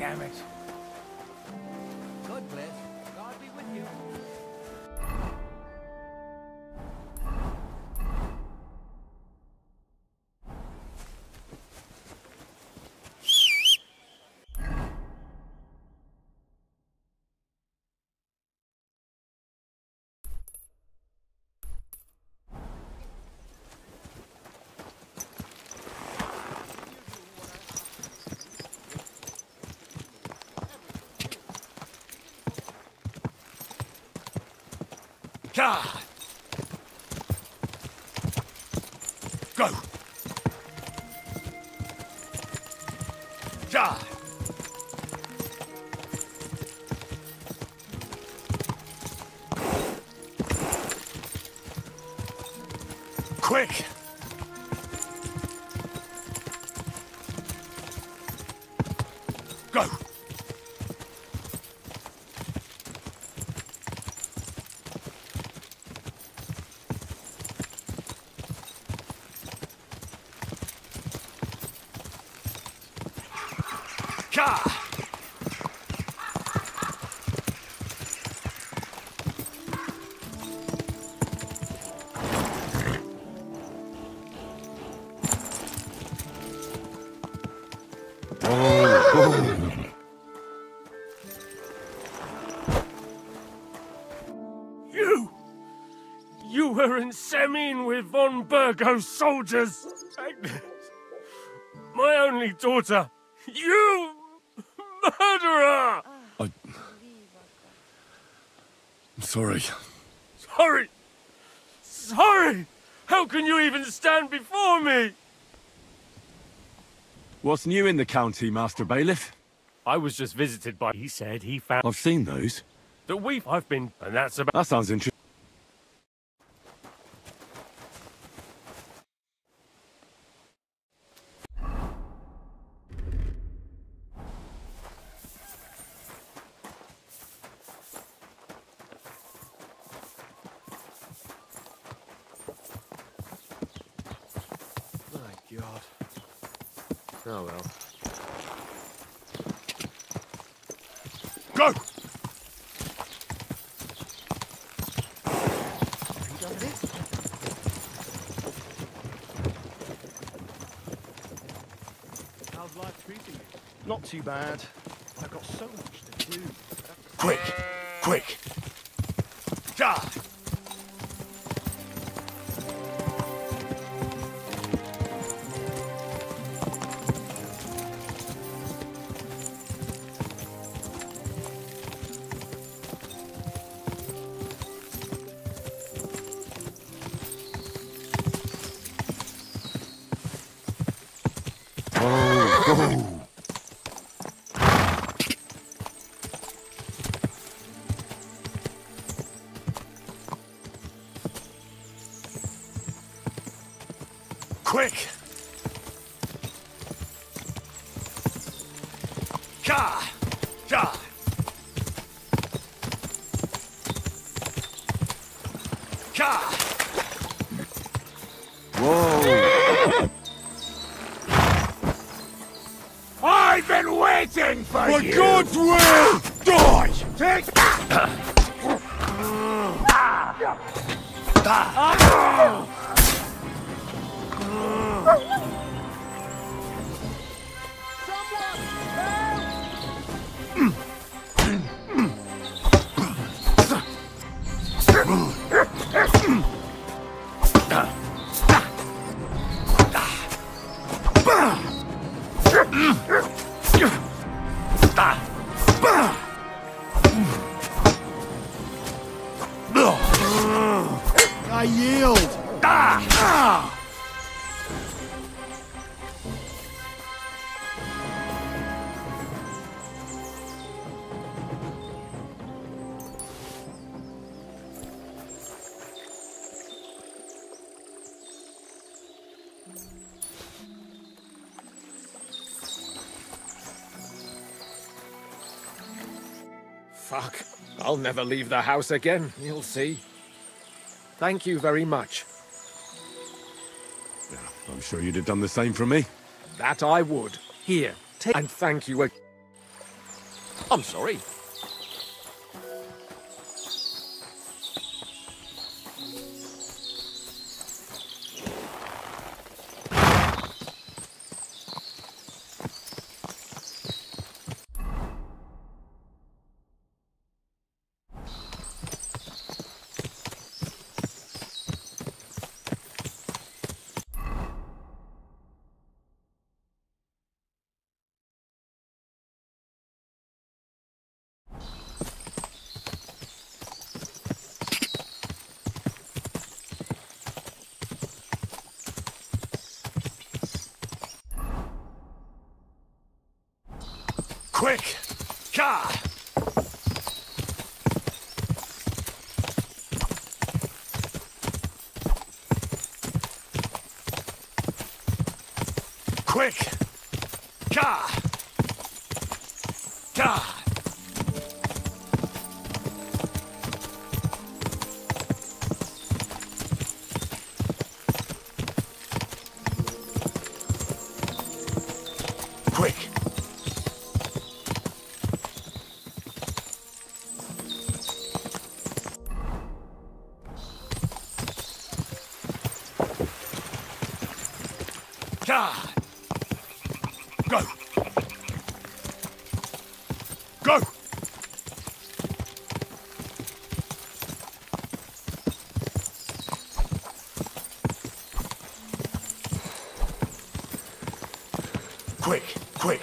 damn it. God bless. God be with you. God. Go. God. Quick. Go. You were in Semin with von Burgo's soldiers. Agnes, my only daughter. You murderer! I'm sorry. Sorry! How can you even stand before me? What's new in the county, Master Bailiff? I was just visited by... He said he found... I've seen those. I've been... And that's about... That sounds interesting. God. Oh well. Go! How's life treating you? Not too bad. I've got so much to do. Quick! Quick! Die! Quick! Ka! Ka! Ka! Whoa! I've been waiting for you! For God's will! Die! Take... I yield! Fuck. I'll never leave the house again, you'll see. Thank you very much. Yeah, I'm sure you'd have done the same for me. That I would. Here, take and thank you again. I'm sorry. Quick! Car! Quick! Car! Car! Quick! God! Go! Go! Quick! Quick!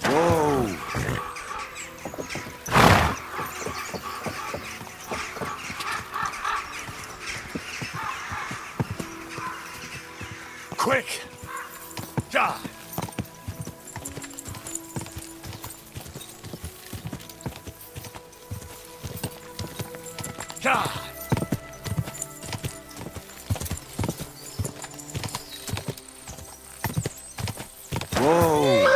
Whoa! Quick! Die! Die! Whoa!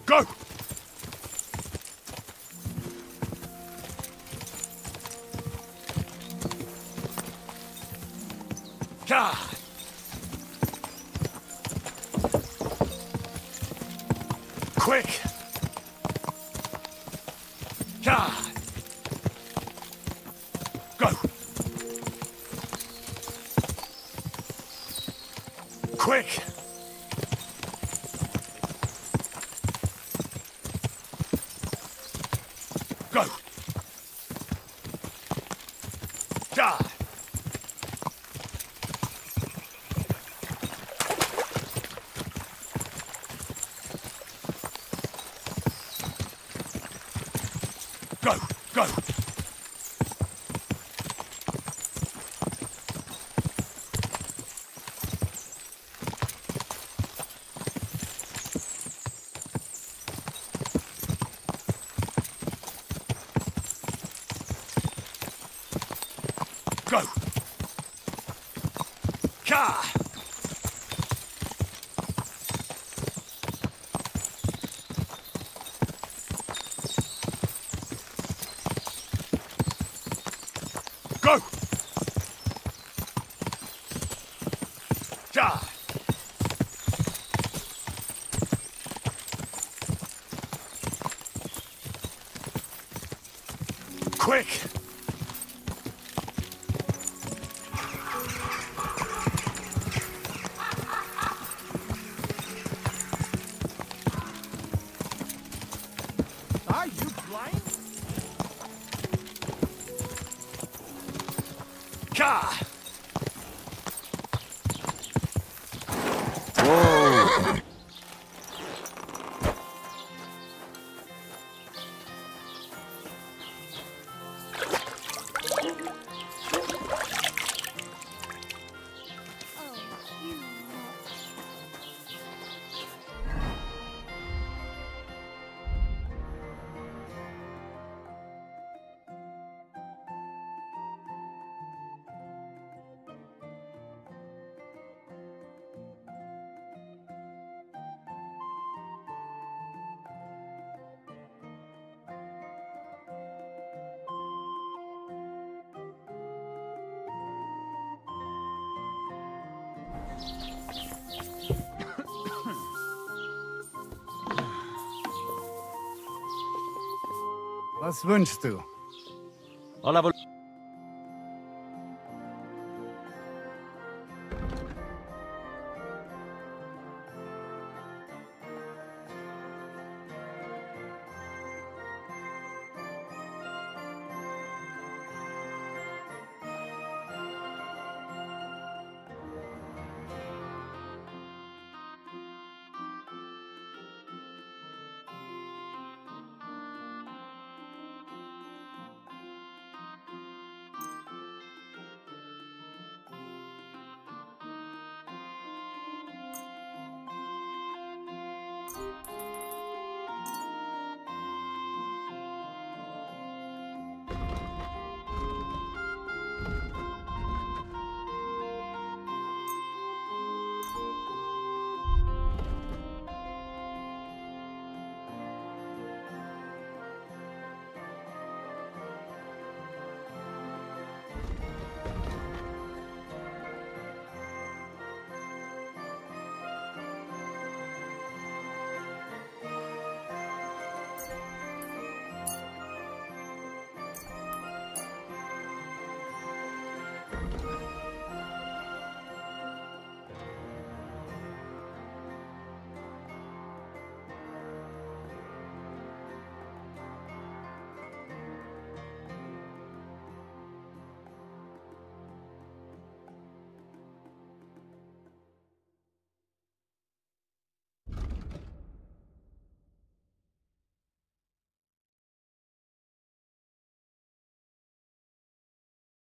Go! God! Quick! God! Go! Quick! Go! Die! Go! Go! Go! Car! Go! Die! Quick! Are you blind? Car! Whoa! Was wünschst du?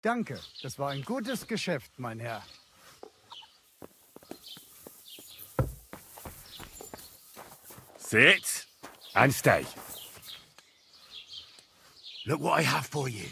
Danke, das war ein gutes Geschäft, mein Herr. Sit and stay. Look what I have for you.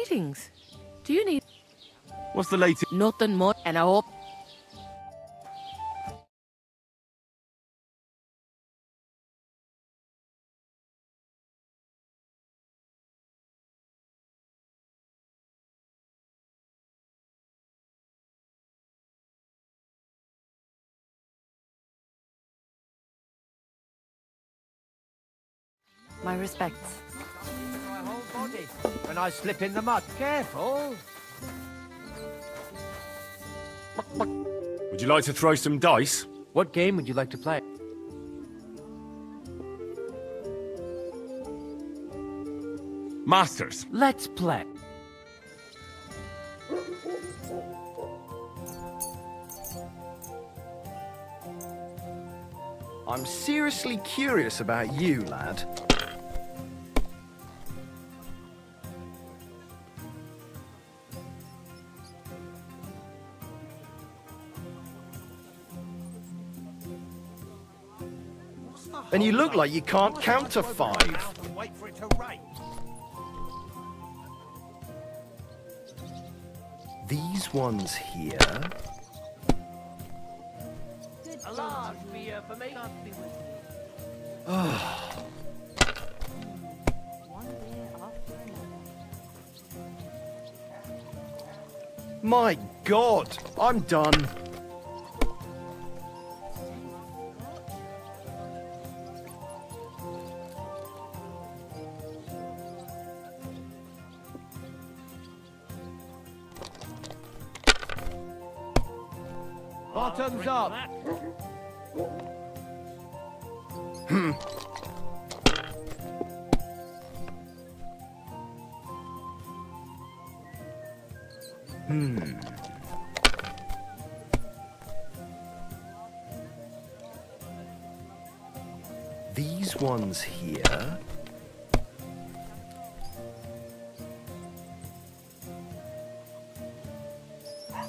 Greetings. Do you need What's the latest? nothing more? And I hope my respects. My whole body when I slip in the mud. Careful. Would you like to throw some dice? What game would you like to play? Masters. Let's play. I'm seriously curious about you, lad. And you look like you can't count to 5. Wait for it to rain. These ones here. A large beer for me. My God, I'm done. Bottoms up. These ones here.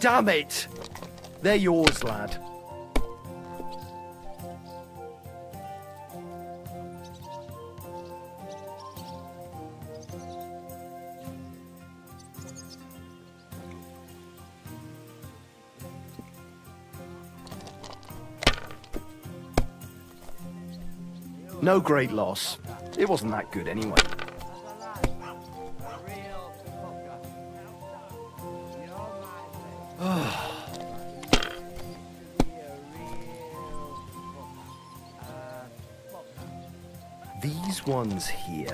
Damn it! They're yours, lad. No great loss. It wasn't that good anyway. These ones here.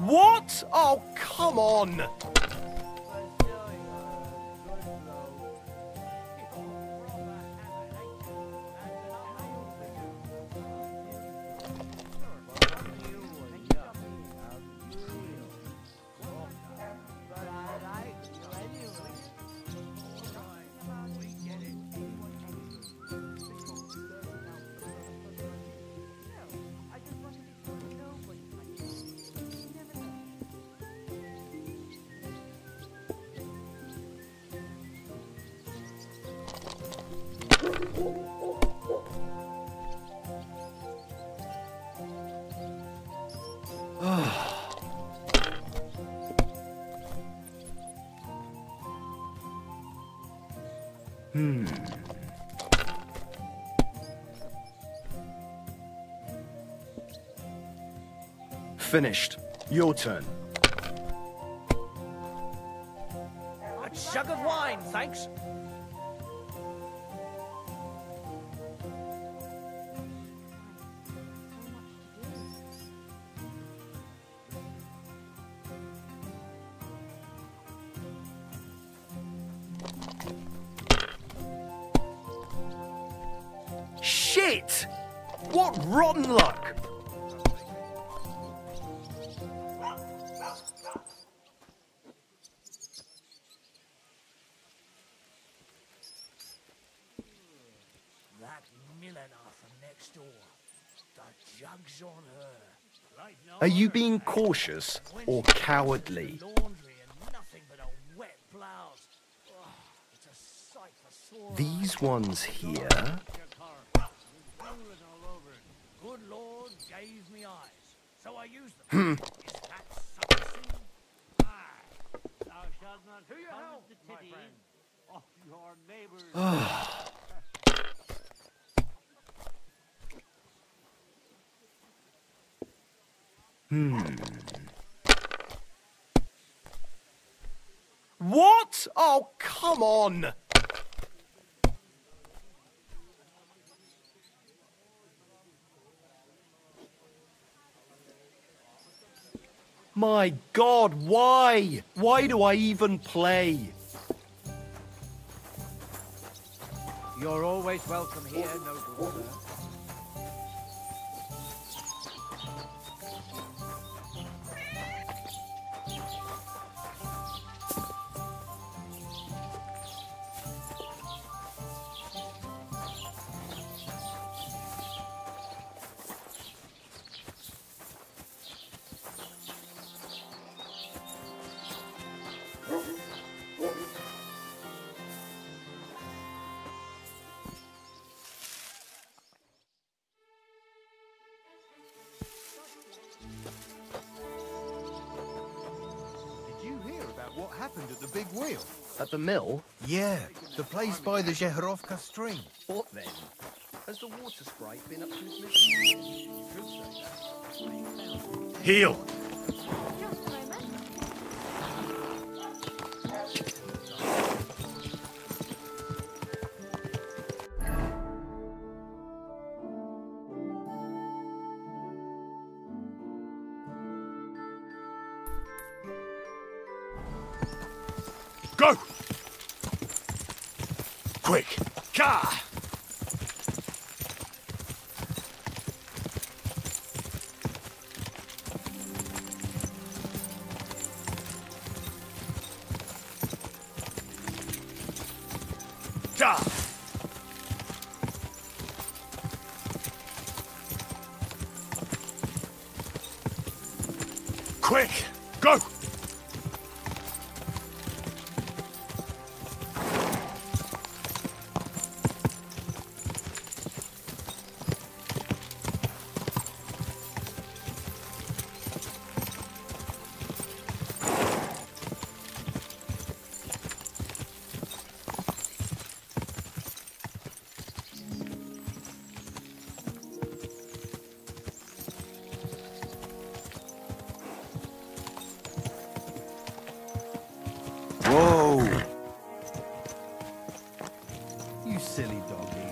What? Oh, come on! Finished. Your turn. A jug of wine, thanks. Shit! What rotten luck! That milliner from next door. The jug's on her. Are you being cautious or cowardly? These ones here. Good Lord gave me eyes, so I used them. Is that sufficient? Aye. Thou shalt not to your help, my friend. Of your neighbors. What? Oh, come on! My God, why? Why do I even play? You're always welcome here, noble sir. Did you hear about what happened at the big wheel? At the mill? Yeah, the place by the Zheherovka stream. What then? Has the water sprite been up to his mission? You could say that. Heal. Just a moment. Go! Quick! Ka! Da! Quick! Go! Whoa! You silly doggy.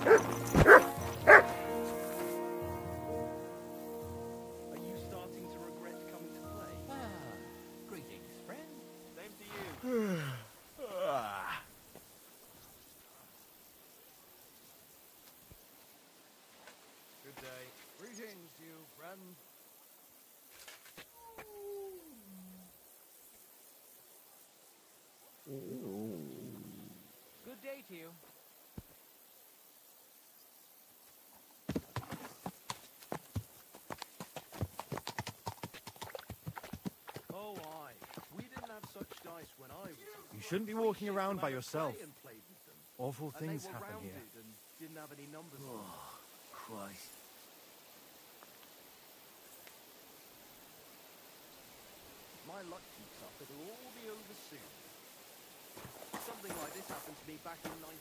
Are you starting to regret coming to play? Greetings, friend. Same to you. Good day. Greetings, you friend. Good day to you. Oh, aye. We didn't have such dice when I was. You shouldn't be walking around by yourself. And played with them. Awful And things they were happen here. rounded and didn't have any numbers on them. Christ. If my luck keeps up, it'll all be over soon. Something like this happened to me back in '98.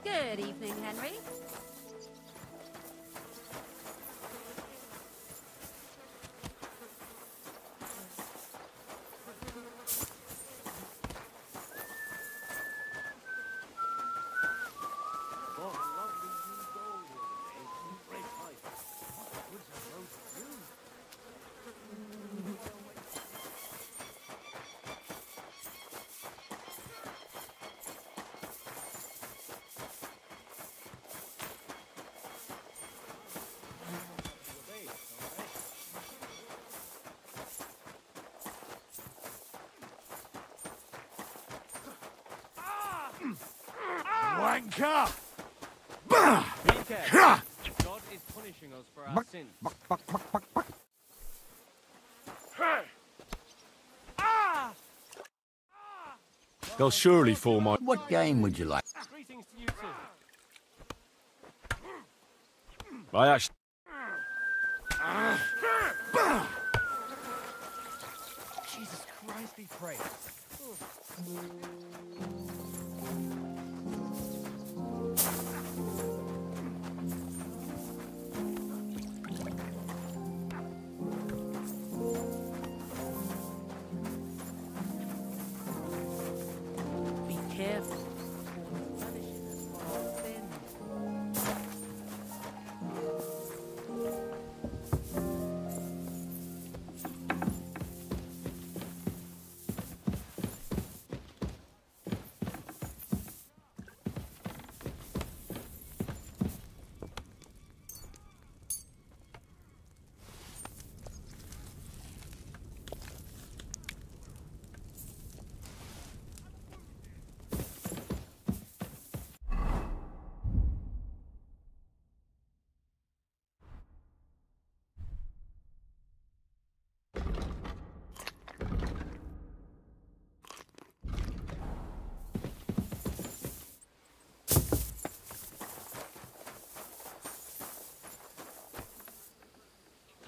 Good evening, Henry. wanker! Be careful. God is punishing us for our sins. They'll surely fall my... What game would you like? Greetings to you too. I actually... Jesus Christ be praised. Be careful. Punishing us for our sins.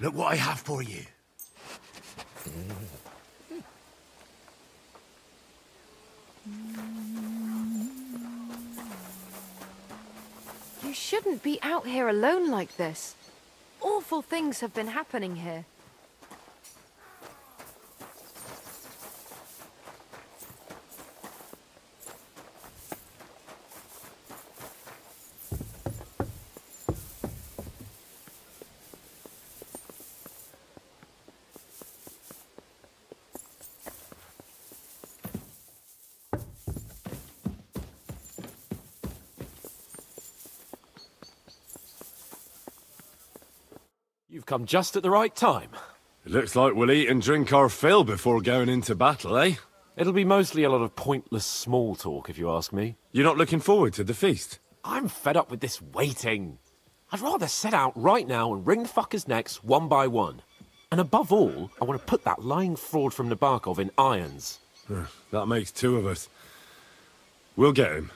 Look what I have for you. You shouldn't be out here alone like this. Awful things have been happening here. You've come just at the right time. It looks like we'll eat and drink our fill before going into battle, eh? It'll be mostly a lot of pointless small talk, if you ask me. You're not looking forward to the feast? I'm fed up with this waiting. I'd rather set out right now and wring fuckers' necks one by one. And above all, I want to put that lying fraud from Nabokov in irons. That makes two of us. We'll get him.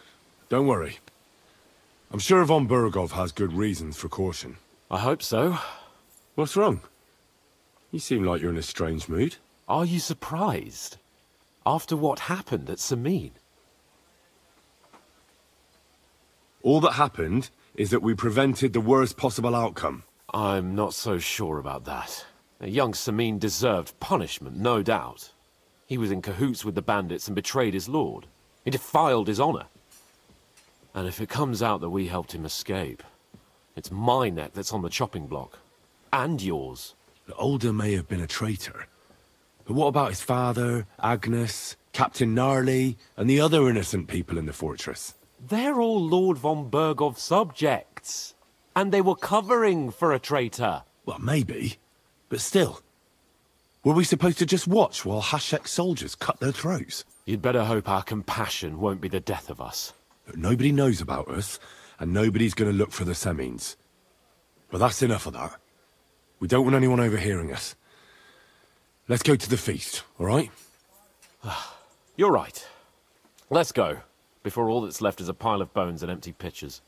Don't worry. I'm sure von Burgov has good reasons for caution. I hope so. What's wrong? You seem like you're in a strange mood. Are you surprised? After what happened at Samin? All that happened is that we prevented the worst possible outcome. I'm not so sure about that. Young Samin deserved punishment, no doubt. He was in cahoots with the bandits and betrayed his lord. He defiled his honor. And if it comes out that we helped him escape, it's my neck that's on the chopping block. And yours. The Older may have been a traitor. But what about his father, Agnes, Captain Gnarly, and the other innocent people in the fortress? They're all Lord von Burgov's subjects. And they were covering for a traitor. Well, maybe. But still. Were we supposed to just watch while Hashek's soldiers cut their throats? You'd better hope our compassion won't be the death of us. But nobody knows about us, and nobody's going to look for the Semines. But that's enough of that. We don't want anyone overhearing us. Let's go to the feast, all right? You're right. Let's go, before all that's left is a pile of bones and empty pitchers.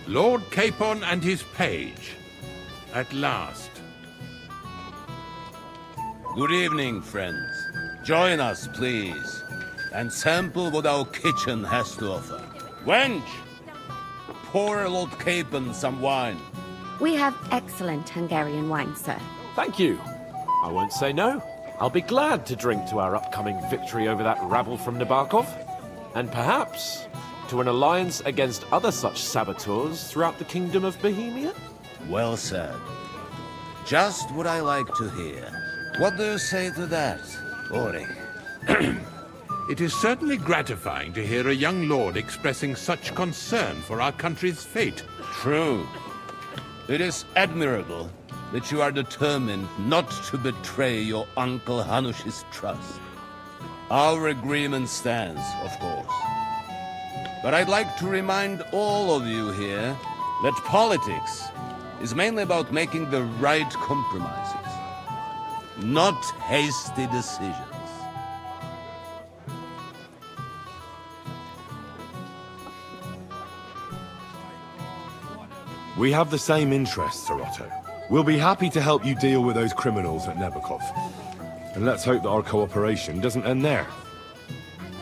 Lord Capon and his page. At last. Good evening, friends. Join us, please, and sample what our kitchen has to offer. Wench! Pour Lord Capon some wine. We have excellent Hungarian wine, sir. Thank you. I won't say no. I'll be glad to drink to our upcoming victory over that rabble from Nabokov. And perhaps to an alliance against other such saboteurs throughout the Kingdom of Bohemia? Well said. Just what I like to hear. What do you say to that, Ulrich? It is certainly gratifying to hear a young lord expressing such concern for our country's fate. True. It is admirable that you are determined not to betray your Uncle Hanush's trust. Our agreement stands, of course. But I'd like to remind all of you here that politics is mainly about making the right compromises, not hasty decisions. We have the same interests, Sir Otto. We'll be happy to help you deal with those criminals at Nebukov. And let's hope that our cooperation doesn't end there.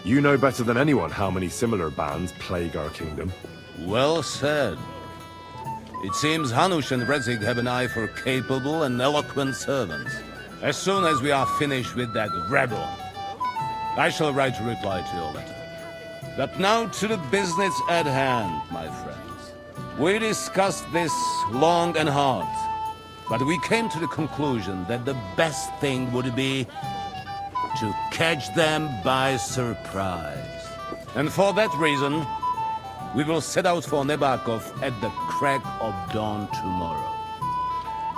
You know better than anyone how many similar bands plague our kingdom. Well said. It seems Hanush and Rezig have an eye for capable and eloquent servants. As soon as we are finished with that rebel, I shall write a reply to your letter. But now to the business at hand, my friends. We discussed this long and hard, but we came to the conclusion that the best thing would be to catch them by surprise. And for that reason, we will set out for Nebakov at the crack of dawn tomorrow.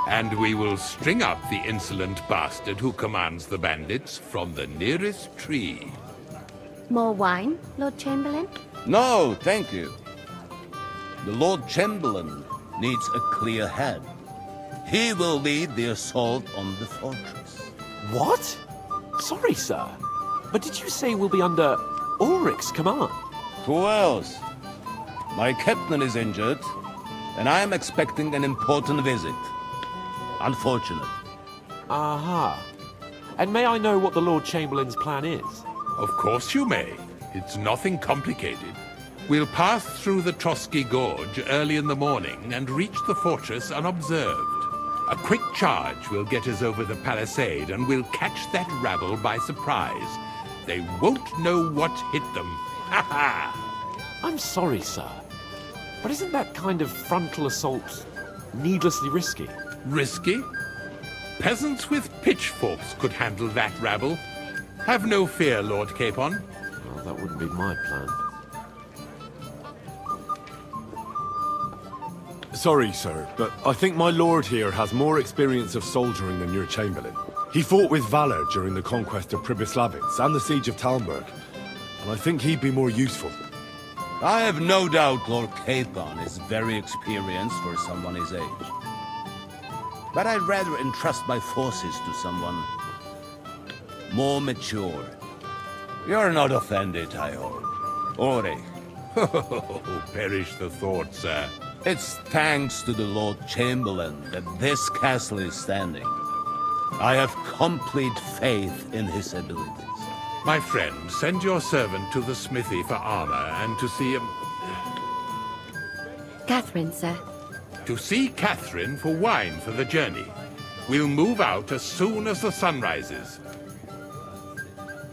And we will string up the insolent bastard who commands the bandits from the nearest tree. More wine, Lord Chamberlain? No, thank you. The Lord Chamberlain needs a clear head. He will lead the assault on the fortress. What? Sorry, sir. But did you say we'll be under Ulrich's command? Who else? My captain is injured, and I am expecting an important visit. Unfortunate. Aha. And may I know what the Lord Chamberlain's plan is? Of course you may. It's nothing complicated. We'll pass through the Trotsky Gorge early in the morning and reach the fortress unobserved. A quick charge will get us over the palisade and we'll catch that rabble by surprise. They won't know what hit them. Ha ha! I'm sorry, sir. But isn't that kind of frontal assault needlessly risky? Risky? Peasants with pitchforks could handle that rabble. Have no fear, Lord Capon. Well, that wouldn't be my plan. Sorry, sir, but I think my lord here has more experience of soldiering than your Chamberlain. He fought with valor during the conquest of Pribyslavitz and the siege of Talmberg, and I think he'd be more useful. I have no doubt Lord Capon is very experienced for someone his age. But I'd rather entrust my forces to someone more mature. You're not offended, I hope. Ulrich. Oh, perish the thought, sir. It's thanks to the Lord Chamberlain that this castle is standing. I have complete faith in his abilities. My friend, send your servant to the smithy for armor and to see him... Catherine, sir. To see Catherine for wine for the journey. We'll move out as soon as the sun rises.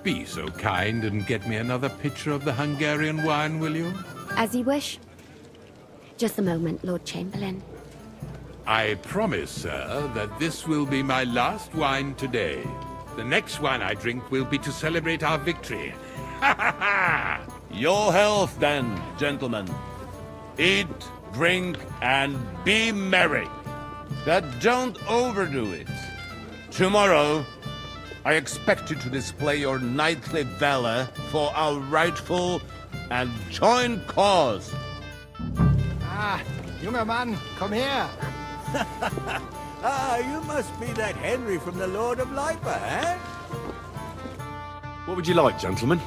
Be so kind and get me another pitcher of the Hungarian wine, will you? As you wish. Just a moment, Lord Chamberlain. I promise, sir, that this will be my last wine today. The next wine I drink will be to celebrate our victory. Ha ha ha! Your health, then, gentlemen. Eat, drink, and be merry. But don't overdo it. Tomorrow, I expect you to display your knightly valor for our rightful and joint cause. Ah, junger Mann, komm her. Ah, you must be that Henry from the Lord of Lipa, eh? What would you like, gentlemen?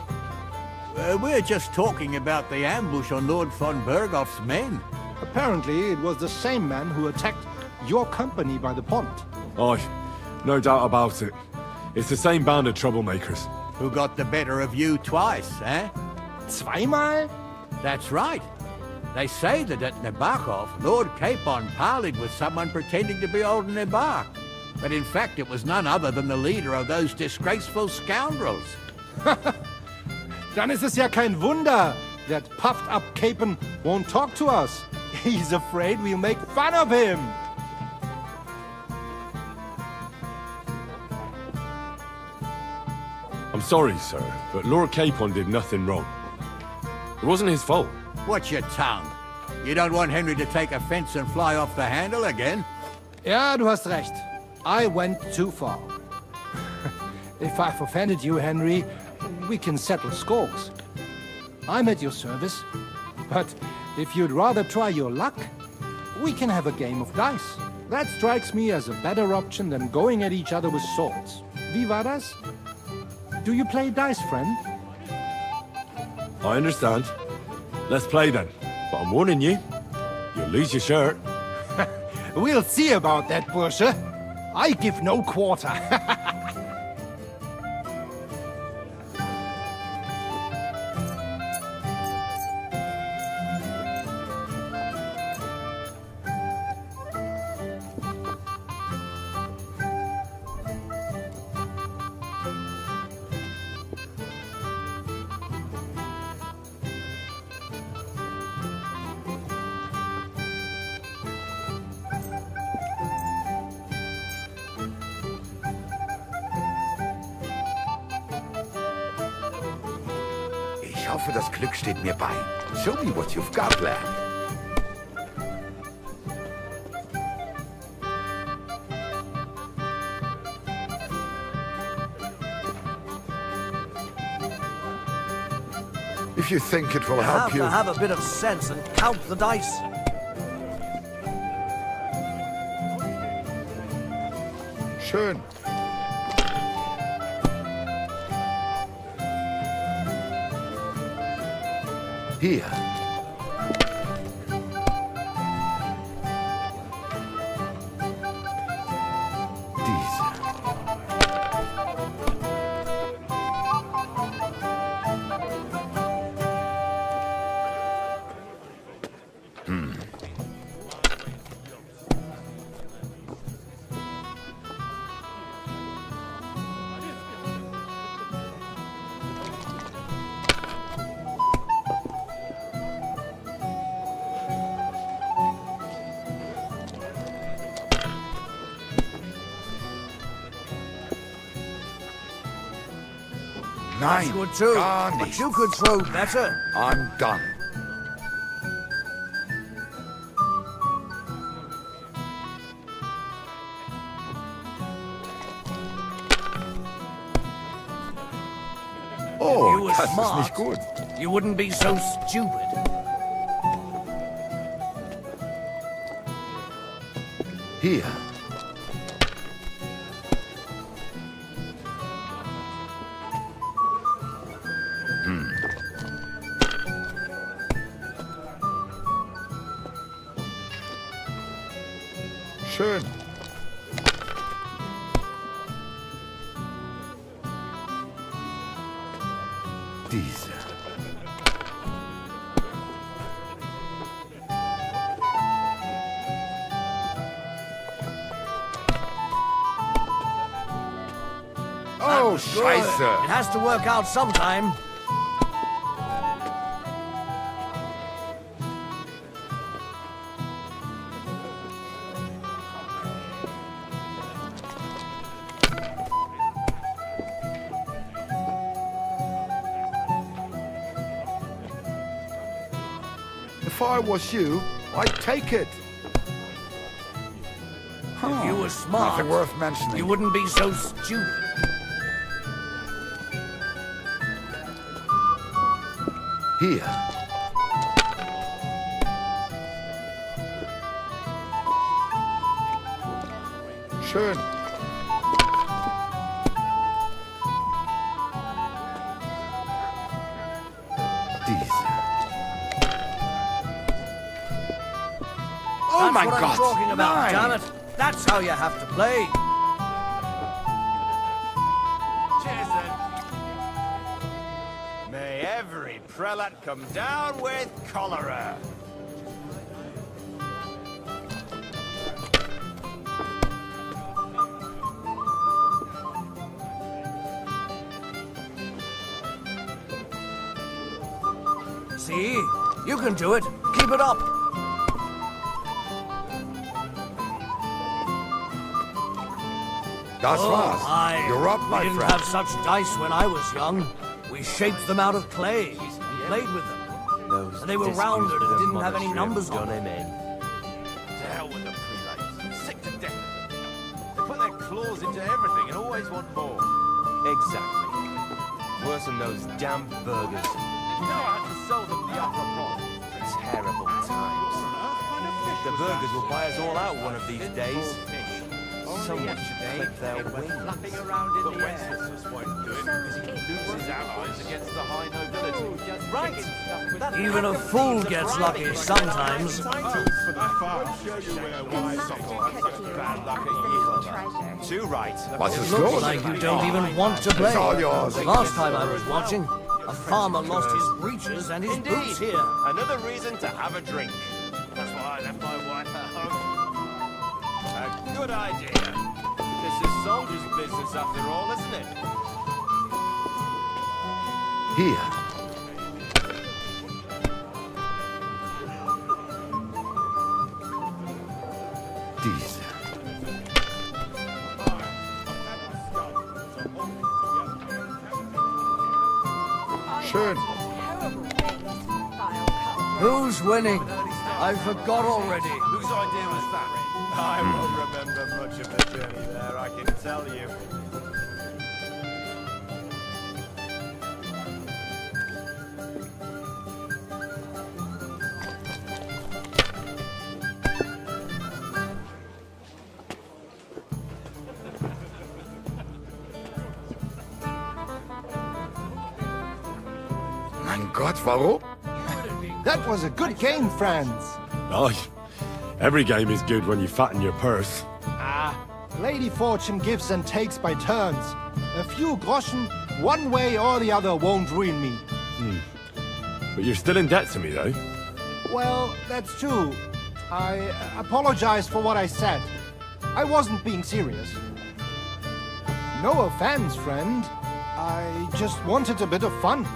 We're just talking about the ambush on Lord von Bergoff's men. Apparently, it was the same man who attacked your company by the pond. Aye, no doubt about it. It's the same band of troublemakers. Who got the better of you twice, eh? Zweimal? That's right. They say that at Nebakov, Lord Capon parleyed with someone pretending to be old Nebak. But in fact, it was none other than the leader of those disgraceful scoundrels. Dann ist es ja kein Wunder that puffed-up Capon won't talk to us. He's afraid we'll make fun of him. I'm sorry, sir, but Lord Capon did nothing wrong. It wasn't his fault. Watch your tongue. You don't want Henry to take offense and fly off the handle again? Ja, du hast recht. I went too far. If I've offended you, Henry, we can settle scores. I'm at your service. But if you'd rather try your luck, we can have a game of dice. That strikes me as a better option than going at each other with swords. Wie war das? Do you play dice, friend? I understand. Let's play then. But I'm warning you, you'll lose your shirt. We'll see about that, Bursche. I give no quarter. Ich hoffe, das Glück steht mir bei. Show me what you've got, lad. If you think it will help you... You have to have a bit of sense and count the dice. Schön. Hier. Diese. Nein, Good too, gar but nicht. you could throw better. I'm done. Oh, You were das ist smart. nicht gut. You wouldn't be so stupid. Hier. Schön. Diese. Oh, Scheiße. It has to work out sometime. If I was you, I'd take it. If you were smart, Nothing worth mentioning. you wouldn't be so stupid. Hier. Schön. Diese. Oh That's my what God! I'm talking about, Nein. damn it. That's how you have to play. Cheers, then. May every prelate come down with cholera. See? You can do it. Keep it up. Das war's. Aye. You're up, my We didn't friend. have such dice when I was young. We shaped them out of clay and played with them. And they were rounded and didn't have any numbers on them. To hell with the prelates. I'm sick to death of them. They put their claws into everything and always want more. Exactly. Worse than those damn burgers. You know I had to sell them the upper pot. Terrible times. The burgers will buy us all out one of these days. Someone should clip their wings. But Wenceslas won't do it because he loses allies against the high nobility. Right. Even a fool gets lucky sometimes. Too right. What's the Looks score? like you don't even want to play. It's all yours. Last time I was watching, a farmer lost his breeches and his boots here. Another reason to have a drink. That's why I left my wife at home. A good idea. This is soldiers' business after all, isn't it? Here. Diese. Schön. Who's winning? I forgot already. Whose idea was that? I won't remember much of the journey there, I can tell you. Mein Gott, warum? That was a good game, friends. Aye. Every game is good when you fatten your purse. Lady Fortune gives and takes by turns. A few groschen, one way or the other, won't ruin me. But you're still in debt to me, though. Well, that's true. I apologize for what I said. I wasn't being serious. No offense, friend. I just wanted a bit of fun.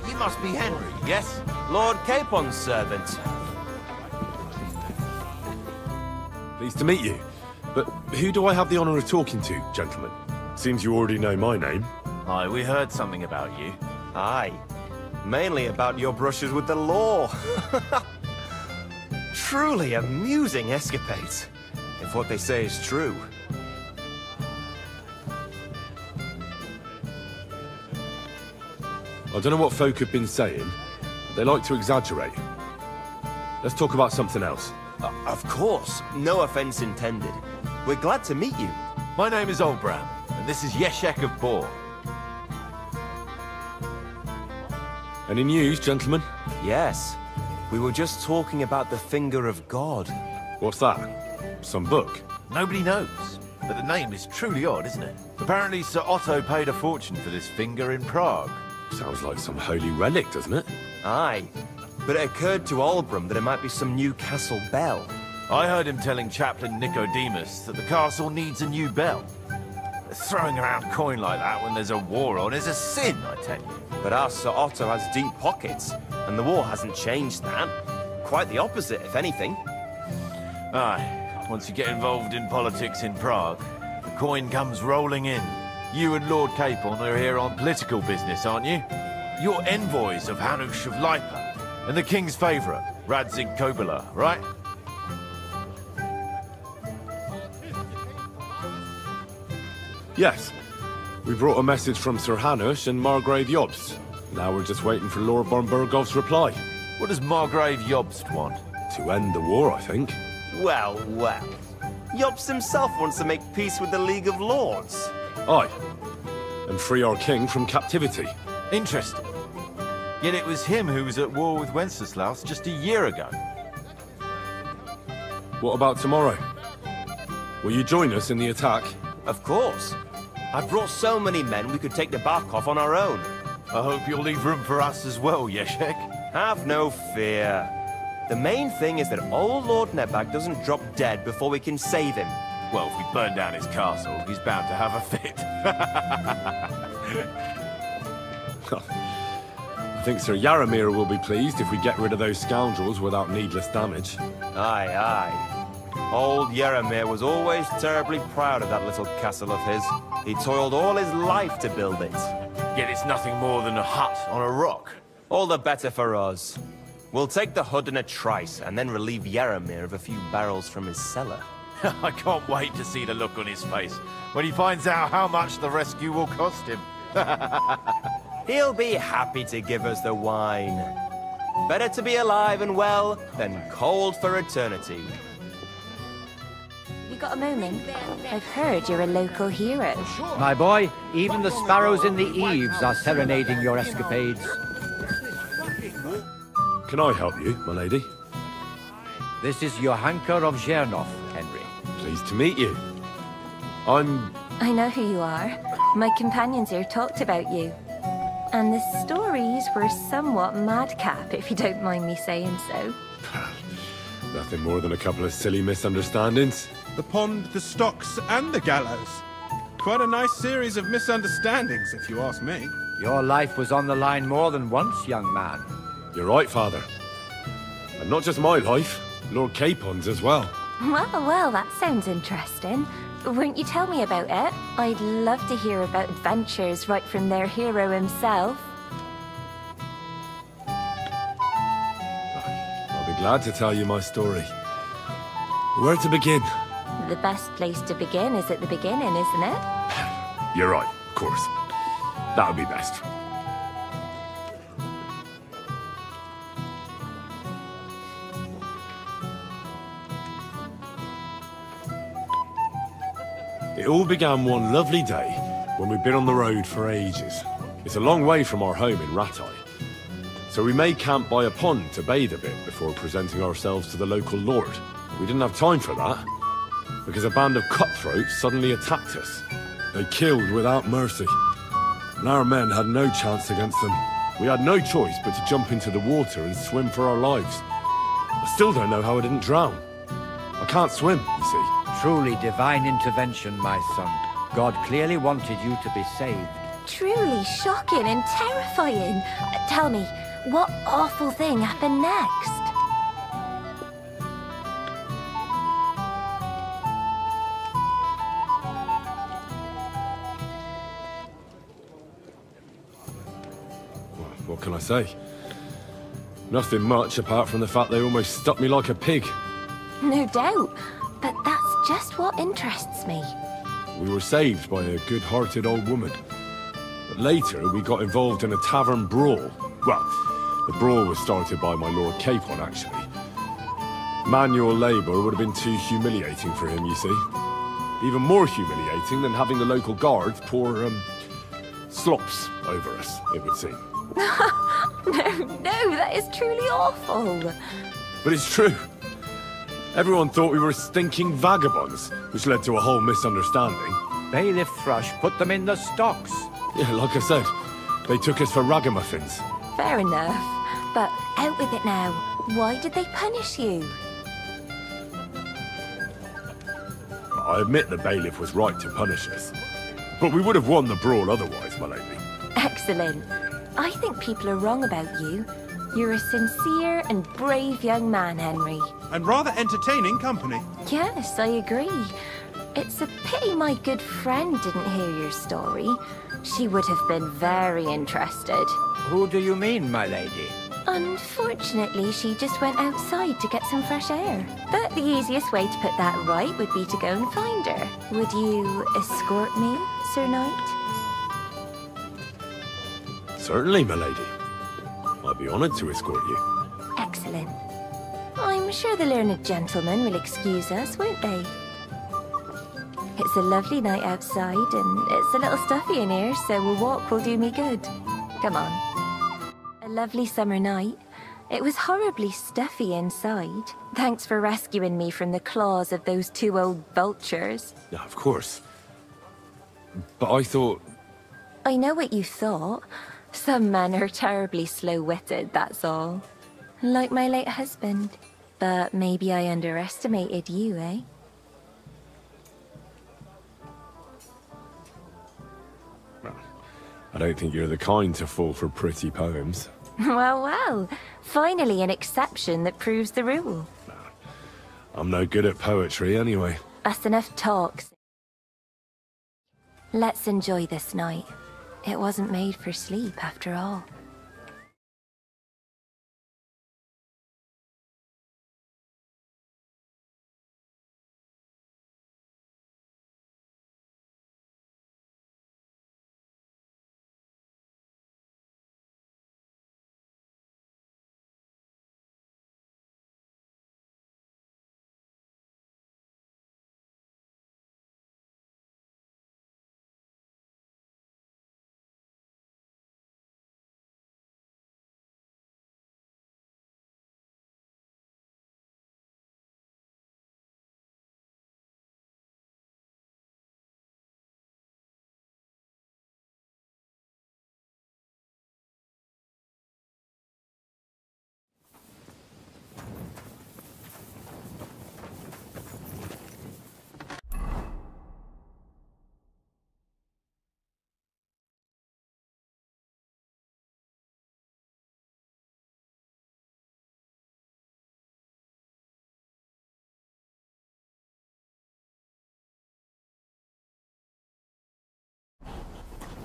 You must be Henry, yes? Lord Capon's servant. Pleased to meet you. But who do I have the honor of talking to, gentlemen? Seems you already know my name. Aye, we heard something about you. Aye. Mainly about your brushes with the law. Truly amusing escapades, if what they say is true. I don't know what folk have been saying, but they like to exaggerate. Let's talk about something else. Of course, no offense intended. We're glad to meet you. My name is Olbram, and this is Yeshek of Bor. Any news, gentlemen? Yes. We were just talking about the Finger of God. What's that? Some book? Nobody knows, but the name is truly odd, isn't it? Apparently Sir Otto paid a fortune for this finger in Prague. Sounds like some holy relic, doesn't it? Aye. But it occurred to Olbram that it might be some new castle bell. I heard him telling Chaplain Nicodemus that the castle needs a new bell. Throwing around coin like that when there's a war on is a sin, I tell you. But our Sir Otto has deep pockets, and the war hasn't changed that. Quite the opposite, if anything. Aye. Once you get involved in politics in Prague, the coin comes rolling in. You and Lord Capon are here on political business, aren't you? You're envoys of Hanush of Lipa. And the king's favourite, Radzig Kobyla, right? Yes. We brought a message from Sir Hanush and Margrave Jobst. Now we're just waiting for Lord Bornbergov's reply. What does Margrave Jobst want? To end the war, I think. Well, well. Jobst himself wants to make peace with the League of Lords. Aye. And free our king from captivity. Interesting. Yet it was him who was at war with Wenceslaus just a year ago. What about tomorrow? Will you join us in the attack? Of course. I've brought so many men we could take the Barkov on our own. I hope you'll leave room for us as well, Yeshek. Have no fear. The main thing is that old Lord Nebak doesn't drop dead before we can save him. Well, if we burn down his castle, he's bound to have a fit. I think Sir Yaramir will be pleased if we get rid of those scoundrels without needless damage. Aye, aye. Old Yaramir was always terribly proud of that little castle of his. He toiled all his life to build it. Yet it's nothing more than a hut on a rock. All the better for us. We'll take the hood in a trice, and then relieve Yaramir of a few barrels from his cellar. I can't wait to see the look on his face when he finds out how much the rescue will cost him. He'll be happy to give us the wine. Better to be alive and well than cold for eternity. You got a moment? I've heard you're a local hero. My boy, even the sparrows in the eaves are serenading your escapades. Can I help you, my lady? This is Johanka of Zhernov, Henry. Pleased to meet you. I know who you are. My companions here talked about you. And the stories were somewhat madcap, if you don't mind me saying so. Nothing more than a couple of silly misunderstandings. The pond, the stocks, and the gallows. Quite a nice series of misunderstandings, if you ask me. Your life was on the line more than once, young man. You're right, Father. And not just my life, Lord Capon's as well. Well, that sounds interesting. Won't you tell me about it? I'd love to hear about adventures right from their hero himself. I'll be glad to tell you my story. Where to begin? The best place to begin is at the beginning, isn't it? You're right, of course. That would be best. It all began one lovely day when we'd been on the road for ages. It's a long way from our home in Ratai. So we made camp by a pond to bathe a bit before presenting ourselves to the local lord. We didn't have time for that, because a band of cutthroats suddenly attacked us. They killed without mercy, and our men had no chance against them. We had no choice but to jump into the water and swim for our lives. I still don't know how I didn't drown. I can't swim, you see. Truly divine intervention, my son. God clearly wanted you to be saved. Truly shocking and terrifying. Tell me, what awful thing happened next? What can I say? Nothing much apart from the fact they almost stuck me like a pig. No doubt, but that's just what interests me. We were saved by a good-hearted old woman. But later, we got involved in a tavern brawl. Well, the brawl was started by my Lord Capon, actually. Manual labour would have been too humiliating for him, you see. Even more humiliating than having the local guards pour, slops over us, it would seem. No, that is truly awful. But it's true. Everyone thought we were stinking vagabonds, which led to a whole misunderstanding. Bailiff Thrush put them in the stocks. Yeah, like I said, they took us for ragamuffins. Fair enough. But out with it now. Why did they punish you? I admit the bailiff was right to punish us. But we would have won the brawl otherwise, my lady. Excellent. I think people are wrong about you. You're a sincere and brave young man, Henry. And rather entertaining company. Yes, I agree. It's a pity my good friend didn't hear your story. She would have been very interested. Who do you mean, my lady? Unfortunately, she just went outside to get some fresh air. But the easiest way to put that right would be to go and find her. Would you escort me, Sir Knight? Certainly, my lady. I'd be honored to escort you. Excellent. I'm sure the learned gentlemen will excuse us, won't they? It's a lovely night outside, and it's a little stuffy in here, so a walk will do me good. Come on. A lovely summer night. It was horribly stuffy inside. Thanks for rescuing me from the claws of those two old vultures. Yeah, of course. But I thought... I know what you thought. Some men are terribly slow-witted, that's all. Like my late husband. But maybe I underestimated you, eh? I don't think you're the kind to fall for pretty poems. Well, well. Finally an exception that proves the rule. I'm no good at poetry anyway. That's enough talk. Let's enjoy this night. It wasn't made for sleep, after all.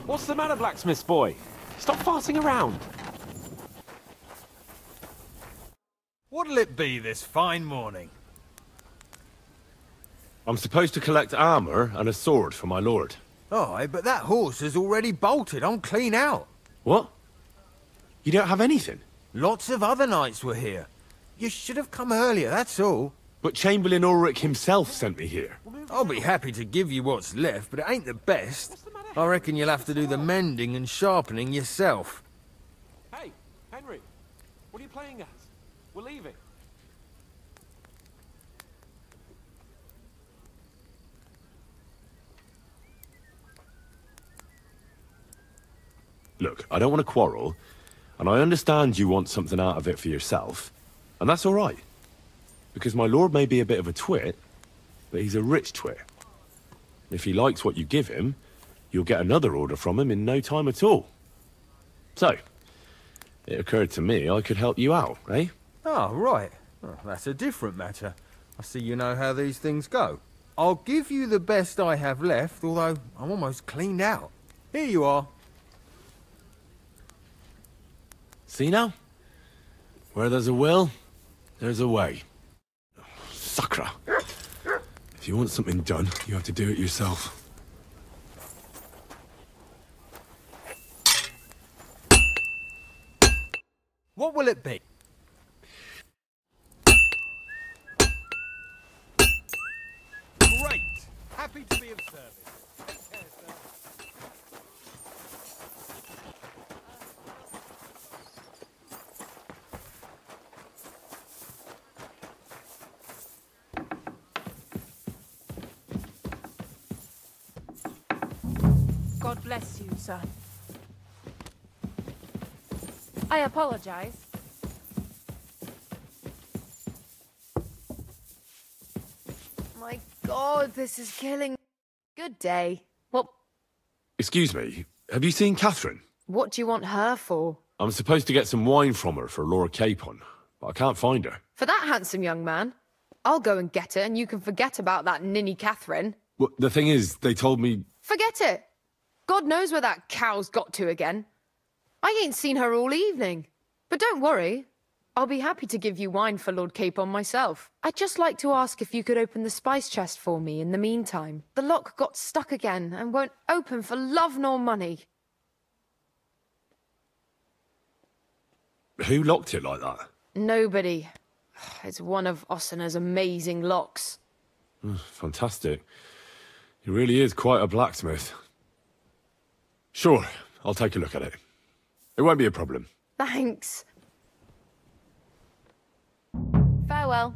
What's the matter, blacksmith's boy? Stop farting around. What'll it be this fine morning? I'm supposed to collect armor and a sword for my lord. Aye, but that horse is already bolted. I'm clean out. What? You don't have anything? Lots of other knights were here. You should have come earlier, that's all. But Chamberlain Ulrich himself sent me here. I'll be happy to give you what's left, but it ain't the best. I reckon you'll have to do the mending and sharpening yourself. Hey, Henry. What are you playing at? We're leaving. Look, I don't want to quarrel, and I understand you want something out of it for yourself, and that's all right. Because my lord may be a bit of a twit, but he's a rich twit. If he likes what you give him, you'll get another order from him in no time at all. So, it occurred to me I could help you out, eh? Oh, right. Oh, that's a different matter. I see you know how these things go. I'll give you the best I have left, although I'm almost cleaned out. Here you are. See now? Where there's a will, there's a way. Sacra. If you want something done, you have to do it yourself. What will it be? Great! Happy to be of service. Take care, sir. God bless you, sir. I apologize. My God, this is killing. Good day. Well, Excuse me, have you seen Catherine? what do you want her for? I'm supposed to get some wine from her for Laura Capon, but I can't find her. For that handsome young man? I'll go and get her, and you can forget about that ninny Catherine. Well, the thing is, they told me... Forget it! God knows where that cow's got to again. I ain't seen her all evening. But don't worry. I'll be happy to give you wine for Lord Capon myself. I'd just like to ask if you could open the spice chest for me in the meantime. The lock got stuck again and won't open for love nor money. Who locked it like that? Nobody. It's one of Osena's amazing locks. Fantastic. He really is quite a blacksmith. Sure, I'll take a look at it. It won't be a problem. Thanks. Farewell.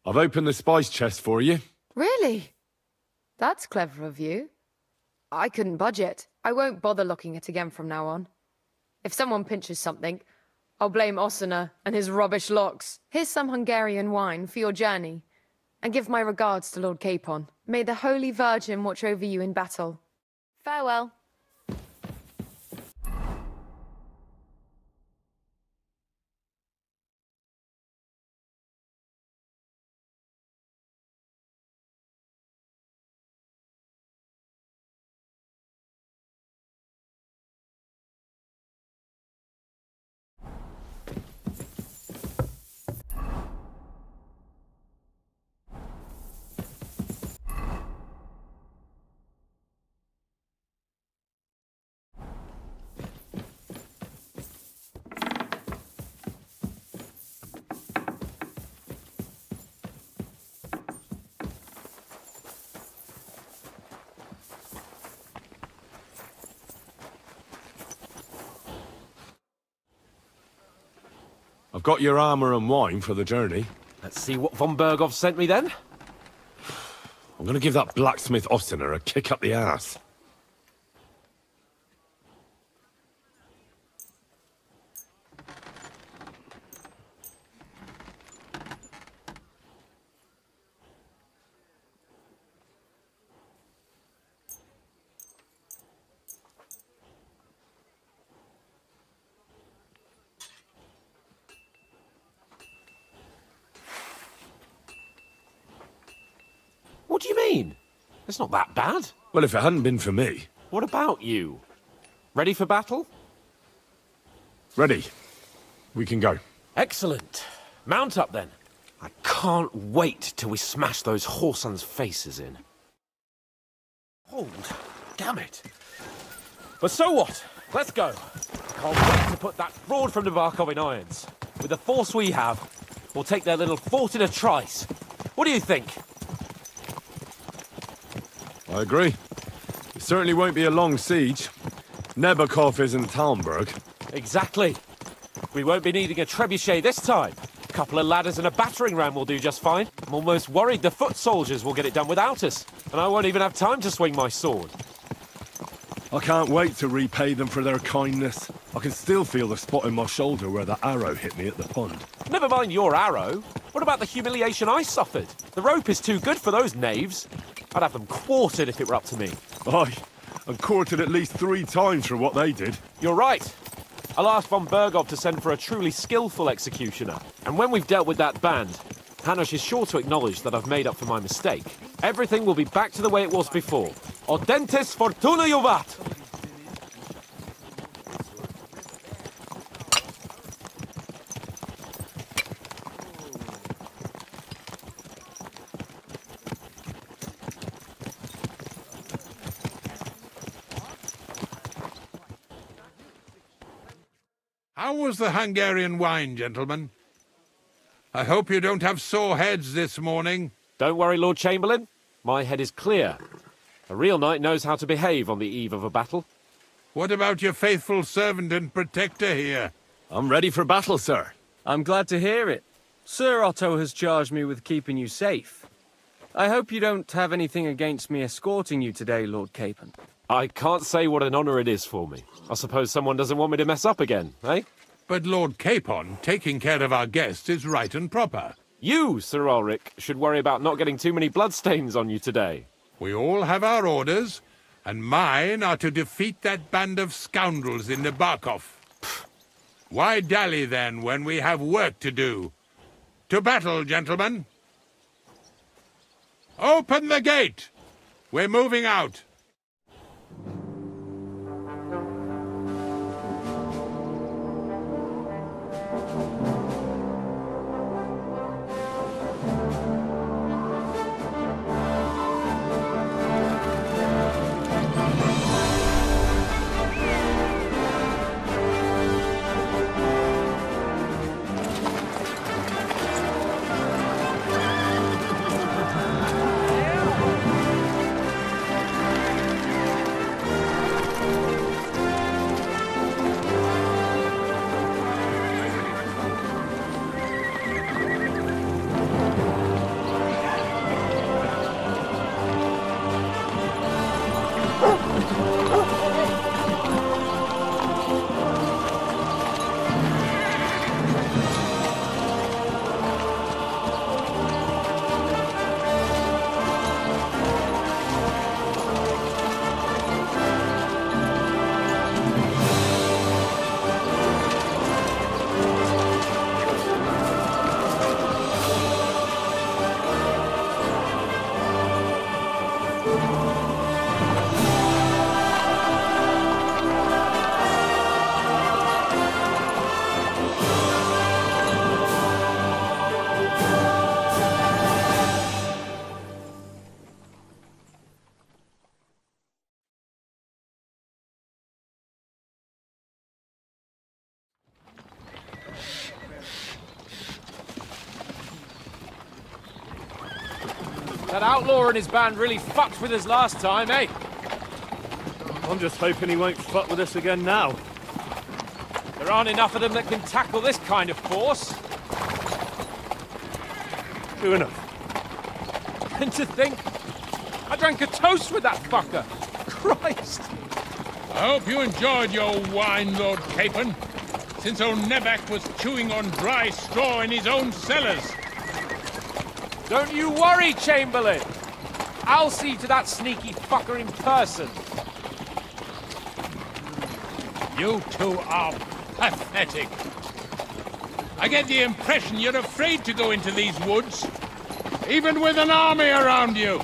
I've opened the spice chest for you. Really? That's clever of you. I couldn't budge. I won't bother locking it again from now on. If someone pinches something, I'll blame Osena and his rubbish locks. Here's some Hungarian wine for your journey. And give my regards to Lord Capon. May the Holy Virgin watch over you in battle. Farewell. I've got your armor and wine for the journey. Let's see what von Bergov sent me then. I'm gonna give that blacksmith Osena a kick up the ass. What do you mean? It's not that bad. Well, if it hadn't been for me... What about you? Ready for battle? Ready. We can go. Excellent. Mount up then. I can't wait till we smash those whoresons' faces in. Hold. Damn it. But so what? Let's go. Can't wait to put that fraud from Navarkov in irons. With the force we have, we'll take their little fort in a trice. What do you think? I agree. It certainly won't be a long siege. Nebakov isn't Talmberg. Exactly. We won't be needing a trebuchet this time. A couple of ladders and a battering ram will do just fine. I'm almost worried the foot soldiers will get it done without us. And I won't even have time to swing my sword. I can't wait to repay them for their kindness. I can still feel the spot in my shoulder where the arrow hit me at the pond. Never mind your arrow. What about the humiliation I suffered? The rope is too good for those knaves. I'd have them quartered if it were up to me. Aye, and quartered at least 3 times for what they did. You're right. I'll ask von Bergov to send for a truly skillful executioner. And when we've dealt with that band, Hanush is sure to acknowledge that I've made up for my mistake. Everything will be back to the way it was before. Audentes fortuna juvat! How was the Hungarian wine, gentlemen? I hope you don't have sore heads this morning. Don't worry, Lord Chamberlain. My head is clear. A real knight knows how to behave on the eve of a battle. What about your faithful servant and protector here? I'm ready for battle, sir. I'm glad to hear it. Sir Otto has charged me with keeping you safe. I hope you don't have anything against me escorting you today, Lord Capon. I can't say what an honor it is for me. I suppose someone doesn't want me to mess up again, eh? But Lord Capon, taking care of our guests is right and proper. You, Sir Ulrich, should worry about not getting too many bloodstains on you today. We all have our orders, and mine are to defeat that band of scoundrels in the Barkov. Why dally, then, when we have work to do? To battle, gentlemen! Open the gate! We're moving out. That outlaw and his band really fucked with us last time, eh? I'm just hoping he won't fuck with us again now. There aren't enough of them that can tackle this kind of force. True enough. And to think, I drank a toast with that fucker. Christ! I hope you enjoyed your wine, Lord Capon, since old Nevac was chewing on dry straw in his own cellars. Don't you worry, Chamberlain. I'll see to that sneaky fucker in person. You two are pathetic. I get the impression you're afraid to go into these woods, even with an army around you.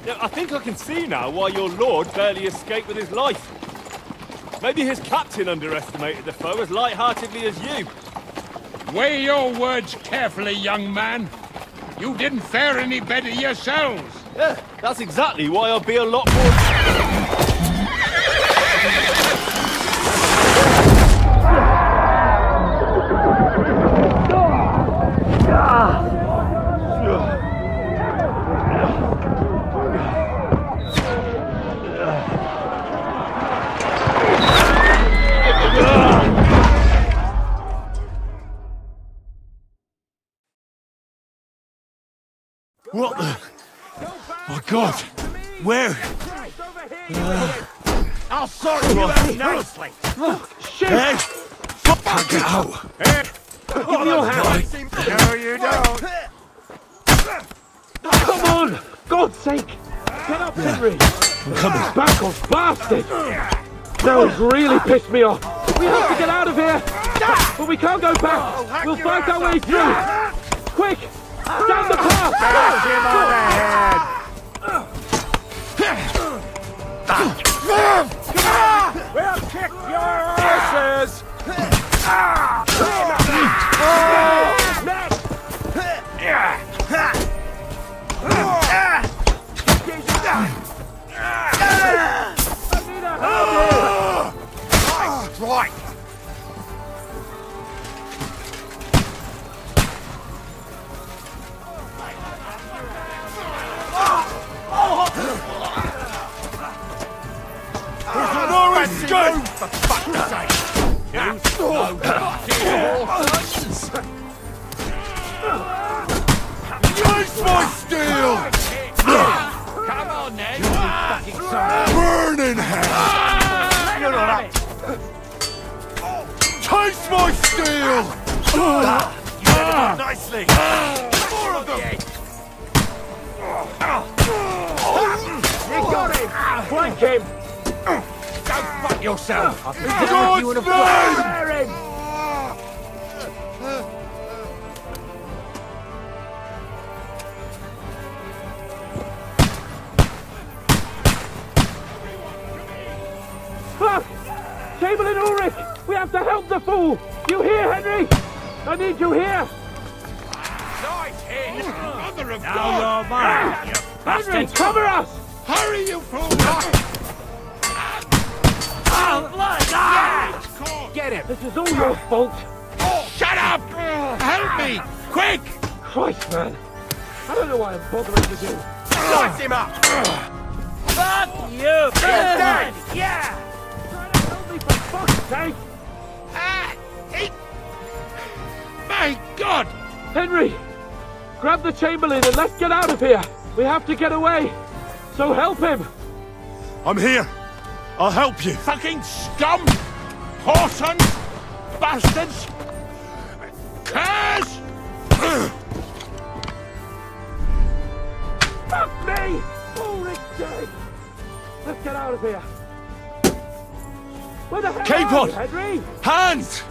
Yeah, I think I can see now why your lord barely escaped with his life. Maybe his captain underestimated the foe as light-heartedly as you. Weigh your words carefully, young man. You didn't fare any better yourselves. Yeah, that's exactly why I'll be a lot more... What the... My God! Where? I'll sort you out nicely. Shit! Hey! Fuck out! Hey! Give me your hand! No, you don't! Come on! God's sake! Get up, Henry! I'm coming. Back off, bastard! Now he's really pissed me off. We have to get out of here! But we can't go back! We'll fight our way through! Quick! Down the path! Bash him on the head! We'll kick your asses! Nice strike! Go! For fuck's sake! You slow horses! Use my steel! Come on, Ned! Burning hell! Waste my steel! You did it nicely. More of them! You got him! Flank him! Go fuck yourself! I've been God's you in a name! Fuck! Chamberlain Ulrich! We have to help the fool! You hear, Henry? I need you here! Nice hit! Mother of Now God! you're mine, you Henry, bastard! cover us! Hurry, you fool! Oh, blood! Yeah! Get him! This is all your fault! Shut up! Help me! Quick! Christ, man! I don't know why I'm bothering with you. Slice him up! Fuck you! He's dead! Yeah! Try to help me for fuck's sake! My God! Henry! Grab the Chamberlain and let's get out of here! We have to get away! So help him! I'm here! I'll help you! Fucking scum! Whoresons! Bastards! Curs! Fuck me! Ulrich's dead! Let's get out of here! Where the hell Cape are on! you, Henry? Hands!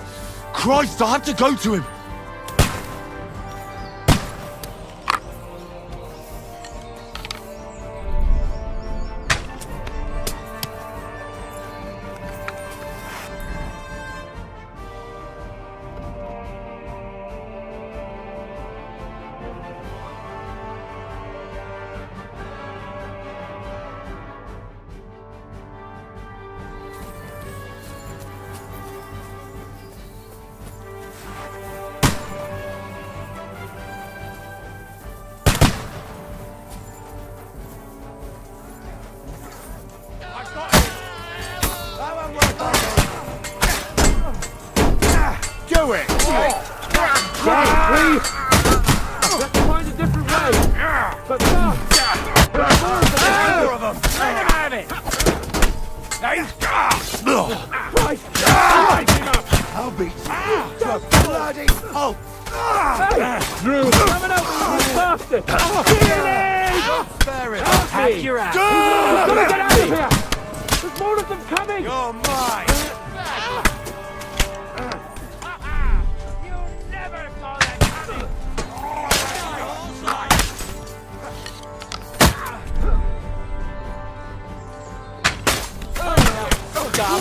Christ, I have to go to him! Do it! Please! Let's find a different way! But fast! There are more of them! Let him have it! Christ! I'll beat you! Just bloody... Oh! Hey! Drew! Come and help me, you bastard! Fair Help me! Hack your ass! We've got to get out of here! There's more of them coming! You're mine! You never saw that coming!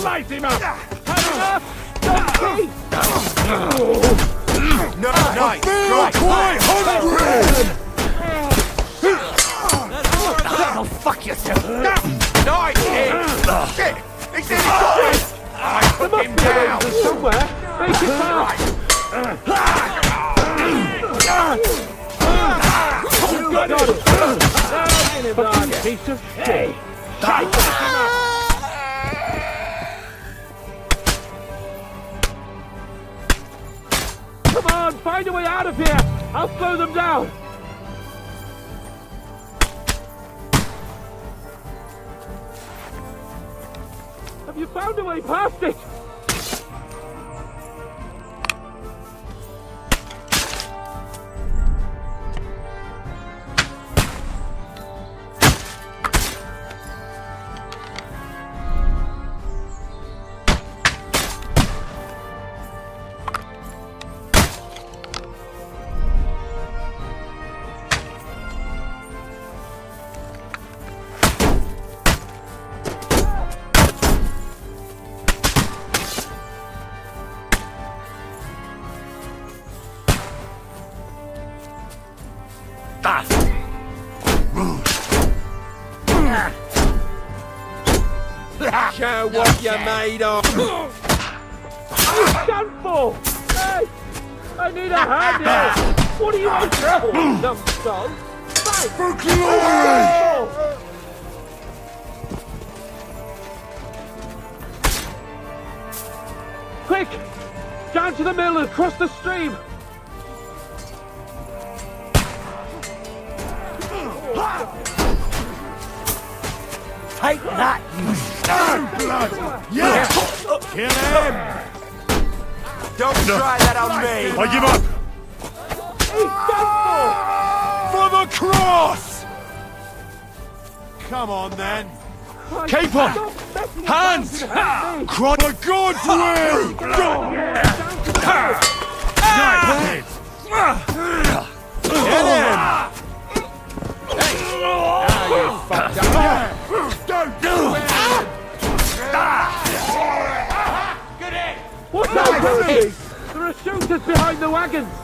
Light him up! Have enough! Don't keep! No, nice! Right! Quite hungry! Oh, fuck yourself! Nice hit! Shit! He's in his I There took must him be a way down! somewhere! Make it fast! You got it! Fucking piece of shit! Come on, find a way out of here! I'll slow them down! Have you found a way past it? Show what you're made of! Done for! Hey! I need a hand here! What are you waiting for, numbskull? Fight! For glory! Quick! Down to the mill and across the stream! Take that, you Blood! Yeah! Kill him! Don't try that on me! I give up! For the cross! Come on, then. Caper! Hands! Cry for God's will! Nice! Get in! Hey! Now you fucked up. Don't do it! Good egg! What's that doing? There are shooters behind the wagons!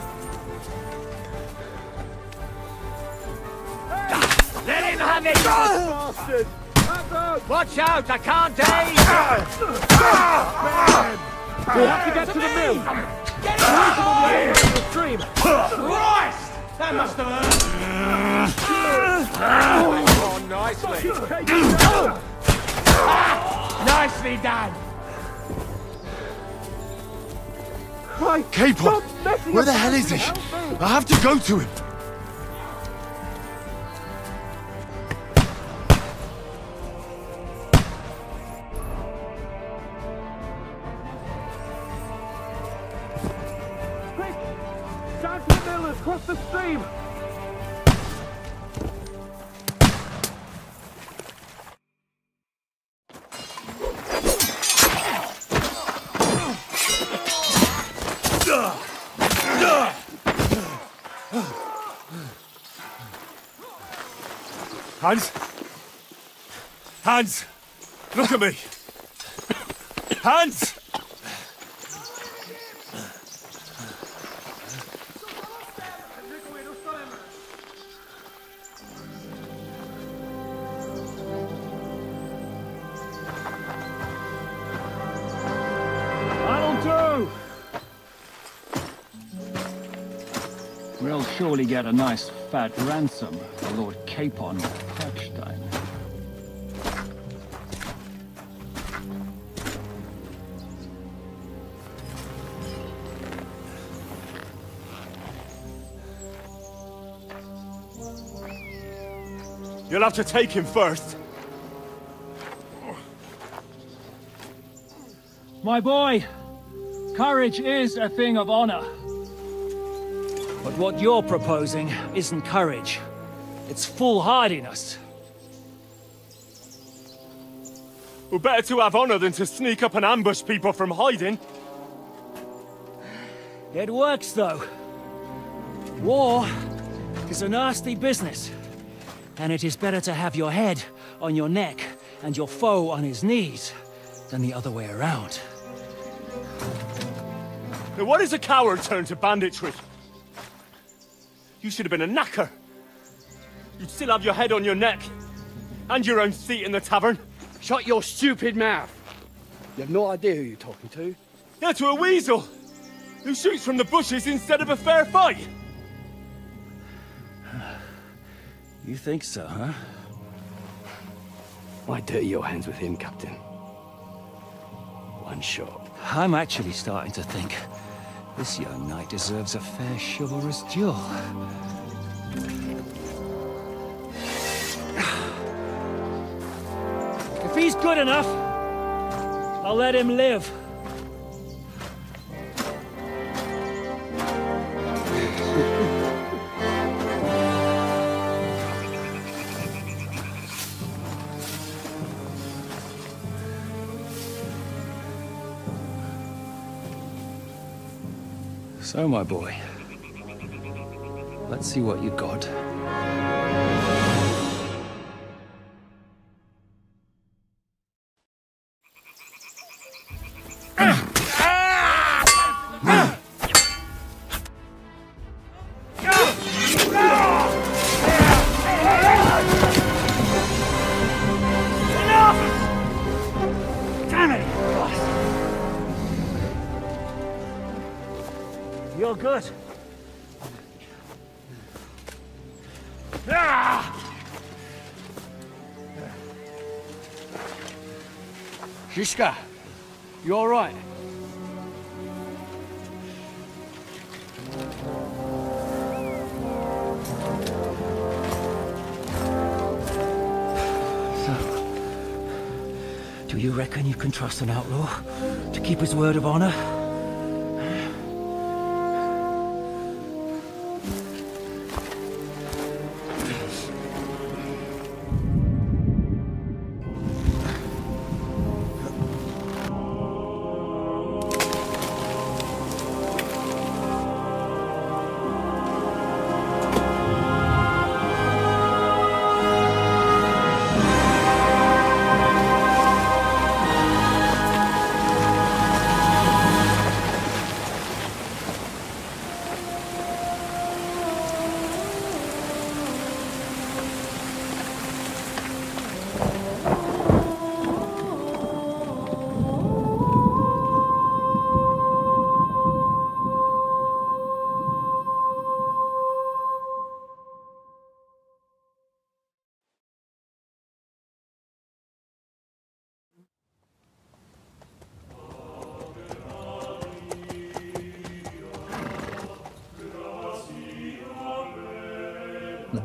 Let him have it! Bastard! Watch out, I can't aim! We have to get to the mill! Get on the other end of the stream! Christ! That must have hurt! Oh, nicely. Nicely done! Caper! Where the hell is he? I have to go to him! Down to the mill and across the stream! Hans! Hans! Look at me! Hans! We'll surely get a nice fat ransom for Lord Capon Crackstein. You'll have to take him first. My boy, courage is a thing of honor. But what you're proposing isn't courage. It's foolhardiness. Well, better to have honor than to sneak up and ambush people from hiding. It works, though. War is a nasty business. And it is better to have your head on your neck and your foe on his knees than the other way around. Now what is a coward turn to banditry? You should have been a knacker. You'd still have your head on your neck. And your own seat in the tavern. Shut your stupid mouth! You have no idea who you're talking to. Yeah, to a weasel! Who shoots from the bushes instead of a fair fight! You think so, huh? Why dirty your hands with him, Captain? One shot. I'm actually starting to think this young knight deserves a fair chivalrous duel. If he's good enough, I'll let him live. So, my boy, let's see what you got. You're good. Shishka, you all right? Do you reckon you can trust an outlaw to keep his word of honor?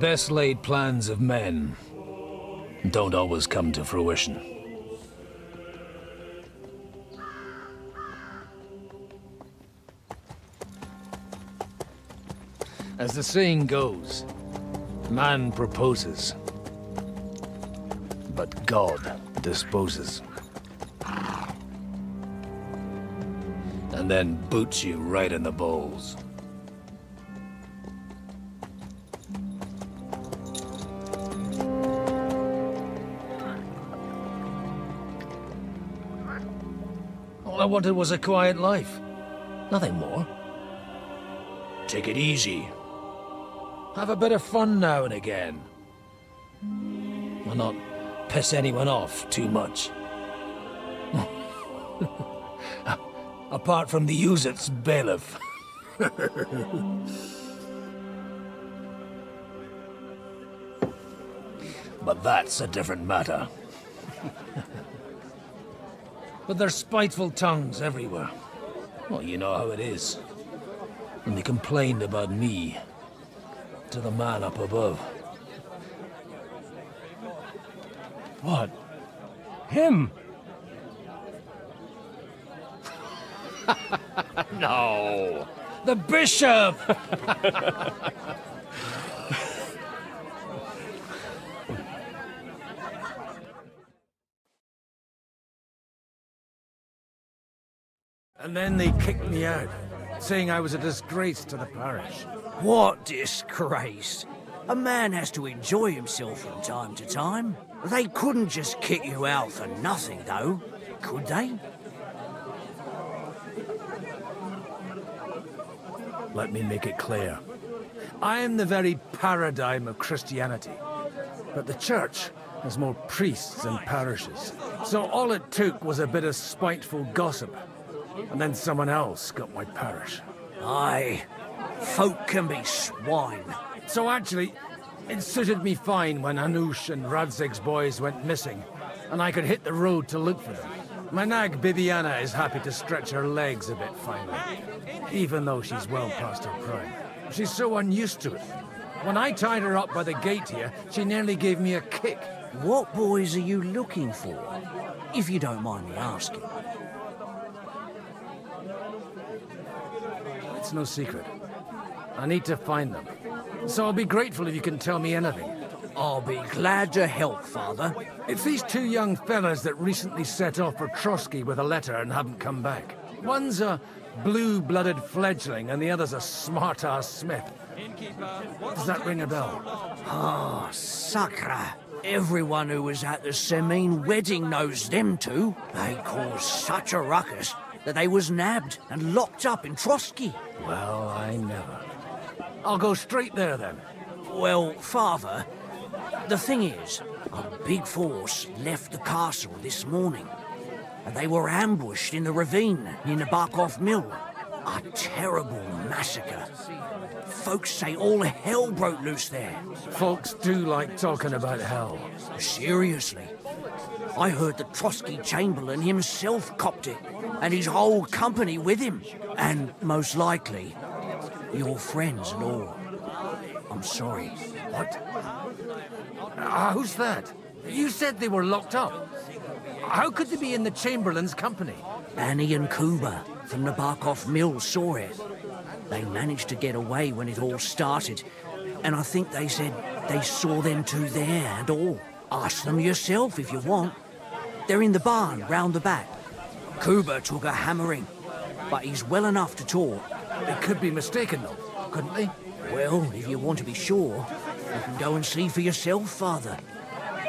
best laid plans of men don't always come to fruition. As the saying goes, man proposes, but God disposes. And then boots you right in the balls. All I wanted was a quiet life. Nothing more. Take it easy. Have a bit of fun now and again. Well, not piss anyone off too much. Apart from the Uzit's bailiff. But that's a different matter. But there's spiteful tongues everywhere. Well, you know how it is. And they complained about me to the man up above. What? Him? No! The bishop! And then they kicked me out, saying I was a disgrace to the parish. What disgrace? A man has to enjoy himself from time to time. They couldn't just kick you out for nothing, though, could they? Let me make it clear. I am the very paradigm of Christianity. But the church has more priests than parishes. So all it took was a bit of spiteful gossip. And then someone else got my parish. Aye, folk can be swine. So actually, it suited me fine when Hanush and Radzig's boys went missing, and I could hit the road to look for them. My nag Bibiana is happy to stretch her legs a bit finally, even though she's well past her prime. She's so unused to it. When I tied her up by the gate here, she nearly gave me a kick. What boys are you looking for, if you don't mind me asking? It's no secret. I need to find them. So I'll be grateful if you can tell me anything. I'll be glad to help, Father. It's these two young fellas that recently set off for Trotsky with a letter and haven't come back. One's a blue-blooded fledgling and the other's a smart-ass smith. Does that ring a bell? Ah, Sakra. Everyone who was at the Semine wedding knows them two. They caused such a ruckus that they was nabbed and locked up in Trotsky. Well, I never. I'll go straight there, then. Well, Father, the thing is, a big force left the castle this morning, and they were ambushed in the ravine near the Barkov Mill. A terrible massacre. Folks say all hell broke loose there. Folks do like talking about hell. Seriously. I heard the Trotsky Chamberlain himself copped it, and his whole company with him. And most likely, your friends and all. I'm sorry. What? Who's that? You said they were locked up. How could they be in the Chamberlain's company? Annie and Kuba from the Barkov Mill saw it. They managed to get away when it all started, and I think they said they saw them two there and all. Ask them yourself if you want. They're in the barn round the back. Kuba took a hammering, but he's well enough to talk. They could be mistaken, though, couldn't they? Well, if you want to be sure, you can go and see for yourself, Father.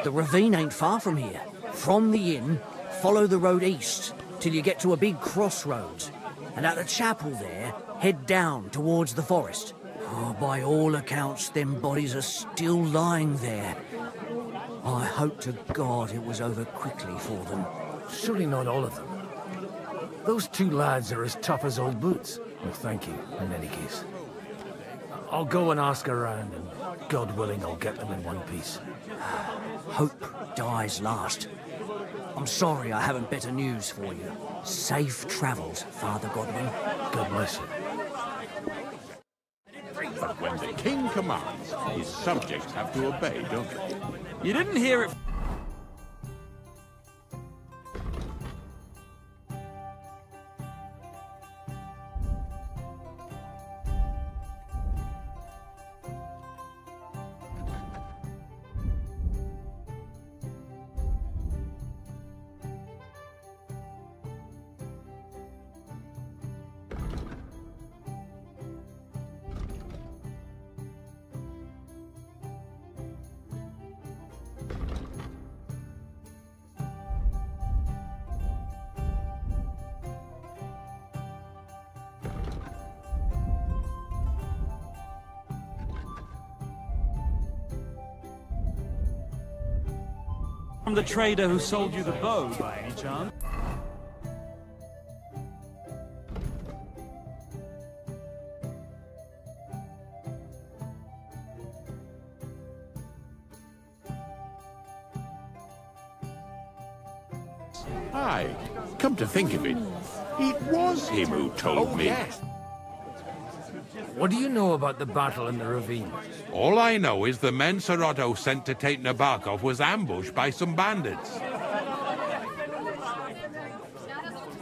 The ravine ain't far from here. From the inn, follow the road east till you get to a big crossroads. And at the chapel there, head down towards the forest. Oh, by all accounts, them bodies are still lying there. I hope to God it was over quickly for them. Surely not all of them. Those two lads are as tough as old boots. Well, thank you, in any case. I'll go and ask around, and God willing, I'll get them in one piece. Hope dies last. I'm sorry I haven't better news for you. Safe travels, Father Godwin. God bless you. But when they king commands, his subjects have to obey, don't they? You didn't hear it. From the trader who sold you the bow, by any chance? Aye, come to think of it, it was him who told me. Yes. What do you know about the battle in the ravine? All I know is the men Sir Otto sent to take Nabokov was ambushed by some bandits.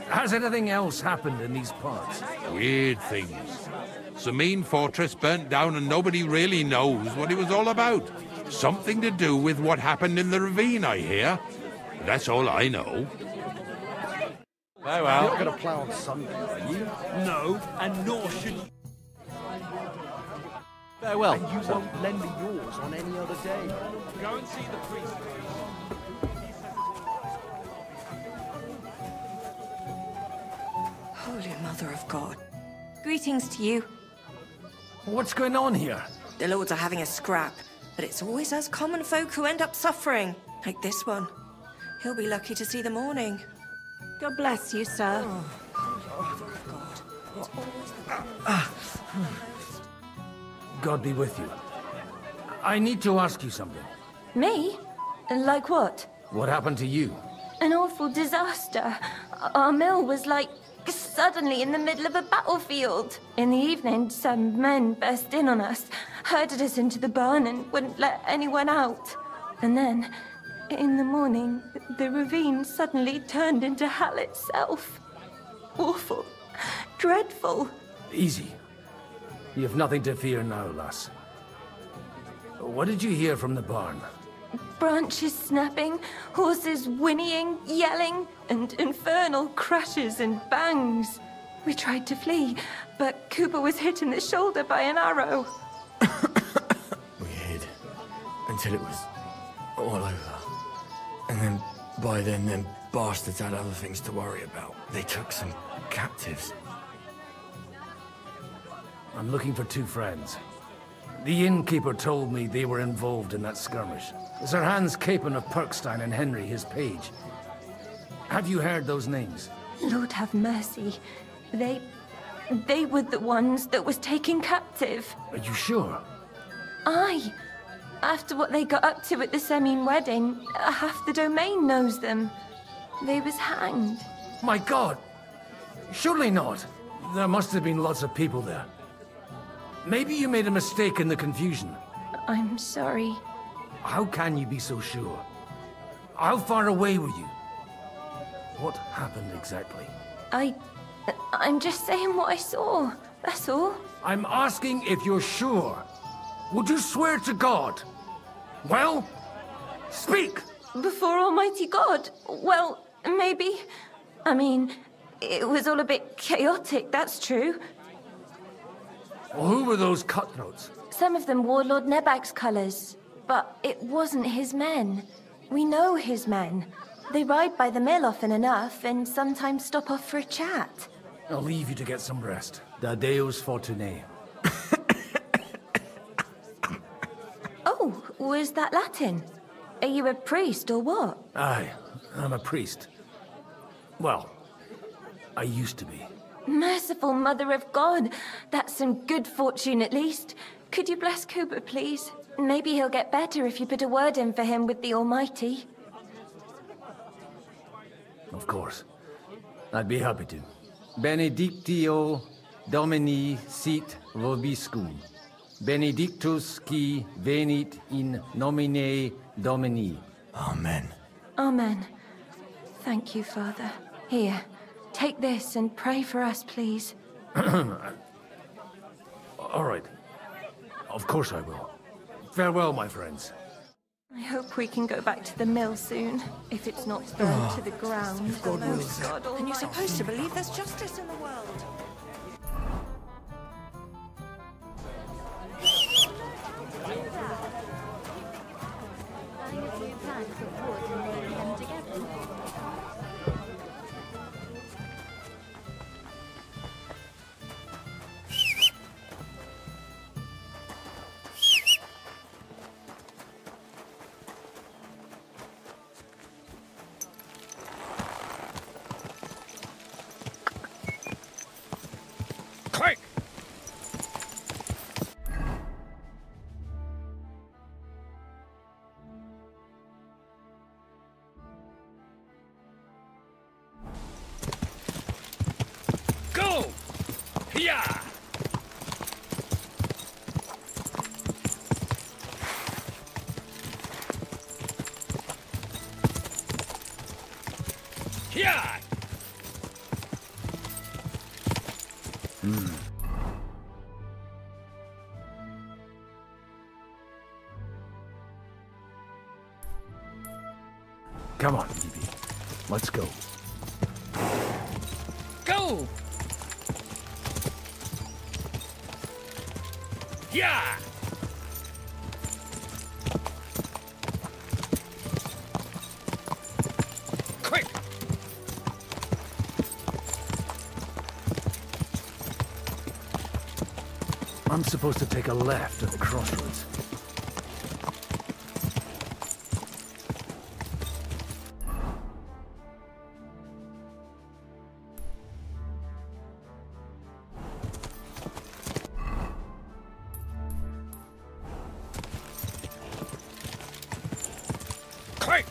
Has anything else happened in these parts? Weird things. Sameen Fortress burnt down and nobody really knows what it was all about. Something to do with what happened in the ravine, I hear. That's all I know. Very well. You're not going to plough on Sunday, are you? No, and nor should you. Farewell. And you won't lend me yours on any other day. Go and see the priest. Holy Mother of God. Greetings to you. What's going on here? The lords are having a scrap, but it's always us common folk who end up suffering. Like this one. He'll be lucky to see the morning. God bless you, sir. God be with you. I need to ask you something. Me? Like what? What happened to you? An awful disaster. Our mill was like suddenly in the middle of a battlefield. In the evening, some men burst in on us, herded us into the barn and wouldn't let anyone out. And then, in the morning, the ravine suddenly turned into hell itself. Awful. Dreadful. Easy. You have nothing to fear now, lass. What did you hear from the barn? Branches snapping, horses whinnying, yelling, and infernal crashes and bangs. We tried to flee, but Cooper was hit in the shoulder by an arrow. We hid until it was all over. And then, by then, them bastards had other things to worry about. They took some captives. I'm looking for two friends. The innkeeper told me they were involved in that skirmish. Sir Hans Capon of Perkstein and Henry, his page. Have you heard those names? Lord have mercy. They were the ones that was taken captive. Are you sure? Aye. After what they got up to at the Semine wedding, half the domain knows them. They was hanged. My God! Surely not. There must have been lots of people there. Maybe you made a mistake in the confusion. I'm sorry. How can you be so sure? How far away were you? What happened exactly? I'm just saying what I saw. That's all. I'm asking if you're sure. Would you swear to God? Well, speak! Before Almighty God? Well, maybe. I mean, it was all a bit chaotic, that's true. Well, who were those cutthroats? Some of them wore Lord Nebak's colours, but it wasn't his men. We know his men. They ride by the mill often enough, and sometimes stop off for a chat. I'll leave you to get some rest. Da Deus Fortunae. Oh, was that Latin? Are you a priest or what? Aye, I'm a priest. Well, I used to be. Merciful Mother of God! That's some good fortune at least. Could you bless Cooper, please? Maybe he'll get better if you put a word in for him with the Almighty. Of course. I'd be happy to. Benedictio Domini sit vobiscum. Benedictus qui venit in nomine Domini. Amen. Amen. Thank you, Father. Here, take this and pray for us, please. All right. Of course I will. Farewell, my friends. I hope we can go back to the mill soon, if it's not burned to the ground. God wills. And you're supposed to believe there's justice in the world. Quick! Go! Hiya! Hiya! Come on, Evie. Let's go. Go! Yeah! Quick! I'm supposed to take a left at the crossroads. Quick!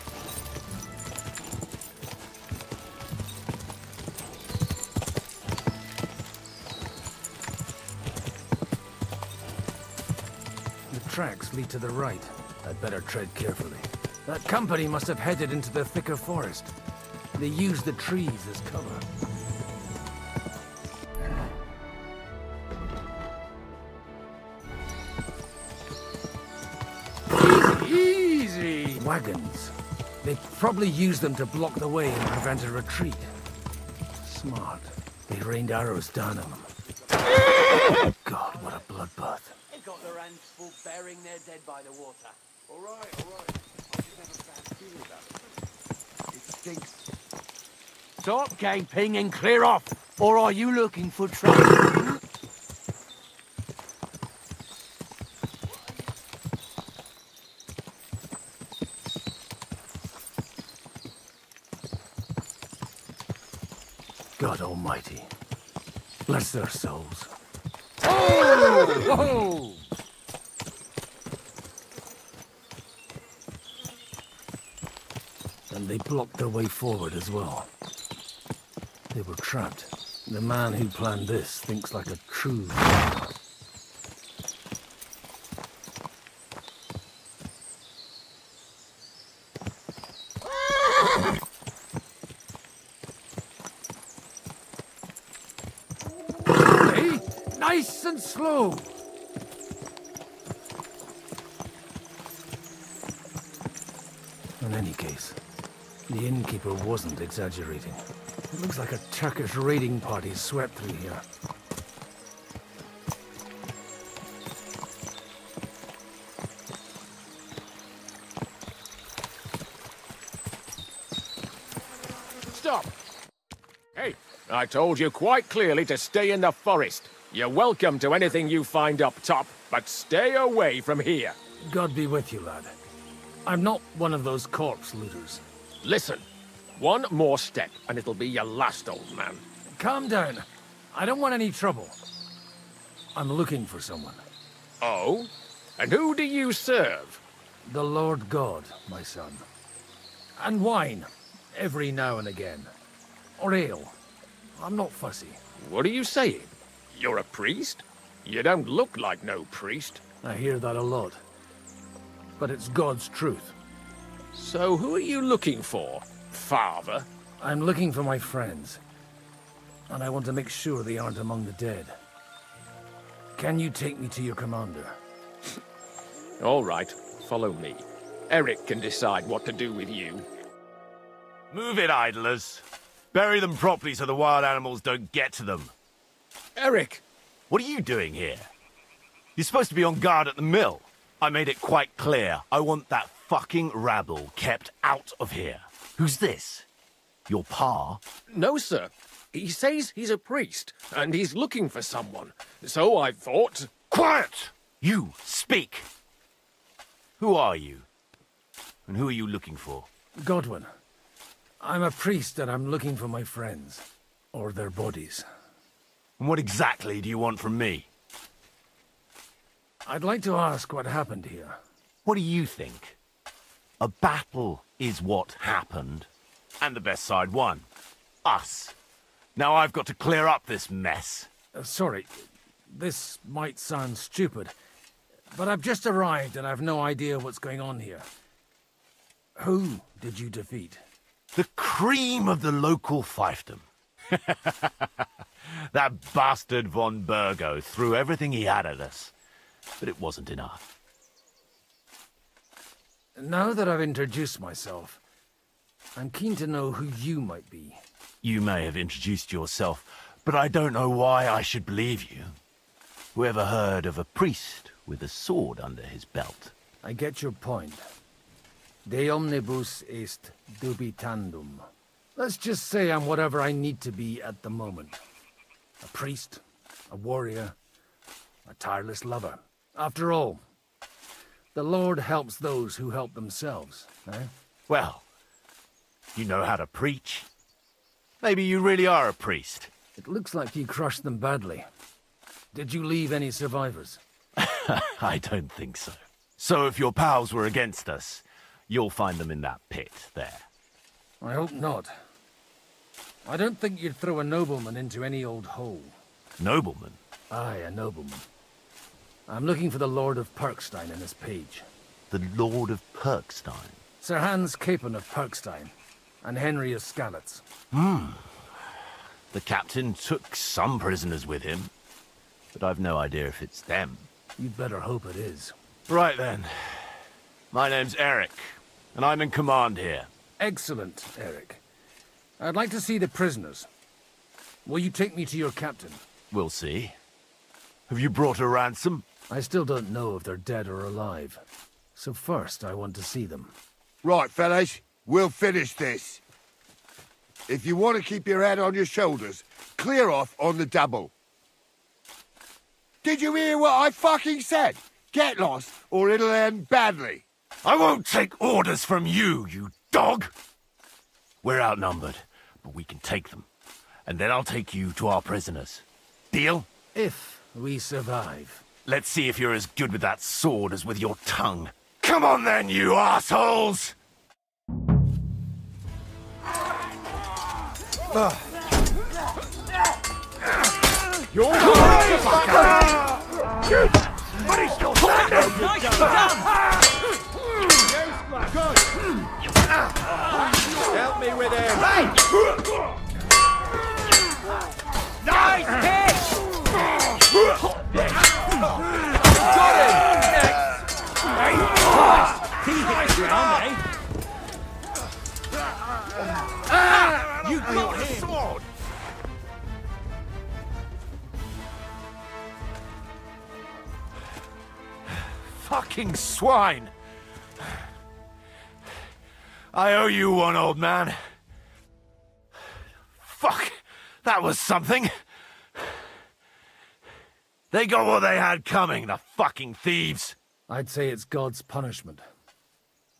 The tracks lead to the right. I'd better tread carefully. That company must have headed into the thicker forest. They used the trees as cover. Easy! Wagons. They probably used them to block the way and prevent a retreat. Smart. They rained arrows down on them. God, what a bloodbath. They got their hands full burying their dead by the water. All right. I just have a bad feeling about it. It stinks. Stop gaping and clear off, or are you looking for trouble? God Almighty. Bless their souls. Oh! Whoa! And they blocked their way forward as well. They were trapped. The man who planned this thinks like a true... Hey, nice and slow. In any case, the innkeeper wasn't exaggerating. It looks like a Turkish raiding party swept through here. Stop! Hey, I told you quite clearly to stay in the forest. You're welcome to anything you find up top, but stay away from here. God be with you, lad. I'm not one of those corpse looters. Listen, one more step and it'll be your last, old man. Calm down. I don't want any trouble. I'm looking for someone. Oh? And who do you serve? The Lord God, my son. And wine, every now and again. Or ale. I'm not fussy. What are you saying? You're a priest? You don't look like no priest. I hear that a lot. But it's God's truth. So who are you looking for, Father? I'm looking for my friends. And I want to make sure they aren't among the dead. Can you take me to your commander? All right, follow me. Eric can decide what to do with you. Move it, idlers. Bury them properly so the wild animals don't get to them. Eric! What are you doing here? You're supposed to be on guard at the mill. I made it quite clear. I want that fucking rabble kept out of here. Who's this? Your pa? No, sir. He says he's a priest, and he's looking for someone. So I thought... Quiet! You, speak! Who are you? And who are you looking for? Godwin. I'm a priest and I'm looking for my friends. Or their bodies. And what exactly do you want from me? I'd like to ask what happened here. What do you think? A battle is what happened. And the best side won. Us. Now I've got to clear up this mess. Sorry, this might sound stupid, but I've just arrived and I've no idea what's going on here. Who did you defeat? The cream of the local fiefdom. That bastard von Burgo threw everything he had at us, but it wasn't enough. Now that I've introduced myself, I'm keen to know who you might be. You may have introduced yourself, but I don't know why I should believe you. Who ever heard of a priest with a sword under his belt? I get your point. De omnibus est dubitandum. Let's just say I'm whatever I need to be at the moment. A priest, a warrior, a tireless lover. After all, the Lord helps those who help themselves, eh? Well, you know how to preach. Maybe you really are a priest. It looks like you crushed them badly. Did you leave any survivors? I don't think so. So if your pals were against us, you'll find them in that pit there. I hope not. I don't think you'd throw a nobleman into any old hole. Nobleman? Aye, a nobleman. I'm looking for the Lord of Perkstein in this page. The Lord of Perkstein? Sir Hans Capon of Perkstein, and Henry of Skalitz. The captain took some prisoners with him, but I've no idea if it's them. You'd better hope it is. Right then. My name's Eric, and I'm in command here. Excellent, Eric. I'd like to see the prisoners. Will you take me to your captain? We'll see. Have you brought a ransom? I still don't know if they're dead or alive. So first, I want to see them. Right, fellas. We'll finish this. If you want to keep your head on your shoulders, clear off on the double. Did you hear what I fucking said? Get lost, or it'll end badly. I won't take orders from you, you dog! We're outnumbered, but we can take them. And then I'll take you to our prisoners. Deal? If we survive. Let's see if you're as good with that sword as with your tongue. Come on then, you assholes! You're but he's still standing! Nicely done! Help me with him! Hey! Nice hit! Got him! Next! He hit the ground, eh? You got him! Sword. Fucking swine! I owe you one, old man. Fuck! That was something! They got what they had coming, the fucking thieves! I'd say it's God's punishment.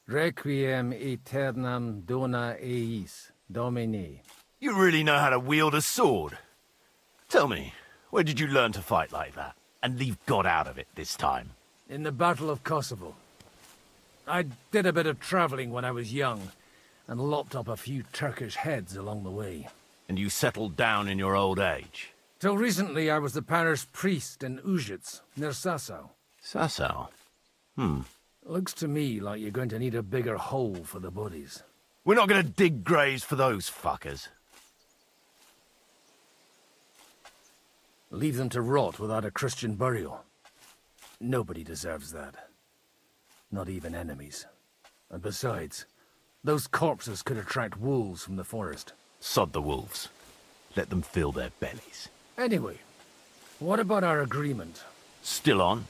Requiem aeternam dona eis, Domine. You really know how to wield a sword. Tell me, where did you learn to fight like that? And leave God out of it this time? In the Battle of Kosovo. I did a bit of traveling when I was young, and lopped up a few Turkish heads along the way. And you settled down in your old age? Till recently, I was the parish priest in Ujits, near Sasau. Sasau? Looks to me like you're going to need a bigger hole for the bodies. We're not going to dig graves for those fuckers. Leave them to rot without a Christian burial. Nobody deserves that. Not even enemies. And besides, those corpses could attract wolves from the forest. Sod the wolves. Let them fill their bellies. Anyway, what about our agreement? Still on?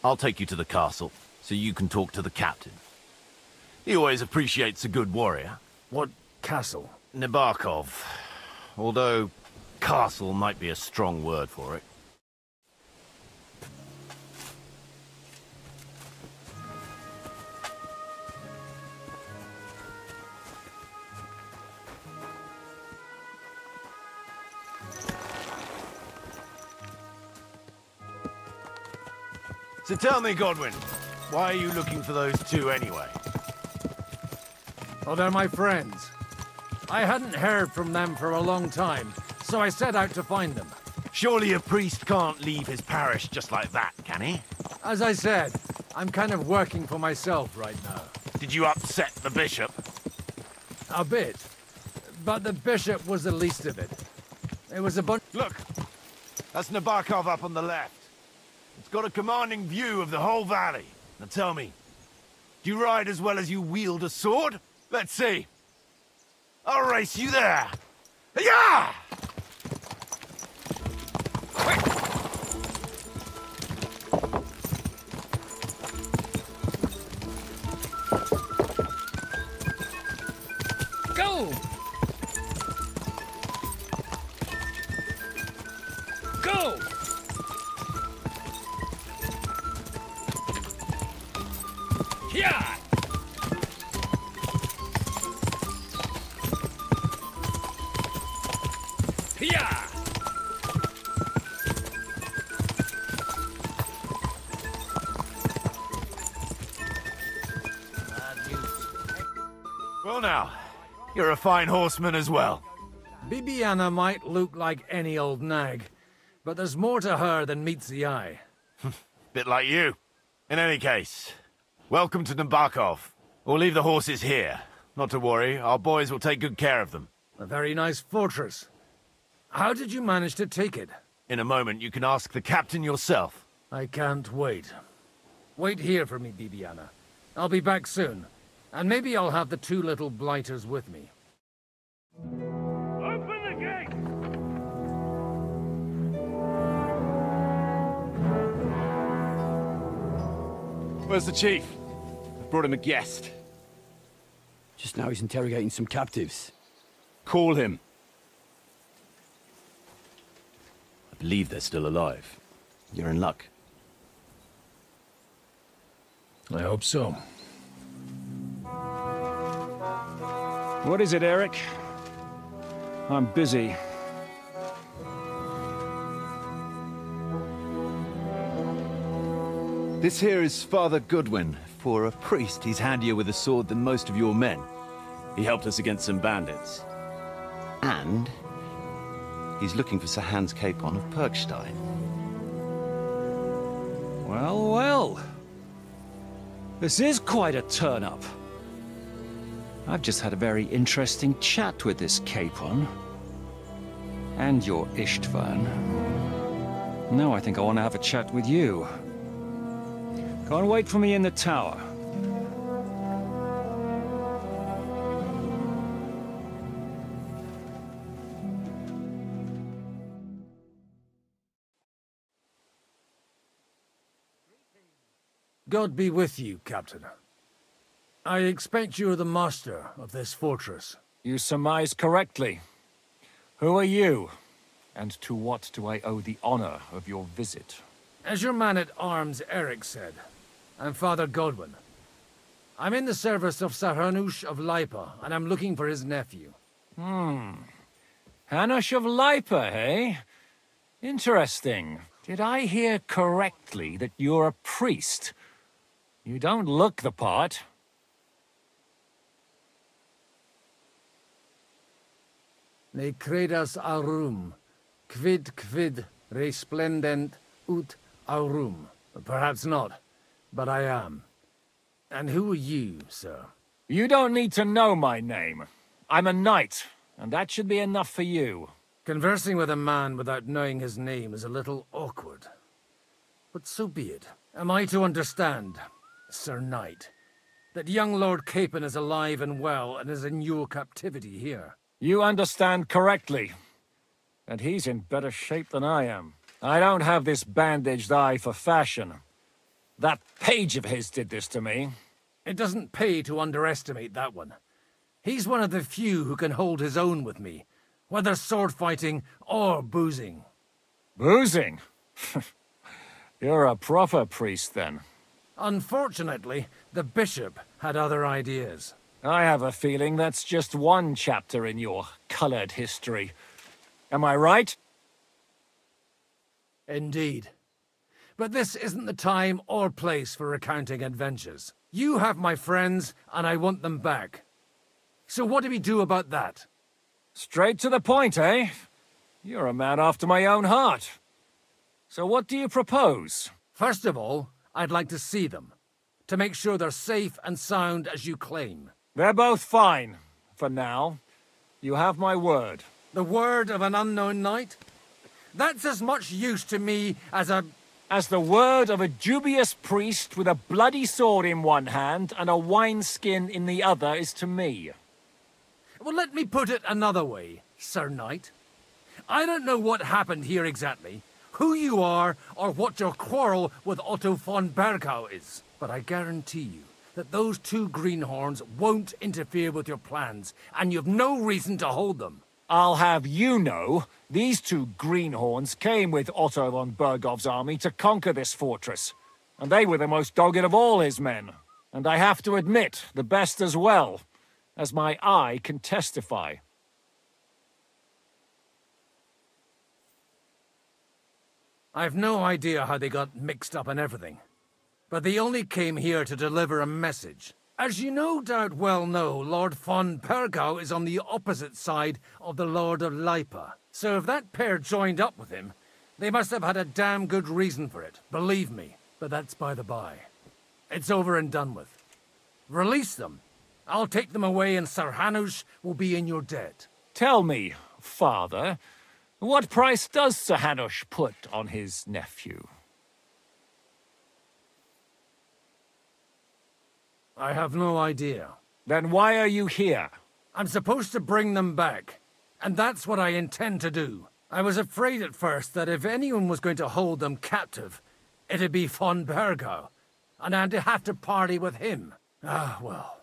I'll take you to the castle, so you can talk to the captain. He always appreciates a good warrior. What castle? Nabokov. Although, castle might be a strong word for it. So tell me, Godwin, why are you looking for those two anyway? Oh, they're my friends. I hadn't heard from them for a long time, so I set out to find them. Surely a priest can't leave his parish just like that, can he? As I said, I'm kind of working for myself right now. Did you upset the bishop? A bit. But the bishop was the least of it. It was a bunch... Look! That's Nabokov up on the left. It's got a commanding view of the whole valley. Now tell me, do you ride as well as you wield a sword? Let's see. I'll race you there. Yeah! Go! Go! Yeah! Yeah! Well now, you're a fine horseman as well. Bibiana might look like any old nag, but there's more to her than meets the eye. Bit like you. In any case, welcome to Nabokov. We'll leave the horses here. Not to worry, our boys will take good care of them. A very nice fortress. How did you manage to take it? In a moment, you can ask the captain yourself. I can't wait. Wait here for me, Bibiana. I'll be back soon. And maybe I'll have the two little blighters with me. Open the gate! Where's the chief? I brought him a guest. Just now he's interrogating some captives. Call him. I believe they're still alive. You're in luck. I hope so. What is it, Eric? I'm busy. This here is Father Goodwin. For a priest, he's handier with a sword than most of your men. He helped us against some bandits. And he's looking for Sir Hans Capon of Perkstein. Well, well. This is quite a turn-up. I've just had a very interesting chat with this Capon. And your Istvan. Now I think I want to have a chat with you. Go and wait for me in the tower. God be with you, Captain. I expect you're the master of this fortress. You surmise correctly. Who are you? And to what do I owe the honor of your visit? As your man-at-arms Eric said, I'm Father Godwin. I'm in the service of Sir Hanush of Lipa, and I'm looking for his nephew. Hanush of Lipa, eh? Interesting. Did I hear correctly that you're a priest? You don't look the part. Ne credas aurum, quid resplendent ut aurum. Perhaps not, but I am. And who are you, sir? You don't need to know my name. I'm a knight, and that should be enough for you. Conversing with a man without knowing his name is a little awkward. But so be it. Am I to understand, Sir Knight, that young Lord Capon is alive and well and is in your captivity here? You understand correctly. And he's in better shape than I am. I don't have this bandaged eye for fashion. That page of his did this to me. It doesn't pay to underestimate that one. He's one of the few who can hold his own with me, whether sword fighting or boozing. Boozing? You're a proper priest, then. Unfortunately, the bishop had other ideas. I have a feeling that's just one chapter in your colored history. Am I right? Indeed. But this isn't the time or place for recounting adventures. You have my friends, and I want them back. So what do we do about that? Straight to the point, eh? You're a man after my own heart. So what do you propose? First of all, I'd like to see them, to make sure they're safe and sound as you claim. They're both fine, for now. You have my word. The word of an unknown knight? That's as much use to me as the word of a dubious priest with a bloody sword in one hand and a wineskin in the other is to me. Well, let me put it another way, Sir Knight. I don't know what happened here exactly, who you are, or what your quarrel with Otto von Bergau is. But I guarantee you that those two greenhorns won't interfere with your plans, and you've no reason to hold them. I'll have you know, these two greenhorns came with Otto von Bergau's army to conquer this fortress, and they were the most dogged of all his men. And I have to admit, the best as well, as my eye can testify. I've no idea how they got mixed up in everything, but they only came here to deliver a message. As you no doubt well know, Lord von Bergau is on the opposite side of the Lord of Lipa. So if that pair joined up with him, they must have had a damn good reason for it, believe me. But that's by the by. It's over and done with. Release them. I'll take them away and Sir Hanush will be in your debt. Tell me, father, what price does Sir Hanush put on his nephew? I have no idea. Then why are you here? I'm supposed to bring them back, and that's what I intend to do. I was afraid at first that if anyone was going to hold them captive, it'd be von Bergau, and I'd have to party with him. Ah, well.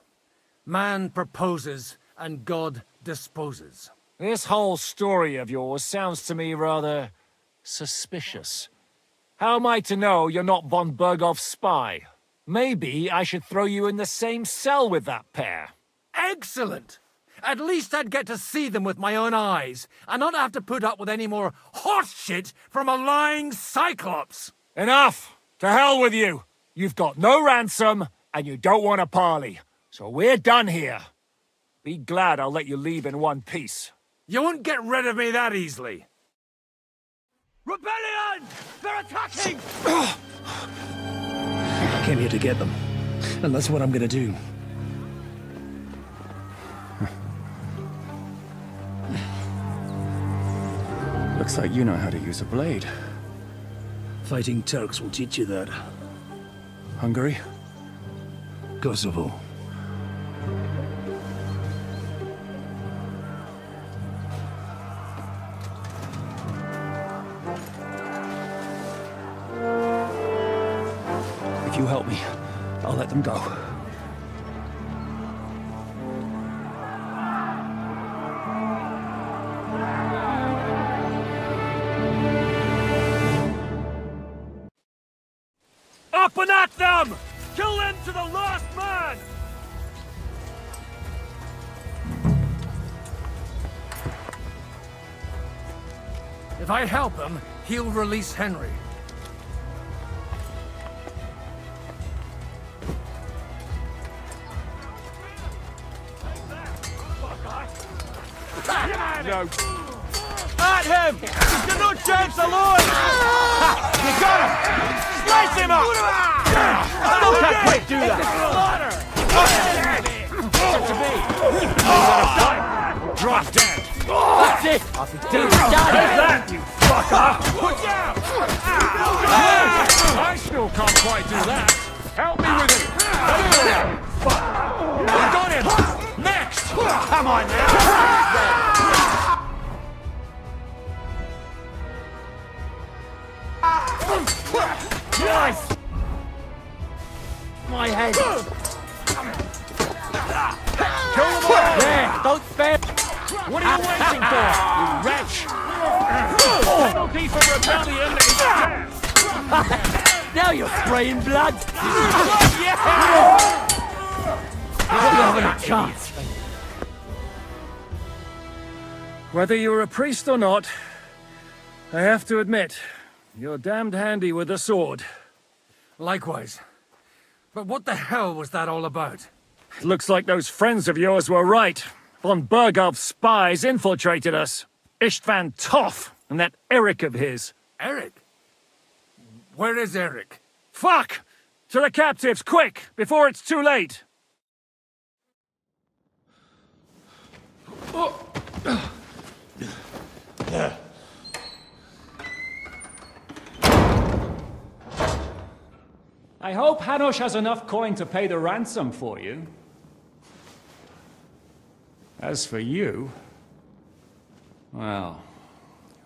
Man proposes, and God disposes. This whole story of yours sounds to me rather suspicious. How am I to know you're not von Bergau's spy? Maybe I should throw you in the same cell with that pair. Excellent! At least I'd get to see them with my own eyes, and not have to put up with any more horse shit from a lying cyclops! Enough! To hell with you! You've got no ransom, and you don't want a parley. So we're done here. Be glad I'll let you leave in one piece. You won't get rid of me that easily. Rebellion! They're attacking! I came here to get them, and that's what I'm gonna do. Looks like you know how to use a blade. Fighting Turks will teach you that. Hungary? Kosovo. If you help me, I'll let them go. Up and at them! Kill them to the last man! If I help him, he'll release Henry. No. At him! You're no chance alone! You got him! Slice him up! Look how quick do that! Drop dead! That's it! Off his team! Take that, you fucker! Watch out! I still can't quite do that. Help me with it. I got him! Next! Come on now! Nice! My head! Kill them all! There, don't spare! What are you waiting for, you wretch? Penalty for rebellion is death! Now you're spraying blood! Yeah! You're having a chance! Whether you're a priest or not, I have to admit, you're damned handy with a sword. Likewise. But what the hell was that all about? It looks like those friends of yours were right. Von Bergov's spies infiltrated us. Istvan Toth and that Eric of his. Eric? Where is Eric? Fuck! To the captives, quick, before it's too late! I hope Hanush has enough coin to pay the ransom for you. As for you... well,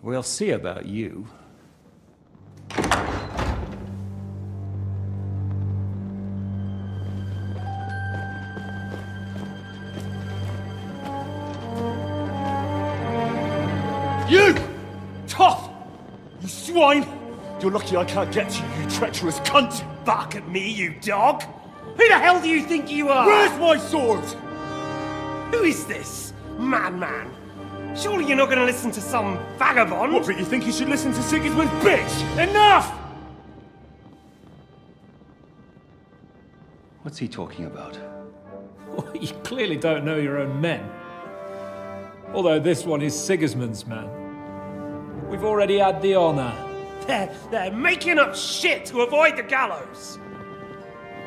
we'll see about you. You! Tough! You swine! You're lucky I can't get to you, you treacherous cunt! Back at me, you dog! Who the hell do you think you are? Where's my sword? Who is this? Madman! Surely you're not going to listen to some vagabond? What, but you think you should listen to Sigismund's bitch? Enough! What's he talking about? Well, you clearly don't know your own men. Although this one is Sigismund's man. We've already had the honor. They're making up shit to avoid the gallows!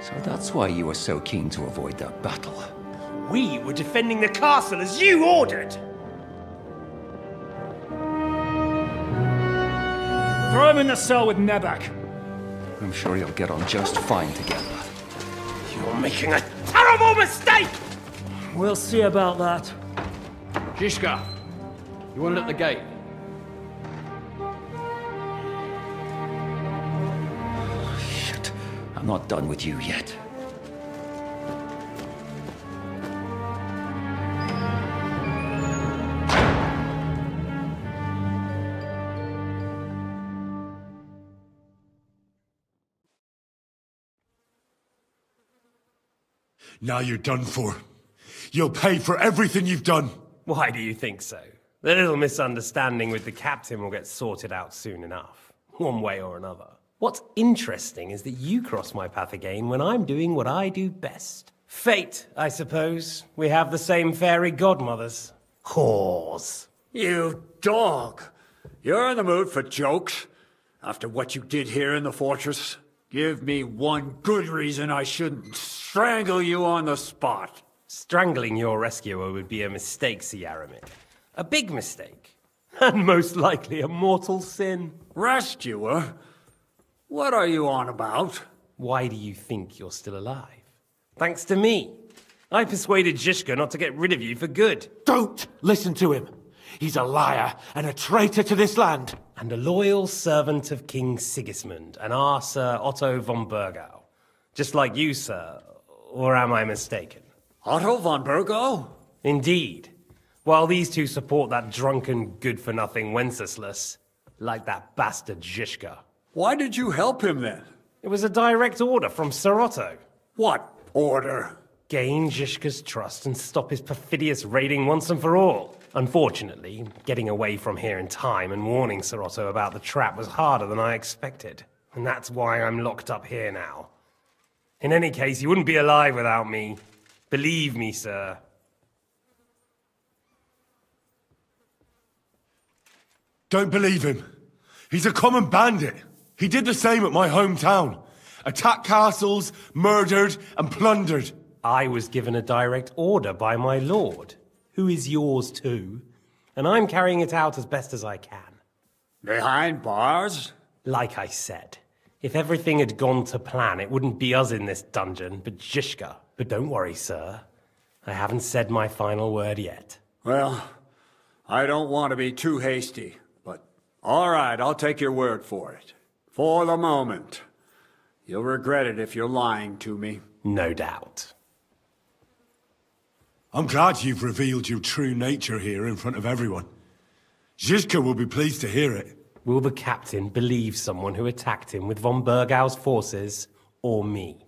So that's why you were so keen to avoid that battle. We were defending the castle as you ordered! Throw him in the cell with Nebak. I'm sure you'll get on just fine together. You're making a terrible mistake! We'll see about that. Zhishka, you want it at the gate? Shit, I'm not done with you yet. Now you're done for. You'll pay for everything you've done. Why do you think so? The little misunderstanding with the captain will get sorted out soon enough, one way or another. What's interesting is that you cross my path again when I'm doing what I do best. Fate, I suppose. We have the same fairy godmothers. Whores. You dog! You're in the mood for jokes? After what you did here in the fortress? Give me one good reason I shouldn't strangle you on the spot. Strangling your rescuer would be a mistake, Siaramir. A big mistake. And most likely a mortal sin. Rescuer? What are you on about? Why do you think you're still alive? Thanks to me. I persuaded Zhishka not to get rid of you for good. Don't listen to him. He's a liar and a traitor to this land. And a loyal servant of King Sigismund and our Sir Otto von Bergau. Just like you, sir. Or am I mistaken? Otto von Bergau? Indeed. While these two support that drunken, good-for-nothing Wenceslas, like that bastard Zhishka. Why did you help him then? It was a direct order from Sir Otto. What order? Gain Zhishka's trust and stop his perfidious raiding once and for all. Unfortunately, getting away from here in time and warning Sir Otto about the trap was harder than I expected. And that's why I'm locked up here now. In any case, you wouldn't be alive without me. Believe me, sir. Don't believe him. He's a common bandit. He did the same at my hometown. Attacked castles, murdered, and plundered. I was given a direct order by my lord, who is yours too, and I'm carrying it out as best as I can. Behind bars? Like I said, if everything had gone to plan, it wouldn't be us in this dungeon, but Zizka. But don't worry, sir. I haven't said my final word yet. Well, I don't want to be too hasty, but all right, I'll take your word for it. For the moment. You'll regret it if you're lying to me. No doubt. I'm glad you've revealed your true nature here in front of everyone. Zizka will be pleased to hear it. Will the captain believe someone who attacked him with von Bergau's forces, or me?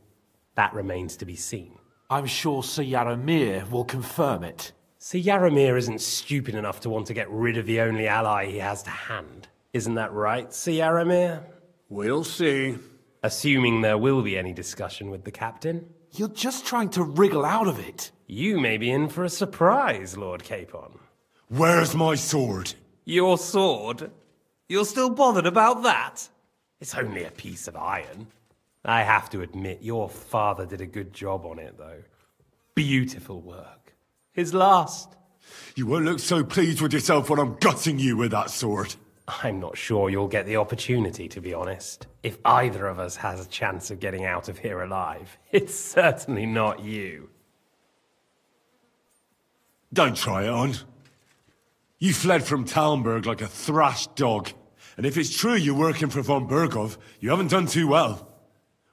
That remains to be seen. I'm sure Sir Yaramir will confirm it. Sir Yaramir isn't stupid enough to want to get rid of the only ally he has to hand. Isn't that right, Sir Yaramir? We'll see. Assuming there will be any discussion with the captain. You're just trying to wriggle out of it. You may be in for a surprise, Lord Capon. Where's my sword? Your sword? You're still bothered about that? It's only a piece of iron. I have to admit, your father did a good job on it, though. Beautiful work. His last. You won't look so pleased with yourself when I'm gutting you with that sword. I'm not sure you'll get the opportunity, to be honest. If either of us has a chance of getting out of here alive, it's certainly not you. Don't try it on. You fled from Talmberg like a thrashed dog. And if it's true you're working for von Bergov, you haven't done too well.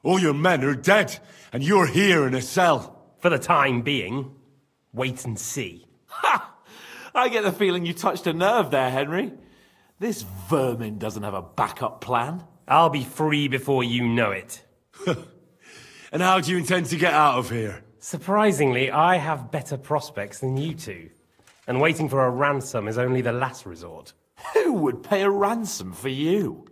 All your men are dead, and you're here in a cell. For the time being, wait and see. Ha! I get the feeling you touched a nerve there, Henry. This vermin doesn't have a backup plan. I'll be free before you know it. And how do you intend to get out of here? Surprisingly, I have better prospects than you two. And waiting for a ransom is only the last resort. Who would pay a ransom for you?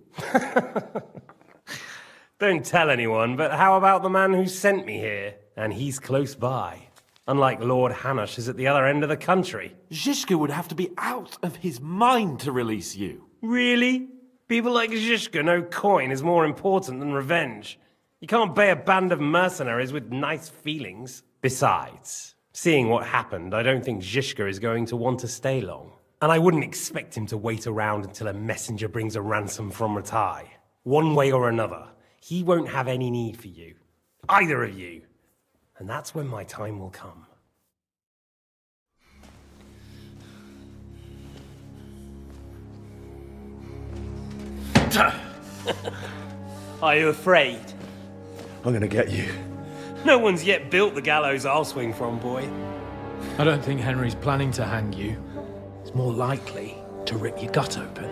Don't tell anyone, but how about the man who sent me here? And he's close by. Unlike Lord Hanush is at the other end of the country. Zizka would have to be out of his mind to release you. Really? People like Zizka know coin is more important than revenge. You can't pay a band of mercenaries with nice feelings. Besides, seeing what happened, I don't think Zizka is going to want to stay long. And I wouldn't expect him to wait around until a messenger brings a ransom from Ratai. One way or another, he won't have any need for you. Either of you. And that's when my time will come. Are you afraid? I'm gonna get you. No one's yet built the gallows I'll swing from, boy. I don't think Henry's planning to hang you. He's more likely to rip your gut open.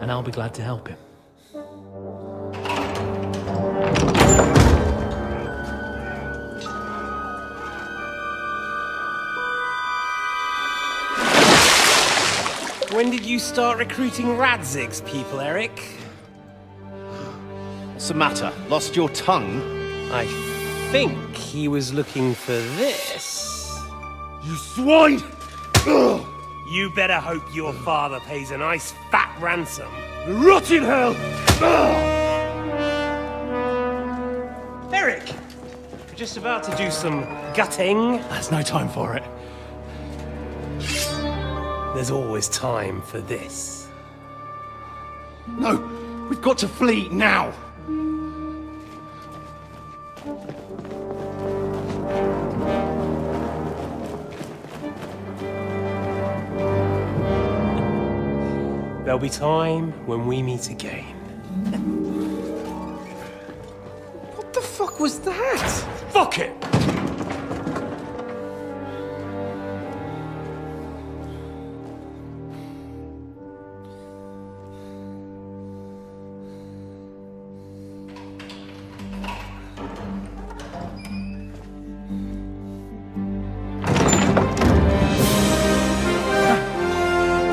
And I'll be glad to help him. When did you start recruiting Radzig's people, Eric? What's the matter? Lost your tongue? I think he was looking for this. You swine! Ugh. You better hope your father pays a nice fat ransom. Rot in hell! Eric! We're just about to do some gutting. There's no time for it. There's always time for this. No! We've got to flee now! There'll be time when we meet again. What the fuck was that? Fuck it!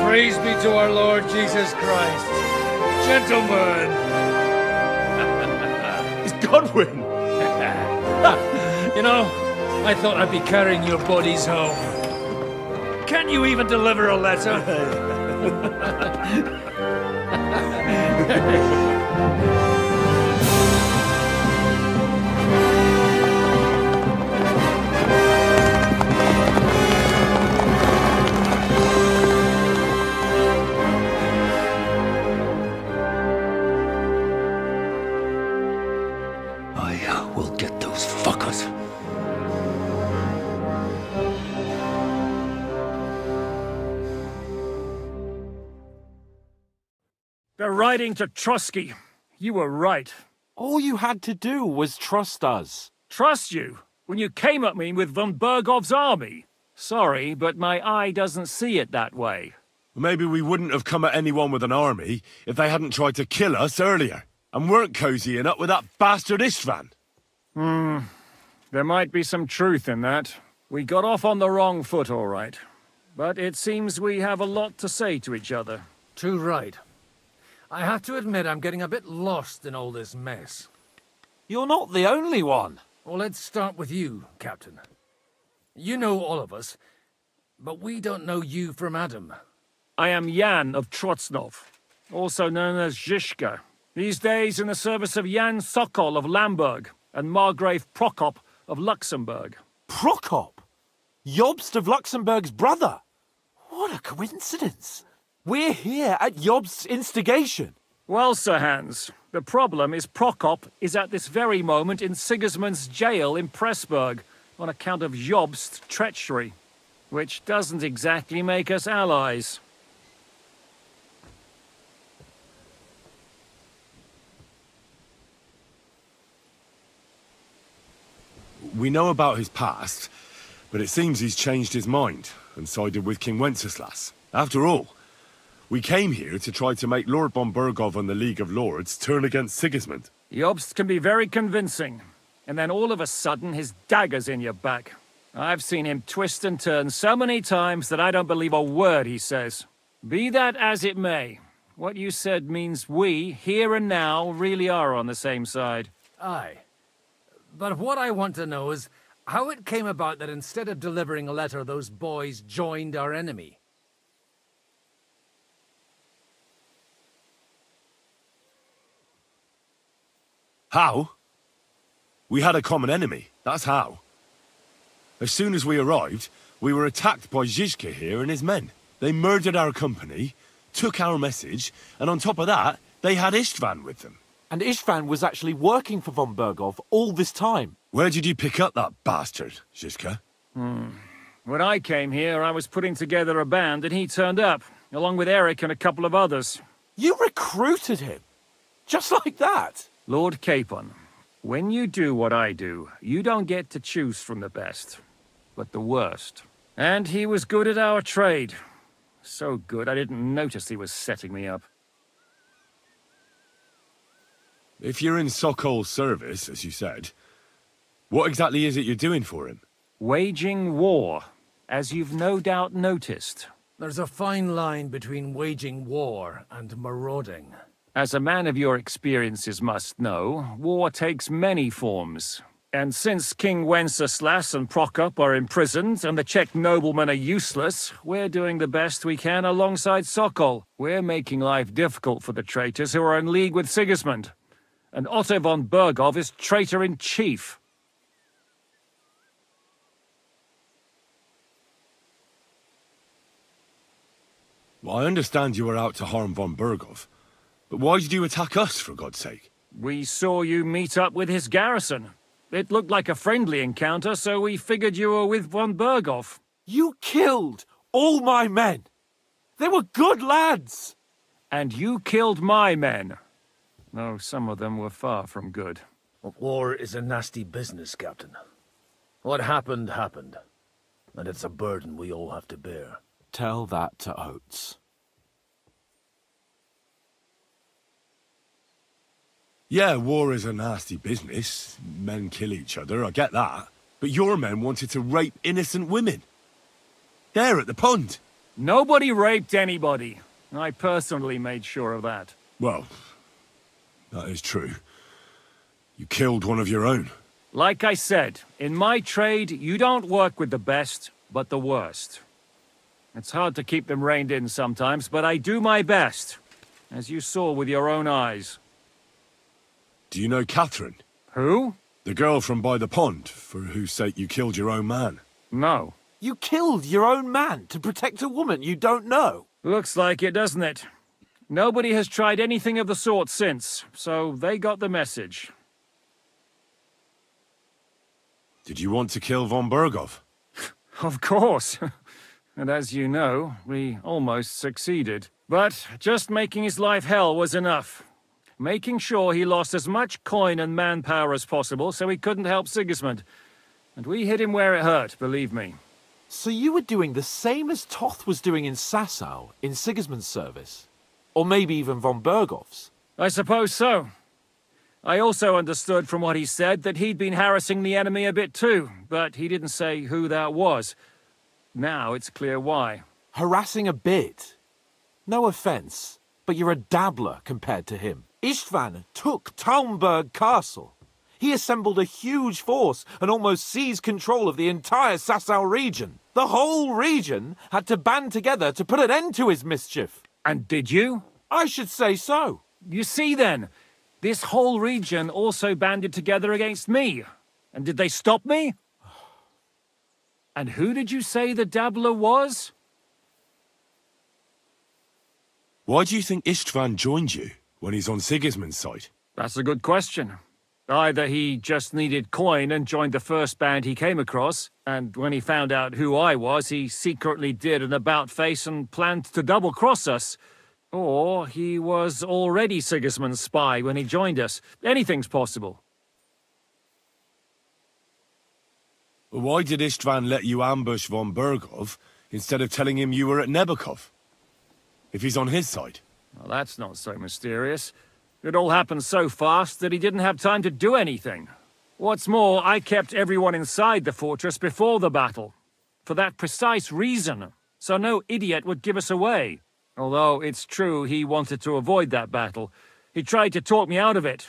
Praise be to our Lord Jesus Christ. Gentlemen! It's Godwin! You know, I thought I'd be carrying your bodies home. Can't you even deliver a letter? I will get those fuckers. They're riding to Trotsky. You were right. All you had to do was trust us. Trust you? When you came at me with von Bergov's army? Sorry, but my eye doesn't see it that way. Maybe we wouldn't have come at anyone with an army if they hadn't tried to kill us earlier, and weren't cozying up with that bastard Istvan. There might be some truth in that. We got off on the wrong foot, all right. But it seems we have a lot to say to each other. Too right. I have to admit I'm getting a bit lost in all this mess. You're not the only one. Well, let's start with you, Captain. You know all of us, but we don't know you from Adam. I am Jan of Trotsnov, also known as Zizka. These days in the service of Jan Sokol of Lamberg and Margrave Prokop of Luxembourg. Prokop? Jobst of Luxembourg's brother? What a coincidence. We're here at Jobst's instigation. Well, Sir Hans, the problem is Prokop is at this very moment in Sigismund's jail in Pressburg on account of Jobst's treachery, which doesn't exactly make us allies. We know about his past, but it seems he's changed his mind and sided with King Wenceslas. After all, we came here to try to make Lord von Bergov and the League of Lords turn against Sigismund. Jobst can be very convincing, and then all of a sudden his dagger's in your back. I've seen him twist and turn so many times that I don't believe a word he says. Be that as it may, what you said means we, here and now, really are on the same side. Aye. But what I want to know is how it came about that instead of delivering a letter, those boys joined our enemy. How? We had a common enemy, that's how. As soon as we arrived, we were attacked by Zizka here and his men. They murdered our company, took our message, and on top of that, they had Istvan with them. And Istvan was actually working for von Bergov all this time. Where did you pick up that bastard, Zizka? When I came here, I was putting together a band and he turned up, along with Eric and a couple of others. You recruited him? Just like that? Lord Capon, when you do what I do, you don't get to choose from the best, but the worst. And he was good at our trade. So good, I didn't notice he was setting me up. If you're in Sokol's service, as you said, what exactly is it you're doing for him? Waging war, as you've no doubt noticed. There's a fine line between waging war and marauding. As a man of your experiences must know, war takes many forms. And since King Wenceslas and Prokop are imprisoned and the Czech noblemen are useless, we're doing the best we can alongside Sokol. We're making life difficult for the traitors who are in league with Sigismund. And Otto von Bergov is traitor-in-chief. Well, I understand you were out to harm von Bergov. But why did you attack us, for God's sake? We saw you meet up with his garrison. It looked like a friendly encounter, so we figured you were with von Bergov. You killed all my men. They were good lads. And you killed my men. Though some of them were far from good. War is a nasty business, Captain. What happened, happened. And it's a burden we all have to bear. Tell that to Oates. Yeah, war is a nasty business. Men kill each other, I get that. But your men wanted to rape innocent women. There at the pond. Nobody raped anybody. I personally made sure of that. Well, that is true. You killed one of your own. Like I said, in my trade, you don't work with the best, but the worst. It's hard to keep them reined in sometimes, but I do my best, as you saw with your own eyes. Do you know Catherine? Who? The girl from by the pond, for whose sake you killed your own man. No. You killed your own man to protect a woman you don't know? Looks like it, doesn't it? Nobody has tried anything of the sort since, so they got the message. Did you want to kill von Berghoff? Of course. And as you know, we almost succeeded. But just making his life hell was enough. Making sure he lost as much coin and manpower as possible so he couldn't help Sigismund. And we hit him where it hurt, believe me. So you were doing the same as Toth was doing in Sasau, in Sigismund's service? Or maybe even von Berghoff's? I suppose so. I also understood from what he said that he'd been harassing the enemy a bit too, but he didn't say who that was. Now it's clear why. Harassing a bit? No offence, but you're a dabbler compared to him. Istvan took Talmberg Castle. He assembled a huge force and almost seized control of the entire Sasau region. The whole region had to band together to put an end to his mischief. And did you? I should say so. You see then, this whole region also banded together against me. And did they stop me? And who did you say the dabbler was? Why do you think Istvan joined you when he's on Sigismund's side? That's a good question. Either he just needed coin and joined the first band he came across, and when he found out who I was, he secretly did an about-face and planned to double-cross us. Or he was already Sigismund's spy when he joined us. Anything's possible. Why did Istvan let you ambush von Berghoff instead of telling him you were at Nebukov? If he's on his side. Well, that's not so mysterious. It all happened so fast that he didn't have time to do anything. What's more, I kept everyone inside the fortress before the battle. For that precise reason, so no idiot would give us away. Although it's true he wanted to avoid that battle. He tried to talk me out of it.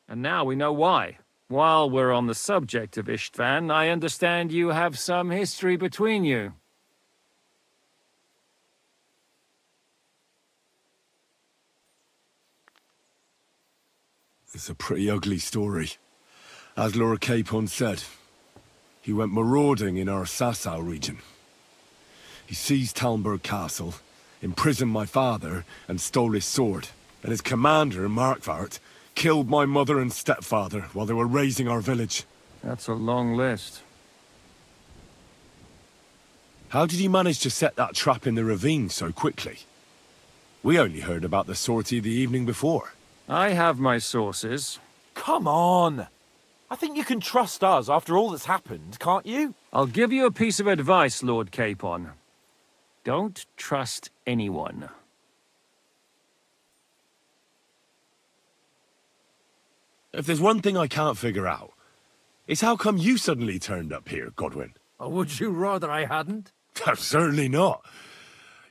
And now we know why. While we're on the subject of Istvan, I understand you have some history between you. It's a pretty ugly story. As Lord Capon said, he went marauding in our Sasau region. He seized Talmberg Castle, imprisoned my father, and stole his sword. And his commander, Markvart, killed my mother and stepfather while they were raising our village. That's a long list. How did you manage to set that trap in the ravine so quickly? We only heard about the sortie the evening before. I have my sources. Come on! I think you can trust us after all that's happened, can't you? I'll give you a piece of advice, Lord Capon. Don't trust anyone. If there's one thing I can't figure out, it's how come you suddenly turned up here, Godwin? Or would you rather I hadn't? Certainly not.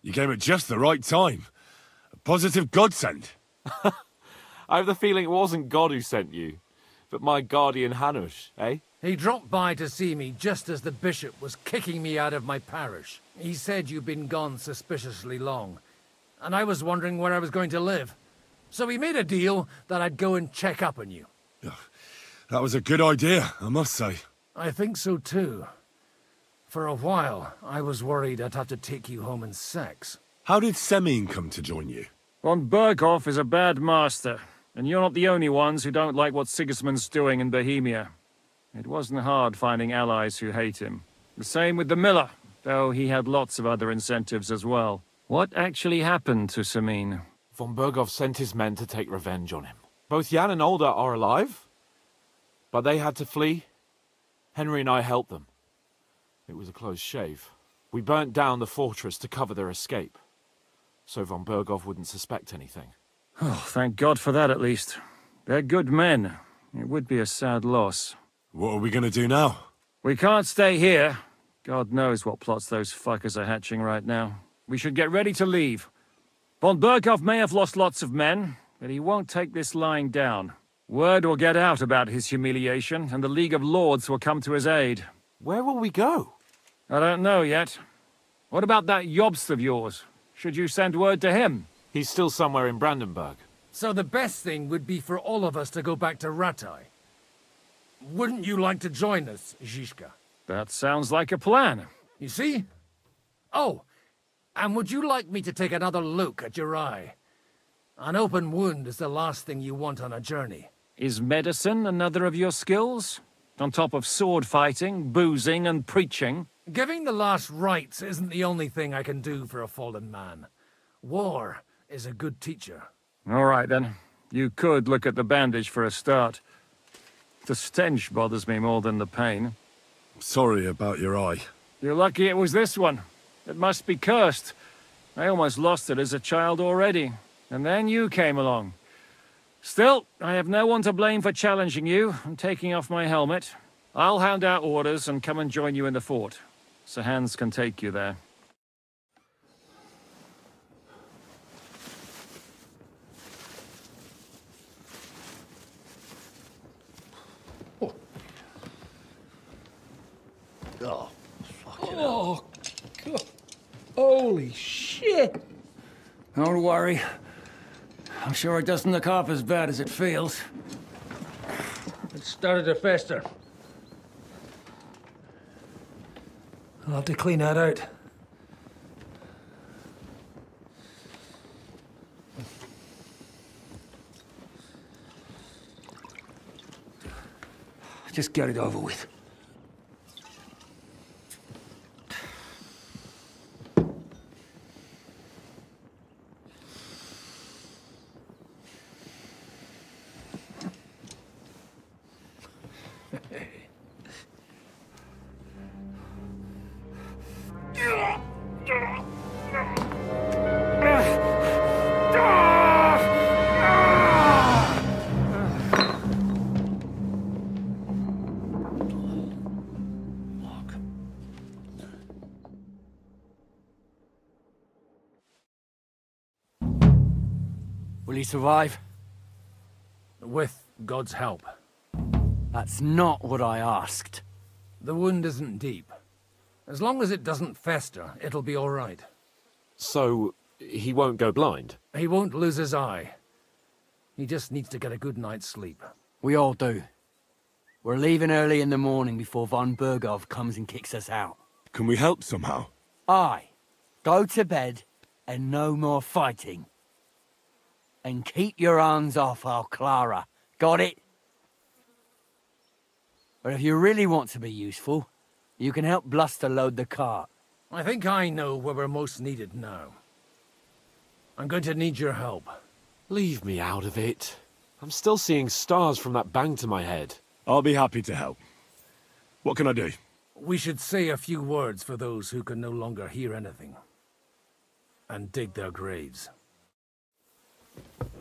You came at just the right time. A positive godsend. I have the feeling it wasn't God who sent you, but my guardian Hanush, eh? He dropped by to see me just as the bishop was kicking me out of my parish. He said you'd been gone suspiciously long, and I was wondering where I was going to live. So we made a deal that I'd go and check up on you. That was a good idea, I must say. I think so too. For a while, I was worried I'd have to take you home in sex. How did Semyon come to join you? Von Berghoff is a bad master, and you're not the only ones who don't like what Sigismund's doing in Bohemia. It wasn't hard finding allies who hate him. The same with the miller, though he had lots of other incentives as well. What actually happened to Semyon? Von Berghoff sent his men to take revenge on him. Both Jan and Olda are alive, but they had to flee. Henry and I helped them. It was a close shave. We burnt down the fortress to cover their escape, so von Berghoff wouldn't suspect anything. Oh, thank God for that at least. They're good men. It would be a sad loss. What are we gonna do now? We can't stay here. God knows what plots those fuckers are hatching right now. We should get ready to leave. Von Berghoff may have lost lots of men, but he won't take this lying down. Word will get out about his humiliation, and the League of Lords will come to his aid. Where will we go? I don't know yet. What about that Jobst of yours? Should you send word to him? He's still somewhere in Brandenburg. So the best thing would be for all of us to go back to Rattay. Wouldn't you like to join us, Zizka? That sounds like a plan. You see? Oh, and would you like me to take another look at your eye? An open wound is the last thing you want on a journey. Is medicine another of your skills? On top of sword fighting, boozing, and preaching? Giving the last rites isn't the only thing I can do for a fallen man. War is a good teacher. All right, then. You could look at the bandage for a start. The stench bothers me more than the pain. Sorry about your eye. You're lucky it was this one. It must be cursed. I almost lost it as a child already. And then you came along. Still, I have no one to blame for challenging you and taking off my helmet. I'll hand out orders and come and join you in the fort. Sir Hans can take you there. Oh, fucking hell. God. Holy shit! Don't worry. I'm sure it doesn't look half as bad as it feels. It started to fester. I'll have to clean that out. Just get it over with. Will he survive? With God's help. That's not what I asked. The wound isn't deep. As long as it doesn't fester, it'll be all right. So, he won't go blind? He won't lose his eye. He just needs to get a good night's sleep. We all do. We're leaving early in the morning before von Bergov comes and kicks us out. Can we help somehow? Aye. Go to bed and no more fighting. And keep your hands off our Clara. Got it? But if you really want to be useful, you can help Bluster load the cart. I think I know where we're most needed now. I'm going to need your help. Leave me out of it. I'm still seeing stars from that bang to my head. I'll be happy to help. What can I do? We should say a few words for those who can no longer hear anything. And dig their graves.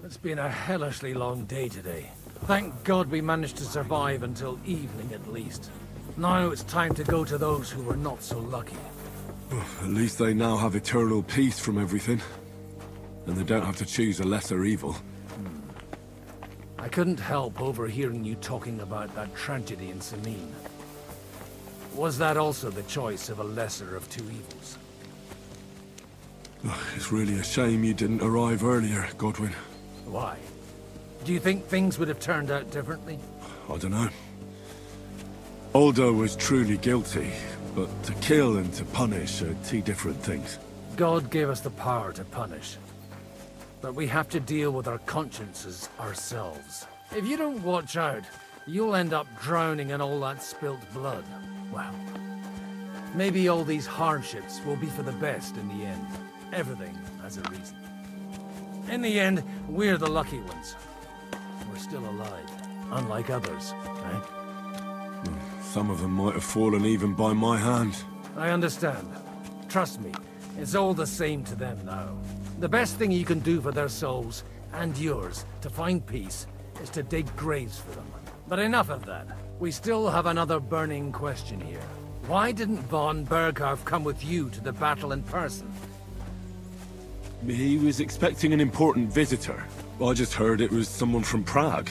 It's been a hellishly long day today. Thank God we managed to survive until evening at least. Now it's time to go to those who were not so lucky. At least they now have eternal peace from everything. And they don't have to choose a lesser evil. I couldn't help overhearing you talking about that tragedy in Samin. Was that also the choice of a lesser of two evils? It's really a shame you didn't arrive earlier, Godwin. Why? Do you think things would have turned out differently? I don't know. Aldo was truly guilty, but to kill and to punish are two different things. God gave us the power to punish. But we have to deal with our consciences ourselves. If you don't watch out, you'll end up drowning in all that spilt blood. Well, maybe all these hardships will be for the best in the end. Everything has a reason. In the end, we're the lucky ones. We're still alive, unlike others, right? Some of them might have fallen even by my hand. I understand. Trust me, it's all the same to them now. The best thing you can do for their souls, and yours, to find peace, is to dig graves for them. But enough of that. We still have another burning question here. Why didn't von Berghoff come with you to the battle in person? He was expecting an important visitor. I just heard it was someone from Prague.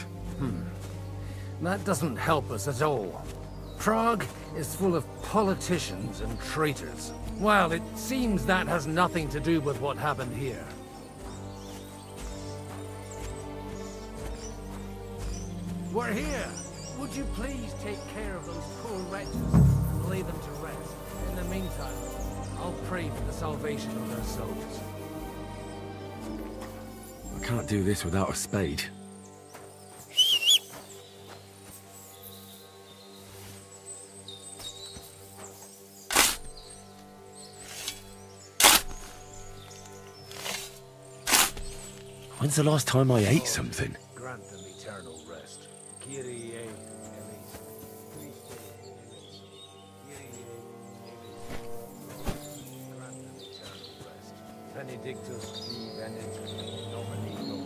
That doesn't help us at all. Prague is full of politicians and traitors. Well, it seems that has nothing to do with what happened here. We're here! Would you please take care of those poor wretches and lay them to rest? In the meantime, I'll pray for the salvation of their souls. I can't do this without a spade. When's the last time I ate something? Grant them eternal rest. Kyrie eleison. Christe eleison. Kyrie eleison. Grant them eternal rest. Benedictus qui venit Domino.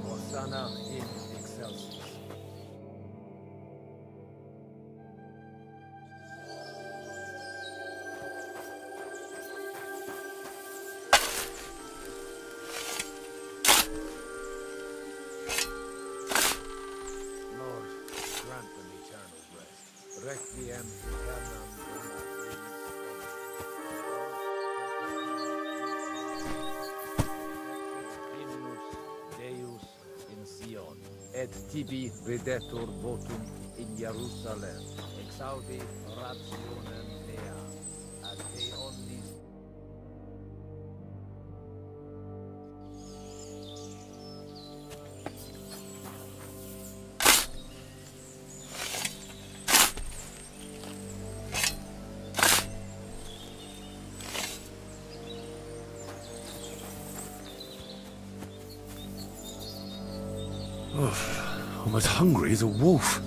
Hosanna in excelsis. Requiem aeternam dona Primus Deus in Sion, et tibi videtur votum in Jerusalem, exaudi rationem Dea, ad te omnis. I'm as hungry as a wolf.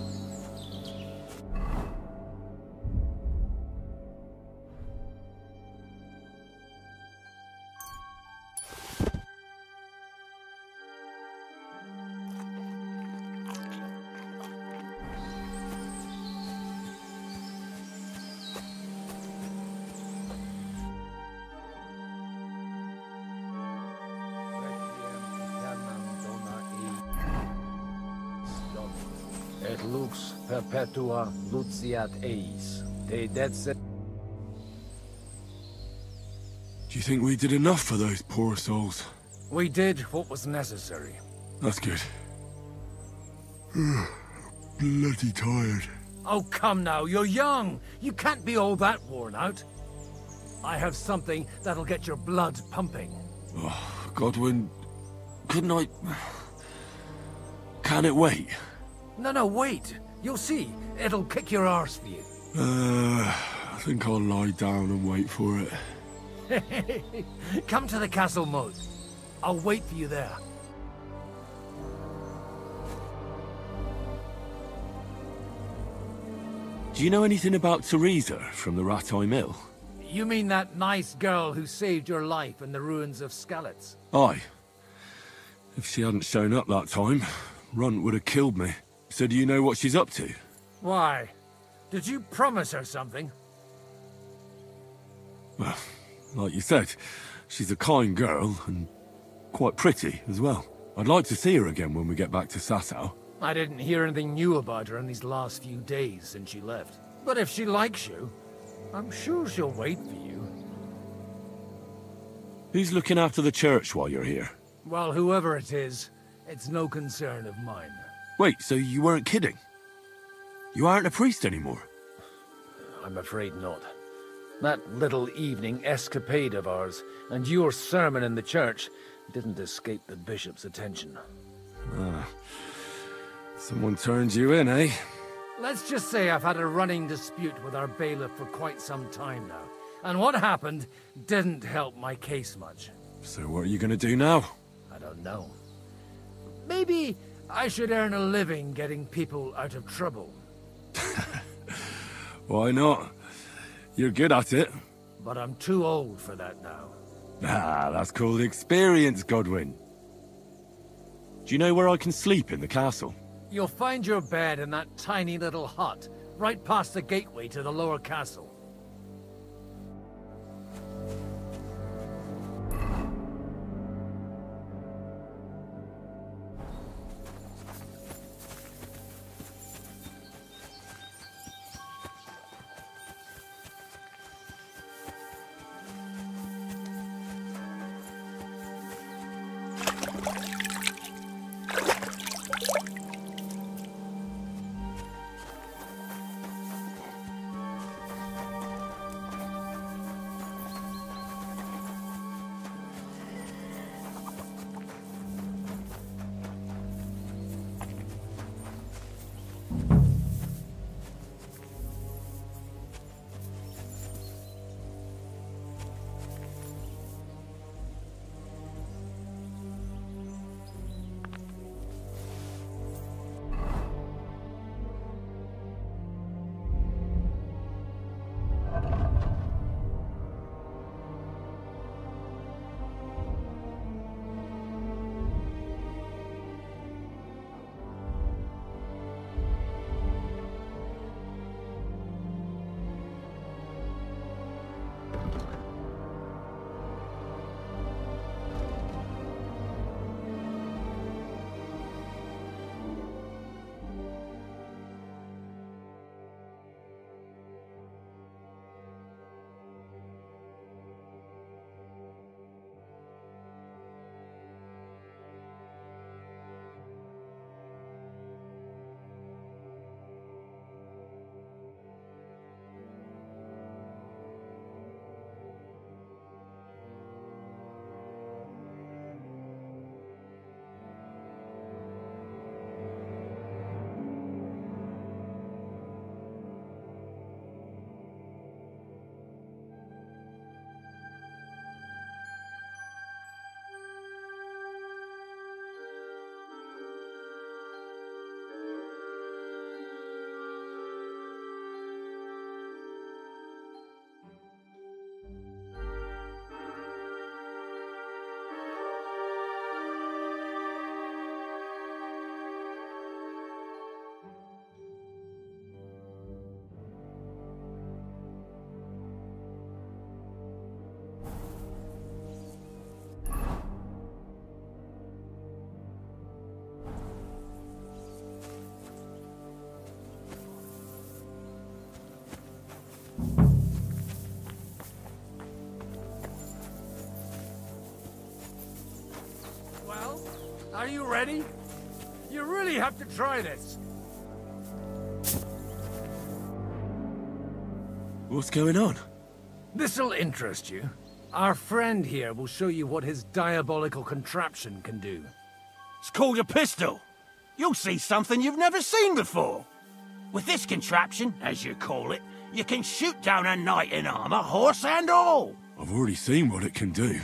Et lux perpetua luciat eis. Te dedse. Do you think we did enough for those poor souls? We did what was necessary. That's good. Bloody tired. Oh, come now, you're young. You can't be all that worn out. I have something that'll get your blood pumping. Oh, Godwin, couldn't I... Can it wait? No, wait. You'll see. It'll kick your arse for you. I think I'll lie down and wait for it. Come to the castle moat. I'll wait for you there. Do you know anything about Teresa from the Rattay Mill? You mean that nice girl who saved your life in the ruins of Skalitz? Aye. If she hadn't shown up that time, Runt would have killed me. So do you know what she's up to? Why? Did you promise her something? Well, like you said, she's a kind girl and quite pretty as well. I'd like to see her again when we get back to Sasau. I didn't hear anything new about her in these last few days since she left. But if she likes you, I'm sure she'll wait for you. Who's looking after the church while you're here? Well, whoever it is, it's no concern of mine. Wait, so you weren't kidding? You aren't a priest anymore? I'm afraid not. That little evening escapade of ours, and your sermon in the church, didn't escape the bishop's attention. Ah. Someone turned you in, eh? Let's just say I've had a running dispute with our bailiff for quite some time now. And what happened didn't help my case much. So what are you gonna do now? I don't know. Maybe I should earn a living getting people out of trouble. Why not? You're good at it. But I'm too old for that now. Ah, that's called experience, Godwin. Do you know where I can sleep in the castle? You'll find your bed in that tiny little hut, right past the gateway to the lower castle. Are you ready? You really have to try this. What's going on? This'll interest you. Our friend here will show you what his diabolical contraption can do. It's called a pistol. You'll see something you've never seen before. With this contraption, as you call it, you can shoot down a knight in armor, horse and all. I've already seen what it can do.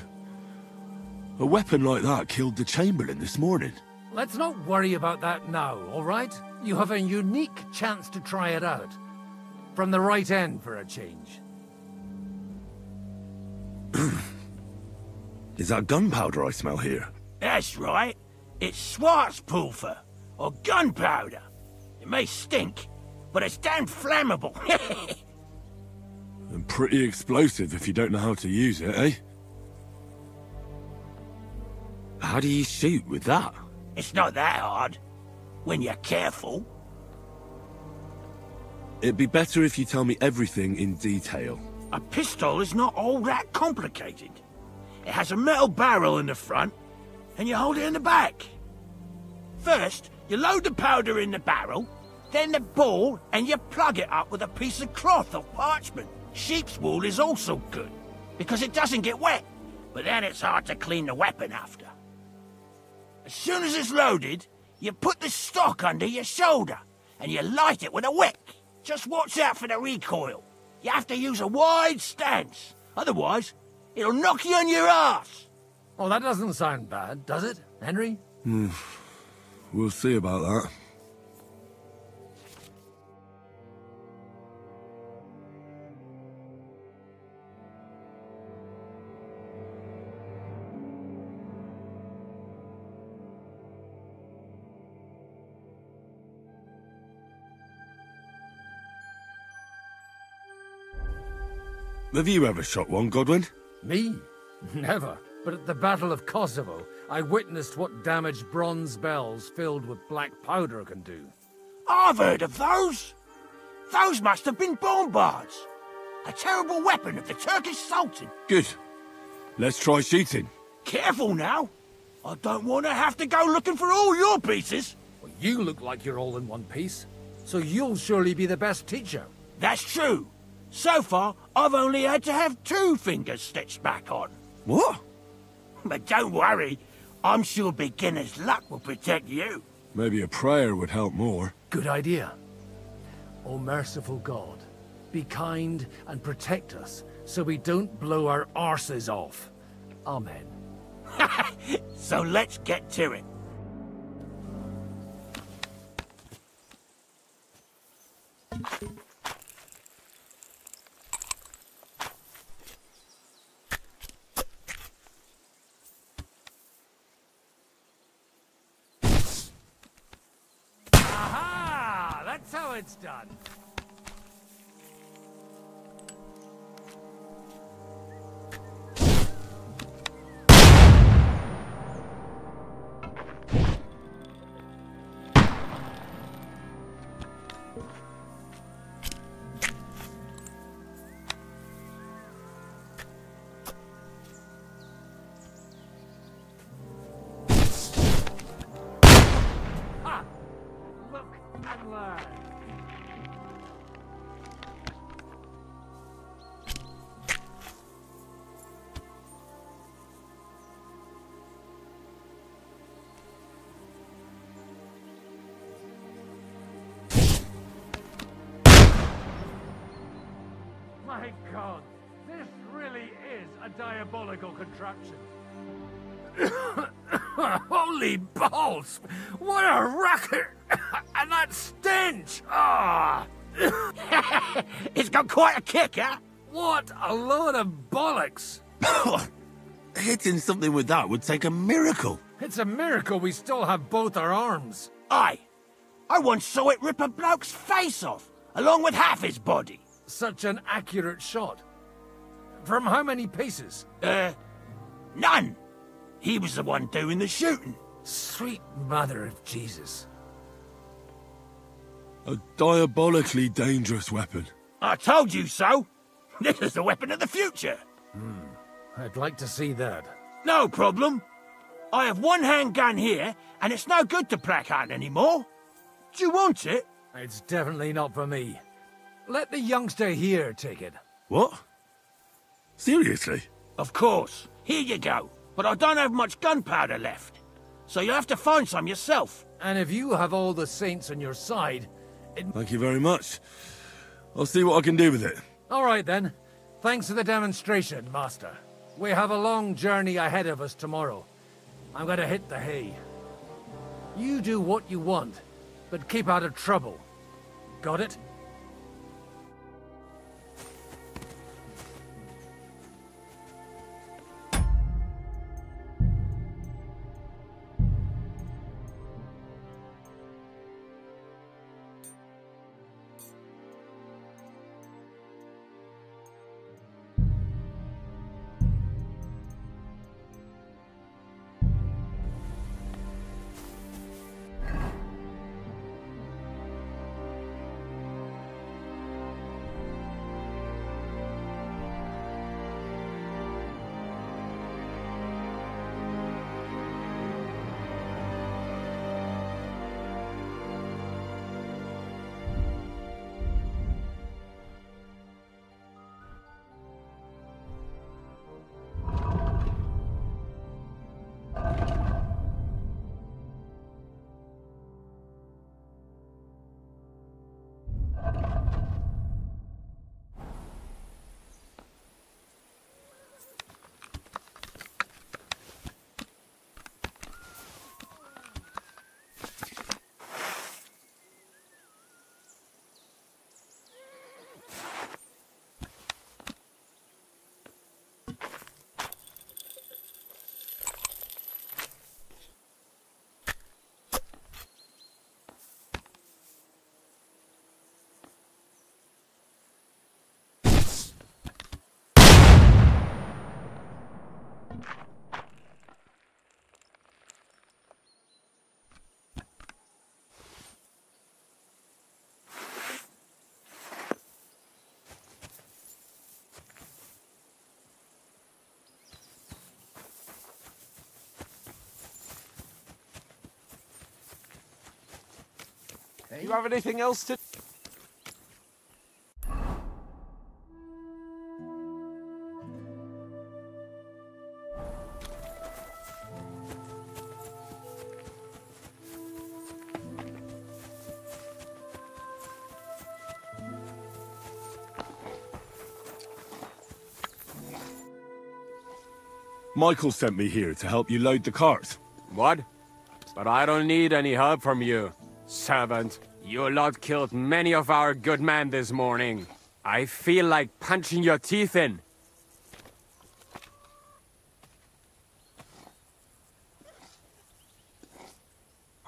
A weapon like that killed the Chamberlain this morning. Let's not worry about that now, all right? You have a unique chance to try it out. From the right end for a change. Is that gunpowder I smell here? That's right. It's Schwarzpulver, or gunpowder. It may stink, but it's damn flammable. And pretty explosive if you don't know how to use it, eh? How do you shoot with that? It's not that hard, when you're careful. It'd be better if you tell me everything in detail. A pistol is not all that complicated. It has a metal barrel in the front, and you hold it in the back. First, you load the powder in the barrel, then the ball, and you plug it up with a piece of cloth or parchment. Sheep's wool is also good, because it doesn't get wet, but then it's hard to clean the weapon after. As soon as it's loaded, you put the stock under your shoulder, and you light it with a wick. Just watch out for the recoil. You have to use a wide stance, otherwise it'll knock you on your ass. Oh, that doesn't sound bad, does it, Henry? We'll see about that. Have you ever shot one, Godwin? Me? Never. But at the Battle of Kosovo, I witnessed what damage bronze bells filled with black powder can do. I've heard of those. Those must have been bombards. A terrible weapon of the Turkish Sultan. Good. Let's try shooting. Careful now. I don't want to have to go looking for all your pieces. Well, you look like you're all in one piece, so you'll surely be the best teacher. That's true. So far, I've only had to have 2 fingers stitched back on. What? But don't worry, I'm sure beginner's luck will protect you. Maybe a prayer would help more. Good idea. O merciful God, be kind and protect us so we don't blow our arses off. Amen. So let's get to it. Aha! That's how it's done. My God, this really is a diabolical contraption. Holy balls! What a racket! And that stench! Ah! It's got quite a kick, huh? What a load of bollocks! Hitting something with that would take a miracle. It's a miracle we still have both our arms. Aye. I once saw it rip a bloke's face off, along with half his body. Such an accurate shot. From how many paces? None. He was the one doing the shooting. Sweet mother of Jesus. A diabolically dangerous weapon. I told you so. This is the weapon of the future. I'd like to see that. No problem. I have one handgun here, and it's no good to placard anymore. Do you want it? It's definitely not for me. Let the youngster here take it. What? Seriously? Of course. Here you go. But I don't have much gunpowder left. So you'll have to find some yourself. And if you have all the saints on your side... Thank you very much. I'll see what I can do with it. All right, then. Thanks for the demonstration, Master. We have a long journey ahead of us tomorrow. I'm gonna hit the hay. You do what you want, but keep out of trouble. Got it? You have anything else to... Michael sent me here to help you load the cart. What? But I don't need any help from you, servant. You lot killed many of our good men this morning. I feel like punching your teeth in.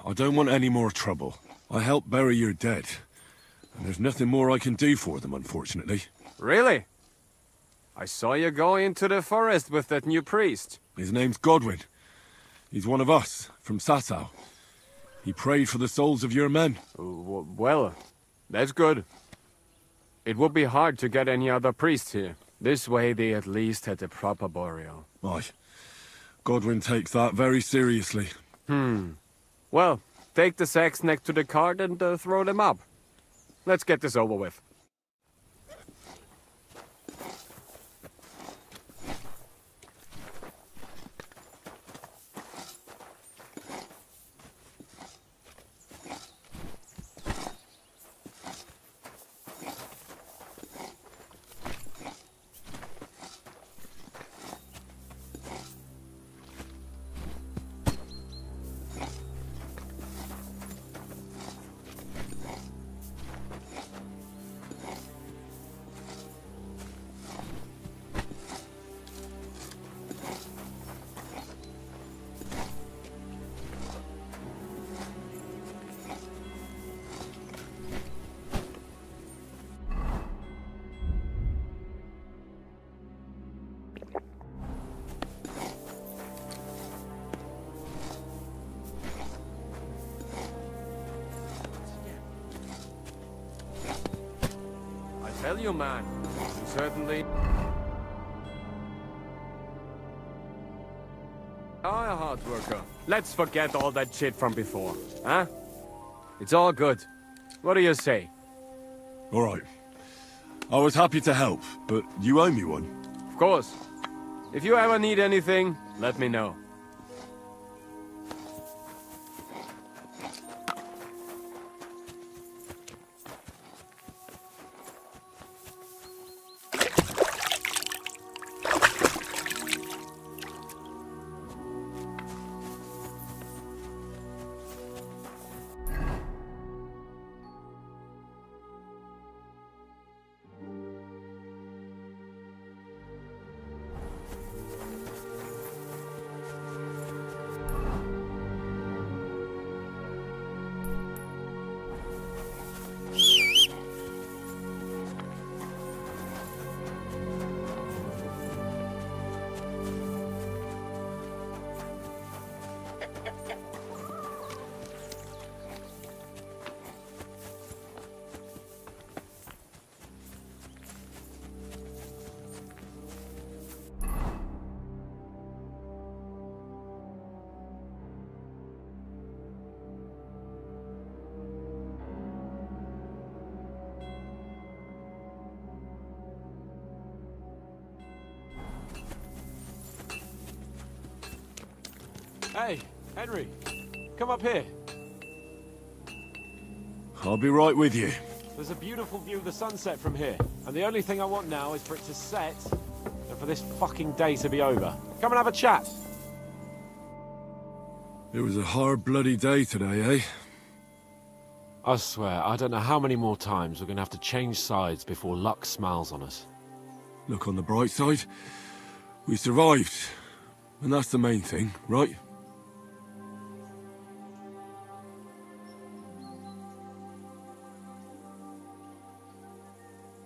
I don't want any more trouble. I helped bury your dead. And there's nothing more I can do for them, unfortunately. Really? I saw you go into the forest with that new priest. His name's Godwin. He's one of us, from Sasau. He prayed for the souls of your men. Well, that's good. It would be hard to get any other priest here. This way they at least had a proper burial. Aye. Godwin takes that very seriously. Well, take the sacks next to the cart and throw them up. Let's get this over with. Tell you, man. You certainly are a hard worker. Let's forget all that shit from before, huh? It's all good. What do you say? All right. I was happy to help, but you owe me one. Of course. If you ever need anything, let me know. Hey, Henry, come up here. I'll be right with you. There's a beautiful view of the sunset from here, and the only thing I want now is for it to set, and for this fucking day to be over. Come and have a chat. It was a hard bloody day today, eh? I swear, I don't know how many more times we're gonna have to change sides before luck smiles on us. Look on the bright side. We survived. And that's the main thing, right?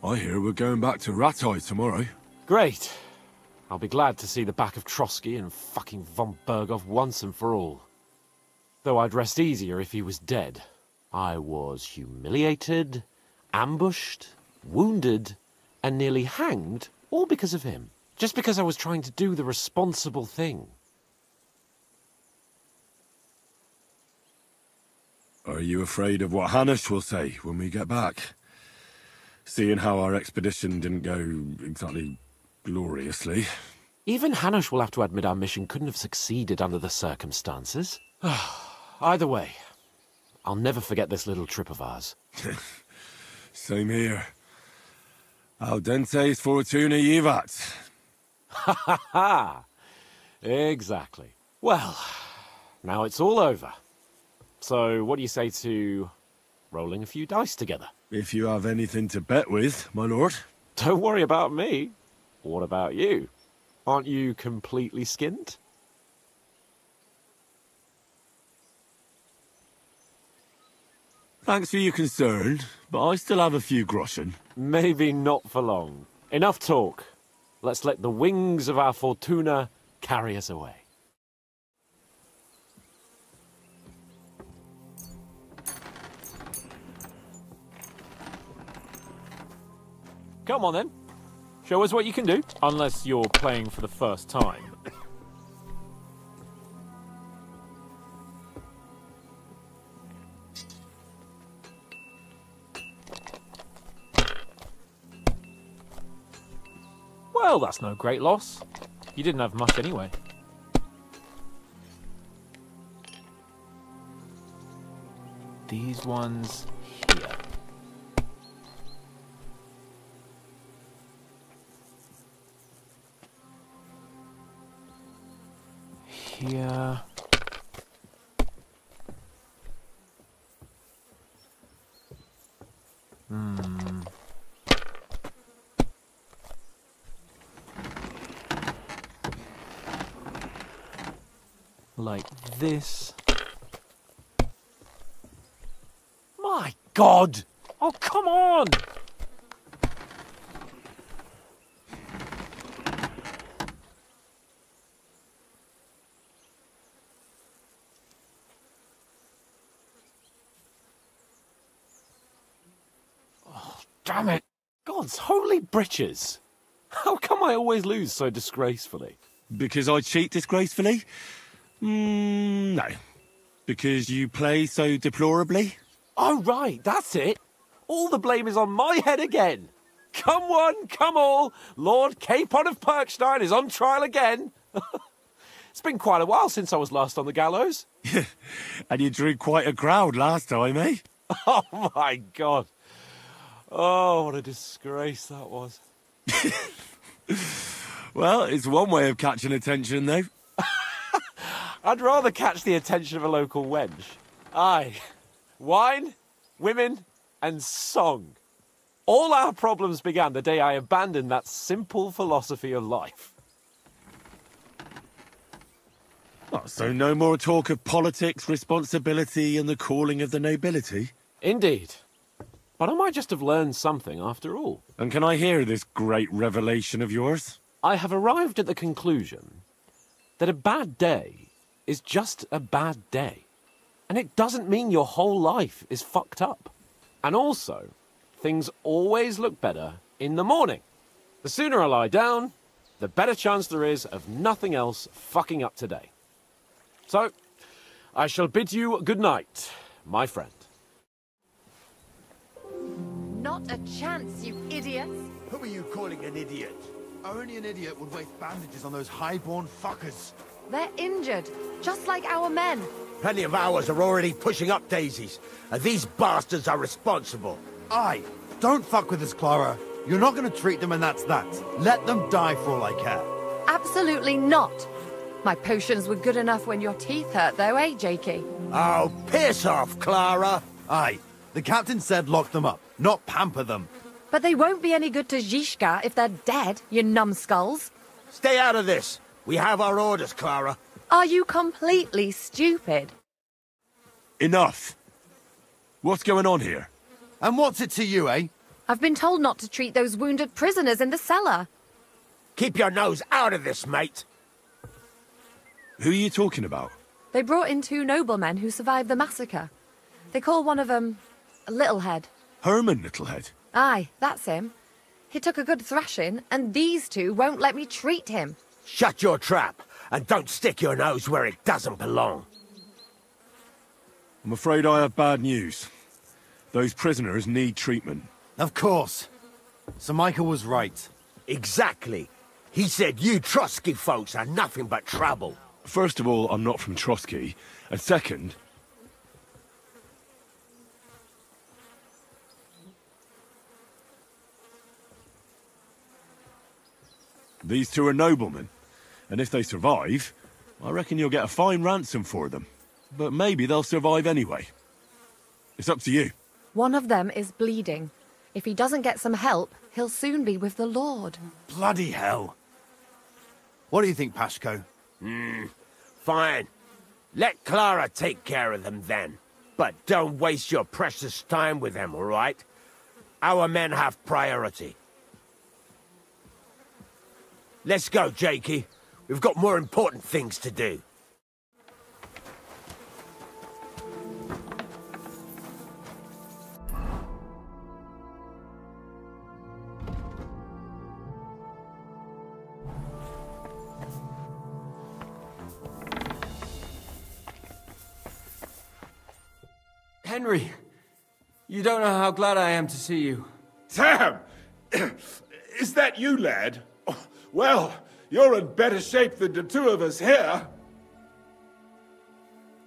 I hear we're going back to Rattay tomorrow. Great. I'll be glad to see the back of Trotsky and fucking von Berghoff once and for all. Though I'd rest easier if he was dead. I was humiliated, ambushed, wounded, and nearly hanged, all because of him. Just because I was trying to do the responsible thing. Are you afraid of what Hanush will say when we get back? Seeing how our expedition didn't go exactly gloriously. Even Hanush will have to admit our mission couldn't have succeeded under the circumstances. Either way, I'll never forget this little trip of ours. Same here. Al dentes fortuna jivat. Ha ha ha! Exactly. Well, now it's all over. So, what do you say to rolling a few dice together? If you have anything to bet with, my lord. Don't worry about me. What about you? Aren't you completely skinned? Thanks for your concern, but I still have a few groschen. Maybe not for long. Enough talk. Let's let the wings of our fortuna carry us away. Come on then. Show us what you can do. Unless you're playing for the first time. Well, that's no great loss. You didn't have much anyway. These ones here. Here. Like this. My God! Oh, come on! Oh, damn it! God's holy britches! How come I always lose so disgracefully? Because I cheat disgracefully? No. Because you play so deplorably? Oh, right, that's it. All the blame is on my head again. Come one, come all. Lord Capon of Perkstein is on trial again. It's been quite a while since I was last on the gallows. And you drew quite a crowd last time, eh? Oh, my God. Oh, what a disgrace that was. Well, it's one way of catching attention, though. I'd rather catch the attention of a local wench. Aye. Wine, women, and song. All our problems began the day I abandoned that simple philosophy of life. Oh, so no more talk of politics, responsibility, and the calling of the nobility? Indeed. But I might just have learned something after all. And can I hear this great revelation of yours? I have arrived at the conclusion that a bad day is just a bad day. And it doesn't mean your whole life is fucked up. And also, things always look better in the morning. The sooner I lie down, the better chance there is of nothing else fucking up today. So, I shall bid you good night, my friend. Not a chance, you idiots. Who are you calling an idiot? Only an idiot would waste bandages on those highborn fuckers. They're injured, just like our men. Plenty of ours are already pushing up daisies, and these bastards are responsible. Aye, don't fuck with us, Clara. You're not going to treat them and that's that. Let them die for all I care. Absolutely not. My potions were good enough when your teeth hurt, though, eh, Jakey? Oh, piss off, Clara! Aye, the captain said lock them up, not pamper them. But they won't be any good to Zhishka if they're dead, you numbskulls. Stay out of this. We have our orders, Clara. Are you completely stupid? Enough. What's going on here? And what's it to you, eh? I've been told not to treat those wounded prisoners in the cellar. Keep your nose out of this, mate. Who are you talking about? They brought in 2 noblemen who survived the massacre. They call one of them Littlehead. Herman Littlehead? Aye, that's him. He took a good thrashing, and these 2 won't let me treat him. Shut your trap, and don't stick your nose where it doesn't belong. I'm afraid I have bad news. Those prisoners need treatment. Of course. Sir Michael was right. Exactly. He said you Trotsky folks are nothing but trouble. First of all, I'm not from Trotsky. And second... these two are noblemen. And if they survive, I reckon you'll get a fine ransom for them. But maybe they'll survive anyway. It's up to you. One of them is bleeding. If he doesn't get some help, he'll soon be with the Lord. Bloody hell. What do you think, Pashko? Fine. Let Clara take care of them then. But don't waste your precious time with them, all right? Our men have priority. Let's go, Jakey. We've got more important things to do. Henry, you don't know how glad I am to see you. Sam! Is that you, lad? Well, you're in better shape than the two of us here.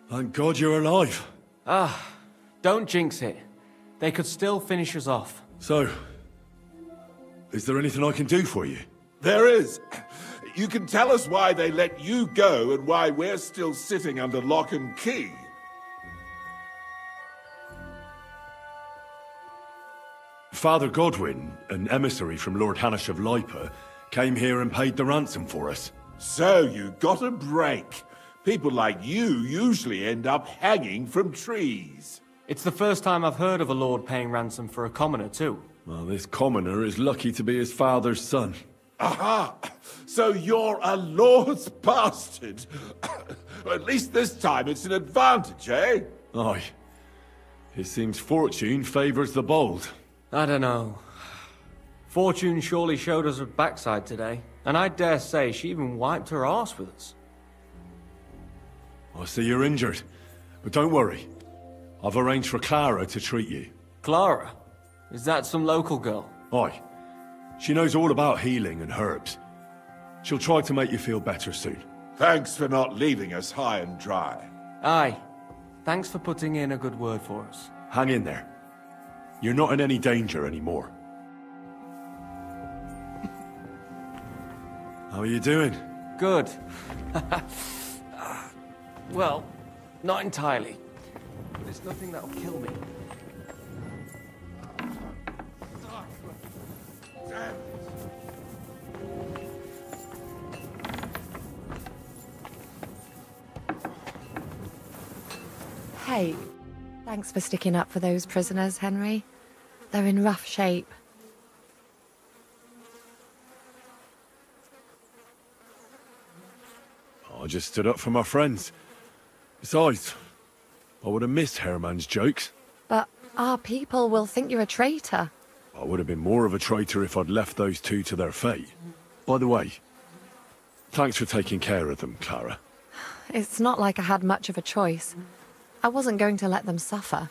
Thank God you're alive. Ah, don't jinx it. They could still finish us off. So, is there anything I can do for you? There is. You can tell us why they let you go and why we're still sitting under lock and key. Father Godwin, an emissary from Lord Hanish of Lipa, came here and paid the ransom for us. So you got a break. People like you usually end up hanging from trees. It's the first time I've heard of a lord paying ransom for a commoner, too. Well, this commoner is lucky to be his father's son. Aha! So you're a lord's bastard. At least this time it's an advantage, eh? Aye. It seems fortune favours the bold. I don't know. Fortune surely showed us her backside today, and I dare say she even wiped her arse with us. I see you're injured, but don't worry. I've arranged for Clara to treat you. Clara? Is that some local girl? Aye. She knows all about healing and herbs. She'll try to make you feel better soon. Thanks for not leaving us high and dry. Aye. Thanks for putting in a good word for us. Hang in there. You're not in any danger anymore. How are you doing? Good. Well, not entirely. But it's nothing that'll kill me. Hey, thanks for sticking up for those prisoners, Henry. They're in rough shape. I just stood up for my friends. Besides, I would have missed Herman's jokes. But our people will think you're a traitor. I would have been more of a traitor if I'd left those two to their fate. By the way, thanks for taking care of them, Clara. It's not like I had much of a choice. I wasn't going to let them suffer.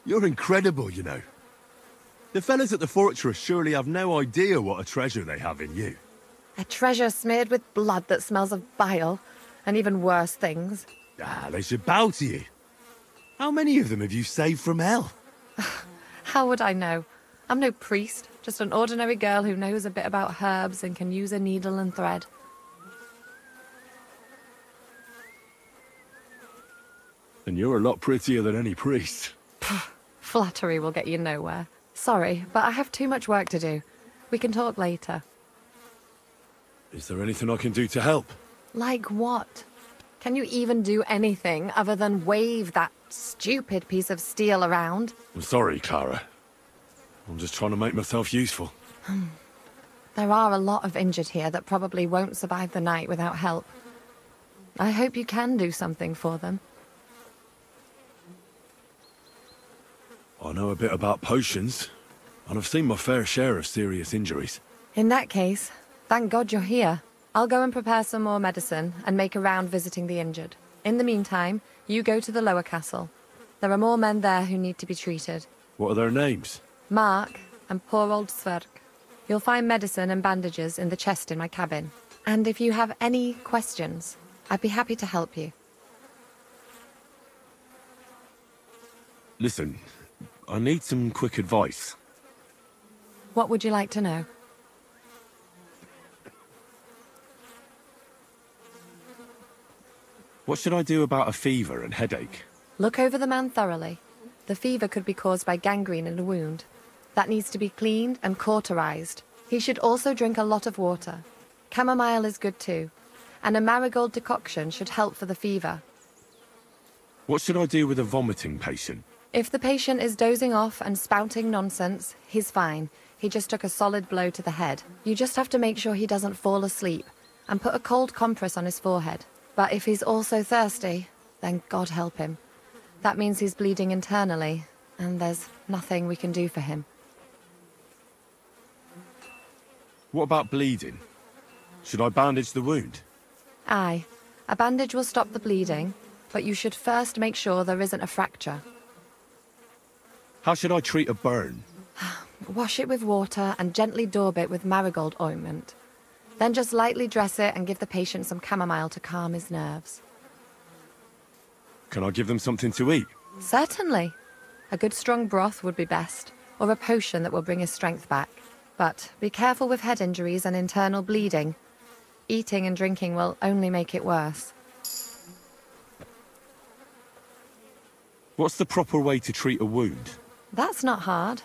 You're incredible, you know. The fellas at the fortress surely have no idea what a treasure they have in you. A treasure smeared with blood that smells of bile, and even worse things. Ah, they should bow to you. How many of them have you saved from hell? How would I know? I'm no priest, just an ordinary girl who knows a bit about herbs and can use a needle and thread. And you're a lot prettier than any priest. Flattery will get you nowhere. Sorry, but I have too much work to do. We can talk later. Is there anything I can do to help? Like what? Can you even do anything other than wave that stupid piece of steel around? I'm sorry, Clara. I'm just trying to make myself useful. There are a lot of injured here that probably won't survive the night without help. I hope you can do something for them. I know a bit about potions. and I've seen my fair share of serious injuries. In that case, thank God you're here. I'll go and prepare some more medicine and make a round visiting the injured. In the meantime, you go to the lower castle. There are more men there who need to be treated. What are their names? Mark and poor old Sverk. You'll find medicine and bandages in the chest in my cabin. And if you have any questions, I'd be happy to help you. Listen, I need some quick advice. What would you like to know? What should I do about a fever and headache? Look over the man thoroughly. The fever could be caused by gangrene in a wound. That needs to be cleaned and cauterized. He should also drink a lot of water. Chamomile is good too. And a marigold decoction should help for the fever. What should I do with a vomiting patient? If the patient is dozing off and spouting nonsense, he's fine. He just took a solid blow to the head. You just have to make sure he doesn't fall asleep and put a cold compress on his forehead. But if he's also thirsty, then God help him. That means he's bleeding internally, and there's nothing we can do for him. What about bleeding? Should I bandage the wound? Aye. A bandage will stop the bleeding, but you should first make sure there isn't a fracture. How should I treat a burn? Wash it with water and gently daub it with marigold ointment. Then just lightly dress it and give the patient some chamomile to calm his nerves. Can I give them something to eat? Certainly. A good strong broth would be best, or a potion that will bring his strength back. But be careful with head injuries and internal bleeding. Eating and drinking will only make it worse. What's the proper way to treat a wound? That's not hard.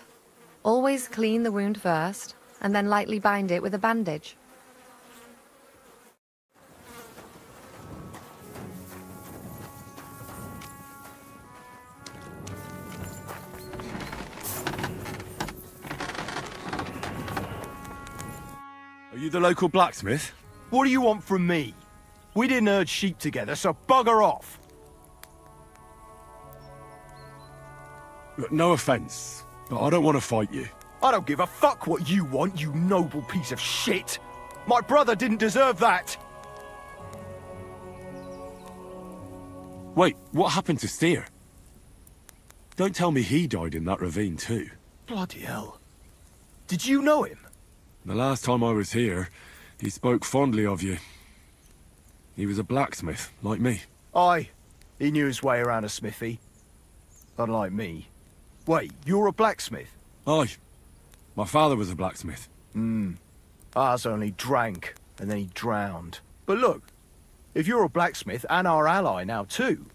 Always clean the wound first, and then lightly bind it with a bandage. Are you the local blacksmith? What do you want from me? We didn't herd sheep together, so bugger off. Look, no offence, but I don't want to fight you. I don't give a fuck what you want, you noble piece of shit. My brother didn't deserve that. Wait, what happened to Steer? Don't tell me he died in that ravine too. Bloody hell. Did you know him? The last time I was here, he spoke fondly of you. He was a blacksmith, like me. Aye, he knew his way around a smithy. Unlike me. Wait, you're a blacksmith? Aye. My father was a blacksmith. Ours only drank, and then he drowned. But look, if you're a blacksmith and our ally now too,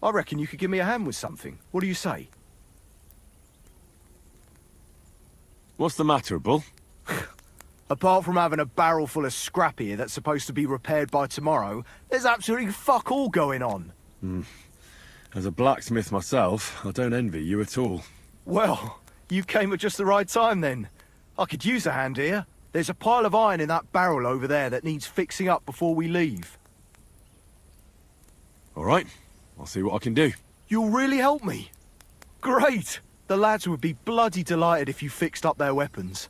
I reckon you could give me a hand with something. What do you say? What's the matter, Bull? Apart from having a barrel full of scrap here that's supposed to be repaired by tomorrow, there's absolutely fuck all going on. As a blacksmith myself, I don't envy you at all. Well, you came at just the right time then. I could use a hand here. There's a pile of iron in that barrel over there that needs fixing up before we leave. All right, I'll see what I can do. You'll really help me? Great! The lads would be bloody delighted if you fixed up their weapons.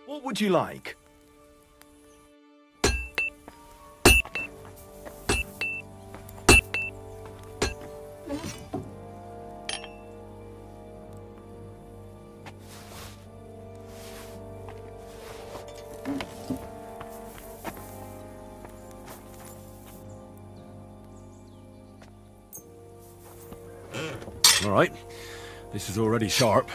What would you like? All right, this is already sharp.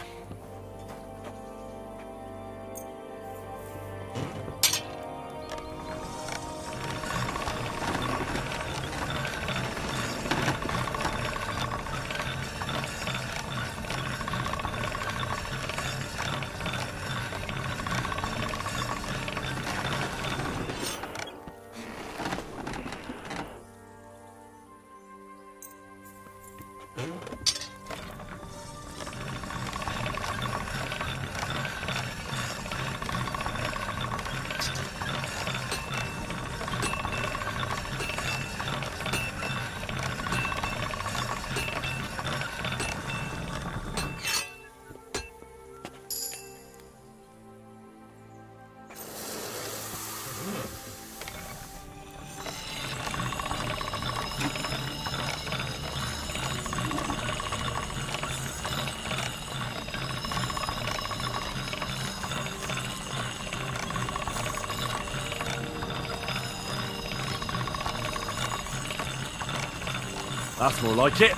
That's more like it.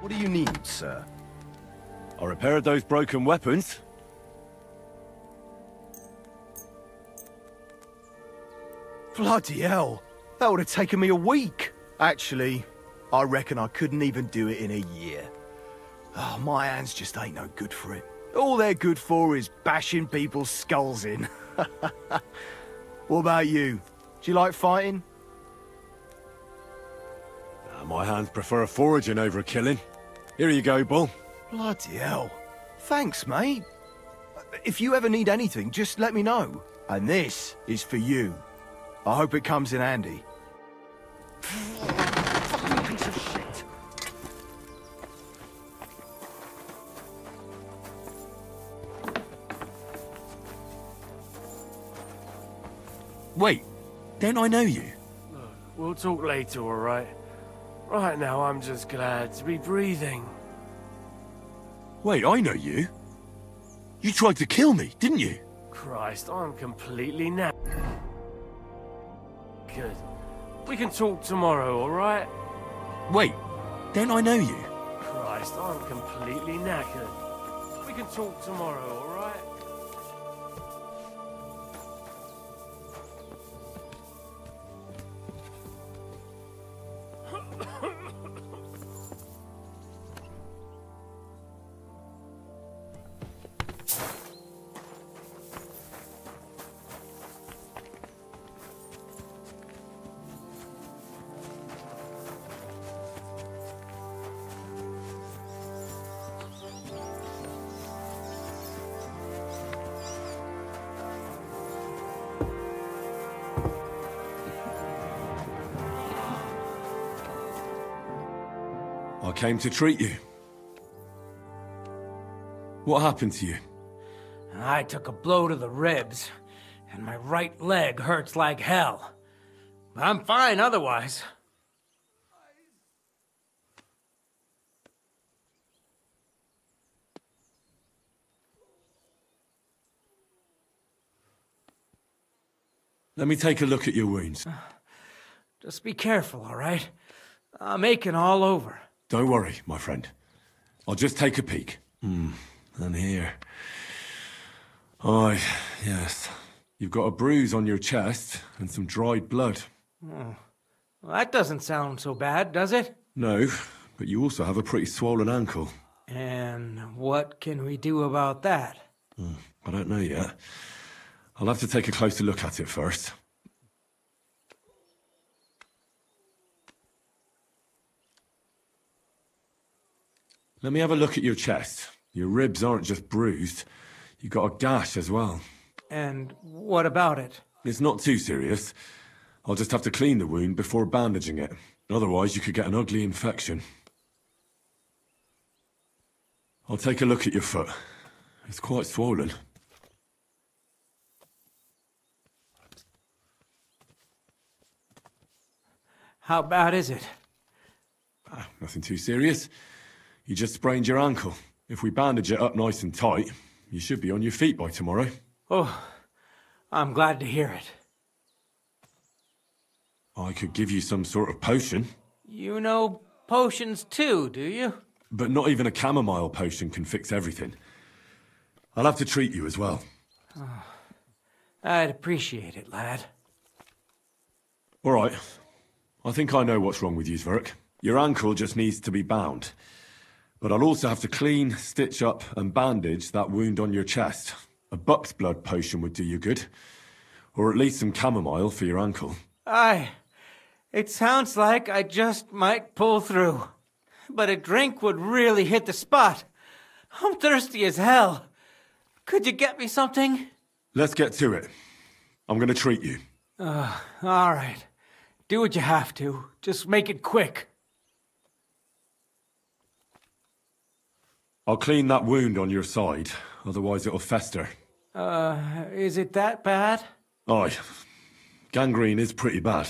What do you need, sir? I repaired those broken weapons. Bloody hell. That would have taken me a week. Actually, I reckon I couldn't even do it in a year. Oh, my hands just ain't no good for it. All they're good for is bashing people's skulls in. What about you? Do you like fighting? My hands prefer foraging over killing. Here you go, Bull. Bloody hell. Thanks, mate. If you ever need anything, just let me know. And this is for you. I hope it comes in handy. Fucking piece of shit. Wait, don't I know you? Look, we'll talk later, all right? Right now, I'm just glad to be breathing. Wait, I know you. You tried to kill me, didn't you? Christ, I'm completely knackered. We can talk tomorrow, all right? Wait, don't I know you? Christ, I'm completely knackered. We can talk tomorrow, all right? I came to treat you. What happened to you? I took a blow to the ribs, and my right leg hurts like hell. But I'm fine otherwise. Let me take a look at your wounds. Just be careful, all right? I'm aching all over. Don't worry, my friend. I'll just take a peek. And here. Aye, yes. You've got a bruise on your chest and some dried blood. Oh. Well, that doesn't sound so bad, does it? No, but you also have a pretty swollen ankle. And what can we do about that? I don't know yet. I'll have to take a closer look at it first. Let me have a look at your chest. Your ribs aren't just bruised. You've got a gash as well. And what about it? It's not too serious. I'll just have to clean the wound before bandaging it. Otherwise, you could get an ugly infection. I'll take a look at your foot. It's quite swollen. How bad is it? Nothing too serious. You just sprained your ankle. If we bandage it up nice and tight, you should be on your feet by tomorrow. Oh, I'm glad to hear it. I could give you some sort of potion. You know potions too, do you? But not even a chamomile potion can fix everything. I'll have to treat you as well. Oh, I'd appreciate it, lad. All right. I think I know what's wrong with you, Zverk. Your ankle just needs to be bound. But I'll also have to clean, stitch up, and bandage that wound on your chest. A buck's blood potion would do you good. Or at least some chamomile for your ankle. Aye. It sounds like I just might pull through. But a drink would really hit the spot. I'm thirsty as hell. Could you get me something? Let's get to it. I'm gonna treat you. All right. Do what you have to. Just make it quick. I'll clean that wound on your side, otherwise it'll fester. Is it that bad? Aye. Gangrene is pretty bad.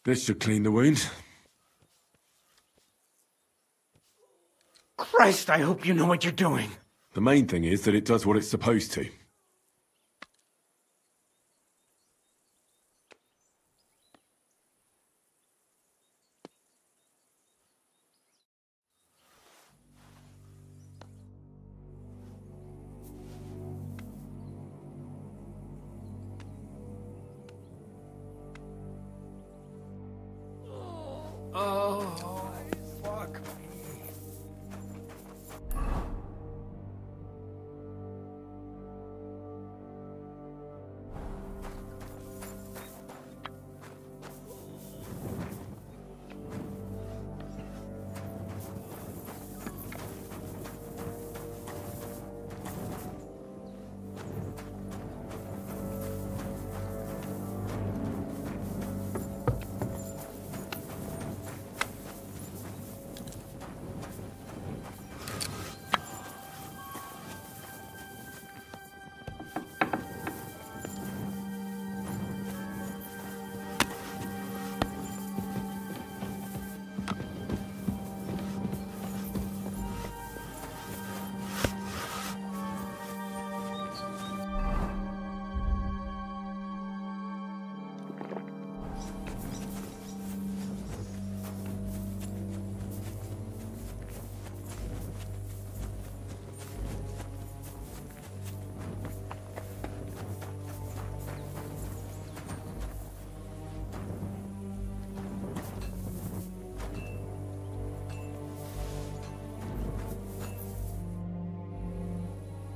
This should clean the wound. Christ, I hope you know what you're doing. The main thing is that it does what it's supposed to. Oh, fuck me.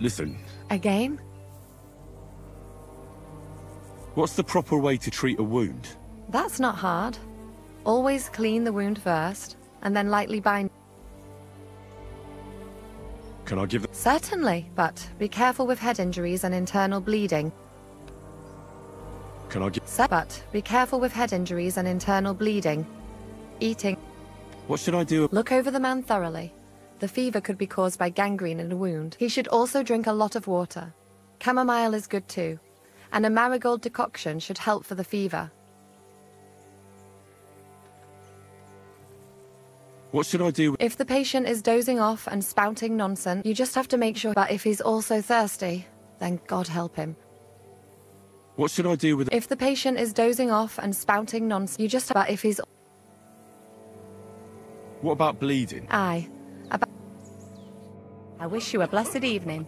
Listen, Again? what's the proper way to treat a wound? That's not hard. Always clean the wound first, and then lightly bind. Can I give them? Certainly, but be careful with head injuries and internal bleeding. Can I give? But be careful with head injuries and internal bleeding. Eating. What should I do? Look over the man thoroughly. The fever could be caused by gangrene in a wound. He should also drink a lot of water. Chamomile is good too, and a marigold decoction should help for the fever. What should I do? If the patient is dozing off and spouting nonsense, you just have to make sure. But if he's also thirsty, then God help him. What should I do with? If the patient is dozing off and spouting nonsense, you just. But if he's. What about bleeding? Aye. I wish you a blessed evening.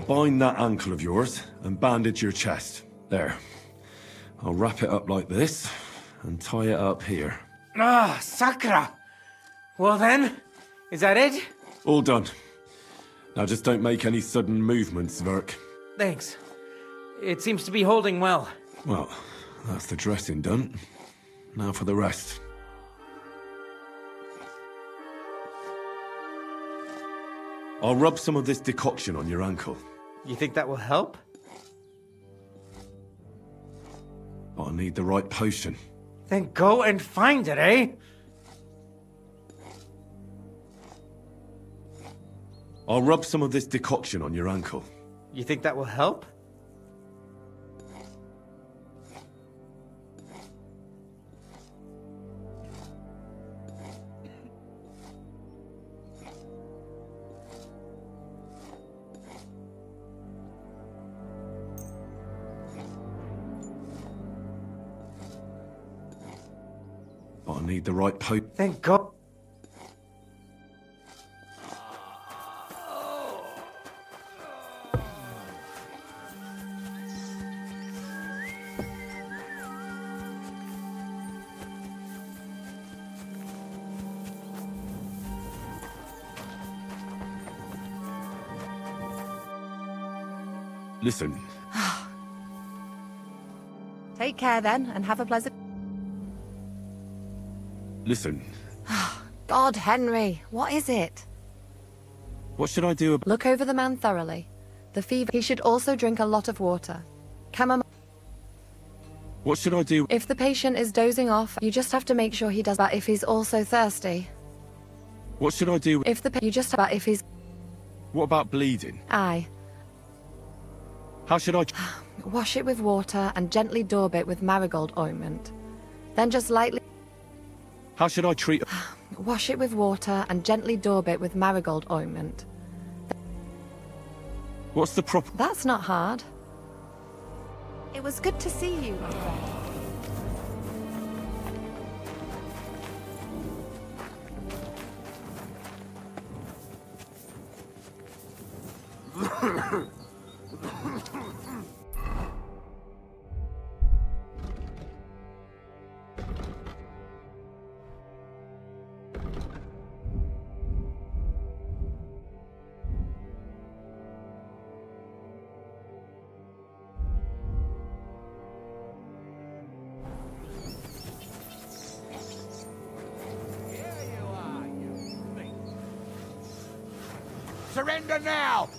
bind that ankle of yours and bandage your chest. There. I'll wrap it up like this and tie it up here. Ah, Sakra! Well then, is that it? All done. Now just don't make any sudden movements, Verk. Thanks. It seems to be holding well. Well, that's the dressing done. Now for the rest. I'll rub some of this decoction on your ankle. You think that will help? I'll need the right potion. Then go and find it, eh? I'll rub some of this decoction on your ankle. You think that will help? I'll need the right potion. Thank God. Listen. Take care then, and have a pleasant... Listen. God, Henry, what is it? What should I do about... Look over the man thoroughly. The fever... He should also drink a lot of water. What should I do? If the patient is dozing off, you just have to make sure he does that if he's also thirsty. What should I do? If the... You just... But if he's... What about bleeding? Aye. How should I... Wash it with water and gently daub it with marigold ointment. Then just lightly... How should I treat... Wash it with water and gently daub it with marigold ointment. What's the proper... That's not hard. It was good to see you, my friend. Surrender now!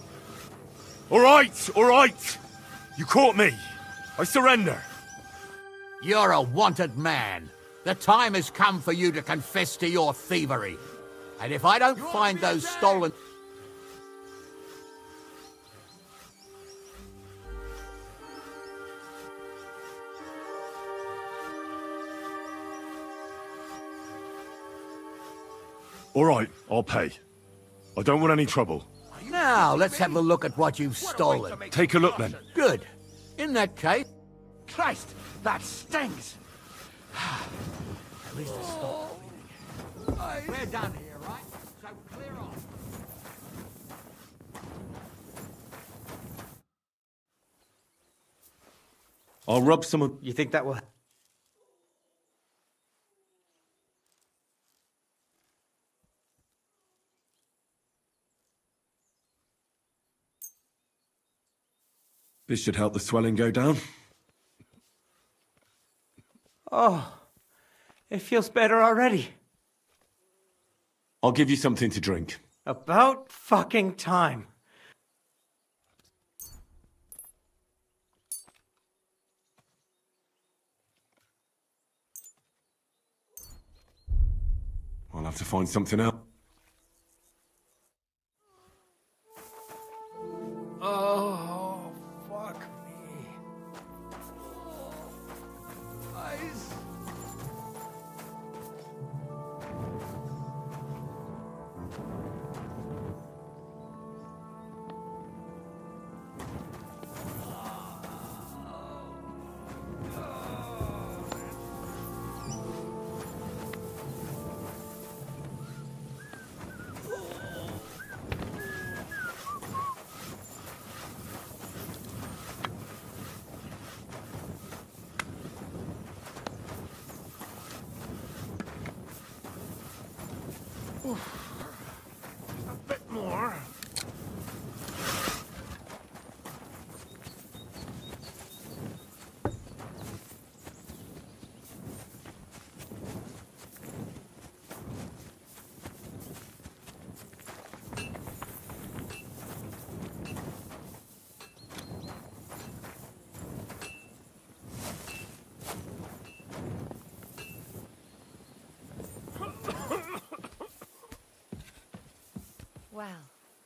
All right! You caught me. I surrender. You're a wanted man. The time has come for you to confess to your thievery. And if I don't find those stolen... All right, I'll pay. I don't want any trouble. Now, let's have a look at what you've stolen. Take a look, then. Good. In that case... Christ, that stinks! At least it's stopped bleeding. We're done here, right? So clear off. I'll rub some of... You think that will... This should help the swelling go down. Oh, it feels better already. I'll give you something to drink. About fucking time. I'll have to find something else. Oh, fuck me. Ice. A bit more. Well,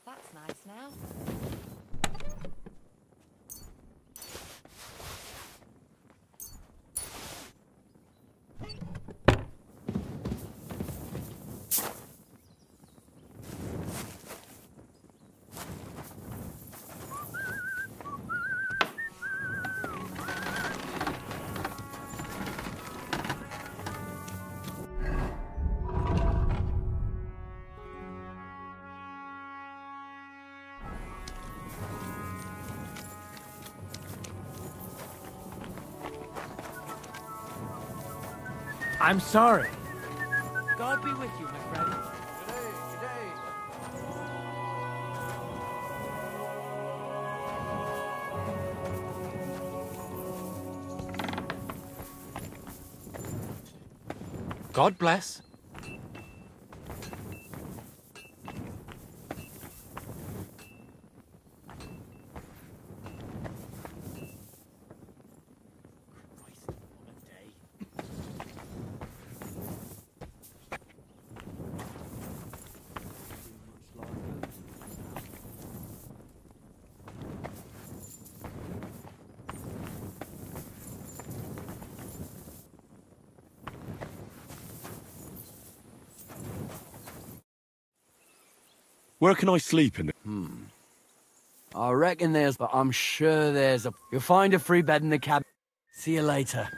that's nice now. I'm sorry. God be with you, my friend. God bless. Where can I sleep in the... I reckon there's, but I'm sure there's a... You'll find a free bed in the cabin. See you later.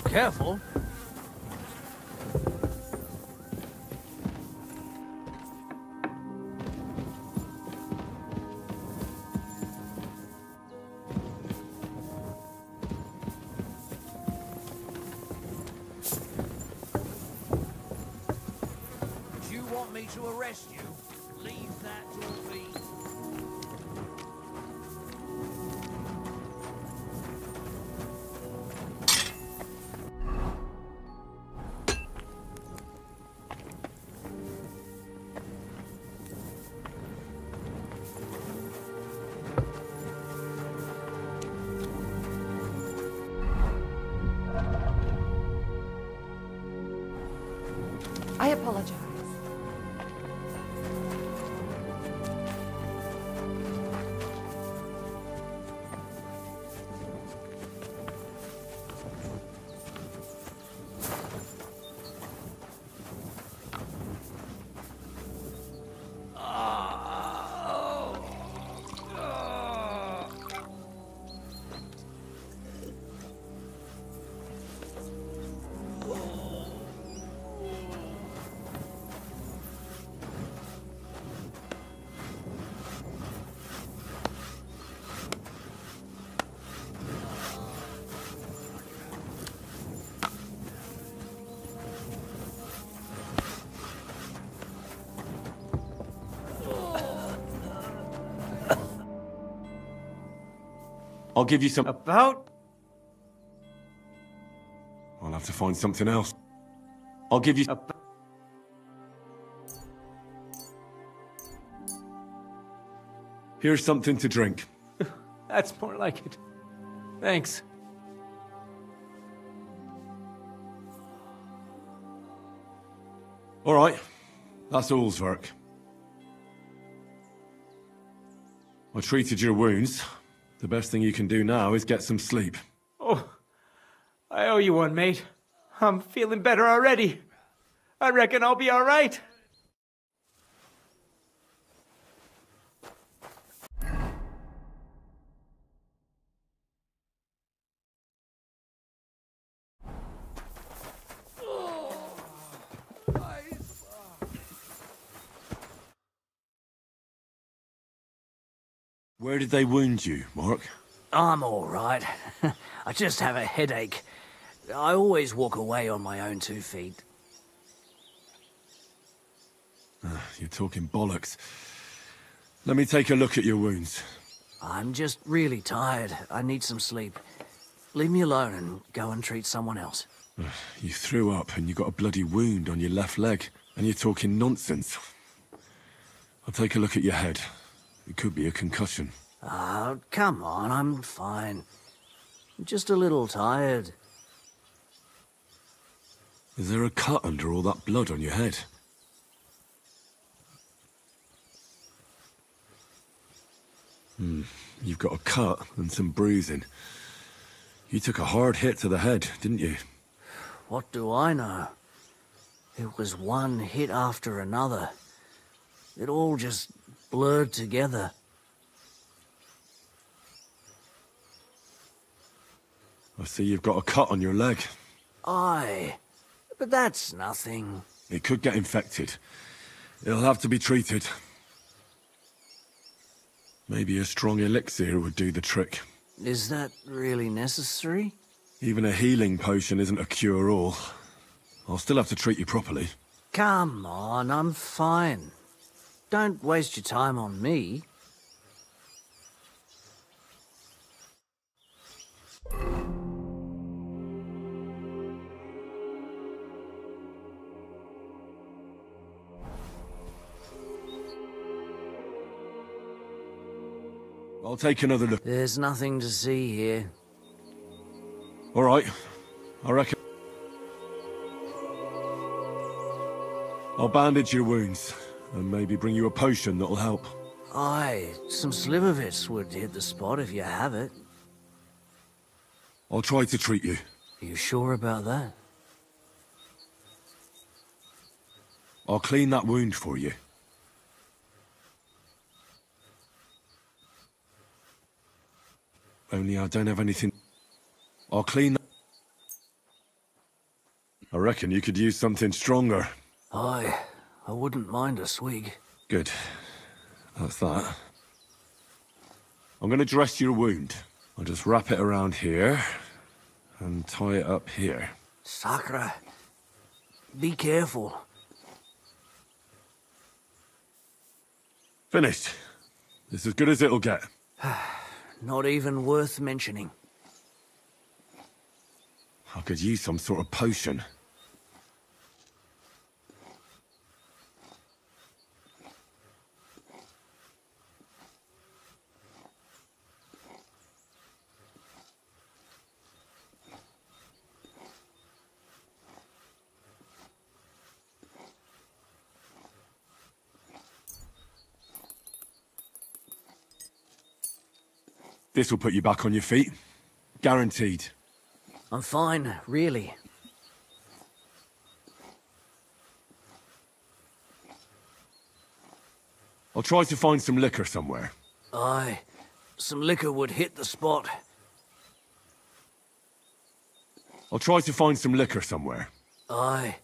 Careful. Do you want me to arrest you? Leave that to me. I apologize. I'll give you some... About? I'll have to find something else. I'll give you... Here's something to drink. That's more like it. Thanks. All right. That's all's work. I treated your wounds. The best thing you can do now is get some sleep. Oh, I owe you one, mate. I'm feeling better already. I reckon I'll be all right. Where did they wound you, Mark? I'm all right. I just have a headache. I always walk away on my own 2 feet. You're talking bollocks. Let me take a look at your wounds. I'm just really tired. I need some sleep. Leave me alone and go and treat someone else. You threw up and you got a bloody wound on your left leg, and you're talking nonsense. I'll take a look at your head. It could be a concussion. Oh, come on, I'm fine. I'm just a little tired. Is there a cut under all that blood on your head? You've got a cut and some bruising. You took a hard hit to the head, didn't you? What do I know? It was one hit after another. It all just blurred together. I see you've got a cut on your leg. Aye, but that's nothing. It could get infected. It'll have to be treated. Maybe a strong elixir would do the trick. Is that really necessary? Even a healing potion isn't a cure-all. I'll still have to treat you properly. Come on, I'm fine. Don't waste your time on me. I'll take another look. There's nothing to see here. All right. I reckon... I'll bandage your wounds, and maybe bring you a potion that'll help. Aye, some slivovitz would hit the spot if you have it. I'll try to treat you. You sure about that? I'll clean that wound for you. Only I don't have anything... I'll clean that... I reckon you could use something stronger. Aye, I wouldn't mind a swig. Good. That's that. I'm gonna dress your wound. I'll just wrap it around here, and tie it up here. Sakra, be careful. Finished. It's as good as it'll get. Not even worth mentioning. I could use some sort of potion. This will put you back on your feet. Guaranteed. I'm fine, really. I'll try to find some liquor somewhere. Aye, some liquor would hit the spot. I'll try to find some liquor somewhere. Aye.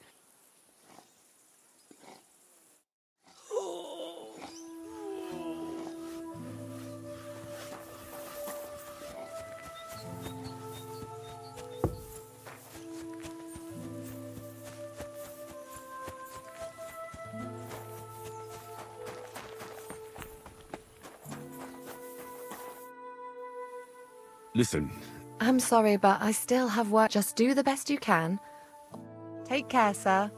Listen, I'm sorry, but I still have work. Just do the best you can. Take care, sir.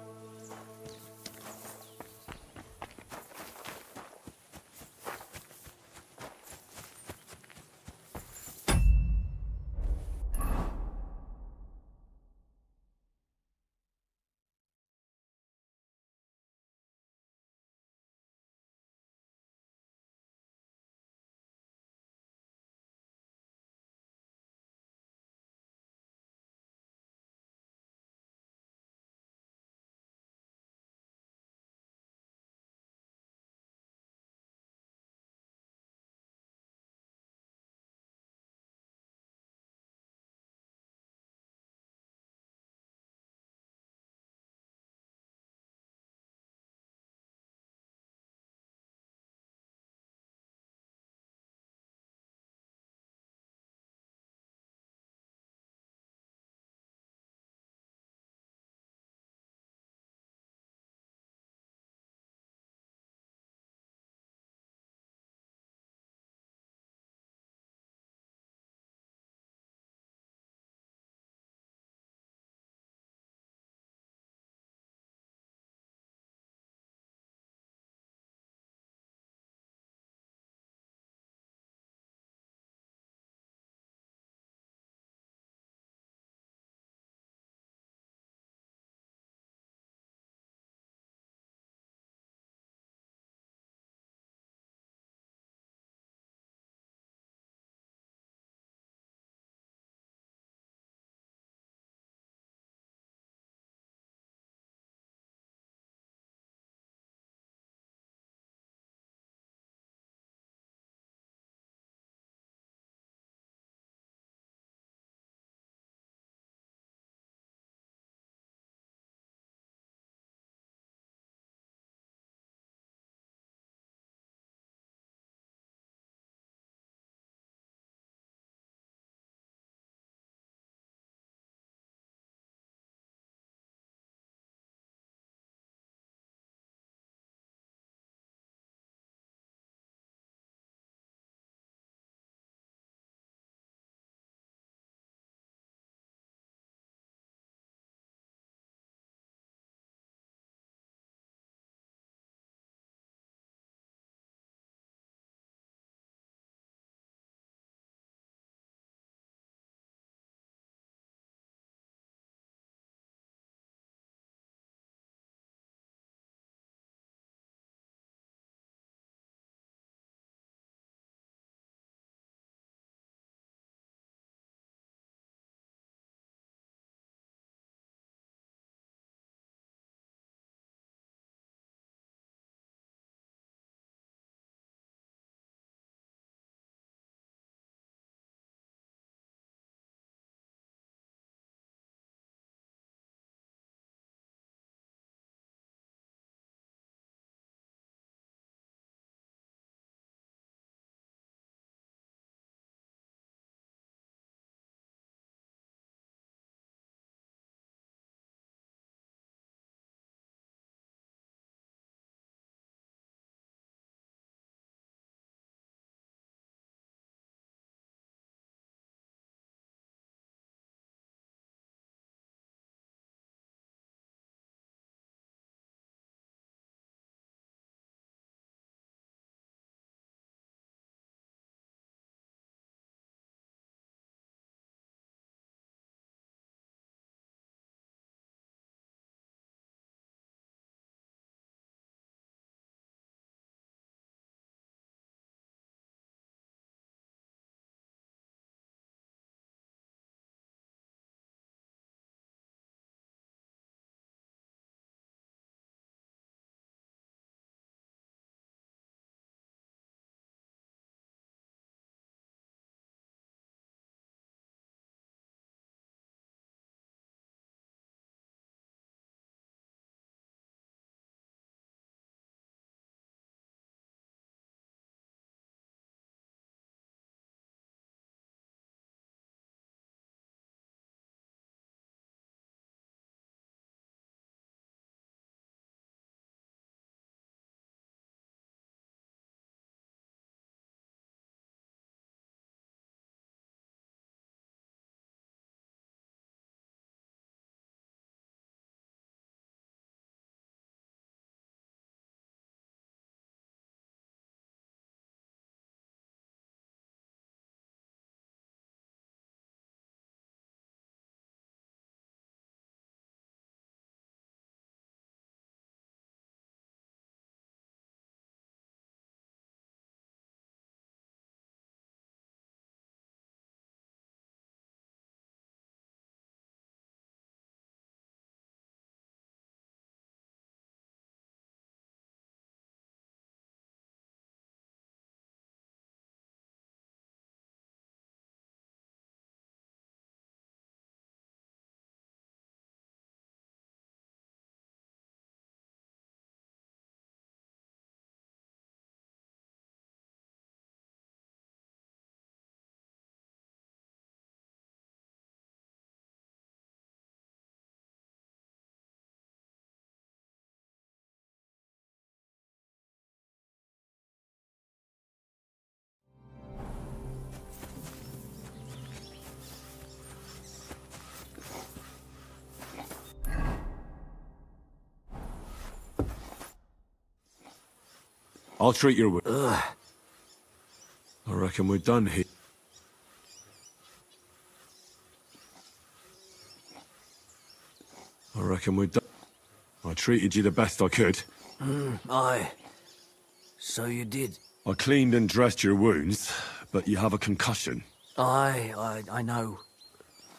I'll treat your wound. I reckon we're done here. I reckon we're done. I treated you the best I could. Aye. So you did. I cleaned and dressed your wounds, but you have a concussion. Aye, I know.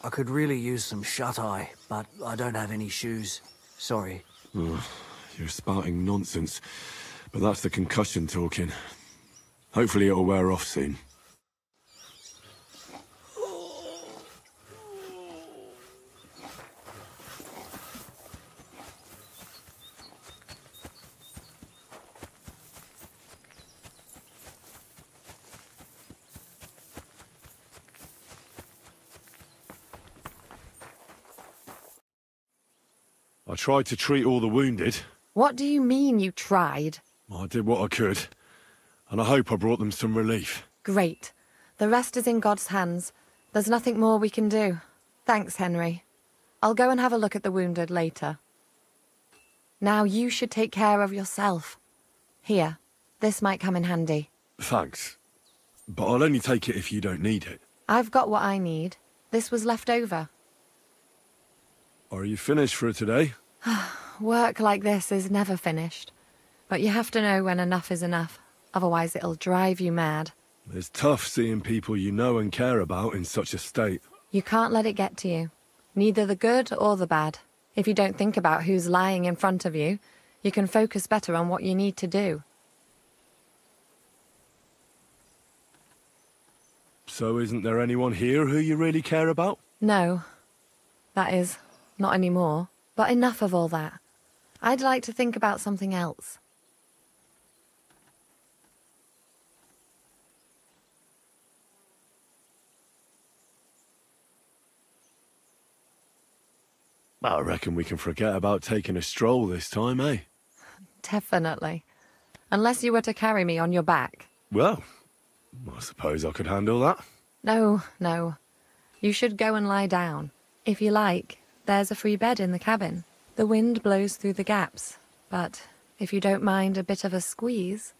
I could really use some shut-eye, but I don't have any shoes. Sorry. You're spouting nonsense, but that's the concussion talking. Hopefully it'll wear off soon. I tried to treat all the wounded. What do you mean you tried? I did what I could, and I hope I brought them some relief. Great. The rest is in God's hands. There's nothing more we can do. Thanks, Henry. I'll go and have a look at the wounded later. Now you should take care of yourself. Here, this might come in handy. Thanks. But I'll only take it if you don't need it. I've got what I need. This was left over. Are you finished for today? Work like this is never finished. But you have to know when enough is enough. Otherwise it'll drive you mad. It's tough seeing people you know and care about in such a state. You can't let it get to you. Neither the good or the bad. If you don't think about who's lying in front of you, you can focus better on what you need to do. So isn't there anyone here who you really care about? No. That is, not anymore. But enough of all that. I'd like to think about something else. I reckon we can forget about taking a stroll this time, eh? Definitely. Unless you were to carry me on your back. Well, I suppose I could handle that. No. You should go and lie down. If you like, there's a free bed in the cabin. The wind blows through the gaps, but if you don't mind a bit of a squeeze,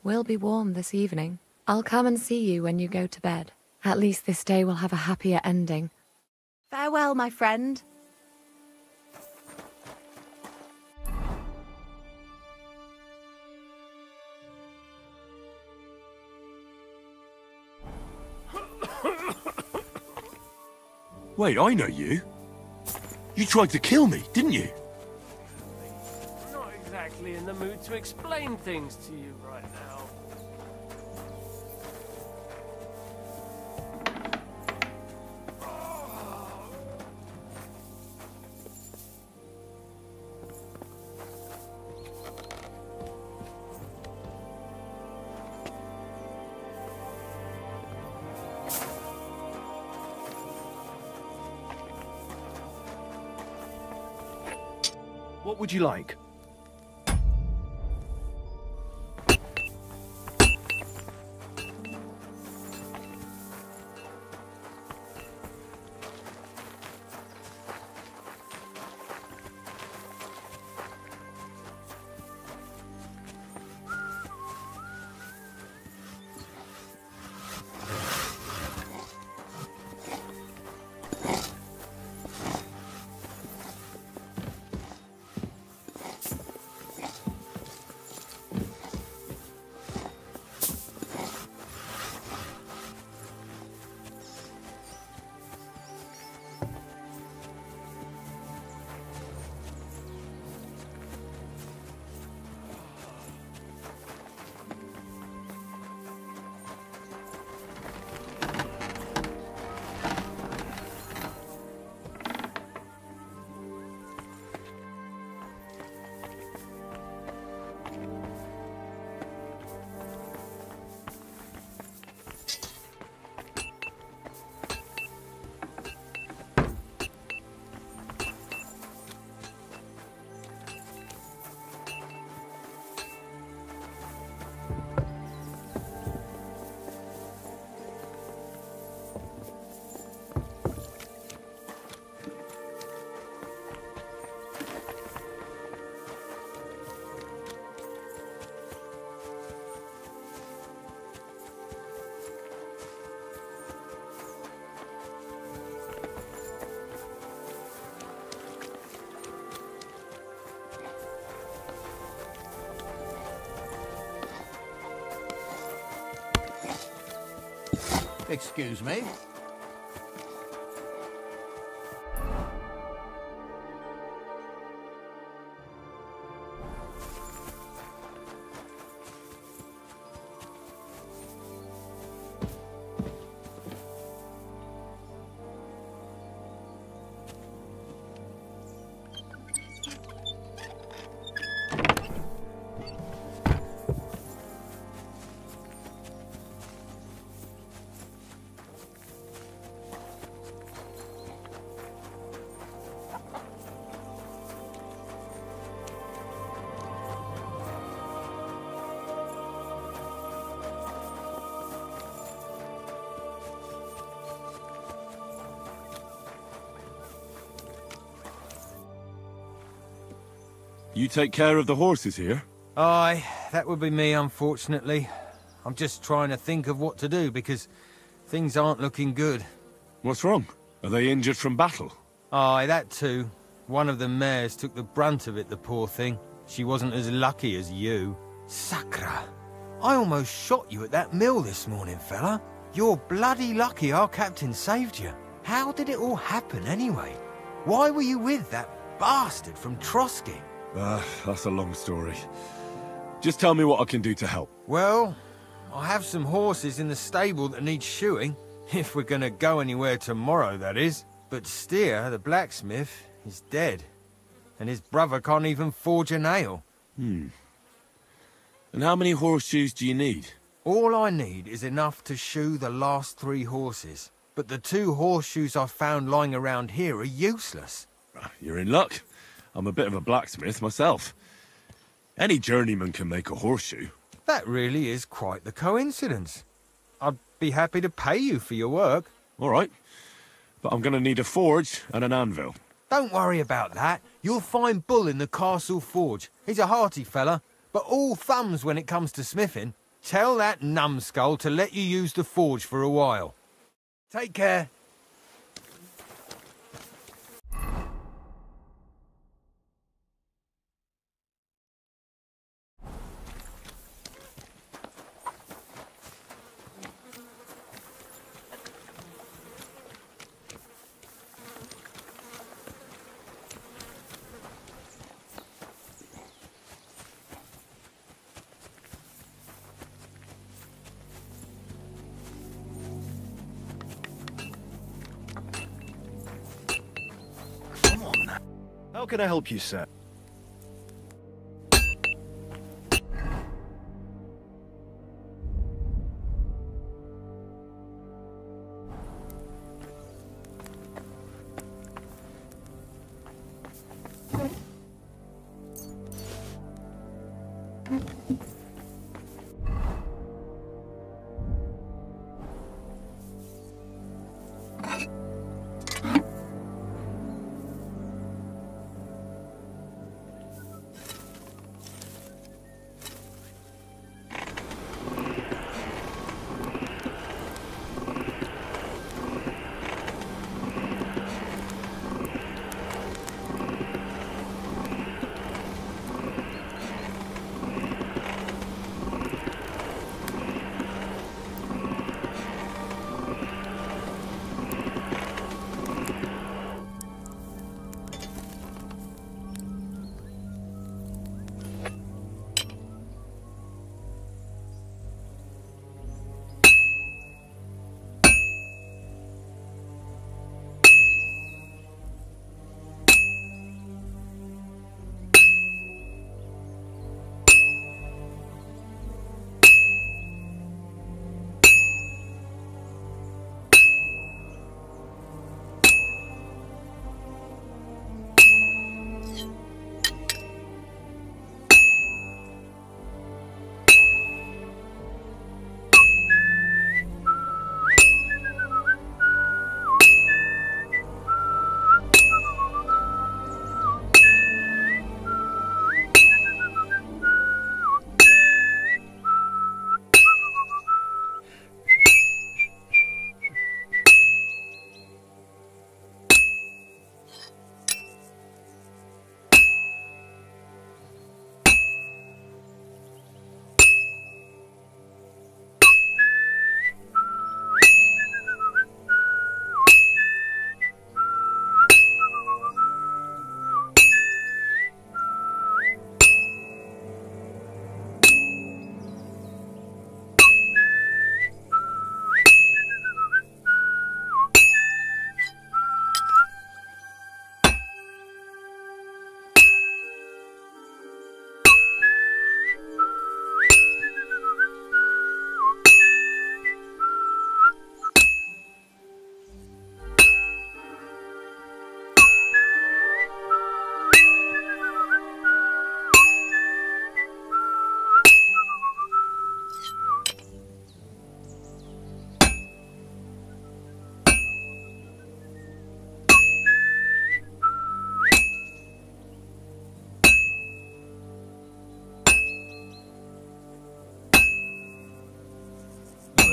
we'll be warm this evening. I'll come and see you when you go to bed. At least this day will have a happier ending. Farewell, my friend. Wait, I know you. You tried to kill me, didn't you? I'm not exactly in the mood to explain things to you right now. What would you like? Excuse me. You take care of the horses here? Aye, that would be me, unfortunately. I'm just trying to think of what to do, because things aren't looking good. What's wrong? Are they injured from battle? Aye, that too. One of the mares took the brunt of it, the poor thing. She wasn't as lucky as you. Sacra! I almost shot you at that mill this morning, fella. You're bloody lucky our captain saved you. How did it all happen, anyway? Why were you with that bastard from Trotsky? That's a long story. Just tell me what I can do to help. Well, I have some horses in the stable that need shoeing. If we're gonna go anywhere tomorrow, that is. But Steer, the blacksmith, is dead. And his brother can't even forge a nail. And how many horseshoes do you need? All I need is enough to shoe the last 3 horses. But the 2 horseshoes I found lying around here are useless. You're in luck. I'm a bit of a blacksmith myself. Any journeyman can make a horseshoe. That really is quite the coincidence. I'd be happy to pay you for your work. All right. But I'm going to need a forge and an anvil. Don't worry about that. You'll find Bull in the castle forge. He's a hearty fella, but all thumbs when it comes to smithing. Tell that numbskull to let you use the forge for a while. Take care. How can I help you, sir?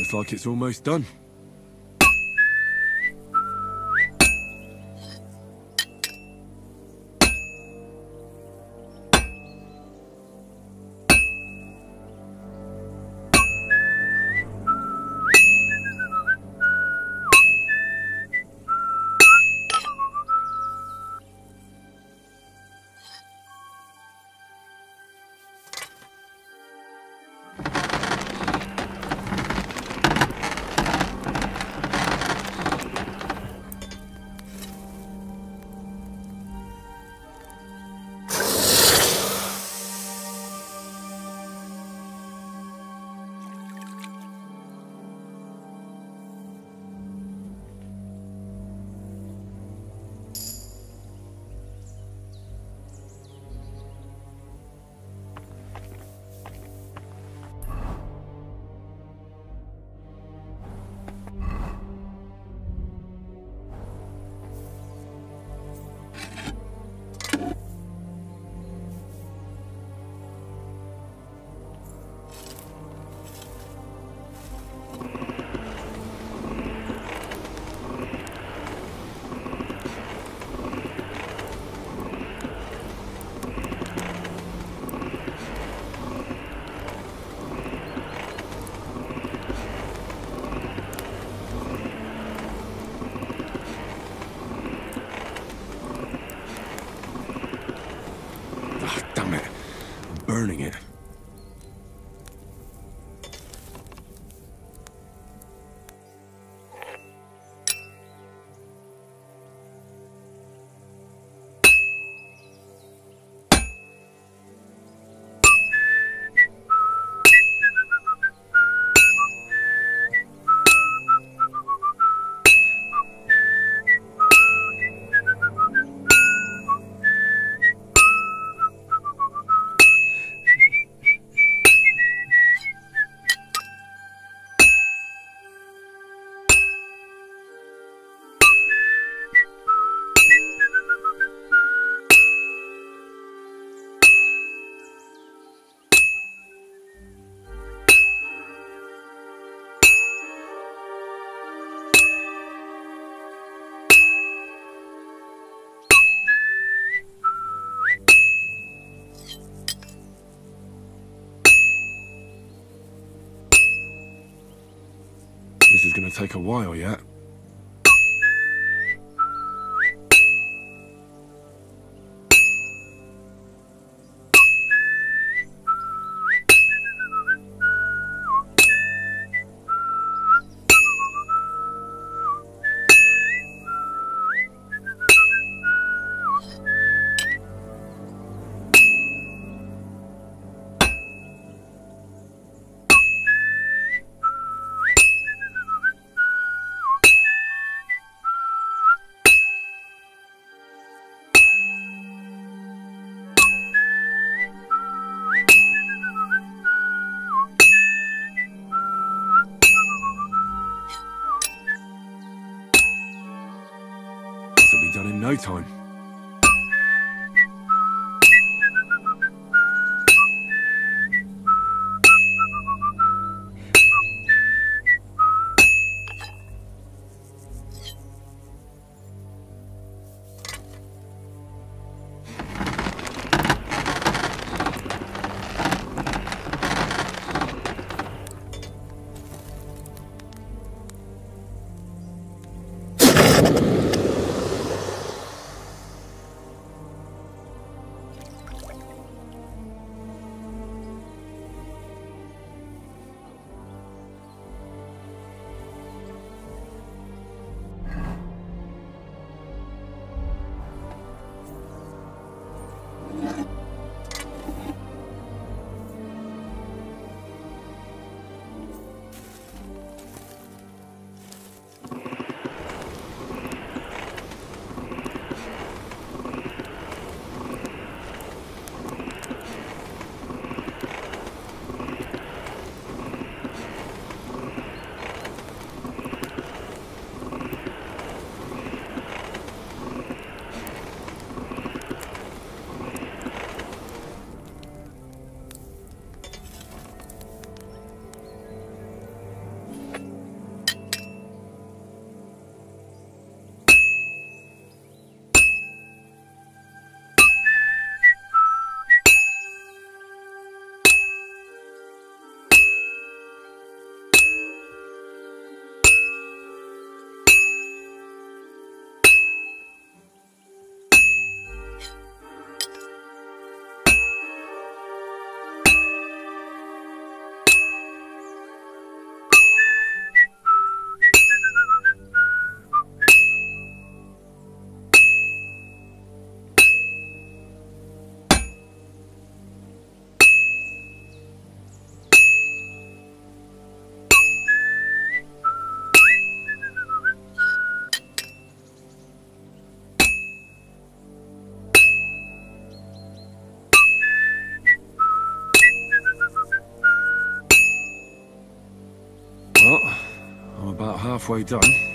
Looks like it's almost done. Burning it. This is gonna take a while yet. This'll be done in no time. halfway done.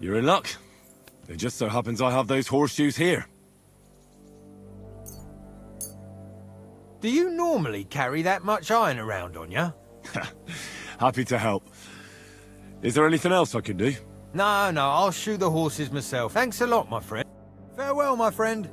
You're in luck. It just so happens I have those horseshoes here. Do you normally carry that much iron around on you? Happy to help. Is there anything else I can do? No, I'll shoe the horses myself. Thanks a lot, my friend. Farewell, my friend.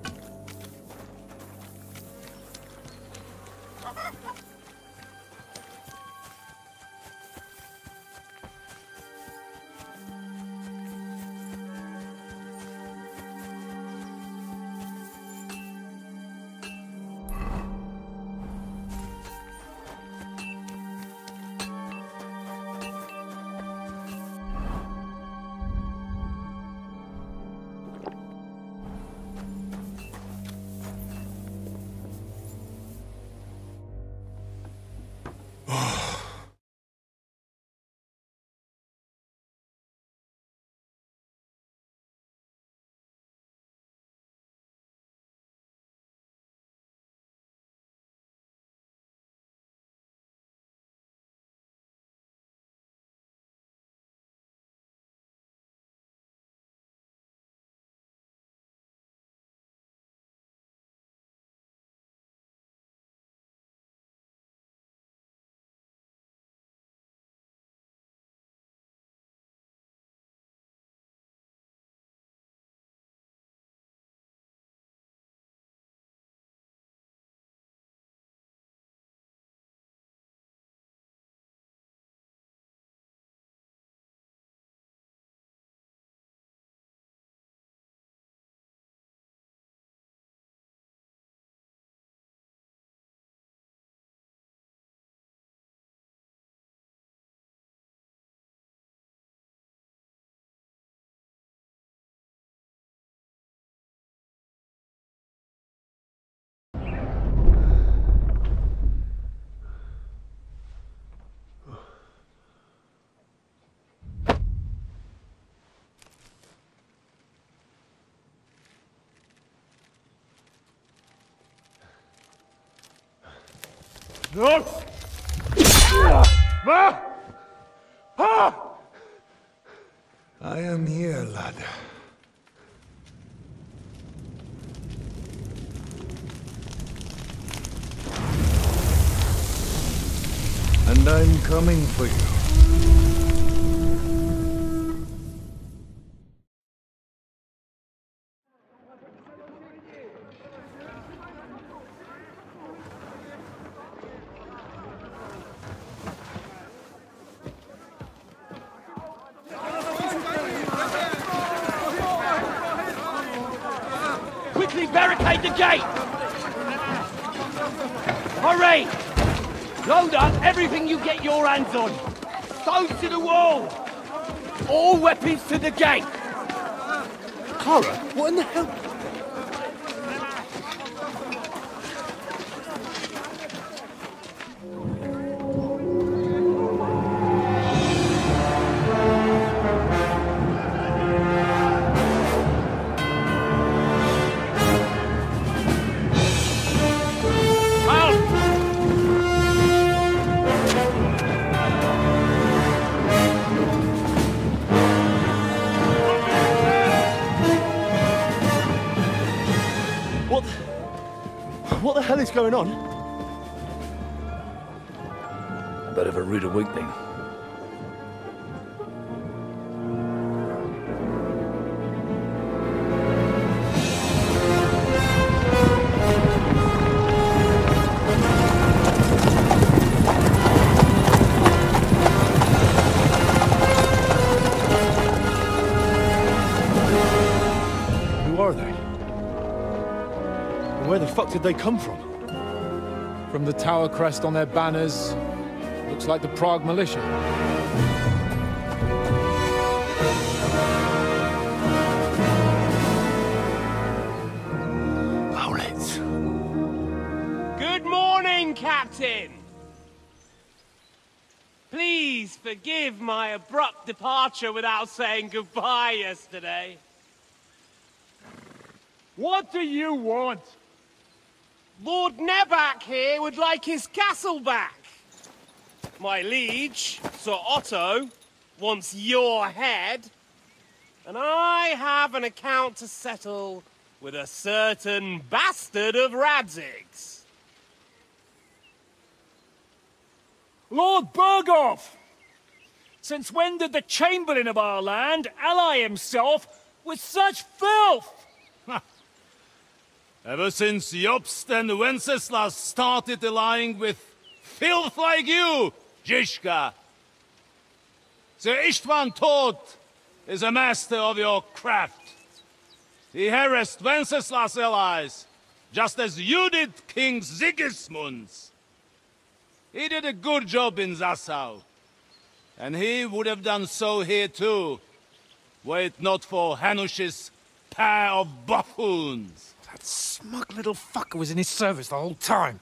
I am here, lad. And I'm coming for you. Quickly barricade the gate! Hurry! Load up everything you get your hands on. Stones to the wall! All weapons to the gate! Clara, what in the hell? What the hell is going on? A bit of a rude awakening. Who are they? And where the fuck did they come from? From the tower crest on their banners. Looks like the Prague militia. Owlets. Good morning, Captain! Please forgive my abrupt departure without saying goodbye yesterday. What do you want? Lord Nebak here would like his castle back. My liege, Sir Otto, wants your head. And I have an account to settle with a certain bastard of Radzig's. Lord Berghoff! Since when did the Chamberlain of our land ally himself with such filth? Ever since Jobst and Wenceslas started allying with filth like you, Zizka. Sir Istvan Tod is a master of your craft. He harassed Wenceslas' allies, just as you did King Sigismund's. He did a good job in Zassau, and he would have done so here too, were it not for Hanush's pair of buffoons. That smug little fucker was in his service the whole time.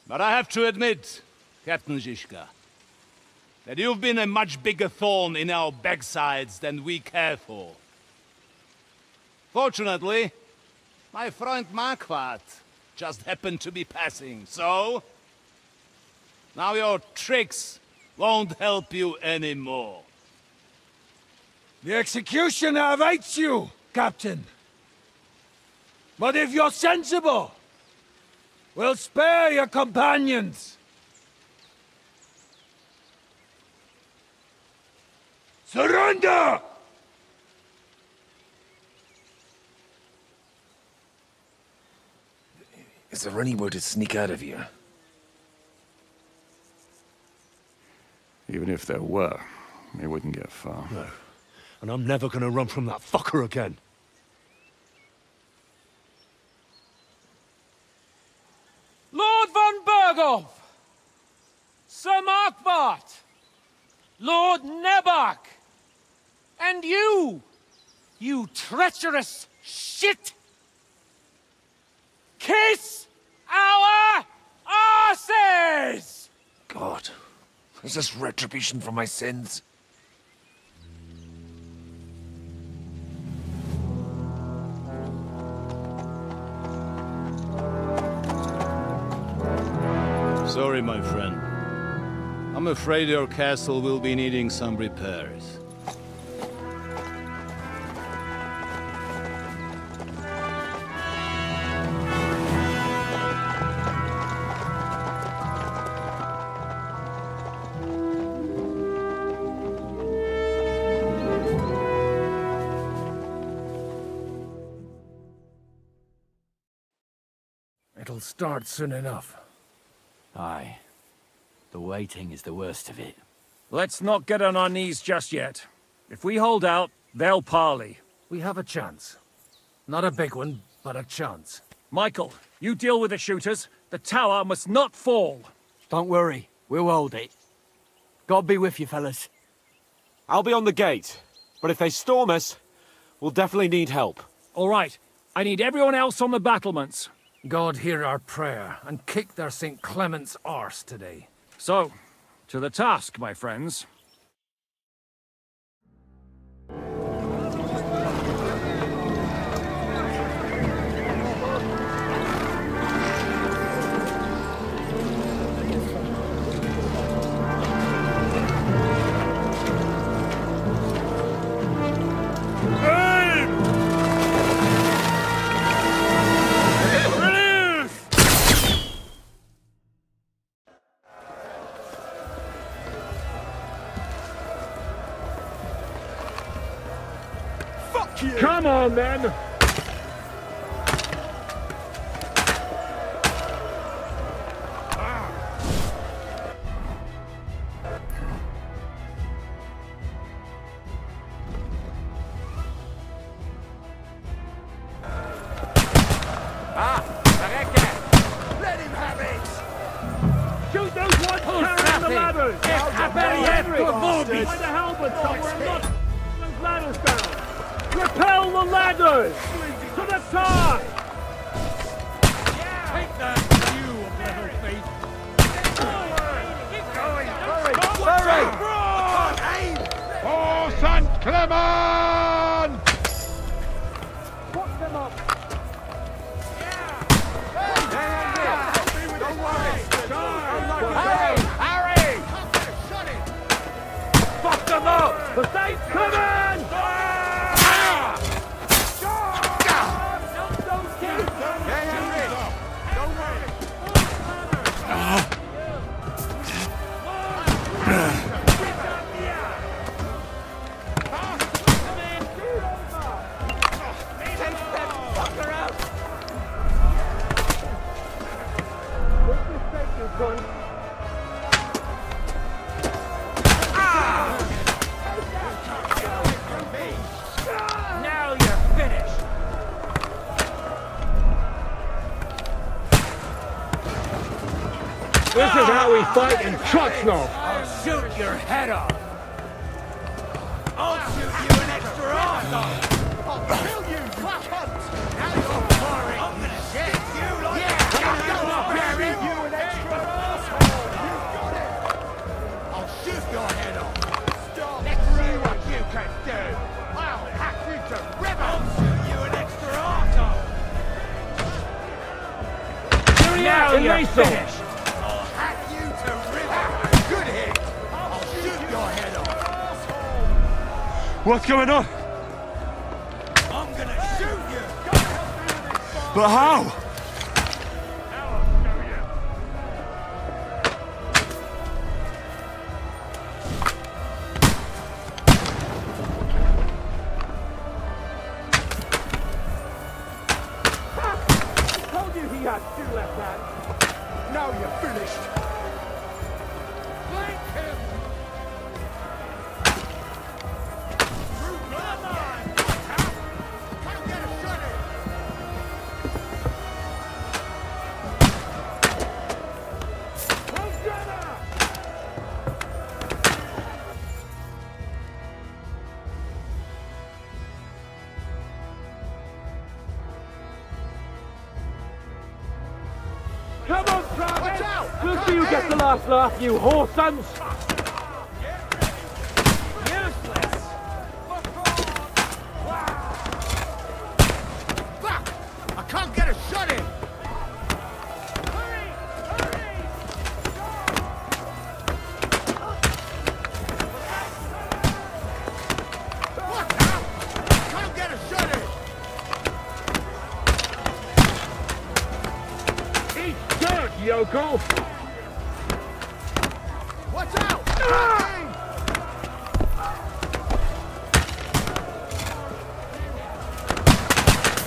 But I have to admit, Captain Zizka, that you've been a much bigger thorn in our backsides than we care for. Fortunately, my friend Marquardt just happened to be passing, so now your tricks won't help you anymore. The executioner awaits you, Captain. But if you're sensible, we'll spare your companions. Surrender! Is there any way to sneak out of here? Even if there were, it wouldn't get far. No. And I'm never gonna run from that fucker again. Lord von Berghoff! Sir Markwart! Lord Nebak! And you! You treacherous shit! Kiss our asses! God, is this retribution for my sins? Sorry, my friend. I'm afraid your castle will be needing some repairs. It'll start soon enough. Aye. The waiting is the worst of it. Let's not get on our knees just yet. If we hold out, they'll parley. We have a chance. Not a big one, but a chance. Michael, you deal with the shooters. The tower must not fall. Don't worry. We'll hold it. God be with you, fellas. I'll be on the gate. But if they storm us, we'll definitely need help. All right. I need everyone else on the battlements. God hear our prayer, and kick their St. Clement's arse today. So, to the task, my friends. Come on, then! Let him have it! Shoot those ones carrying the ladders! Find a helmet somewhere and knock those ladders down! Repel the ladders! To the top! Take that, you little thief! Keep going! Hurry! I can't aim! For St. Clement! Put them up! Don't worry! Harry! Harry! Fuck them up! The Saints coming! Now you're finished! This is how we fight in Trotsnov! I'll shoot your head off! I'll shoot you an extra arm off! I'll kill you, you cunt! Now you're boring! I'm gonna stick you like I'll bury you an extra asshole! You got it! I'll shoot your head off! Stop! Let's see what you can do! I'll hack you to ribbons! I'll shoot you an extra arsehole! Now you're finished! I'll hack you to ribbons! Good hit! I'll shoot your head off! What's going on? I'm gonna shoot you! But how? Told you he had two left hands! Now you're finished! Flank him! Can't get a shot in! Come on, Travis! Watch out! We'll see who gets the last laugh, you whoresons! Useless! Fuck! I can't get a shot in! Hurry! Hurry! yokel! Watch out!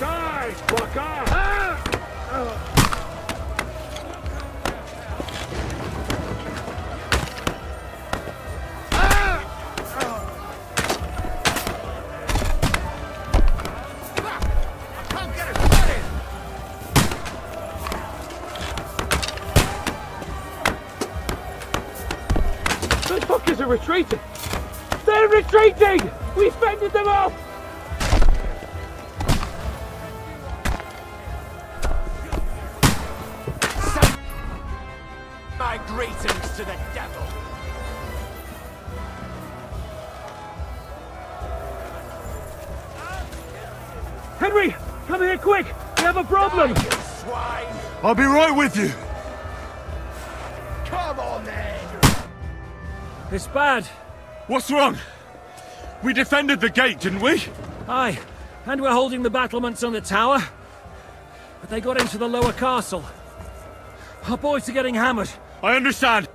Die, fucker! Those fuckers are retreating! They're retreating! We fended them off! My greetings to the devil. Henry! Come here quick! We have a problem! I'll be right with you. Come on then! It's bad. What's wrong? We defended the gate, didn't we? Aye, and we're holding the battlements on the tower. But they got into the lower castle. Our boys are getting hammered. I understand.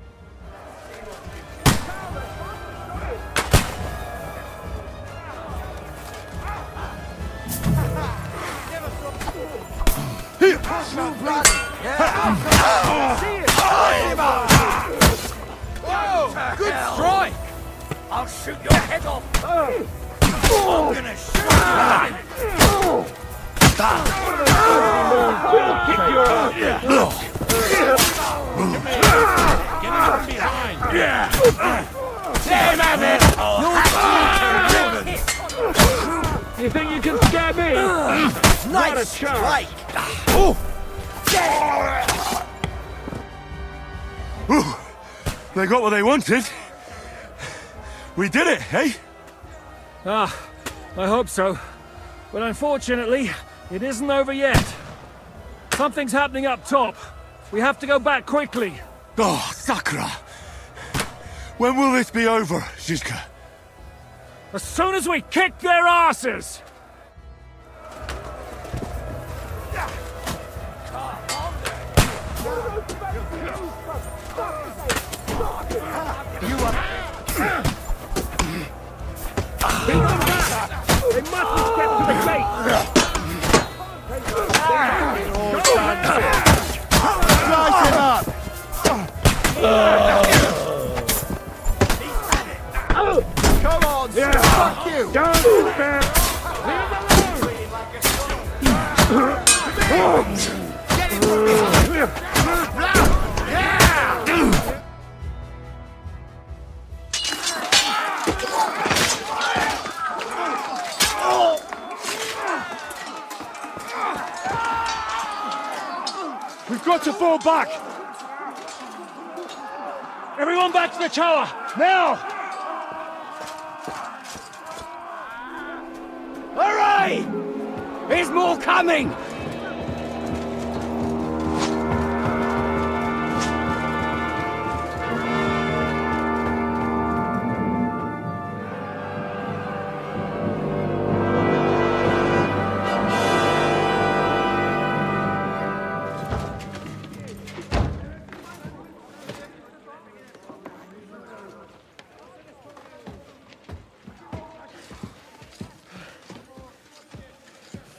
Good strike! I'll shoot your head off! I'm gonna shoot you! We'll kick your ass! Get him from behind! Damn it! You think you can scare me? Not a chance! They got what they wanted. We did it, eh? Ah, I hope so. But unfortunately, it isn't over yet. Something's happening up top. We have to go back quickly. Oh, Sakura! When will this be over, Shizuka? As soon as we kick their asses! You are... Bring them back! They mustn't step to the gate! Slice him up! Come on, fuck you! Don't fair! Get him from behind! We've got to fall back! Everyone back to the tower! Now! Hooray! There's more coming!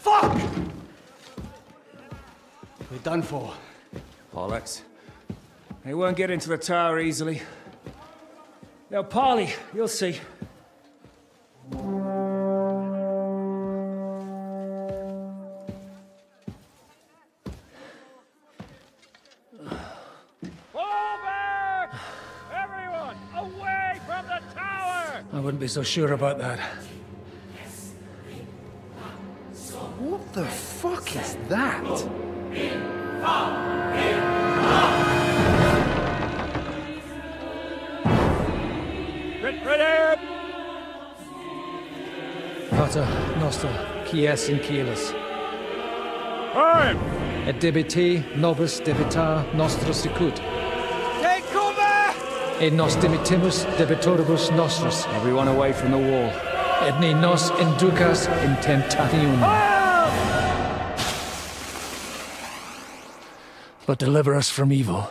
Fuck! We're done for. Bollocks. They won't get into the tower easily. Now, Parley, you'll see. I wouldn't be so sure about that. What the fuck is that? Ready! Pater noster, quies in cielis. Time! Et debite nobis debitar nostros sicut. Take cover! Et nos dimitimus debitoribus nostros. Everyone away from the wall. Et ni nos inducas in tentationem. but deliver us from evil.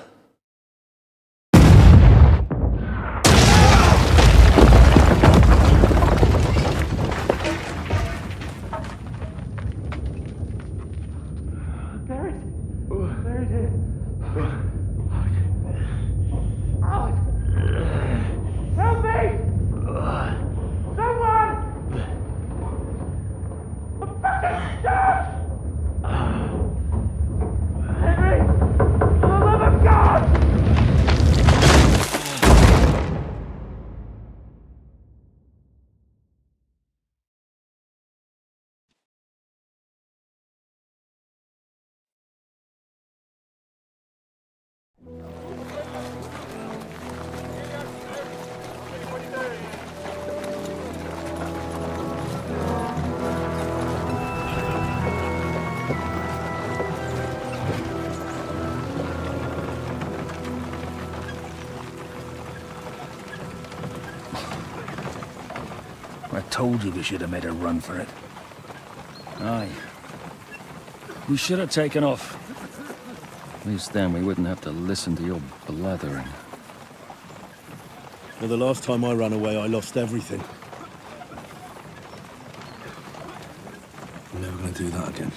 I told you we should have made a run for it. Aye. We should have taken off. At least then we wouldn't have to listen to your blathering. Well, the last time I ran away, I lost everything. I'm never going to do that again.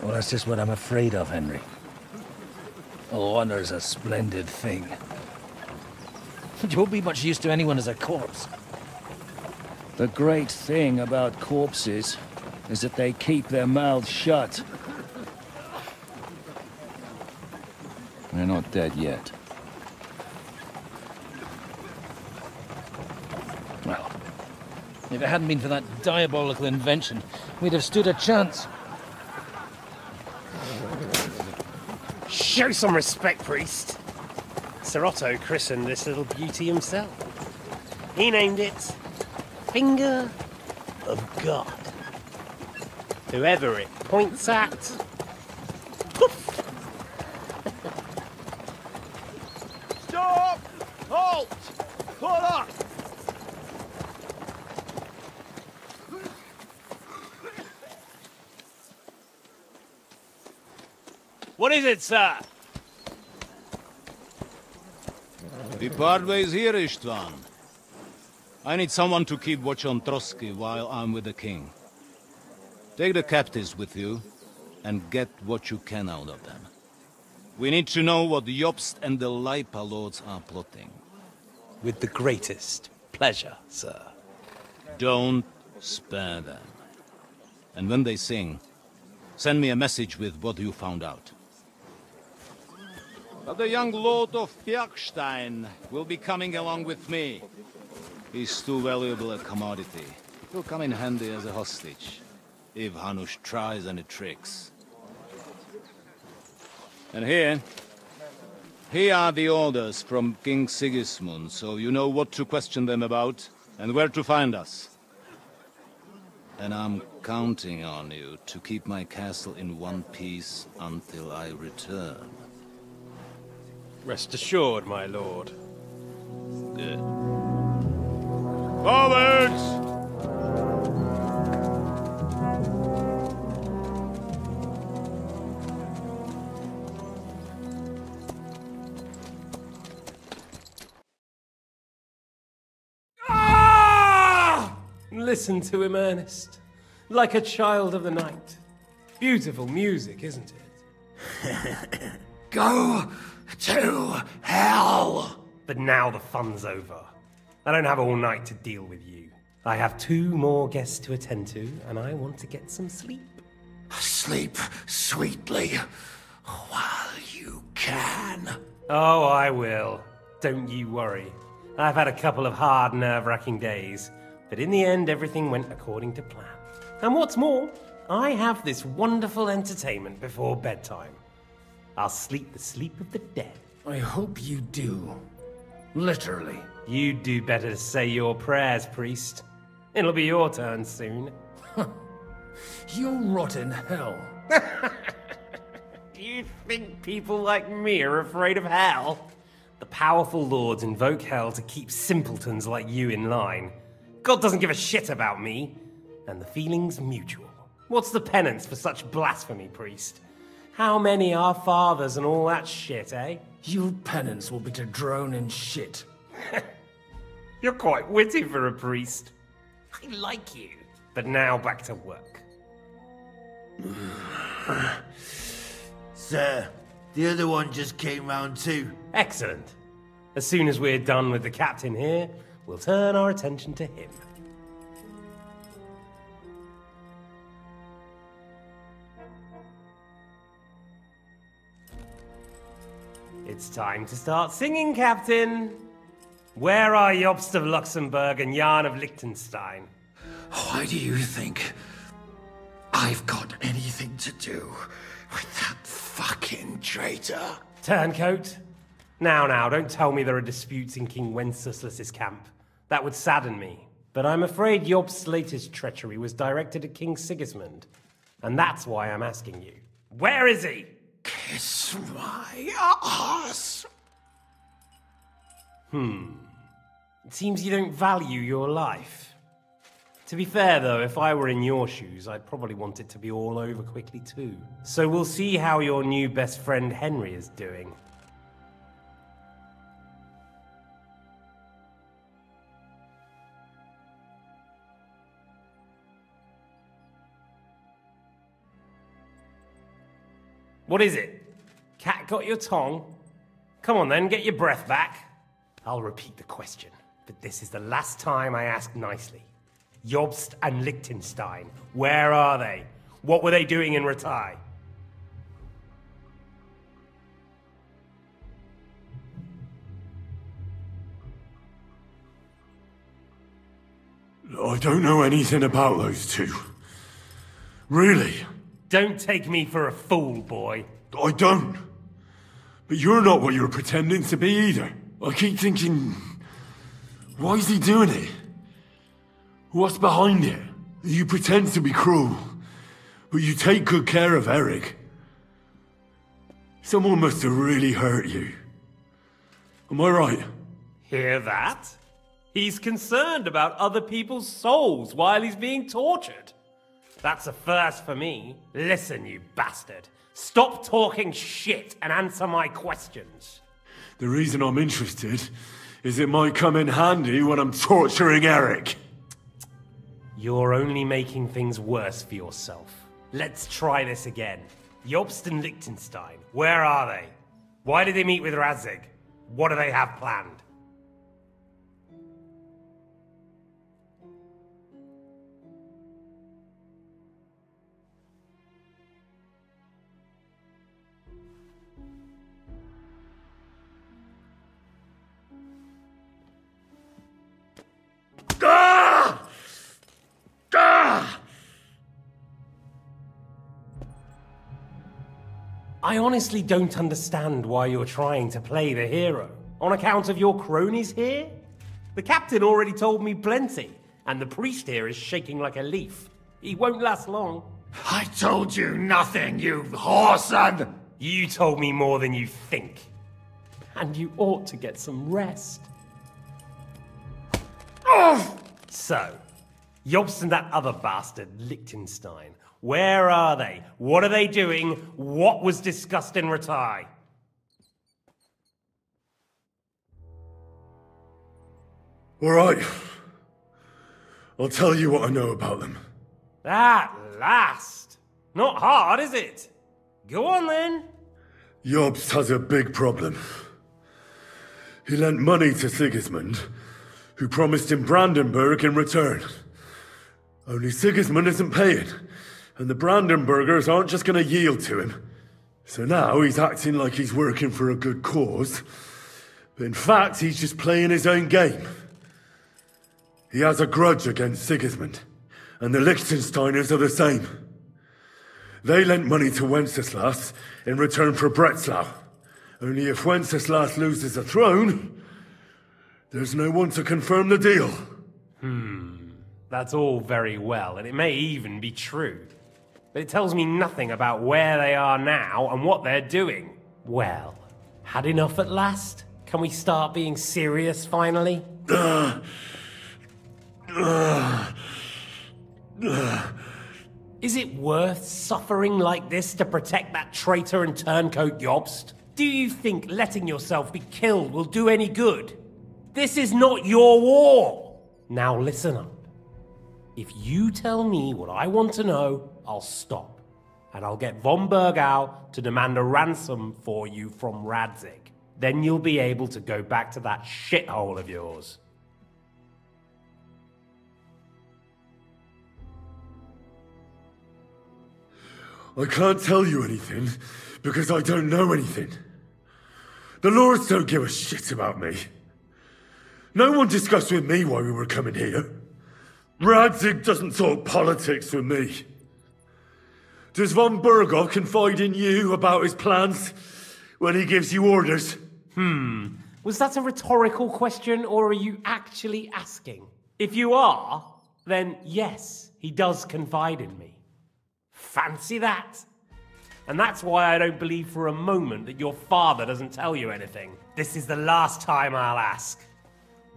Well, that's just what I'm afraid of, Henry. Honor's a splendid thing. You won't be much use to anyone as a corpse. The great thing about corpses is that they keep their mouths shut. They're not dead yet. Well, if it hadn't been for that diabolical invention, we'd have stood a chance. Show some respect, priest. Sir Otto christened this little beauty himself. He named it Finger of God. Whoever it points at, poof! Stop! Halt! Pull up! What is it, sir? We part ways here, Istvan. I need someone to keep watch on Trotsky while I'm with the king. Take the captives with you, and get what you can out of them. We need to know what the Jobst and the Leipa lords are plotting. With the greatest pleasure, sir. Don't spare them. And when they sing, send me a message with what you found out. But the young lord of Bjergstein will be coming along with me. He's too valuable a commodity. He'll come in handy as a hostage, if Hanush tries any tricks. And here are the orders from King Sigismund, so you know what to question them about, and where to find us. And I'm counting on you to keep my castle in one piece until I return. Rest assured, my lord. Good. Forwards! Listen to him, Ernest. Like a child of the night. Beautiful music, isn't it? Go to hell! But now the fun's over. I don't have all night to deal with you. I have 2 more guests to attend to, and I want to get some sleep. Sleep sweetly while you can. Oh, I will. Don't you worry. I've had a couple of hard, nerve-wracking days, but in the end, everything went according to plan. And what's more, I have this wonderful entertainment before bedtime. I'll sleep the sleep of the dead. I hope you do. Literally. You'd do better to say your prayers, priest. It'll be your turn soon. You'll rot in hell. Do you think people like me are afraid of hell? The powerful lords invoke hell to keep simpletons like you in line. God doesn't give a shit about me, and the feeling's mutual. What's the penance for such blasphemy, priest? How many are fathers and all that shit, eh? Your penance will be to drown in shit. You're quite witty for a priest. I like you. But now back to work. Sir, the other one just came round too. Excellent. As soon as we're done with the captain here, we'll turn our attention to him. It's time to start singing, Captain. Where are Jobst of Luxembourg and Jan of Liechtenstein? Why do you think I've got anything to do with that fucking traitor? Turncoat. Now, don't tell me there are disputes in King Wenceslas's camp. That would sadden me. But I'm afraid Jobst's latest treachery was directed at King Sigismund. And that's why I'm asking you. Where is he? Kiss my ass. It seems you don't value your life. To be fair, though, if I were in your shoes, I'd probably want it to be all over quickly, too. So we'll see how your new best friend Henry is doing. What is it? Cat got your tongue? Come on then, get your breath back. I'll repeat the question, but this is the last time I ask nicely. Jobst and Liechtenstein, where are they? What were they doing in Ratai? I don't know anything about those two. Really? Don't take me for a fool, boy. I don't. But you're not what you're pretending to be either. I keep thinking, why is he doing it? What's behind it? You pretend to be cruel, but you take good care of Eric. Someone must have really hurt you. Am I right? Hear that? He's concerned about other people's souls while he's being tortured. That's a first for me. Listen, you bastard. Stop talking shit and answer my questions. The reason I'm interested is it might come in handy when I'm torturing Eric. You're only making things worse for yourself. Let's try this again. Jobst and Liechtenstein, where are they? Why did they meet with Radzig? What do they have planned? I honestly don't understand why you're trying to play the hero. On account of your cronies here? The captain already told me plenty, and the priest here is shaking like a leaf. He won't last long. I told you nothing, you whoreson! You told me more than you think. And you ought to get some rest. So, Jobst and that other bastard, Liechtenstein, where are they? What are they doing? What was discussed in Ratai? All right. I'll tell you what I know about them. At last! Not hard, is it? Go on then. Jobst has a big problem. He lent money to Sigismund, who promised him Brandenburg in return. Only Sigismund isn't paying, and the Brandenburgers aren't just going to yield to him. So now he's acting like he's working for a good cause, but in fact he's just playing his own game. He has a grudge against Sigismund, and the Liechtensteiners are the same. They lent money to Wenceslas in return for Breslau. Only if Wenceslas loses the throne, there's no one to confirm the deal. That's all very well, and it may even be true. But it tells me nothing about where they are now and what they're doing. Well, had enough at last? Can we start being serious finally? Is it worth suffering like this to protect that traitor and turncoat Jobst? Do you think letting yourself be killed will do any good? This is not your war! Now listen up. If you tell me what I want to know, I'll stop. And I'll get von Bergau to demand a ransom for you from Radzig. Then you'll be able to go back to that shithole of yours. I can't tell you anything, because I don't know anything. The Lords don't give a shit about me. No one discussed with me why we were coming here. Radzig doesn't talk politics with me. Does von Bergov confide in you about his plans when he gives you orders? Was that a rhetorical question, or are you actually asking? If you are, then yes, he does confide in me. Fancy that? And that's why I don't believe for a moment that your father doesn't tell you anything. This is the last time I'll ask.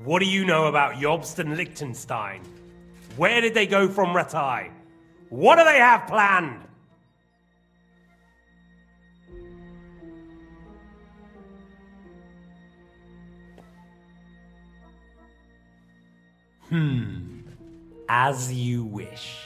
What do you know about Jobst and Liechtenstein? Where did they go from Ratai? What do they have planned? As you wish.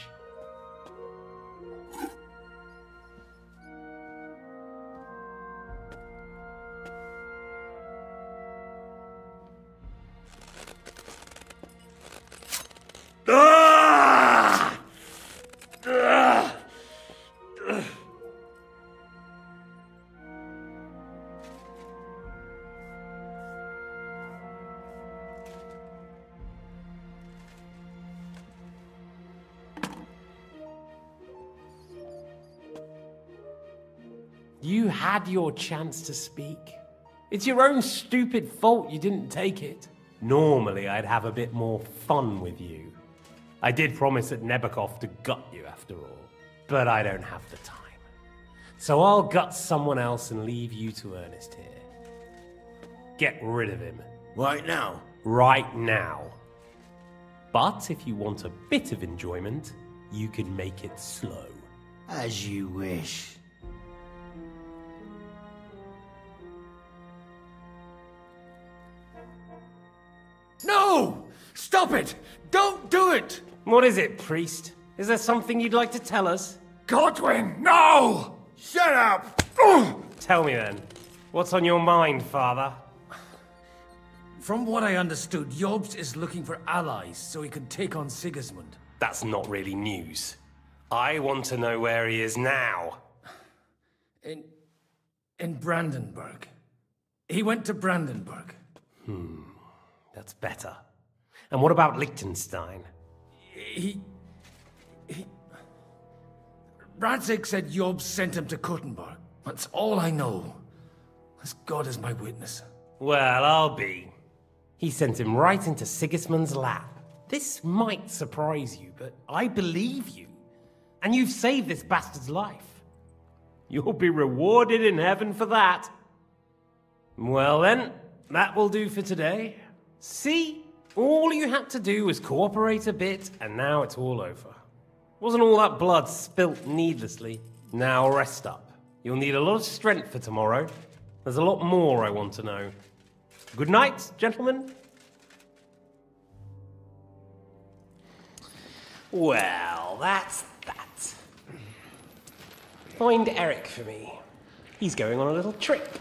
You had your chance to speak. It's your own stupid fault you didn't take it. Normally, I'd have a bit more fun with you. I did promise at Nebakov to gut you after all, but I don't have the time. So I'll gut someone else and leave you to Ernest here. Get rid of him. Right now? Right now. But if you want a bit of enjoyment, you can make it slow. As you wish. No! Stop it! Don't do it! What is it, priest? Is there something you'd like to tell us? Godwin, no! Shut up! Tell me then. What's on your mind, father? From what I understood, Jobst is looking for allies so he can take on Sigismund. That's not really news. I want to know where he is now. In Brandenburg. He went to Brandenburg. That's better. And what about Liechtenstein? Radzig said Jobst sent him to Kuttenberg. That's all I know. As God is my witness. Well, I'll be. He sent him right into Sigismund's lap. This might surprise you, but I believe you. And you've saved this bastard's life. You'll be rewarded in heaven for that. Well then, that will do for today. See? All you had to do was cooperate a bit, and now it's all over. Wasn't all that blood spilt needlessly? Now rest up. You'll need a lot of strength for tomorrow. There's a lot more I want to know. Good night, gentlemen. Well, that's that. Find Eric for me. He's going on a little trip.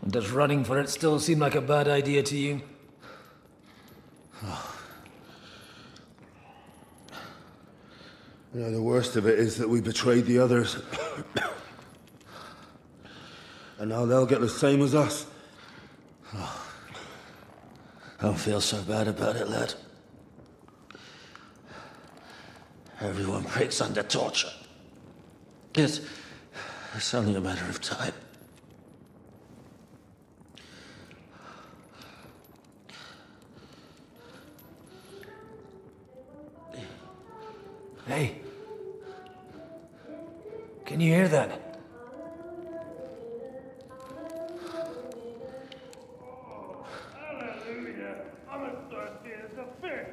Does running for it still seem like a bad idea to you? You know, the worst of it is that we betrayed the others. And now they'll get the same as us. Don't feel so bad about it, lad. Everyone breaks under torture. It's only a matter of time. Hey. Can you hear that? Hallelujah. I'm as thirsty as a fish.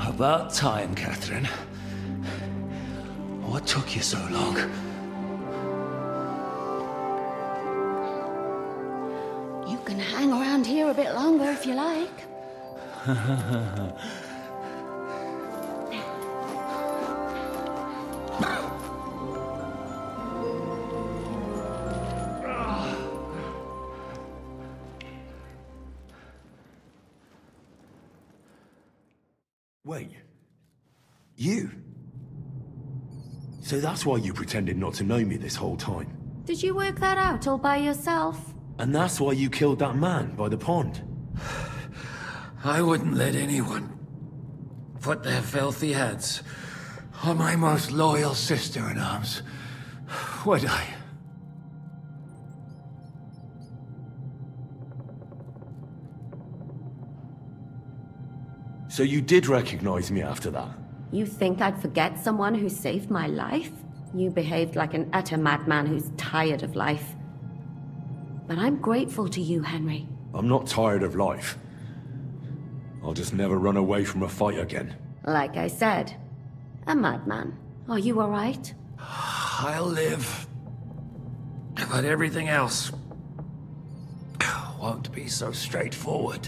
About time, Catherine. What took you so long? You can hang around here a bit longer if you like. Wait. You? So that's why you pretended not to know me this whole time? Did you work that out all by yourself? And that's why you killed that man by the pond? I wouldn't let anyone put their filthy heads on my most loyal sister-in-arms, would I? So you did recognize me after that? You think I'd forget someone who saved my life? You behaved like an utter madman who's tired of life. But I'm grateful to you, Henry. I'm not tired of life. I'll just never run away from a fight again. Like I said, a madman. Are you all right? I'll live. But everything else won't be so straightforward.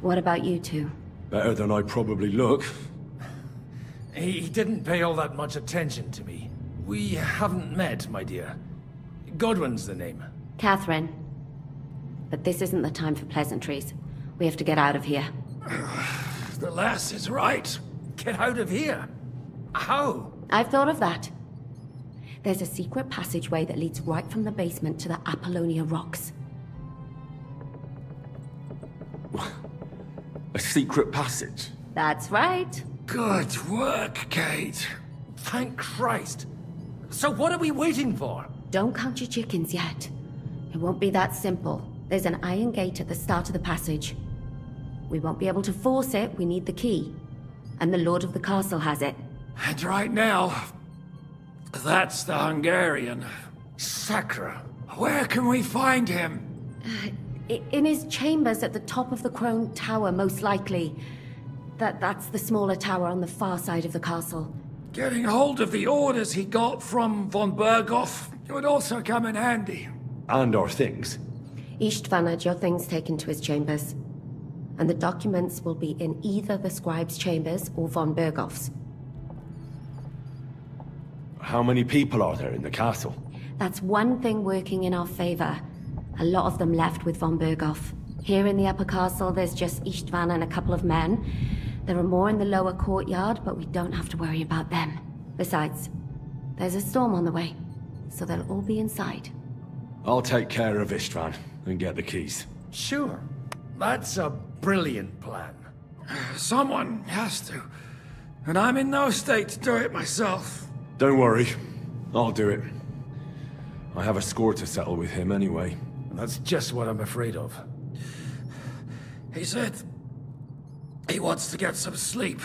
What about you two? Better than I probably look. He didn't pay all that much attention to me. We haven't met, my dear. Godwin's the name. Catherine. But this isn't the time for pleasantries. We have to get out of here. The lass is right. Get out of here? How? I've thought of that. There's a secret passageway that leads right from the basement to the Apollonia Rocks. A secret passage? That's right. Good work, Kate. Thank Christ. So what are we waiting for? Don't count your chickens yet. It won't be that simple. There's an iron gate at the start of the passage. We won't be able to force it, we need the key. And the Lord of the Castle has it. And right now, that's the Hungarian. Sacra. Where can we find him? In his chambers at the top of the Crone Tower, most likely. That's the smaller tower on the far side of the castle. Getting hold of the orders he got from von Berghoff would also come in handy. And our things. Istvan had your things taken to his chambers. And the documents will be in either the scribe's chambers or von Berghoff's. How many people are there in the castle? That's one thing working in our favor. A lot of them left with von Berghoff. Here in the upper castle, there's just Istvan and a couple of men. There are more in the lower courtyard, but we don't have to worry about them. Besides, there's a storm on the way, so they'll all be inside. I'll take care of Istvan and get the keys. Sure. That's a brilliant plan. Someone has to. And I'm in no state to do it myself. Don't worry. I'll do it. I have a score to settle with him anyway. That's just what I'm afraid of. He said he wants to get some sleep.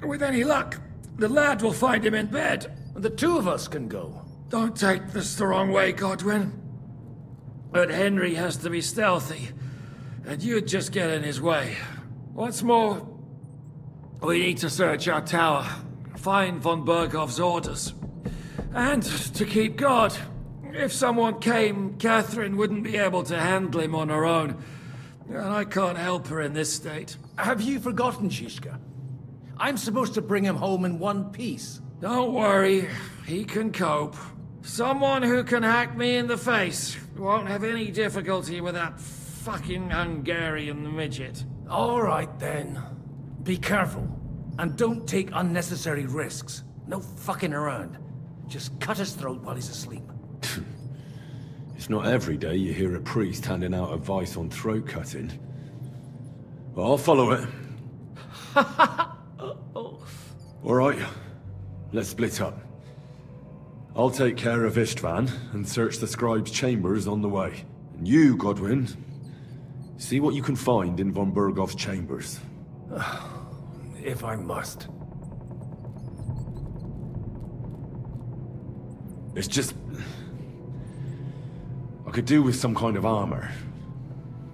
With any luck, the lad will find him in bed. The two of us can go. Don't take this the wrong way, Godwin. But Henry has to be stealthy, and you'd just get in his way. What's more, we need to search our tower, find von Berghoff's orders. And to keep guard. If someone came, Catherine wouldn't be able to handle him on her own. And I can't help her in this state. Have you forgotten, Shishka? I'm supposed to bring him home in one piece. Don't worry, he can cope. Someone who can hack me in the face won't have any difficulty with that fucking Hungarian midget. All right, then. Be careful, and don't take unnecessary risks. No fucking around. Just cut his throat while he's asleep. It's not every day you hear a priest handing out advice on throat cutting. But I'll follow it. Alright, let's split up. I'll take care of Istvan and search the scribe's chambers on the way. And you, Godwin, see what you can find in von Bergov's chambers. If I must. It's just... I could do with some kind of armor.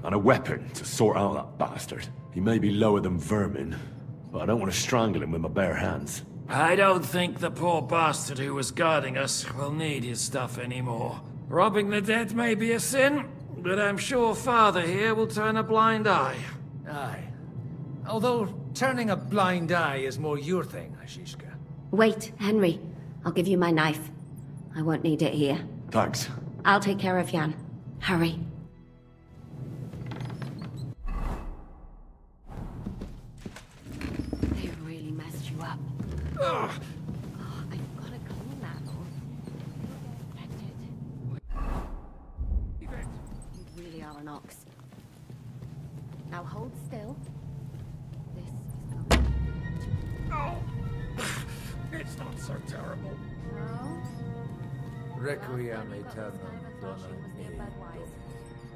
And a weapon to sort out that bastard. He may be lower than vermin, but I don't want to strangle him with my bare hands. I don't think the poor bastard who was guarding us will need his stuff anymore. Robbing the dead may be a sin, but I'm sure Father here will turn a blind eye. Aye. Although, turning a blind eye is more your thing, Ashishka. Wait, Henry. I'll give you my knife. I won't need it here. Thanks. I'll take care of Jan. Hurry. They've really messed you up. Ugh. Oh, I've got to clean that all. You really are an ox. Now hold still. This is Oh. It's not so terrible. No? Requiem aeternam dona ei,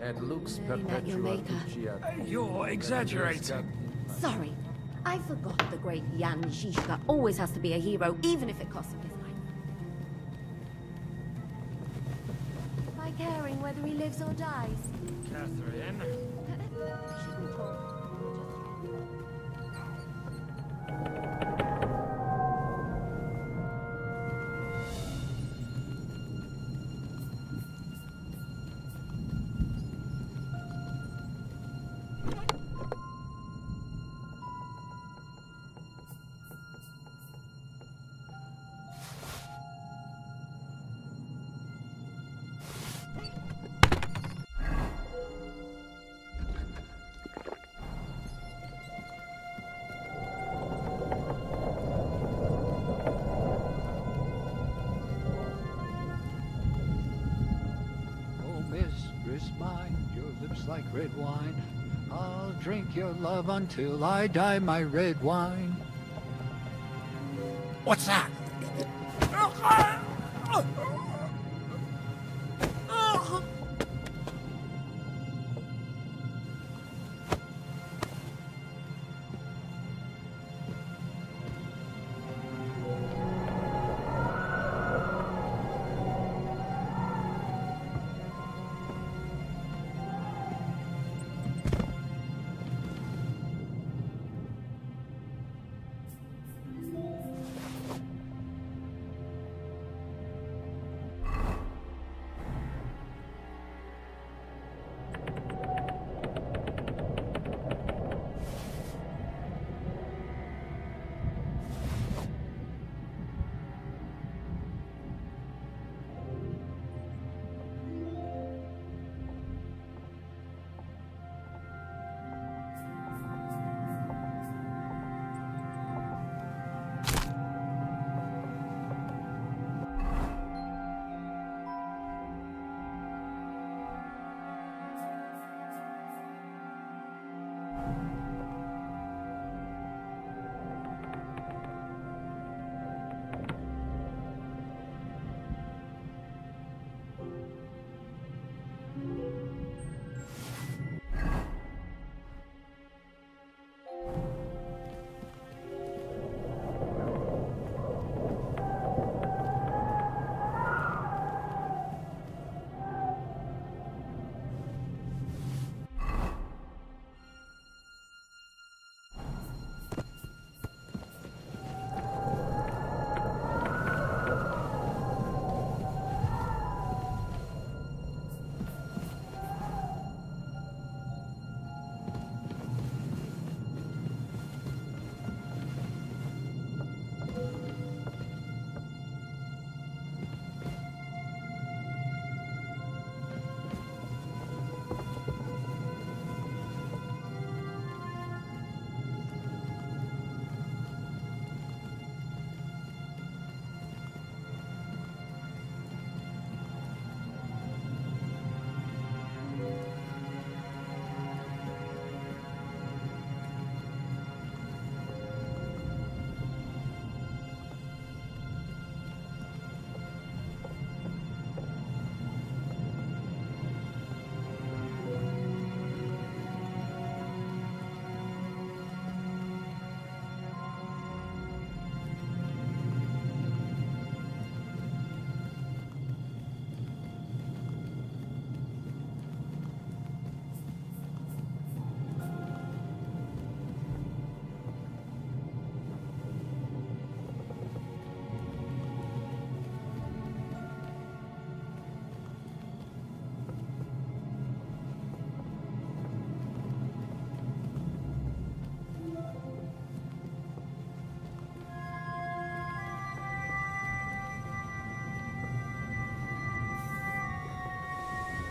et lux perpetua luceat. You're exaggerating. Sorry. I forgot the great Jan Žižka always has to be a hero, even if it costs him his life. By caring whether he lives or dies. Catherine. Shouldn't talk. Mistress mine, your lips like red wine. I'll drink your love until I die, my red wine. What's that?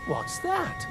What's that?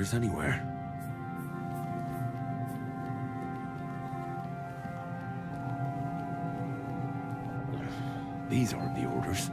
orders anywhere. These aren't the orders.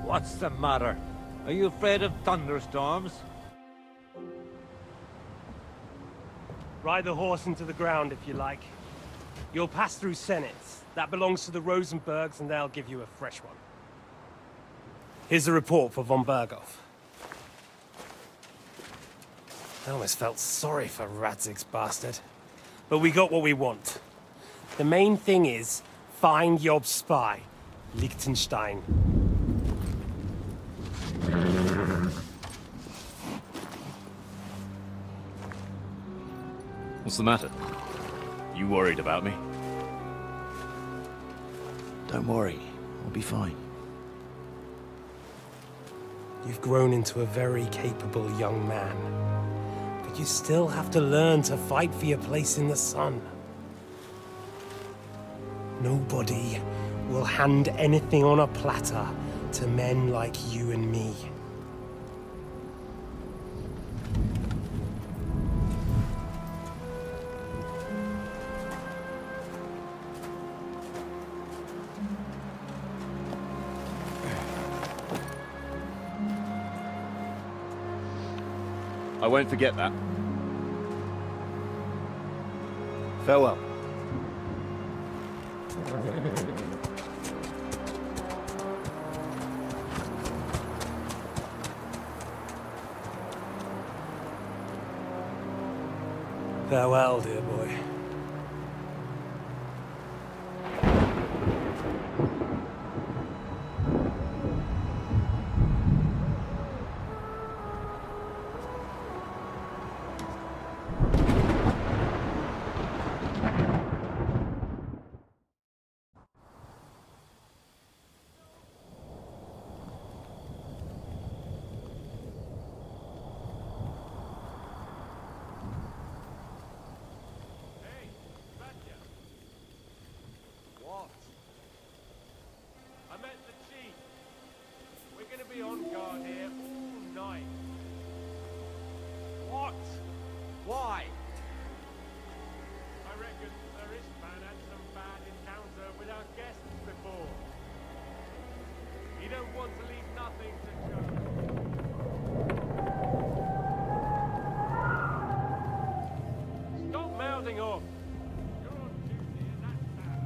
What's the matter? Are you afraid of thunderstorms? Ride the horse into the ground if you like. You'll pass through Senates. That belongs to the Rosenbergs, and they'll give you a fresh one. Here's the report for von Berghoff. I almost felt sorry for Radzig's bastard. But we got what we want. The main thing is, find Job's spy, Liechtenstein. What's the matter? You worried about me? Don't worry, I'll be fine. You've grown into a very capable young man. But you still have to learn to fight for your place in the sun. Nobody will hand anything on a platter to men like you and me. I won't forget that. Farewell. Farewell, dear boy. Why? I reckon Arispan had some bad encounter with our guests before. He don't want to leave nothing to chance. Stop mouthing off. You're on duty and that's bad.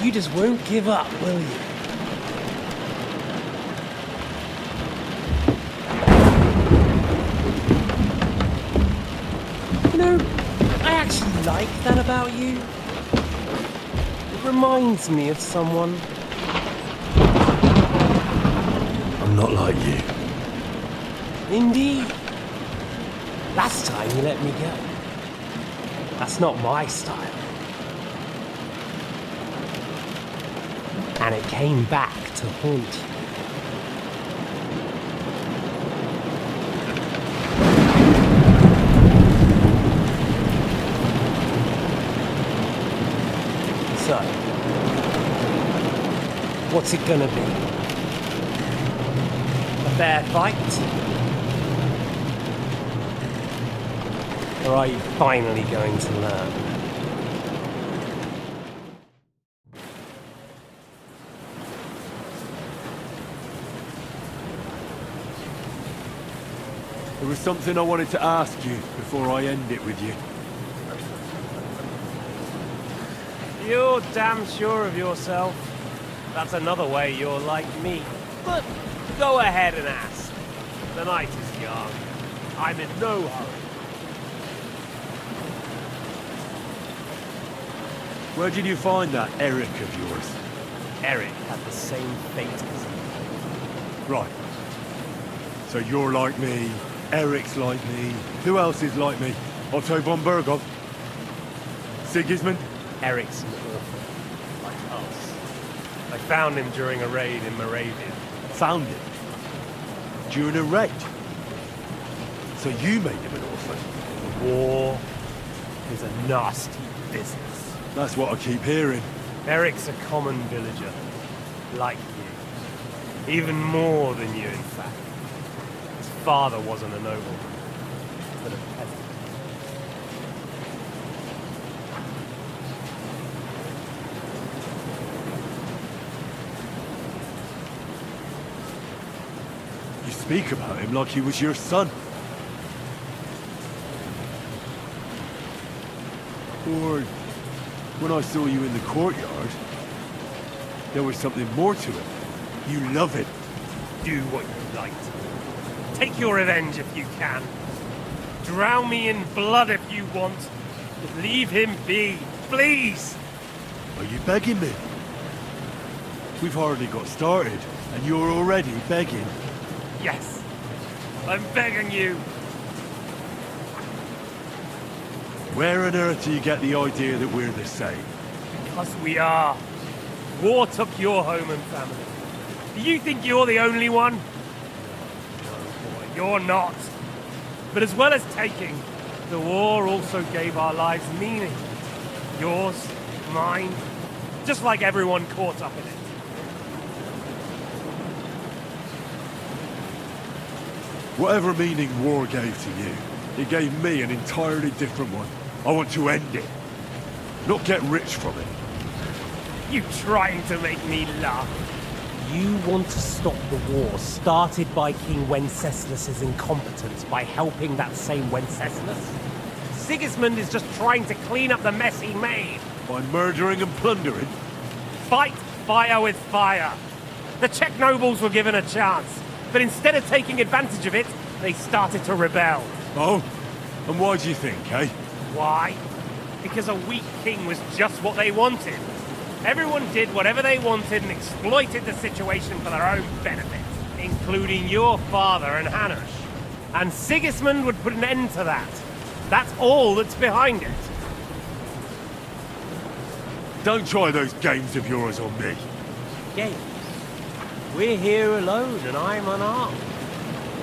You just won't give up, will you? You know, I actually like that about you. It reminds me of someone. I'm not like you. Indeed. Last time you let me go. That's not my style. And it came back to haunt you. So, what's it gonna be? A fair fight? Or are you finally going to learn? There was something I wanted to ask you before I end it with you. You're damn sure of yourself. That's another way you're like me. But go ahead and ask. The night is young. I'm in no hurry. Where did you find that Eric of yours? Eric had the same fate as me. Right. So you're like me, Eric's like me. Who else is like me? Otto von Berghoff? Sigismund? Eric's an orphan, like us. I found him during a raid in Moravia. Found him? During a raid? So you made him an orphan? War is a nasty business. That's what I keep hearing. Eric's a common villager, like you. Even more than you, in fact. His father wasn't a nobleman, but a peasant. You speak about him like he was your son. Or when I saw you in the courtyard, there was something more to it. You love him. Do what you like. Take your revenge if you can. Drown me in blood if you want. But leave him be, please! Are you begging me? We've hardly got started, and you're already begging. Yes, I'm begging you. Where on earth do you get the idea that we're the same? Because we are. War took your home and family. Do you think you're the only one? No, boy, you're not. But as well as taking, the war also gave our lives meaning. Yours, mine, just like everyone caught up in it. Whatever meaning war gave to you, it gave me an entirely different one. I want to end it, not get rich from it. You trying to make me laugh? You want to stop the war started by King Wenceslas's incompetence by helping that same Wenceslas? Sigismund is just trying to clean up the mess he made. By murdering and plundering? Fight fire with fire. The Czech nobles were given a chance, but instead of taking advantage of it, they started to rebel. Oh? And why do you think, eh? Why? Because a weak king was just what they wanted. Everyone did whatever they wanted and exploited the situation for their own benefit, including your father and Hanush. And Sigismund would put an end to that. That's all that's behind it. Don't try those games of yours on me. Games? We're here alone and I'm unarmed.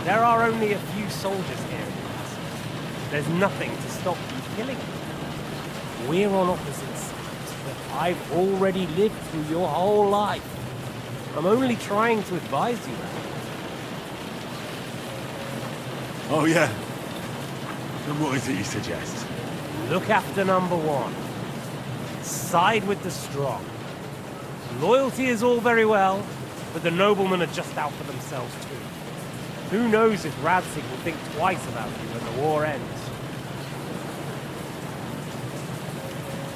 There are only a few soldiers here in us. There's nothing to stop you killing them. We're on opposite sides, but I've already lived through your whole life. I'm only trying to advise you that. Oh, yeah? And what is it you suggest? Look after number one. Side with the strong. Loyalty is all very well, but the noblemen are just out for themselves too. Who knows if Radzig will think twice about you when the war ends.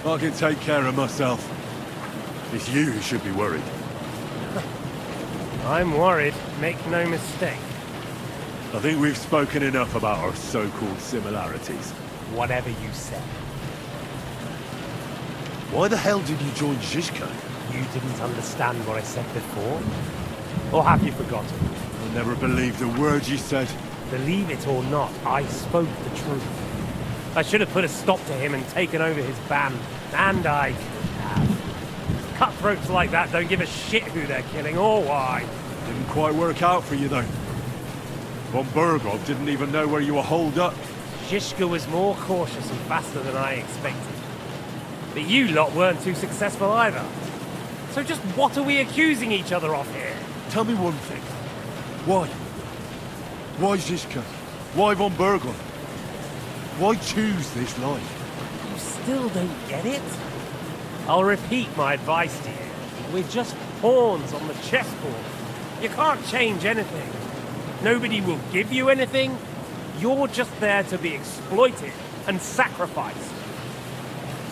I can take care of myself. It's you who should be worried. I'm worried, make no mistake. I think we've spoken enough about our so-called similarities. Whatever you say. Why the hell did you join Zizka? You didn't understand what I said before? Or have you forgotten? I never believed a word you said. Believe it or not, I spoke the truth. I should have put a stop to him and taken over his band. And I could have. Cutthroats like that don't give a shit who they're killing or why. Didn't quite work out for you, though. Von Bergov didn't even know where you were holed up. Zizka was more cautious and faster than I expected. But you lot weren't too successful either. So just what are we accusing each other of here? Tell me one thing. Why? Why Zizka? Why Von Bergov? Why choose this life? You still don't get it? I'll repeat my advice to you. We're just pawns on the chessboard. You can't change anything. Nobody will give you anything. You're just there to be exploited and sacrificed.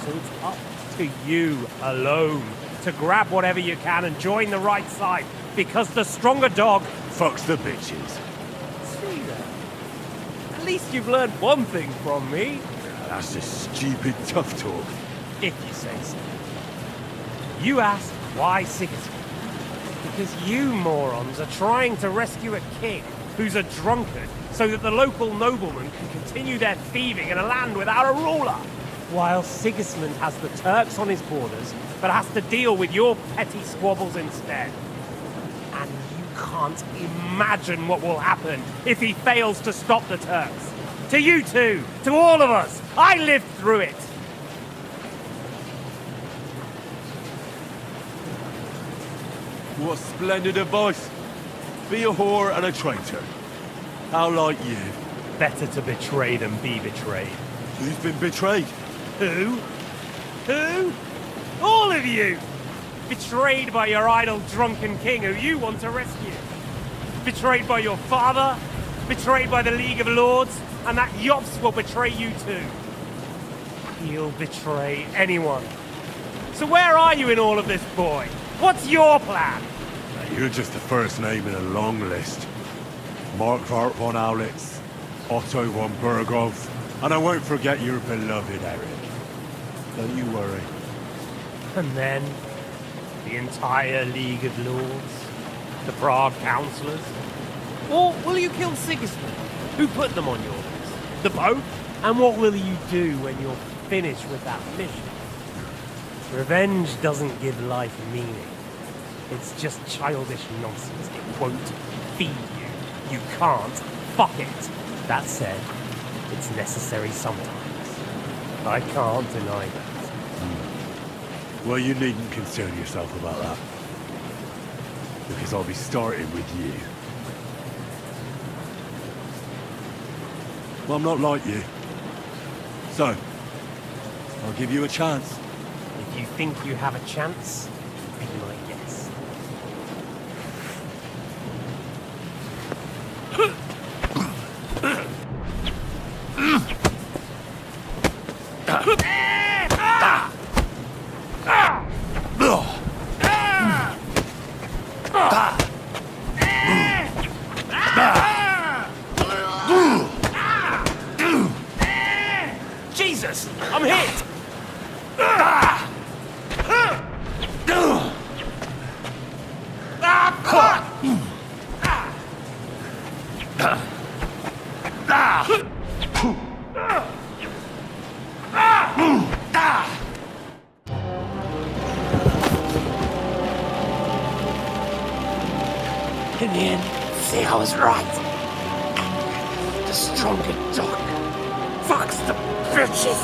So it's up to you alone to grab whatever you can and join the right side, because the stronger dog fucks the bitches. See that? At least you've learned one thing from me. That's just stupid tough talk. If you say so. You asked why Sigismund? Because you morons are trying to rescue a king who's a drunkard so that the local noblemen can continue their thieving in a land without a ruler. While Sigismund has the Turks on his borders, but has to deal with your petty squabbles instead. And you can't imagine what will happen if he fails to stop the Turks. To you two, to all of us, I lived through it. What splendid advice. Be a whore and a traitor. How like you. Better to betray than be betrayed. Who's been betrayed? Who? Who? All of you! Betrayed by your idle drunken king who you want to rescue. Betrayed by your father. Betrayed by the League of Lords. And that Yops will betray you too. He'll betray anyone. So where are you in all of this, boy? What's your plan? You're just the first name in a long list. Markvart von Aulitz, Otto von Bergov, and I won't forget your beloved Eric. Don't you worry. And then, the entire League of Lords? The Prague Councillors? Or will you kill Sigismund? Who put them on your list? The Pope? And what will you do when you're finished with that mission? Revenge doesn't give life meaning. It's just childish nonsense. It won't feed you. You can't fuck it. That said, it's necessary sometimes. I can't deny that. Well, you needn't concern yourself about that. Because I'll be starting with you. Well, I'm not like you. So, I'll give you a chance. If you think you have a chance, be my guest. Jesus! I'm hit! In the end, see, I was right. The stronger dog fucks the bitches.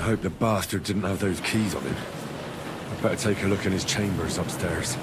hope the bastard didn't have those keys on him. I'd better take a look in his chambers upstairs.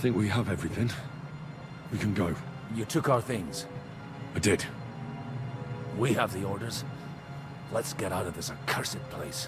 think we have everything. We can go. You took our things. I did. We have the orders. Let's get out of this accursed place.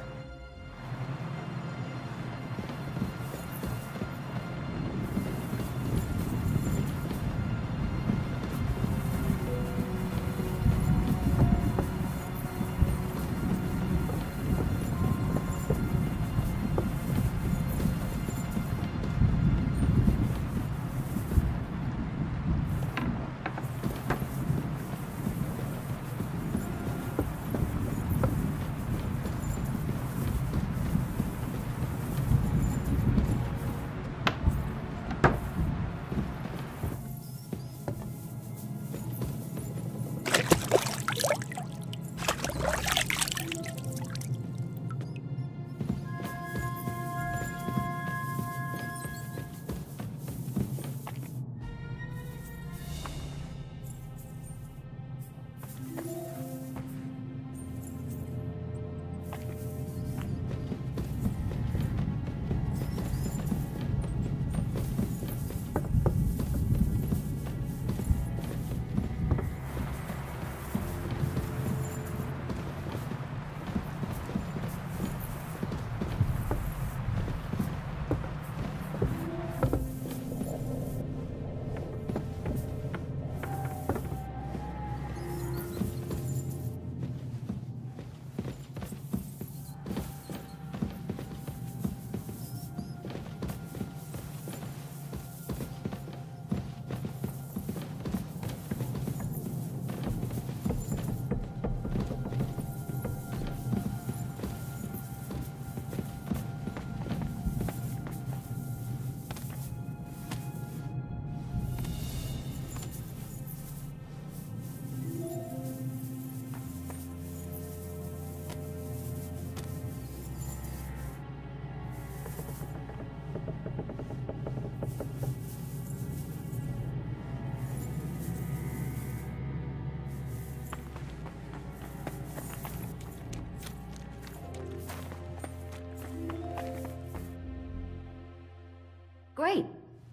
Great.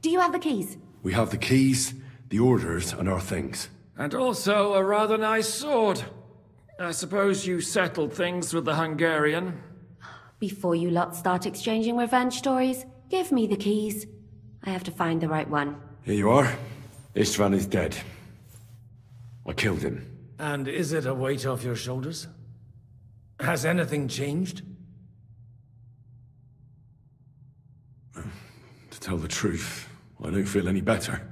Do you have the keys? We have the keys, the orders, and our things. And also a rather nice sword. I suppose you settled things with the Hungarian. Before you lot start exchanging revenge stories, give me the keys. I have to find the right one. Here you are. Istvan is dead. I killed him. And is it a weight off your shoulders? Has anything changed? To tell the truth, I don't feel any better.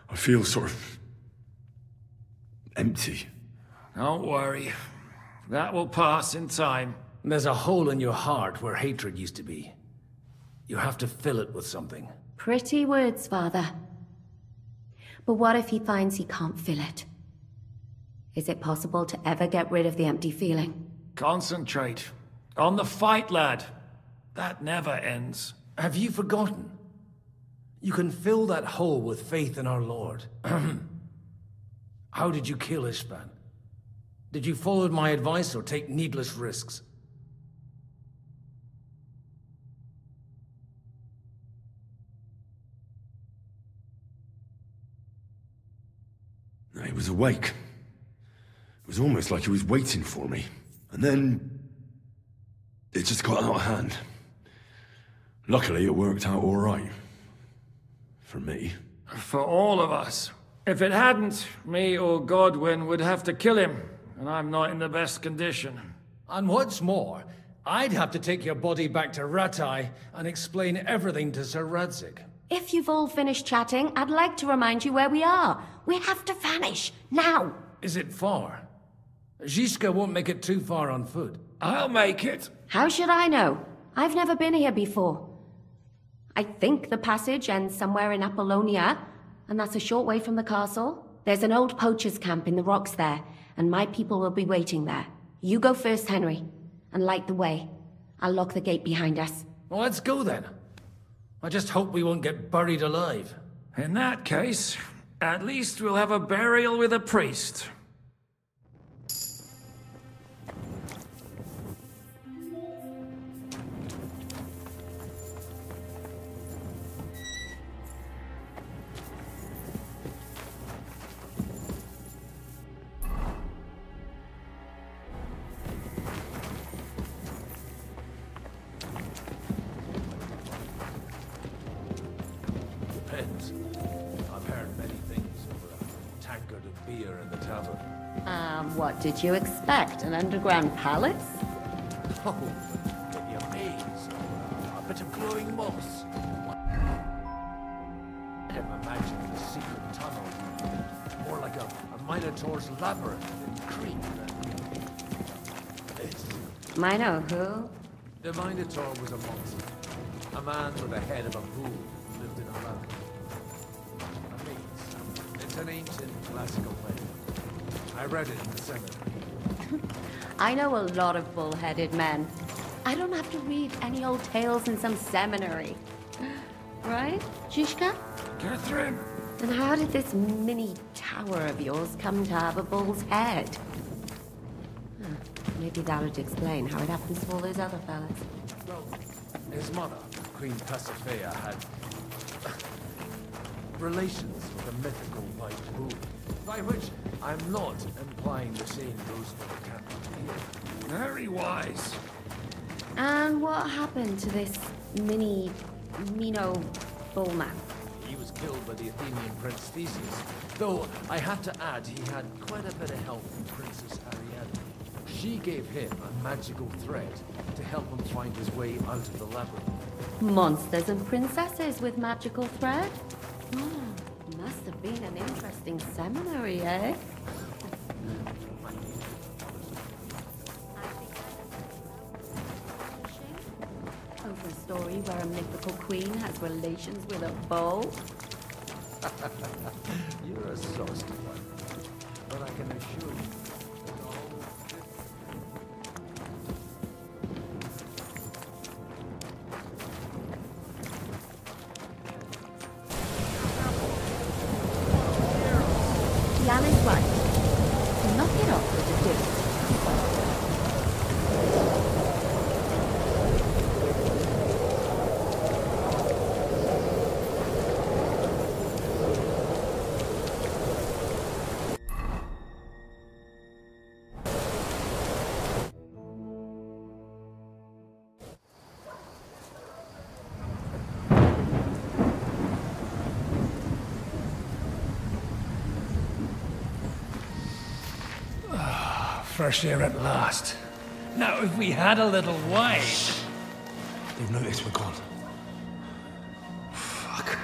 I feel sort of empty. Don't worry. That will pass in time. There's a hole in your heart where hatred used to be. You have to fill it with something. Pretty words, Father. But what if he finds he can't fill it? Is it possible to ever get rid of the empty feeling? Concentrate. On the fight, lad. That never ends. Have you forgotten? You can fill that hole with faith in our Lord. How did you kill Istvan? Did you follow my advice or take needless risks? He was awake. It was almost like he was waiting for me. And then it just got out of hand. Luckily, it worked out all right. For me. For all of us. If it hadn't, me or Godwin would have to kill him, and I'm not in the best condition. And what's more, I'd have to take your body back to Rattay and explain everything to Sir Radzig. If you've all finished chatting, I'd like to remind you where we are. We have to vanish, now! Is it far? Zizka won't make it too far on foot. I'll make it. How should I know? I've never been here before. I think the passage ends somewhere in Apollonia, and that's a short way from the castle. There's an old poacher's camp in the rocks there, and my people will be waiting there. You go first, Henry, and light the way. I'll lock the gate behind us. Well, let's go then. I just hope we won't get buried alive. In that case, at least we'll have a burial with a priest. What did you expect? An underground palace? Oh, maybe a maze or a bit of glowing moss. I never imagined a secret tunnel. More like a Minotaur's labyrinth in Crete than this. Mino who? The Minotaur was a monster. A man with the head of a bull who lived in a labyrinth. A maze. It's an ancient classical legend. I read it in the seminary. I know a lot of bull-headed men. I don't have to read any old tales in some seminary. Right, Zizka? Catherine! Then how did this mini tower of yours come to have a bull's head? Huh, maybe that would explain how it happens to all those other fellas. Well, his mother, Queen Pasiphae, had relations with a mythical white bull. By which I'm not implying the same goes for the captain here. Very wise. And what happened to this Mino bullman? He was killed by the Athenian prince Theseus. Though, I have to add, he had quite a bit of help from Princess Ariadne. She gave him a magical thread to help him find his way out of the labyrinth. Monsters and princesses with magical thread? Must have been an interesting seminary, eh? Over a story where a mythical queen has relations with a bull? You're a saucy one, but I can assure you that the whole... Jan is right. Knock it off with a dip. Fresh air at last. Now, if we had a little wine... They've noticed we're gone. Fuck.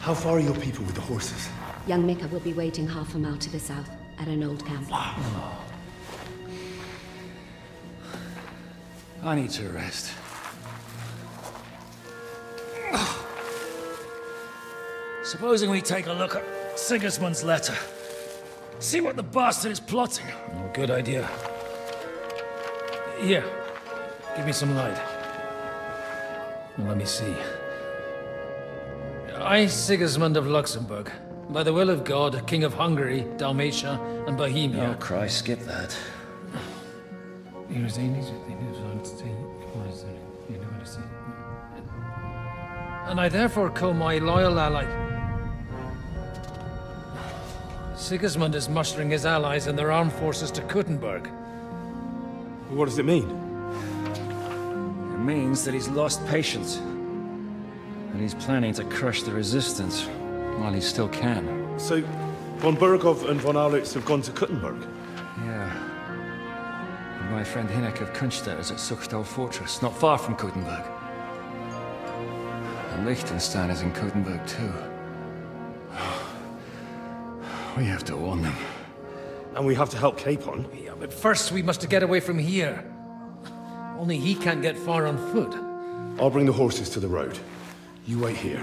How far are your people with the horses? Young Mika will be waiting half a mile to the south, at an old camp. I need to rest. Supposing we take a look at Sigismund's letter. See what the bastard is plotting. Oh, good idea. Here, give me some light. Now, let me see. I, Sigismund of Luxembourg, by the will of God, King of Hungary, Dalmatia, and Bohemia. Oh, Christ, skip that. And I therefore call my loyal ally... Sigismund is mustering his allies and their armed forces to Kuttenberg. What does it mean? It means that he's lost patience. And he's planning to crush the resistance while he still can. So, von Burgov and von Aulitz have gone to Kuttenberg? Yeah. And my friend Hinek of Kunstadt is at Suchtal Fortress, not far from Kuttenberg. And Liechtenstein is in Kuttenberg too. We have to warn them. And we have to help Capon? Yeah, but first we must get away from here. Only he can't get far on foot. I'll bring the horses to the road. You wait here.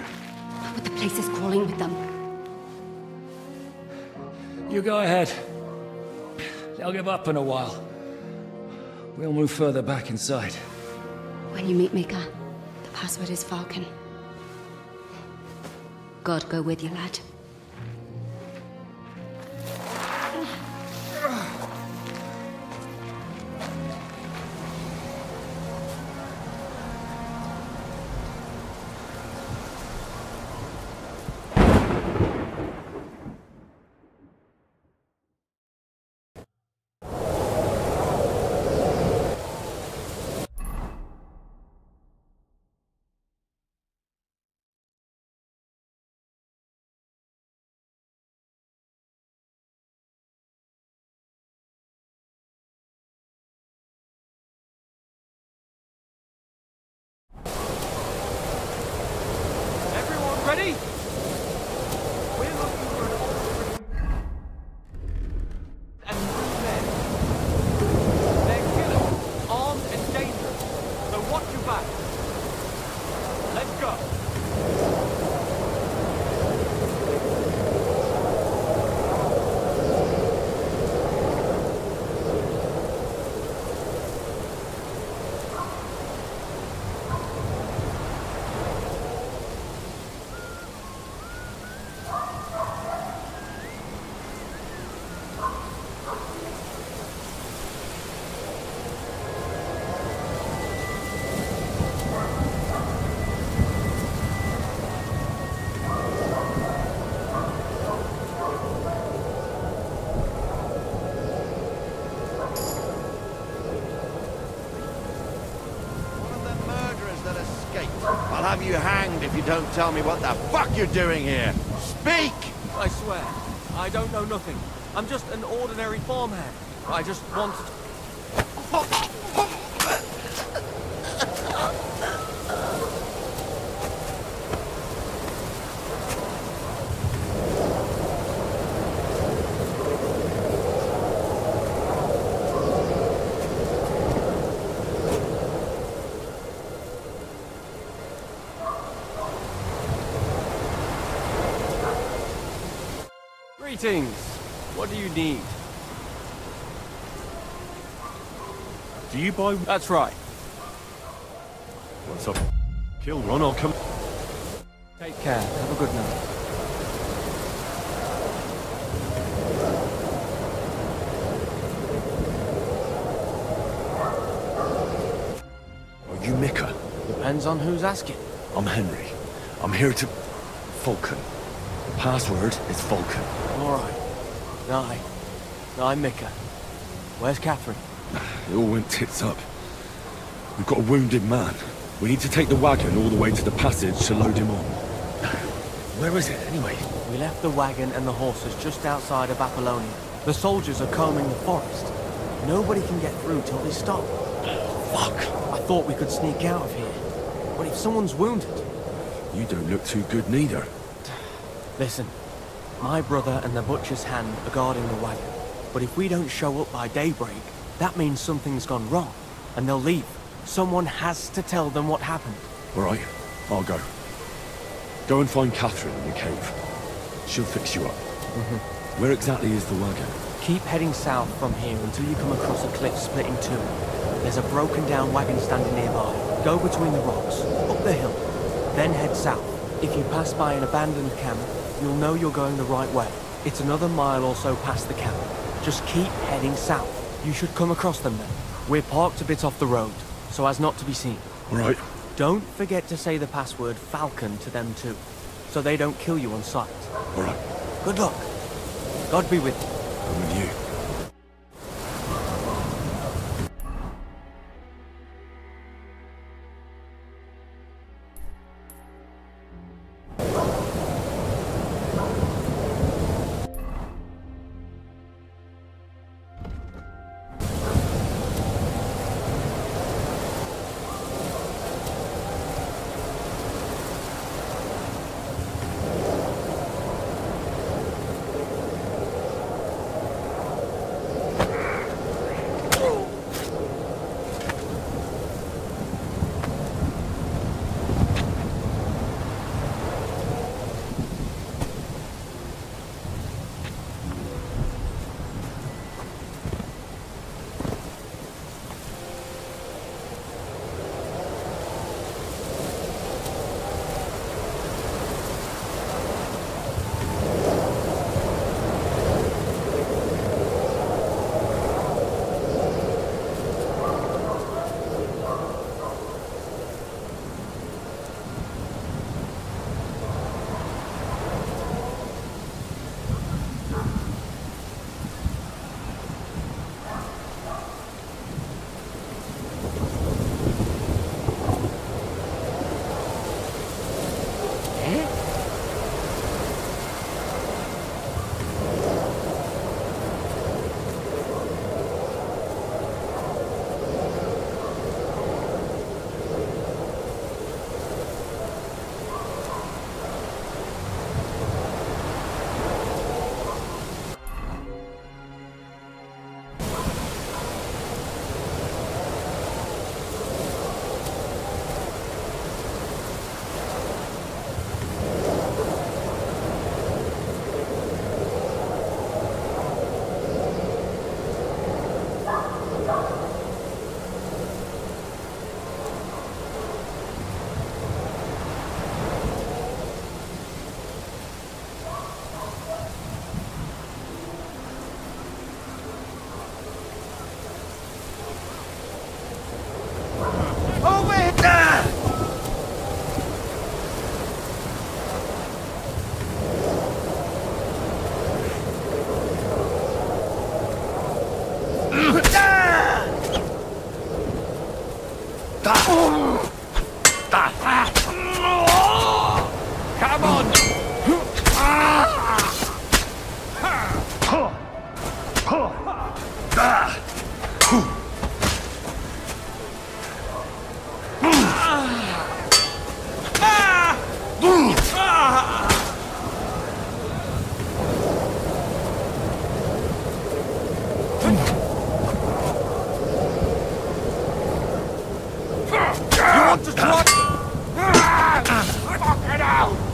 But the place is crawling with them. You go ahead. They'll give up in a while. We'll move further back inside. When you meet Mika, the password is Falcon. God go with you, lad. you hanged if you don't tell me what the fuck you're doing here. Speak! I swear, I don't know nothing. I'm just an ordinary farmhand. I just want... Greetings. What do you need? Do you buy... That's right. What's up? Kill Ron, I'll come... Take care. Have a good night. Are you Mika? Depends on who's asking. I'm Henry. I'm here to... Falcon. The password is Falcon. Alright. I'm Mika. Where's Catherine? It all went tits up. We've got a wounded man. We need to take the wagon all the way to the passage to load him on. Where is it, anyway? We left the wagon and the horses just outside of Apollonia. The soldiers are combing the forest. Nobody can get through till they stop. Fuck. I thought we could sneak out of here. But if someone's wounded... You don't look too good neither. Listen, my brother and the butcher's hand are guarding the wagon. But if we don't show up by daybreak, that means something's gone wrong. And they'll leave. Someone has to tell them what happened. All right, I'll go. Go and find Catherine in the cave. She'll fix you up. Where exactly is the wagon? Keep heading south from here until you come across a cliff split in two. There's a broken down wagon standing nearby. Go between the rocks, up the hill, then head south. If you pass by an abandoned camp, you'll know you're going the right way. It's another mile or so past the camp. Just keep heading south. You should come across them then. We're parked a bit off the road, so as not to be seen. All right. Don't forget to say the password Falcon to them too, so they don't kill you on sight. All right. Good luck. God be with you. I'm with you.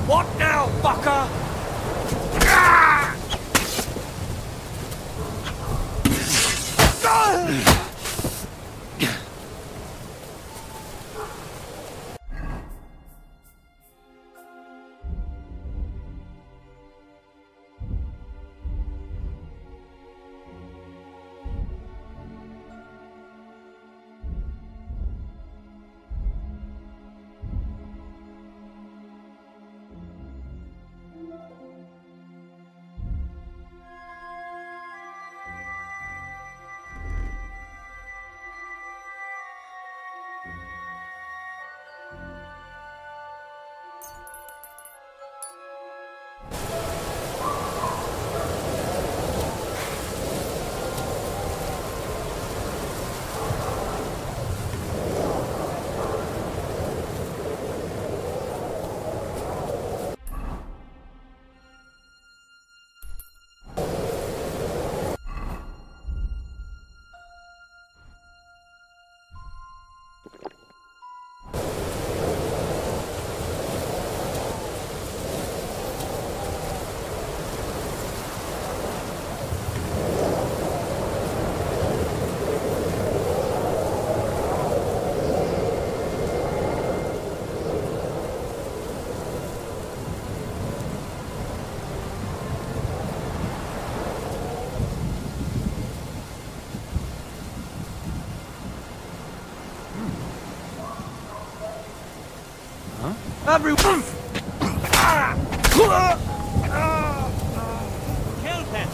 What now, fucker? Everyone! Kill him!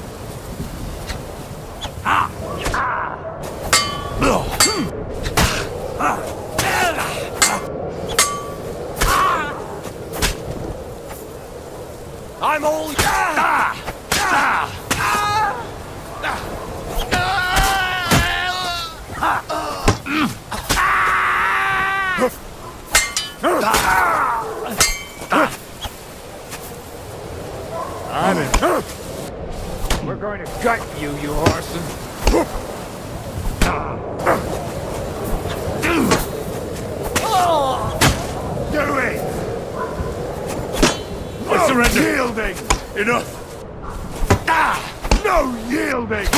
I'm all I'm in. We're going to gut you, you arson. Do it! I surrender. Yielding! Enough! No yielding!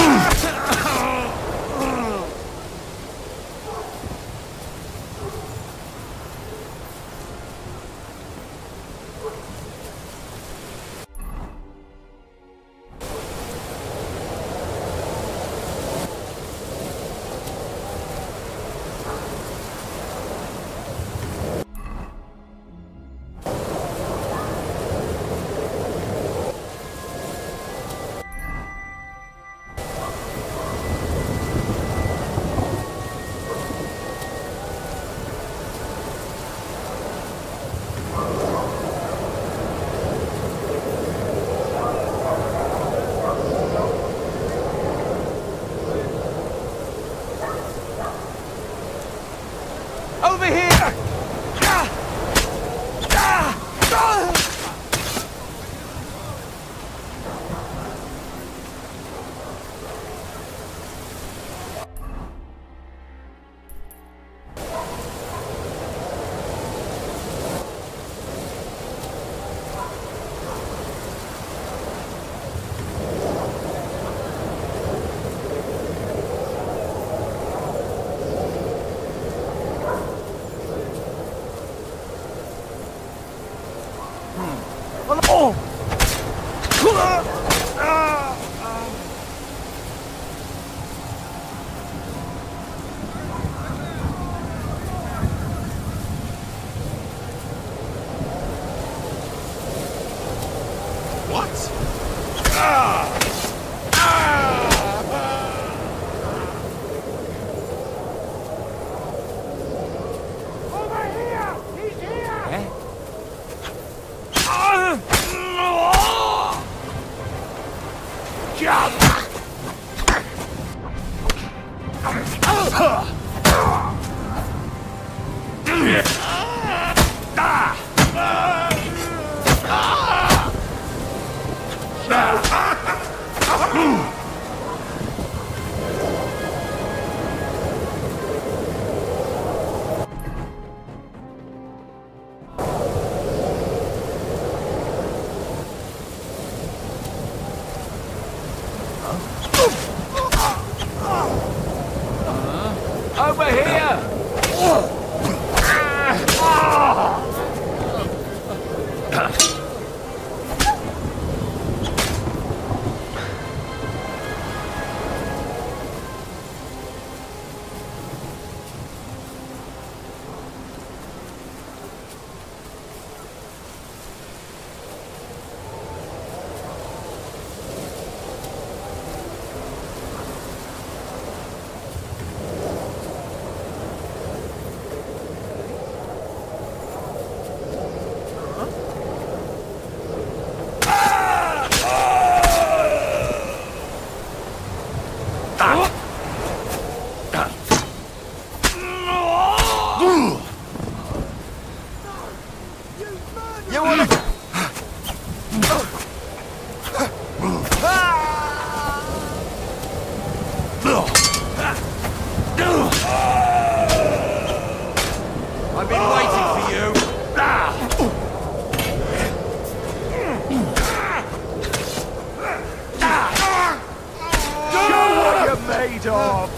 paid off.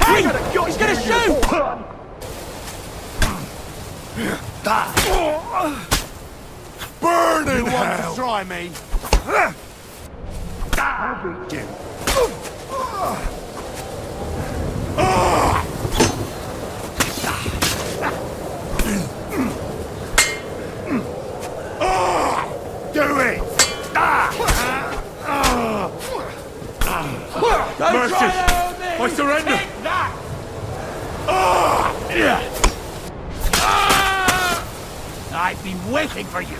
Hey! He's gonna shoot! Burn in hell! You want to try me? I'll beat you. Do it! Mercy! I surrender! I've been waiting for you.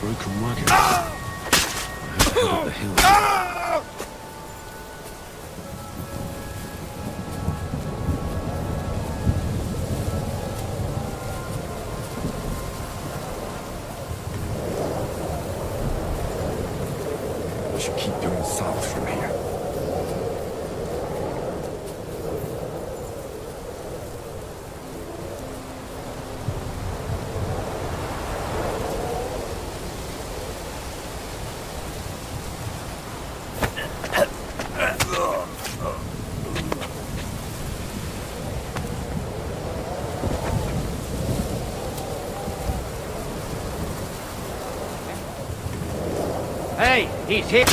Broken wagon. I have to go up the hill. We should keep going south from here. Hey, he's hit.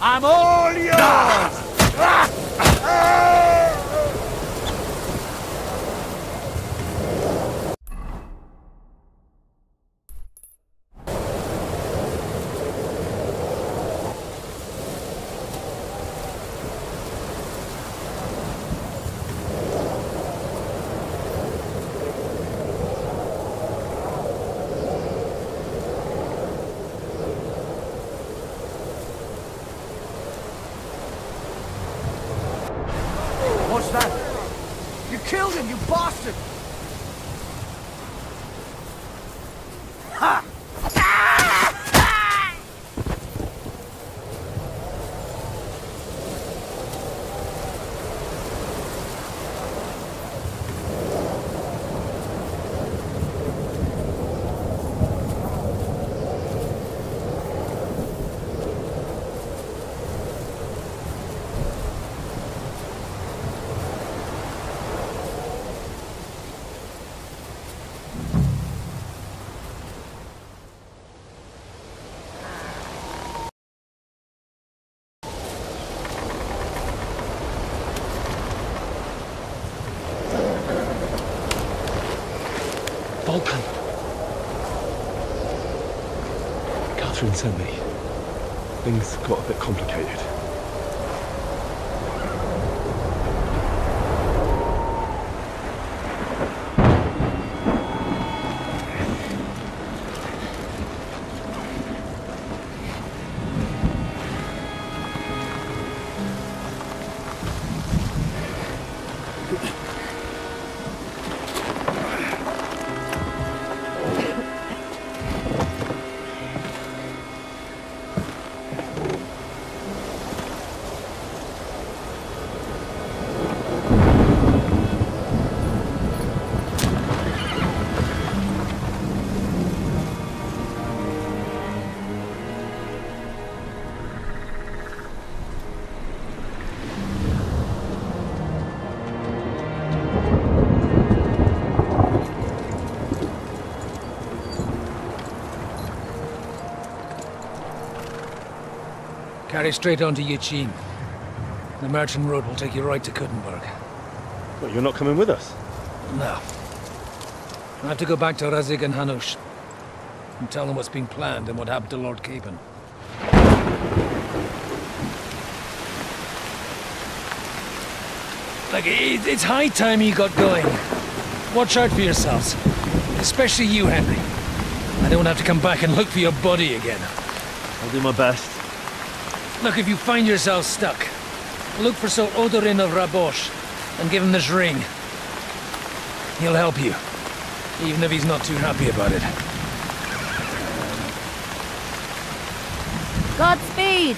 I'm all yours! What's that? You killed him, you bastard! Ha! Vulcan. Catherine sent me. Things got a bit complicated. Carry straight on to Yichin. The merchant road will take you right to Kuttenberg. What, you're not coming with us? No. I have to go back to Razig and Hanush and tell them what's been planned and what happened to Lord Capen. Like, it's high time you got going. Watch out for yourselves. Especially you, Henry. I don't have to come back and look for your body again. I'll do my best. Look, if you find yourself stuck, look for Sir Odorin of Rabosh and give him this ring. He'll help you, even if he's not too happy about it. Godspeed!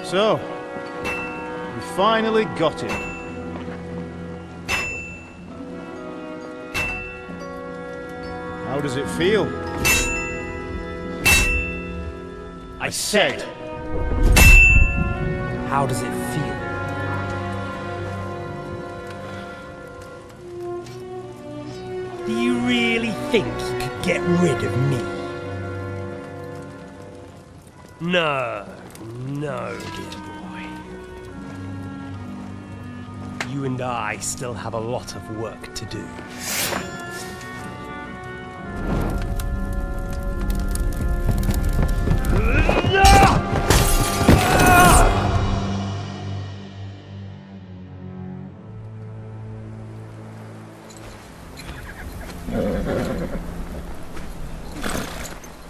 So, we finally got him. How does it feel? I said, how does it feel? Do you really think you could get rid of me? No, no, dear boy. You and I still have a lot of work to do.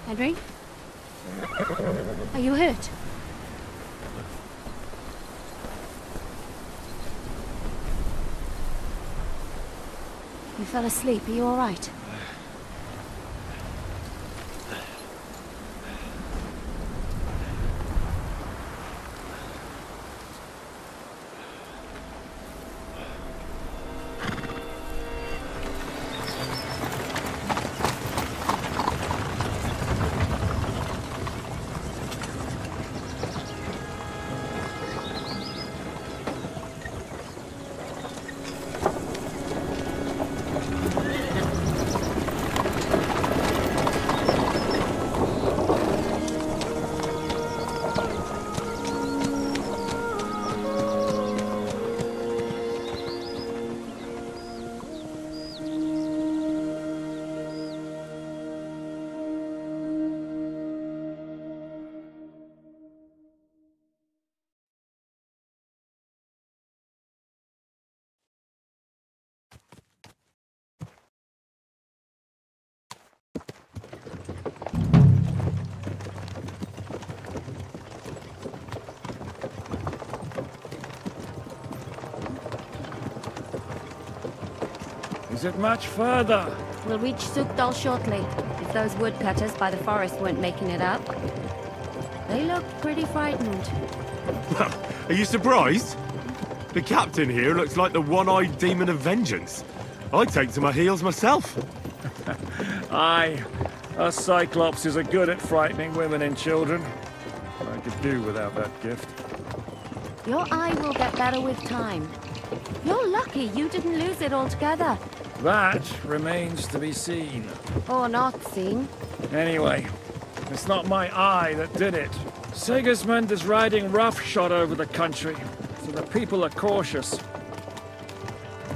Henry? Are you hurt? You fell asleep. Are you all right? is it much further? We'll reach Sukdal shortly, if those woodcutters by the forest weren't making it up. They looked pretty frightened. Are you surprised? The captain here looks like the one-eyed demon of vengeance. I'd take to my heels myself. Aye, us Cyclopses are good at frightening women and children. I could do without that gift. Your eye will get better with time. You're lucky you didn't lose it altogether. That remains to be seen. Or not seen. Anyway, it's not my eye that did it. Sigismund is riding roughshod over the country, so the people are cautious.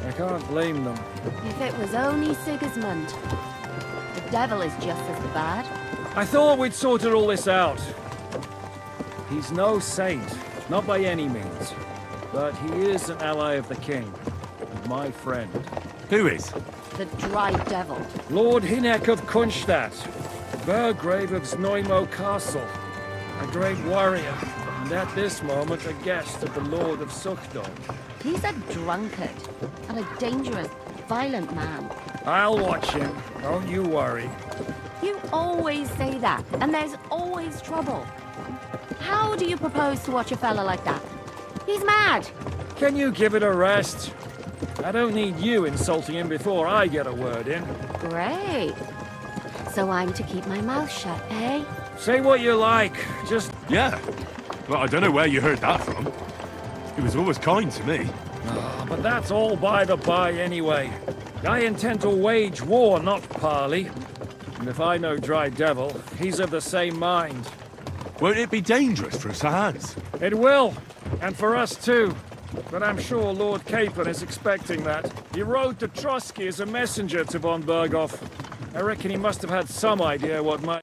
I can't blame them. If it was only Sigismund. The devil is just as bad. I thought we'd sorted all this out. He's no saint, not by any means. But he is an ally of the king, and my friend. Who is? The Dry Devil. Lord Hinek of Kunstadt, Burgrave of Znojmo Castle, a great warrior, and at this moment a guest of the Lord of Sukdal. He's a drunkard, and a dangerous, violent man. I'll watch him, don't you worry. You always say that, and there's always trouble. How do you propose to watch a fella like that? He's mad! Can you give it a rest? I don't need you insulting him before I get a word in. Great. So I'm to keep my mouth shut, eh? Say what you like, just... Yeah. Well, I don't know where you heard that from. He was always kind to me. Oh, but that's all by the by anyway. I intend to wage war, not parley. And if I know Dry Devil, he's of the same mind. Won't it be dangerous for us hands? It will, and for us too. But I'm sure Lord Capon is expecting that. He rode to Trotsky as a messenger to von Berghoff. I reckon he must have had some idea what might...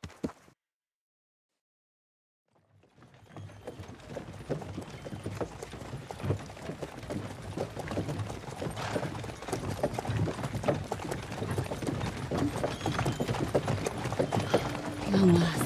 Long last.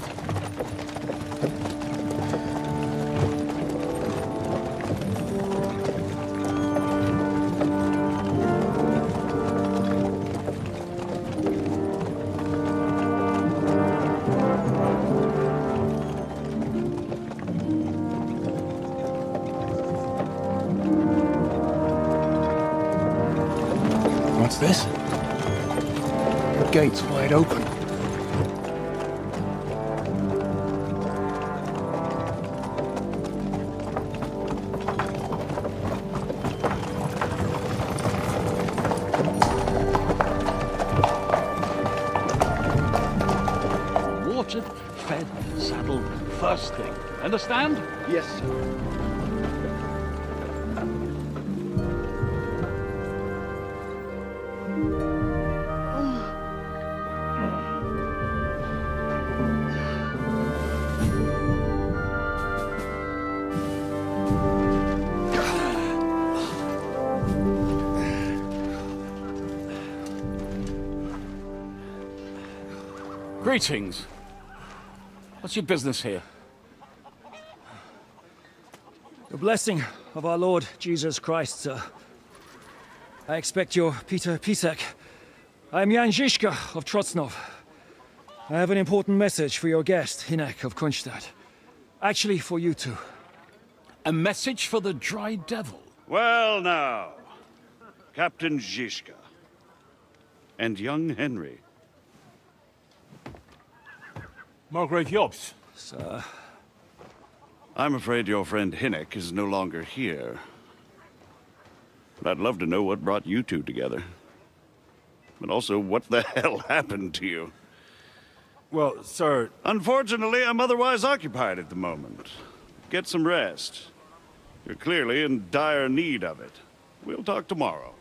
What's this? The gate's wide open. Watered, fed, saddled, first thing. Understand? Yes, sir. Greetings. What's your business here? The blessing of our Lord Jesus Christ, sir. I expect you're Peter Pisek. I am Jan Žižka of Trocnov. I have an important message for your guest, Hinek of Kunstadt. Actually, for you two. A message for the Dry Devil? Well now, Captain Žižka. And young Henry. Margrave Jobs. Sir. I'm afraid your friend Hinek is no longer here. But I'd love to know what brought you two together. But also, what the hell happened to you? Well, sir... Unfortunately, I'm otherwise occupied at the moment. Get some rest. You're clearly in dire need of it. We'll talk tomorrow.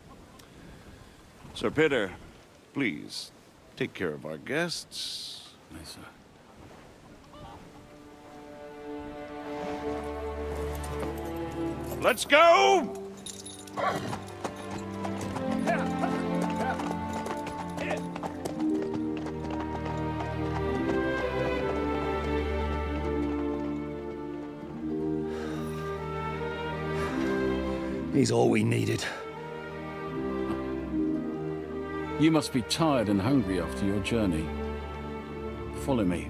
Sir Peter, please, take care of our guests. Yes, sir. Let's go! He's all we needed. You must be tired and hungry after your journey. Follow me.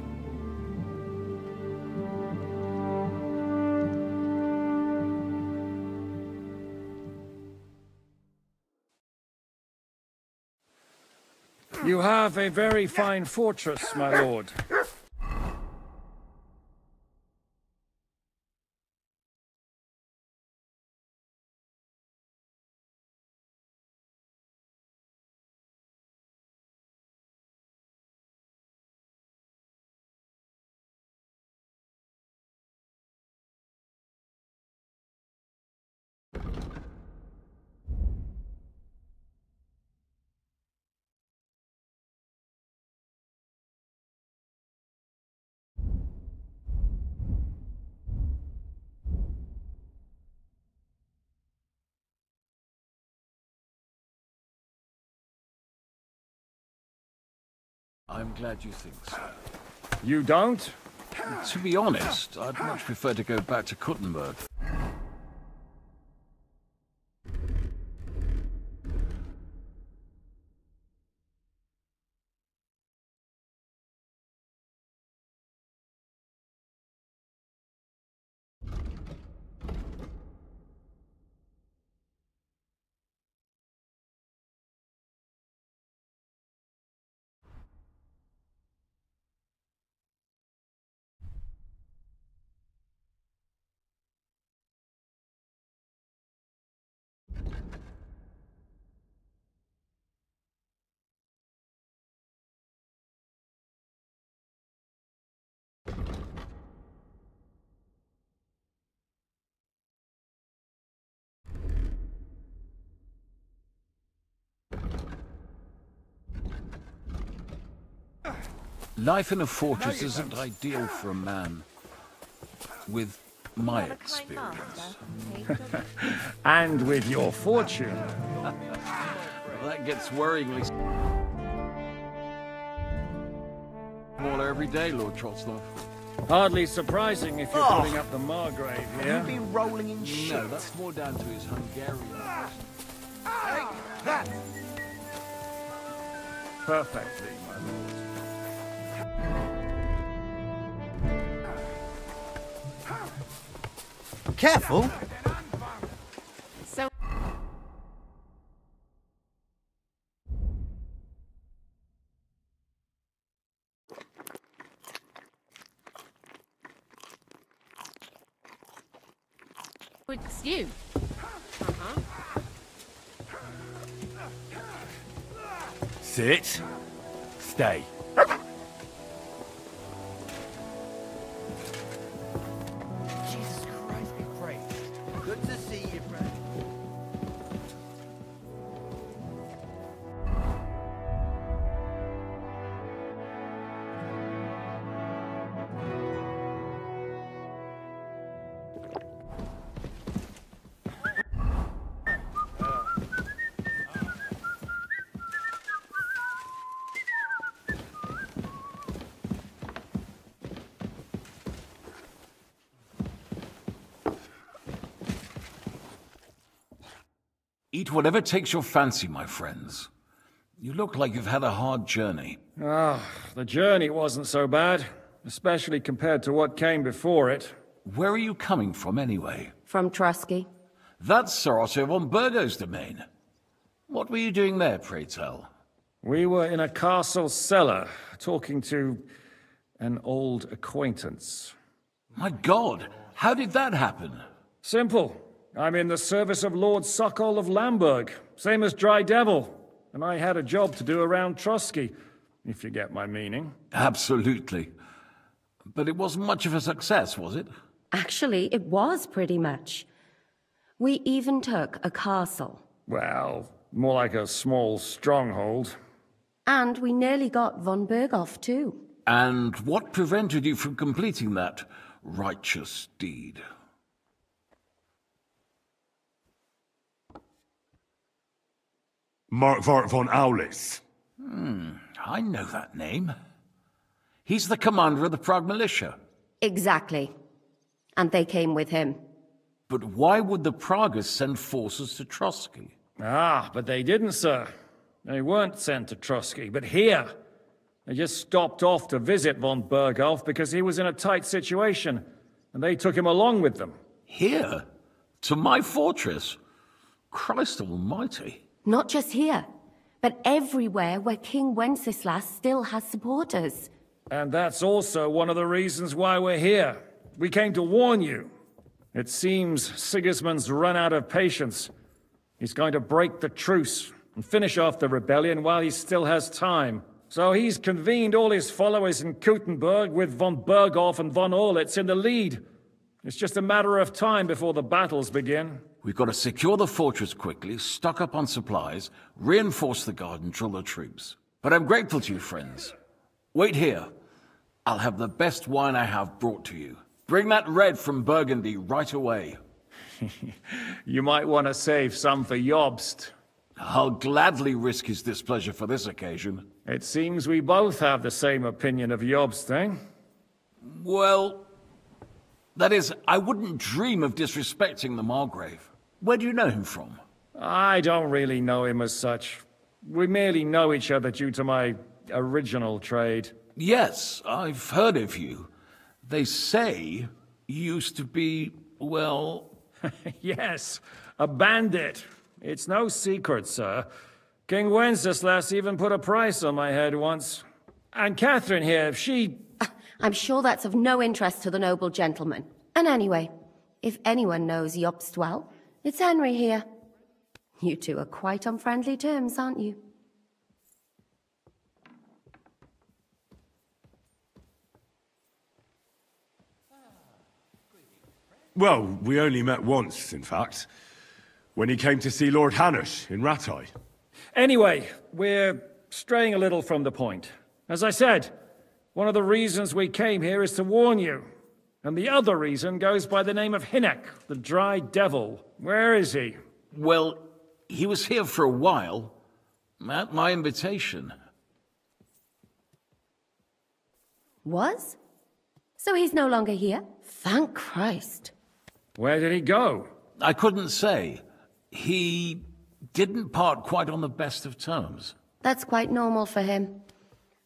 You have a very fine fortress, my lord. I'm glad you think so. You don't? To be honest, I'd much prefer to go back to Kuttenberg. Life in a fortress isn't ideal for a man with my experience. And with your fortune. That gets worryingly smaller every day, Lord Trotsnov. Hardly surprising if you're putting up the Margrave here. You've been rolling in shit. No, that's more down to his Hungarian. Take that! Perfectly, my lord. Careful! So... It's you. Sit. Stay. Jesus Christ, be praised. Good to see you, friend. Eat whatever takes your fancy, my friends. You look like you've had a hard journey. Ah, the journey wasn't so bad, especially compared to what came before it. Where are you coming from, anyway? From Trusky. That's Sir Otto von Burgo's domain. What were you doing there, pray tell? We were in a castle cellar, talking to an old acquaintance. My God, how did that happen? Simple. I'm in the service of Lord Sokol of Lamberg, same as Dry Devil, and I had a job to do around Trusky, if you get my meaning. Absolutely. But it wasn't much of a success, was it? Actually, it was pretty much. We even took a castle. Well, more like a small stronghold. And we nearly got von Berghoff, too. And what prevented you from completing that righteous deed? Markvart von Aulis. I know that name. He's the commander of the Prague militia. Exactly. And they came with him. But why would the Praguers send forces to Trotsky? Ah, but they didn't, sir. They weren't sent to Trotsky, but here. They just stopped off to visit von Berghoff because he was in a tight situation, and they took him along with them. Here? To my fortress? Christ almighty. Not just here, but everywhere where King Wenceslas still has supporters. And that's also one of the reasons why we're here. We came to warn you. It seems Sigismund's run out of patience. He's going to break the truce and finish off the rebellion while he still has time. So he's convened all his followers in Kuttenberg with von Berghoff and von Orlitz in the lead. It's just a matter of time before the battles begin. We've got to secure the fortress quickly, stock up on supplies, reinforce the guard and drill the troops. But I'm grateful to you, friends. Wait here. I'll have the best wine I have brought to you. Bring that red from Burgundy right away. You might want to save some for Jobst. I'll gladly risk his displeasure for this occasion. It seems we both have the same opinion of Jobst, eh? Well, that is, I wouldn't dream of disrespecting the Margrave. Where do you know him from? I don't really know him as such. We merely know each other due to my original trade. Yes, I've heard of you. They say you used to be, well... Yes, a bandit. It's no secret, sir. King Wenceslas even put a price on my head once. And Catherine here, she... I'm sure that's of no interest to the noble gentleman. And anyway, if anyone knows Jobst well, it's Henry here. You two are quite on friendly terms, aren't you? Well, we only met once, in fact. When he came to see Lord Hanush in Rattay. Anyway, we're straying a little from the point. As I said, one of the reasons we came here is to warn you. And the other reason goes by the name of Hynek, the Dry Devil. Where is he? Well, he was here for a while, at my invitation. Was? So he's no longer here? Thank Christ. Where did he go? I couldn't say. He didn't part quite on the best of terms. That's quite normal for him.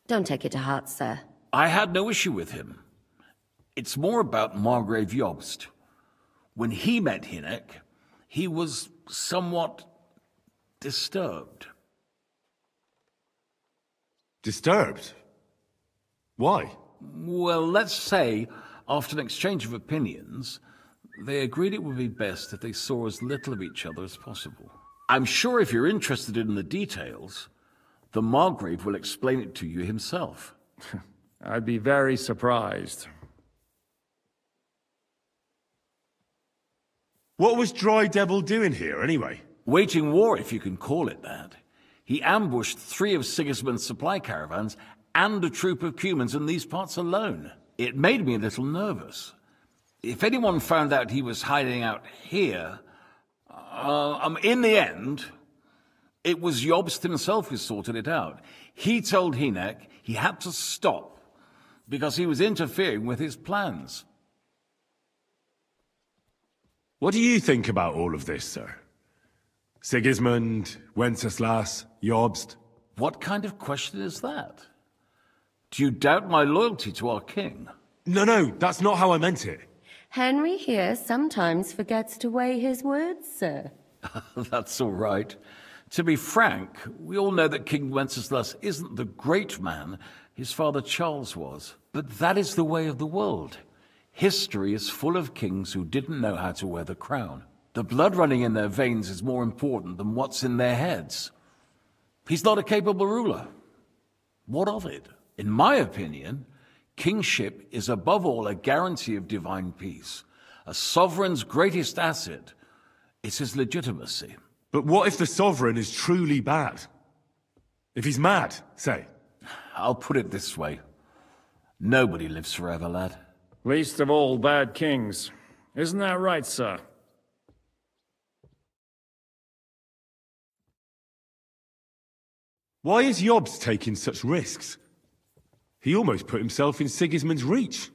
Don't take it to heart, sir. I had no issue with him. It's more about Margrave Jobst. When he met Hynek, he was somewhat disturbed. Disturbed? Why? Well, let's say, after an exchange of opinions, they agreed it would be best if they saw as little of each other as possible. I'm sure if you're interested in the details, the Margrave will explain it to you himself. I'd be very surprised. What was Dry Devil doing here, anyway? Waging war, if you can call it that. He ambushed 3 of Sigismund's supply caravans and a troop of Cumans in these parts alone. It made me a little nervous. If anyone found out he was hiding out here... in the end, it was Jobst himself who sorted it out. He told Hynek he had to stop because he was interfering with his plans. What do you think about all of this, sir? Sigismund, Wenceslas, Jobst? What kind of question is that? Do you doubt my loyalty to our king? No, that's not how I meant it. Henry here sometimes forgets to weigh his words, sir. That's all right. To be frank, we all know that King Wenceslas isn't the great man his father Charles was. But that is the way of the world. History is full of kings who didn't know how to wear the crown. The blood running in their veins is more important than what's in their heads. He's not a capable ruler. What of it? In my opinion, kingship is above all a guarantee of divine peace. A sovereign's greatest asset is his legitimacy. But what if the sovereign is truly bad? If he's mad, say? I'll put it this way. Nobody lives forever, lad. Least of all bad kings. Isn't that right, sir? Why is Jobst taking such risks? He almost put himself in Sigismund's reach.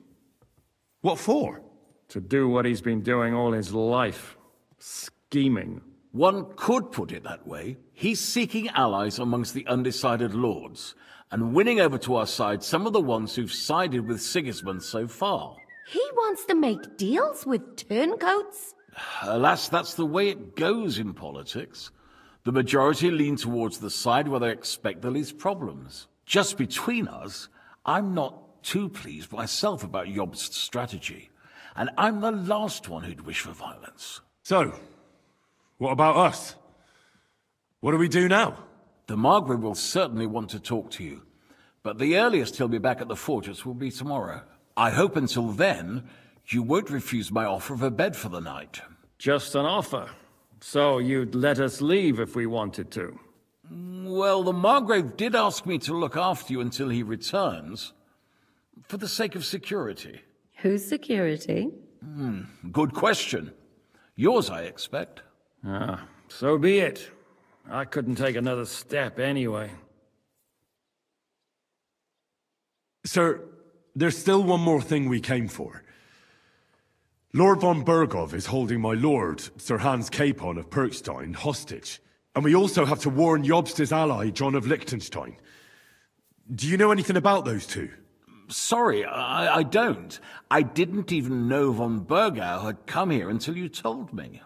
What for? To do what he's been doing all his life. Scheming. One could put it that way. He's seeking allies amongst the undecided lords, and winning over to our side some of the ones who've sided with Sigismund so far. He wants to make deals with turncoats? Alas, that's the way it goes in politics. The majority lean towards the side where they expect the least problems. Just between us, I'm not too pleased myself about Jobst's strategy, and I'm the last one who'd wish for violence. So, what about us? What do we do now? The Margrave will certainly want to talk to you, but the earliest he'll be back at the fortress will be tomorrow. I hope until then, you won't refuse my offer of a bed for the night. Just an offer? So you'd let us leave if we wanted to? Well, the Margrave did ask me to look after you until he returns, for the sake of security. Whose security? Good question. Yours, I expect. So be it. I couldn't take another step anyway. Sir, there's still one more thing we came for. Lord von Bergov is holding my lord, Sir Hans Capon of Perkstein, hostage. And we also have to warn Jobst's ally, John of Liechtenstein. Do you know anything about those two? Sorry, I don't. I didn't even know von Bergau had come here until you told me.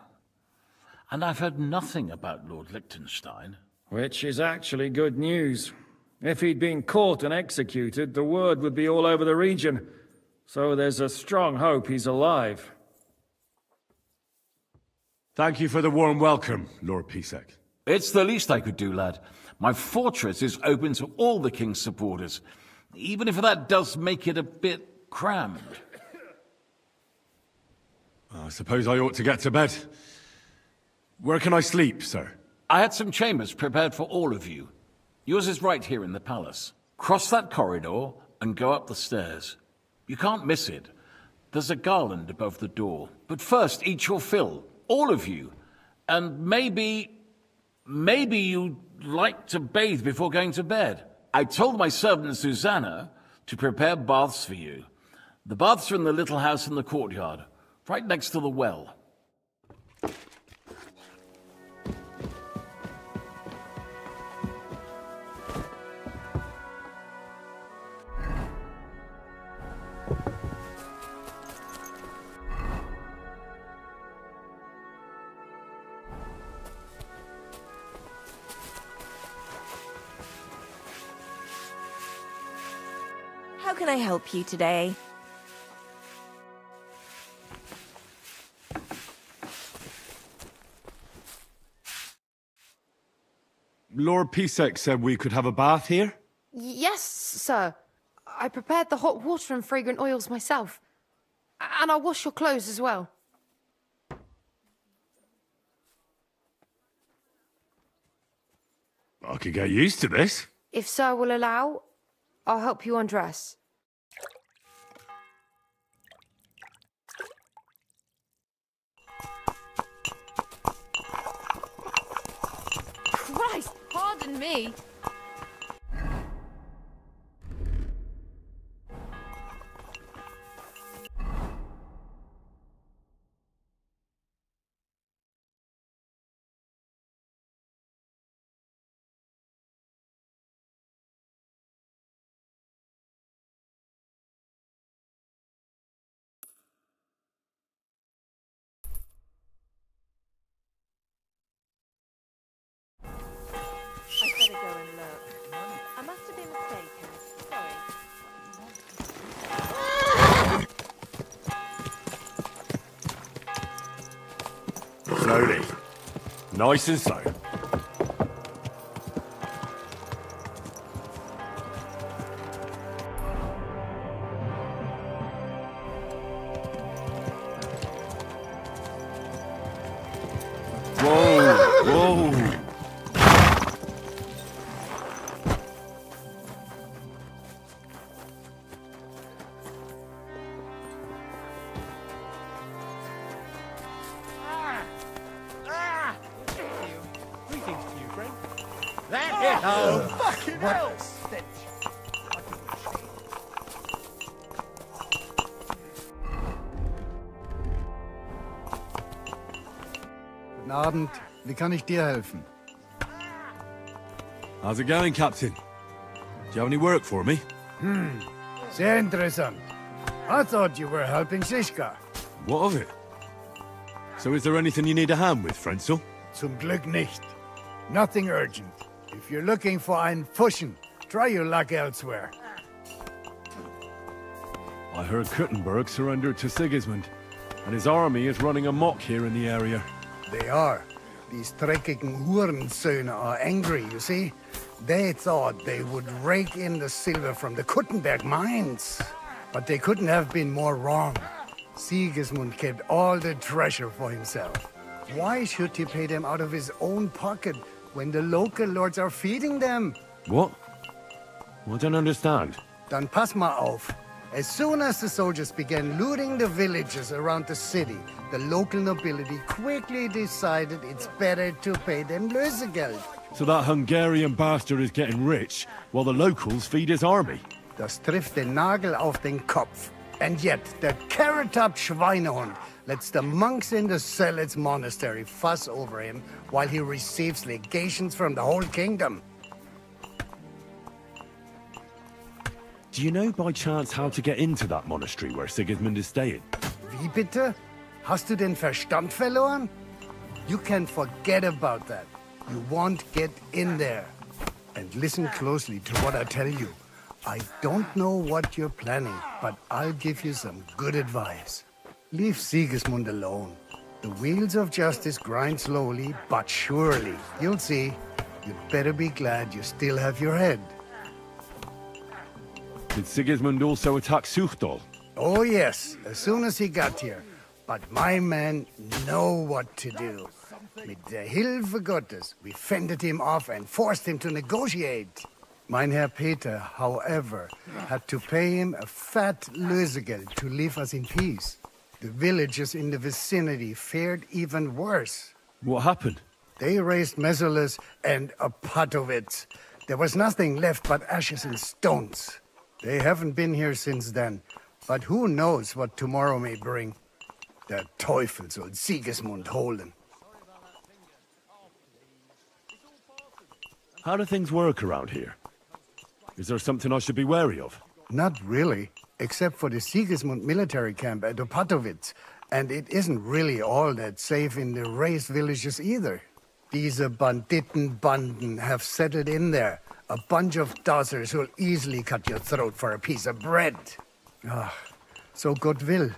And I've heard nothing about Lord Liechtenstein. Which is actually good news. If he'd been caught and executed, the word would be all over the region. So there's a strong hope he's alive. Thank you for the warm welcome, Lord Pisek. It's the least I could do, lad. My fortress is open to all the king's supporters, even if that does make it a bit crammed. I suppose I ought to get to bed. Where can I sleep, sir? I had some chambers prepared for all of you. Yours is right here in the palace. Cross that corridor and go up the stairs. You can't miss it. There's a garland above the door. But first, eat your fill. All of you. And maybe you'd like to bathe before going to bed. I told my servant Susanna to prepare baths for you. The baths are in the little house in the courtyard, right next to the well. How can I help you today? Lord Pisek said we could have a bath here? Yes, sir. I prepared the hot water and fragrant oils myself. And I'll wash your clothes as well. I could get used to this. If sir will allow, I'll help you undress. Christ, pardon me. Slowly. Nice and slow. Whoa! Whoa! Fucking hell! Guten Abend. Wie kann ich dir helfen? How's it going, Captain? Do you have any work for me? Sehr interessant. I thought you were helping Shishka. What of it? So is there anything you need a hand with, Frenzel? Zum Glück nicht. Nothing urgent. If you're looking for einen Fuschen, try your luck elsewhere. I heard Kuttenberg surrendered to Sigismund, and his army is running amok here in the area. They are. These dreckigen Hurensöhne are angry, you see? They thought they would rake in the silver from the Kuttenberg mines. But they couldn't have been more wrong. Sigismund kept all the treasure for himself. Why should he pay them out of his own pocket when the local lords are feeding them? What? I don't understand. Dann pass mal auf. As soon as the soldiers began looting the villages around the city, the local nobility quickly decided it's better to pay them Lösegeld. So that Hungarian bastard is getting rich, while the locals feed his army? Das trifft den Nagel auf den Kopf. And yet, the carrot-top Schweinehund lets the monks in the Zealots monastery fuss over him while he receives legations from the whole kingdom. Do you know by chance how to get into that monastery where Sigismund is staying? Wie bitte? Hast du den Verstand verloren? You can forget about that. You won't get in there. And listen closely to what I tell you. I don't know what you're planning, but I'll give you some good advice. Leave Sigismund alone. The wheels of justice grind slowly, but surely. You'll see. You'd better be glad you still have your head. Did Sigismund also attack Suchdol? Oh yes, as soon as he got here. But my men know what to do. Mit der Hilfe Gottes, we fended him off and forced him to negotiate. Mein Herr Peter, however, had to pay him a fat Lösegeld to leave us in peace. The villagers in the vicinity fared even worse. What happened? They raised Mesolas and Opatovitz. There was nothing left but ashes and stones. They haven't been here since then, but who knows what tomorrow may bring. Der Teufel soll Sigismund holen. How do things work around here? Is there something I should be wary of? Not really, except for the Sigismund military camp at Opatovitz. And it isn't really all that safe in the raised villages either. Diese Banditenbanden have settled in there. A bunch of dossers who'll easily cut your throat for a piece of bread. Ah, so God will.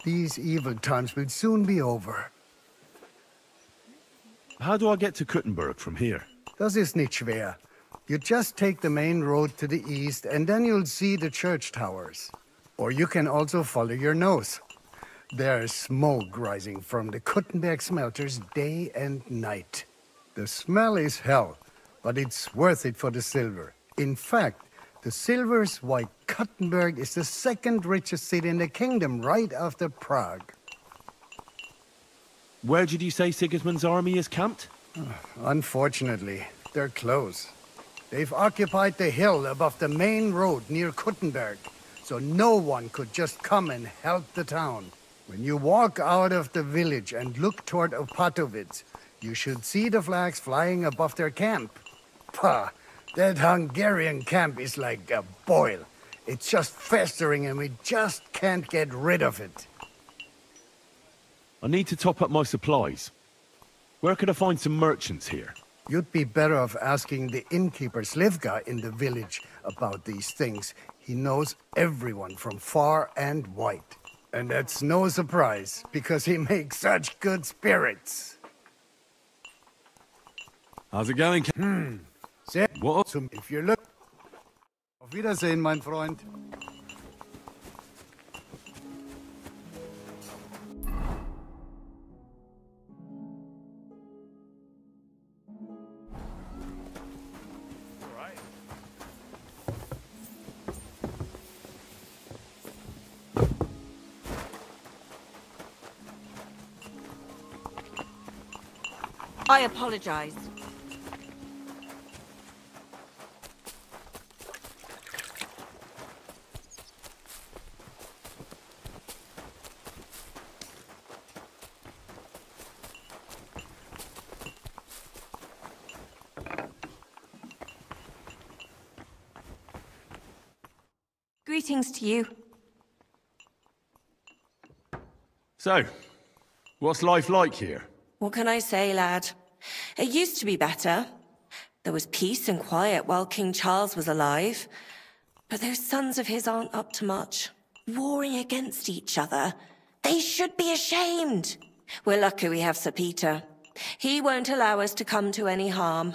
These evil times will soon be over. How do I get to Kuttenberg from here? Das ist nicht schwer. You just take the main road to the east and then you'll see the church towers. Or you can also follow your nose. There's smoke rising from the Kuttenberg smelters day and night. The smell is hell, but it's worth it for the silver. In fact, the silver's why Kuttenberg is the second richest city in the kingdom, right after Prague. Where did you say Sigismund's army is camped? Unfortunately, they're close. They've occupied the hill above the main road near Kuttenberg, so no one could just come and help the town. When you walk out of the village and look toward Opatovitz, you should see the flags flying above their camp. Pah, that Hungarian camp is like a boil. It's just festering and we just can't get rid of it. I need to top up my supplies. Where could I find some merchants here? You'd be better off asking the innkeeper Slivka in the village about these things. He knows everyone from far and wide. And that's no surprise, because he makes such good spirits. How's it going? Sehr What? If you're looking... Auf Wiedersehen, mein Freund. I apologize. Greetings to you. So, what's life like here? What can I say, lad? It used to be better. There was peace and quiet while King Charles was alive. But those sons of his aren't up to much. Warring against each other. They should be ashamed. We're lucky we have Sir Peter. He won't allow us to come to any harm.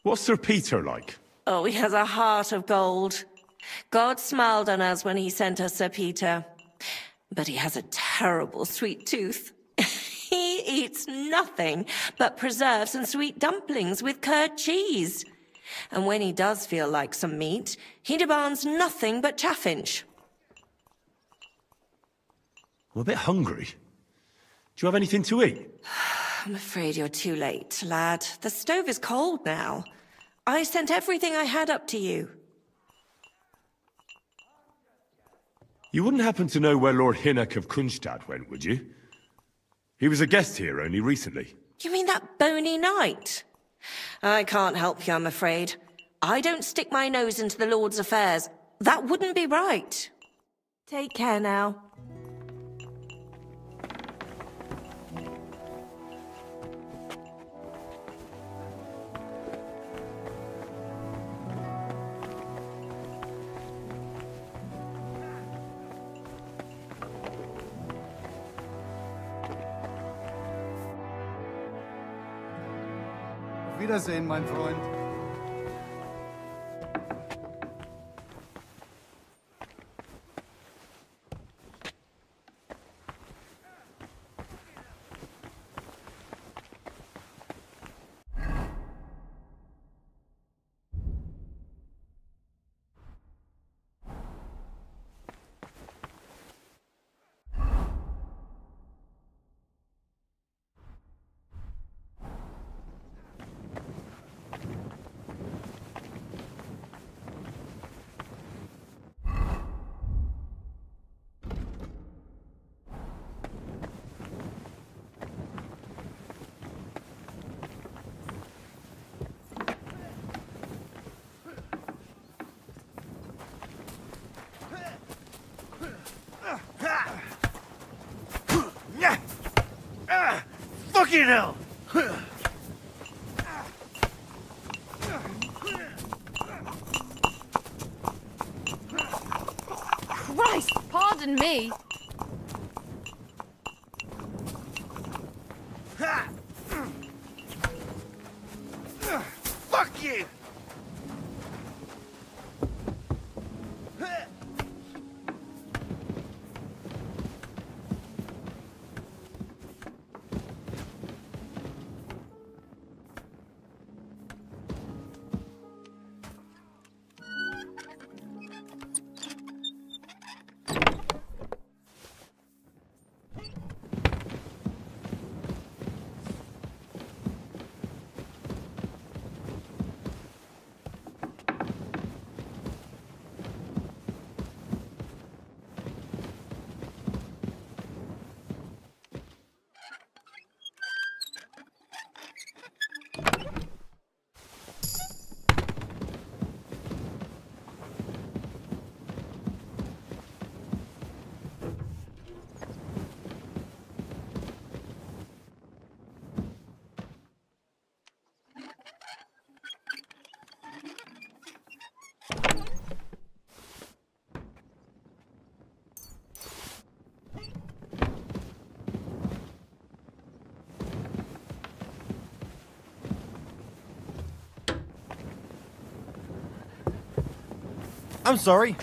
What's Sir Peter like? Oh, he has a heart of gold. God smiled on us when he sent us Sir Peter. But he has a terrible sweet tooth. He eats nothing but preserves and sweet dumplings with curd cheese. And when he does feel like some meat, he demands nothing but chaffinch. I'm a bit hungry. Do you have anything to eat? I'm afraid you're too late, lad. The stove is cold now. I sent everything I had up to you. You wouldn't happen to know where Lord Hinnock of Kunstad went, would you? He was a guest here only recently. You mean that bony knight? I can't help you, I'm afraid. I don't stick my nose into the Lord's affairs. That wouldn't be right. Take care now. Auf Wiedersehen, mein Freund. Fucking hell! Christ, pardon me. Fuck you! I'm sorry.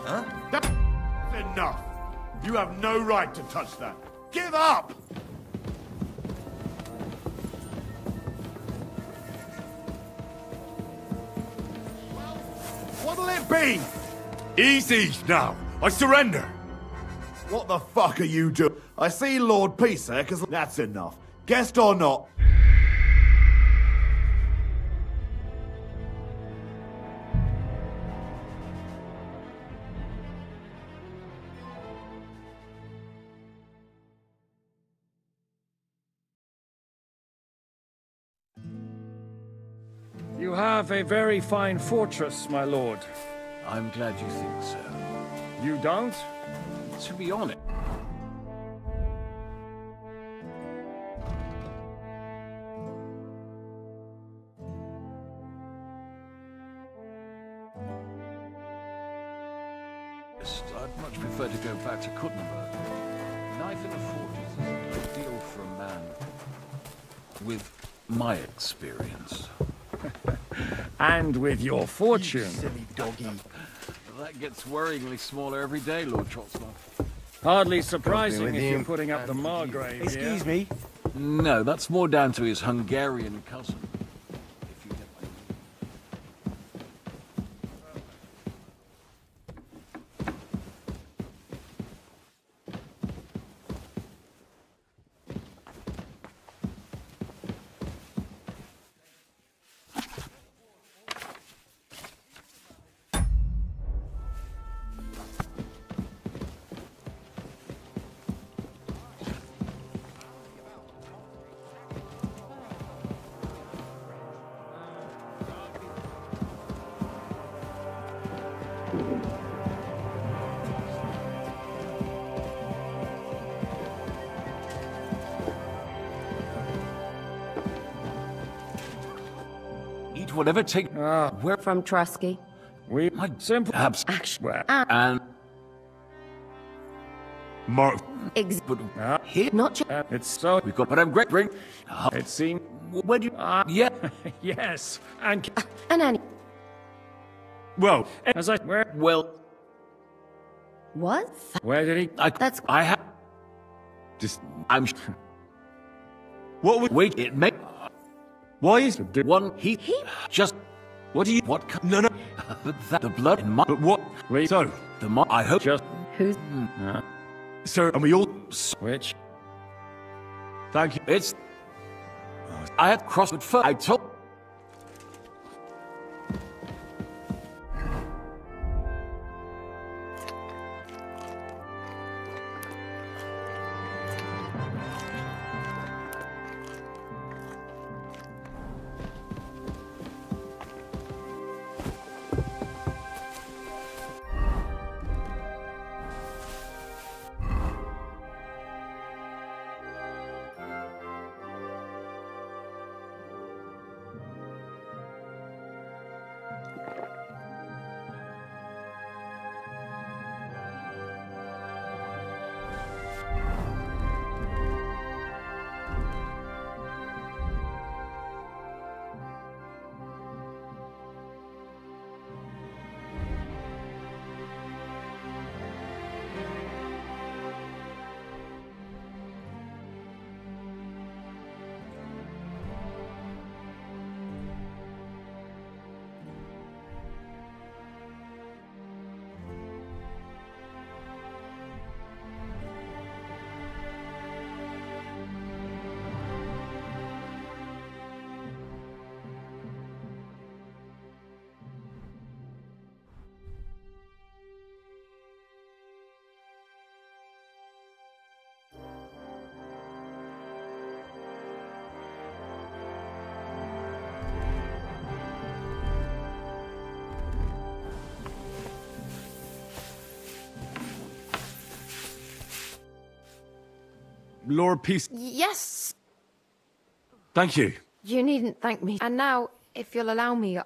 Huh? That's enough! You have no right to touch that. Give up! What'll it be? Easy now. I surrender. What the fuck are you doing? I see Lord Pisek as... That's enough. Guest or not. You have a very fine fortress, my lord. I'm glad you think so. You don't? To be honest. I'd much prefer to go back to Kuttenberg. Life in a fortress is ideal for a man with my experience. And with your fortune. You silly doggy. That gets worryingly smaller every day, Lord Trotsnov. Hardly surprising if you're putting up the Margrave. Excuse me? No, that's more down to his Hungarian cousin. Eat whatever take. Where from Trusky? We simple. Perhaps. Actually. And. Mark. But here. Not it's so. We've got. But I'm great. Bring. It seems. Where do you? Yeah. Yes. And any. Well, as I. Where? Well. What? Where did he? That's. I have. Just. I'm. What would. Wait. It may. Why is one he just what do you no but that the blood in my but what wait so the I hope just who's sir and we all switch. Thank you. It's I had crossed it first. I told Lord Peace... Yes! Thank you. You needn't thank me. And now, if you'll allow me...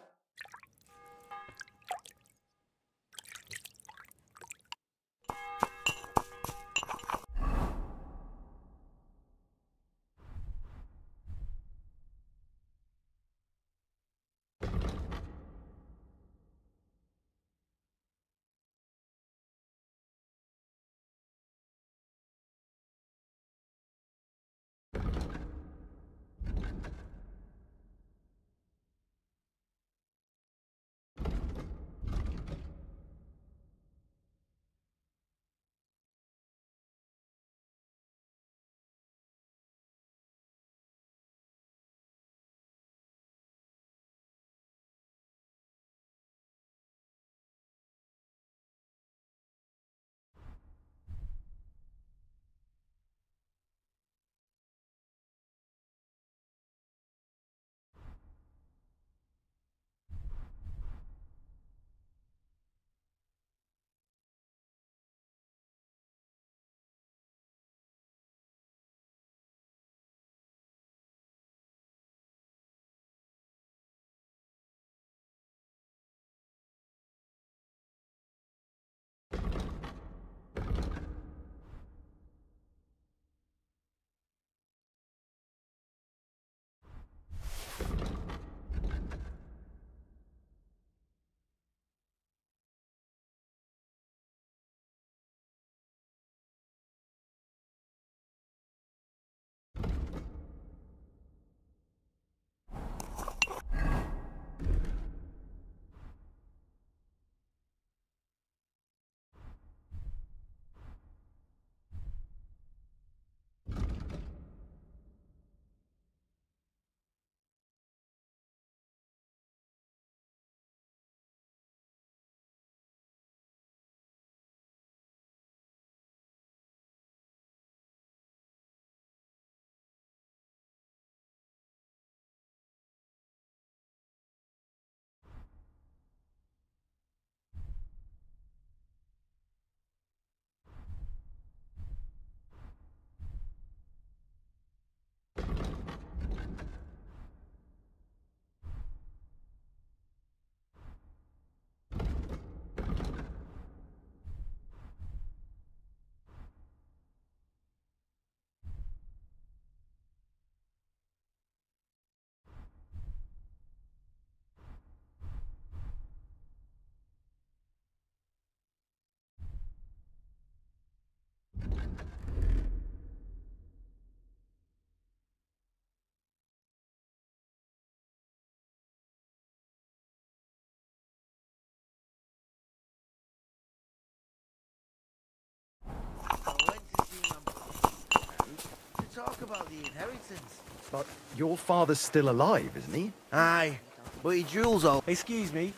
Talk about the inheritance. But your father's still alive, isn't he? Aye, but he drools all. Excuse me.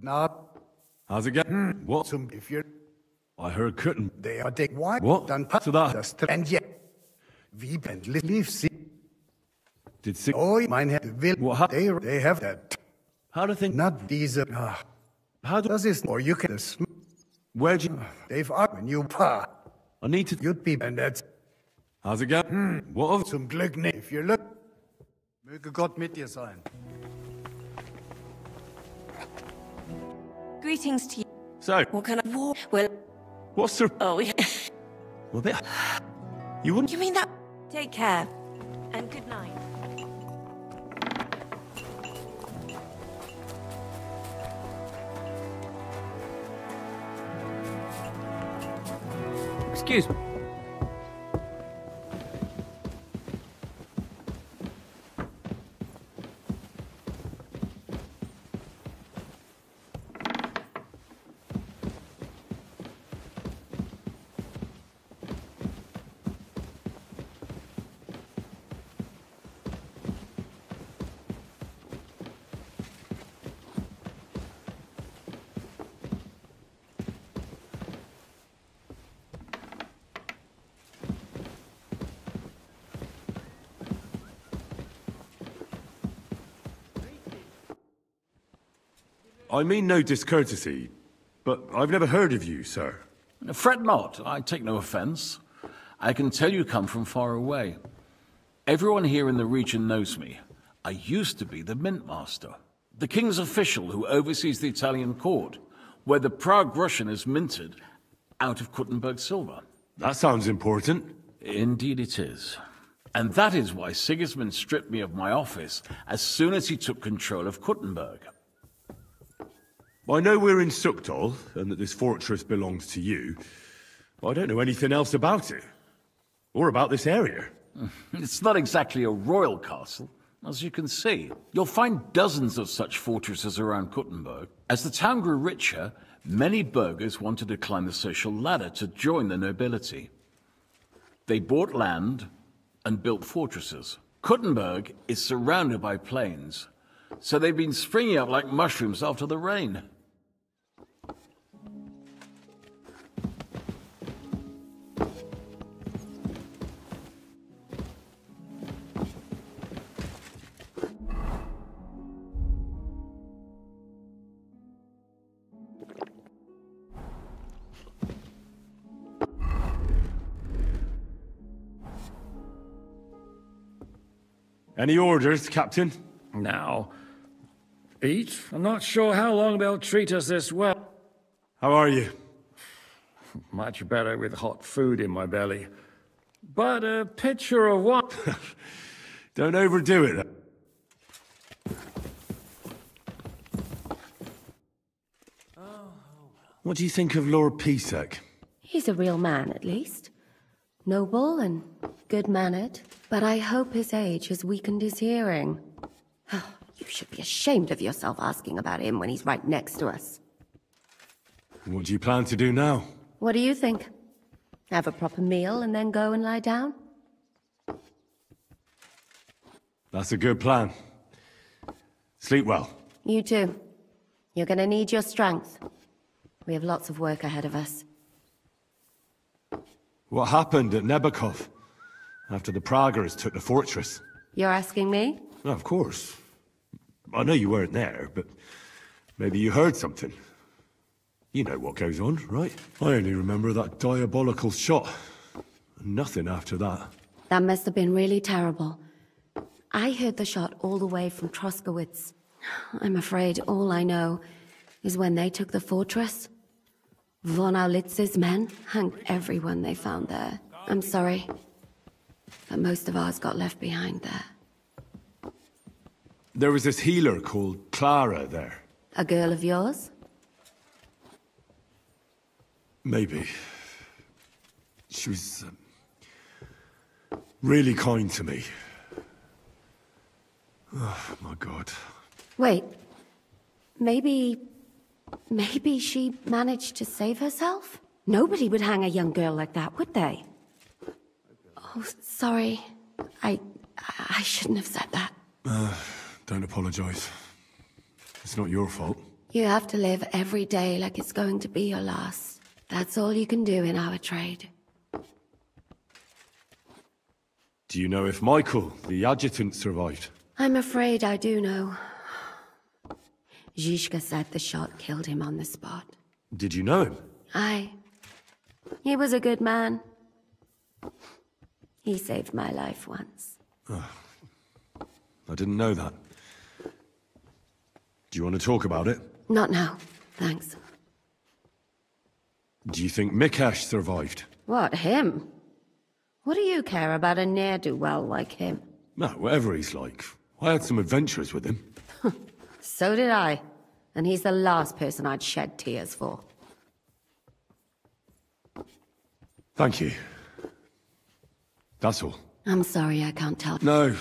Good night. How's it going? What? Some, if you're... I heard couldn't. They are dead. What? What? So that... And yet... We bent leave see. Did see... Oh, mine head will... What they have that. How do think... Not these... How does this... Or you can... Where'd you... They've up when you pa. I need to... You'd be... And that's... How's it going? What of... Some Glück, if you're look... Möge Gott mit dir sein. Greetings to you. So, What can I... Well... what's the... Oh, yeah. Well, bit... You wouldn't... You mean that... Take care. And good night. Excuse me. I mean no discourtesy, but I've never heard of you, sir. Fret not, I take no offense. I can tell you come from far away. Everyone here in the region knows me. I used to be the Mint Master, the king's official who oversees the Italian court, where the Prague Russian is minted out of Kuttenberg silver. That sounds important. Indeed it is. And that is why Sigismund stripped me of my office as soon as he took control of Kuttenberg. I know we're in Sukdal, and that this fortress belongs to you, but I don't know anything else about it. Or about this area. It's not exactly a royal castle, as you can see. You'll find dozens of such fortresses around Kuttenberg. As the town grew richer, many burghers wanted to climb the social ladder to join the nobility. They bought land and built fortresses. Kuttenberg is surrounded by plains, so they've been springing up like mushrooms after the rain. Any orders, Captain? Now, eat? I'm not sure how long they'll treat us this well. How are you? Much better with hot food in my belly. But a pitcher of wine... Don't overdo it. What do you think of Lord Pisek? He's a real man, at least. Noble and good-mannered, but I hope his age has weakened his hearing. You should be ashamed of yourself asking about him when he's right next to us. What do you plan to do now? What do you think? Have a proper meal and then go and lie down? That's a good plan. Sleep well. You too. You're gonna need your strength. We have lots of work ahead of us. What happened at Nebakov after the Praguers took the fortress? You're asking me? No, of course. I know you weren't there, but maybe you heard something. You know what goes on, right? I only remember that diabolical shot. Nothing after that. That must have been really terrible. I heard the shot all the way from Troskowitz. I'm afraid all I know is when they took the fortress, Von Aulitz's men hanged everyone they found there. I'm sorry, but most of ours got left behind there. There was this healer called Clara there. A girl of yours? Maybe. She was really kind to me. Oh, my God. Wait. Maybe she managed to save herself? Nobody would hang a young girl like that, would they? Oh, sorry. I shouldn't have said that. Don't apologize. It's not your fault. You have to live every day like it's going to be your last. That's all you can do in our trade. Do you know if Michael, the adjutant, survived? I'm afraid I do know. Zizka said the shot killed him on the spot. Did you know him? Aye. He was a good man. He saved my life once. Oh, I didn't know that. Do you want to talk about it? Not now. Thanks. Do you think Mikash survived? What, him? What do you care about a ne'er-do-well like him? No, whatever he's like. I had some adventures with him. So did I. And he's the last person I'd shed tears for. Thank you. That's all. I'm sorry I can't tell. No.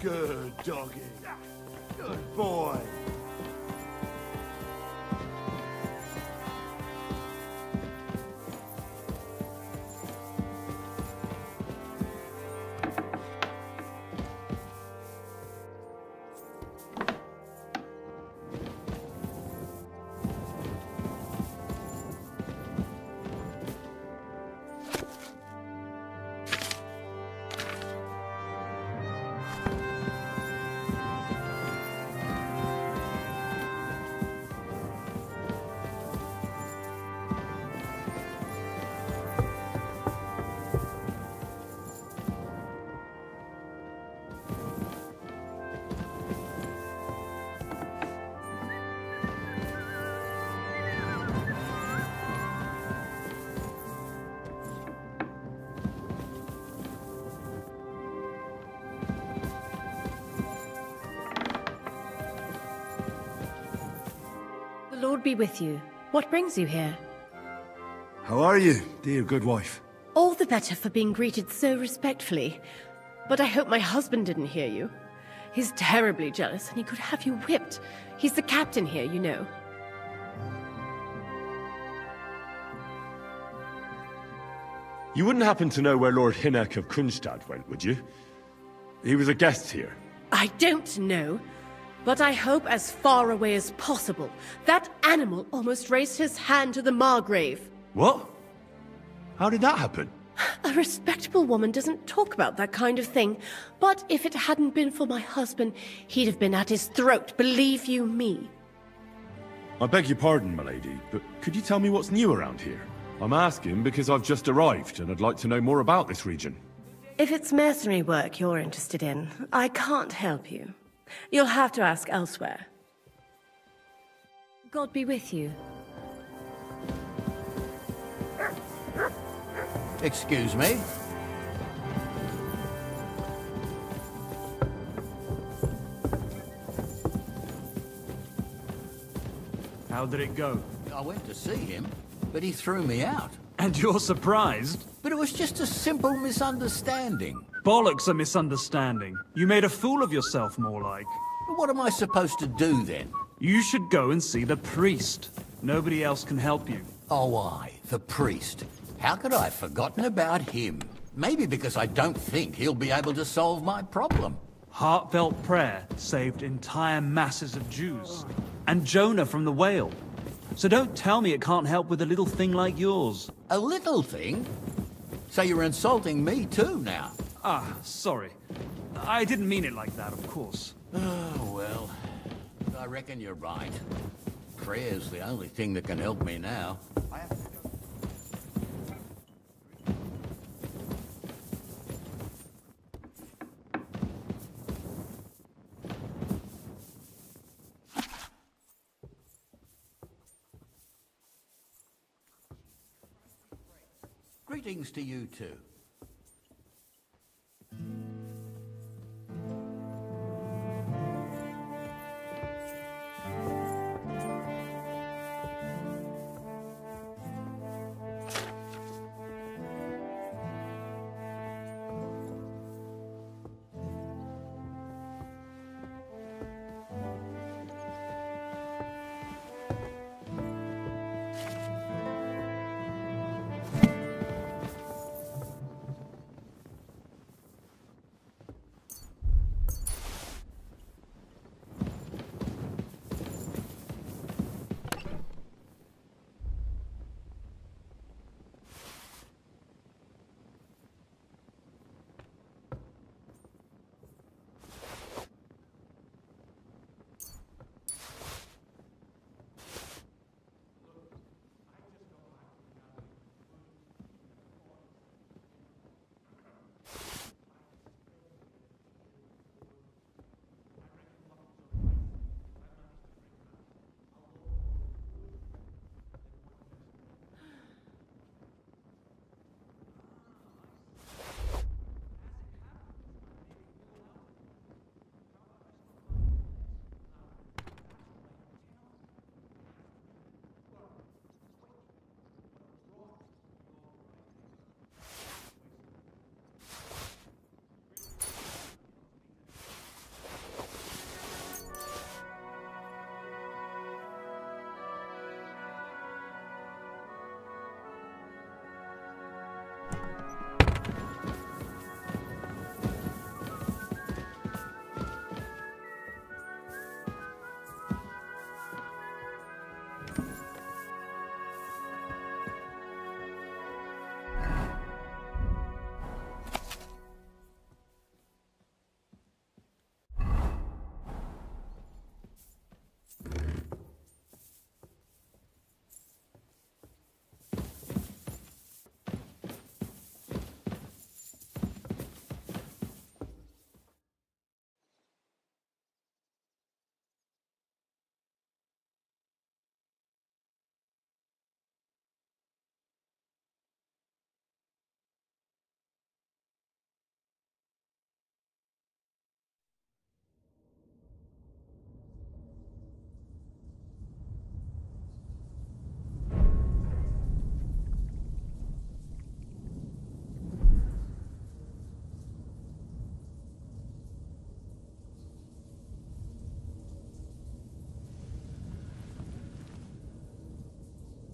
Good doggy. Good boy. The Lord be with you. What brings you here? How are you, dear good wife? All the better for being greeted so respectfully. But I hope my husband didn't hear you. He's terribly jealous and he could have you whipped. He's the captain here, you know. You wouldn't happen to know where Lord Hinnek of Kunstad went, would you? He was a guest here. I don't know, but I hope as far away as possible. That animal almost raised his hand to the Margrave. What? How did that happen? A respectable woman doesn't talk about that kind of thing, but if it hadn't been for my husband, he'd have been at his throat, believe you me. I beg your pardon, milady, but could you tell me what's new around here? I'm asking because I've just arrived and I'd like to know more about this region. If it's mercenary work you're interested in, I can't help you. You'll have to ask elsewhere. God be with you. Excuse me? How did it go? I went to see him, but he threw me out. And you're surprised? But it was just a simple misunderstanding. Bollocks a misunderstanding. You made a fool of yourself, more like. What am I supposed to do then? You should go and see the priest. Nobody else can help you. Oh, the priest. How could I have forgotten about him? Maybe because I don't think he'll be able to solve my problem. Heartfelt prayer saved entire masses of Jews. And Jonah from the whale. So don't tell me it can't help with a little thing like yours. A little thing? So you're insulting me too now? Ah, sorry. I didn't mean it like that, of course. Oh, well. I reckon you're right. Prayer's the only thing that can help me now. Greetings to you too.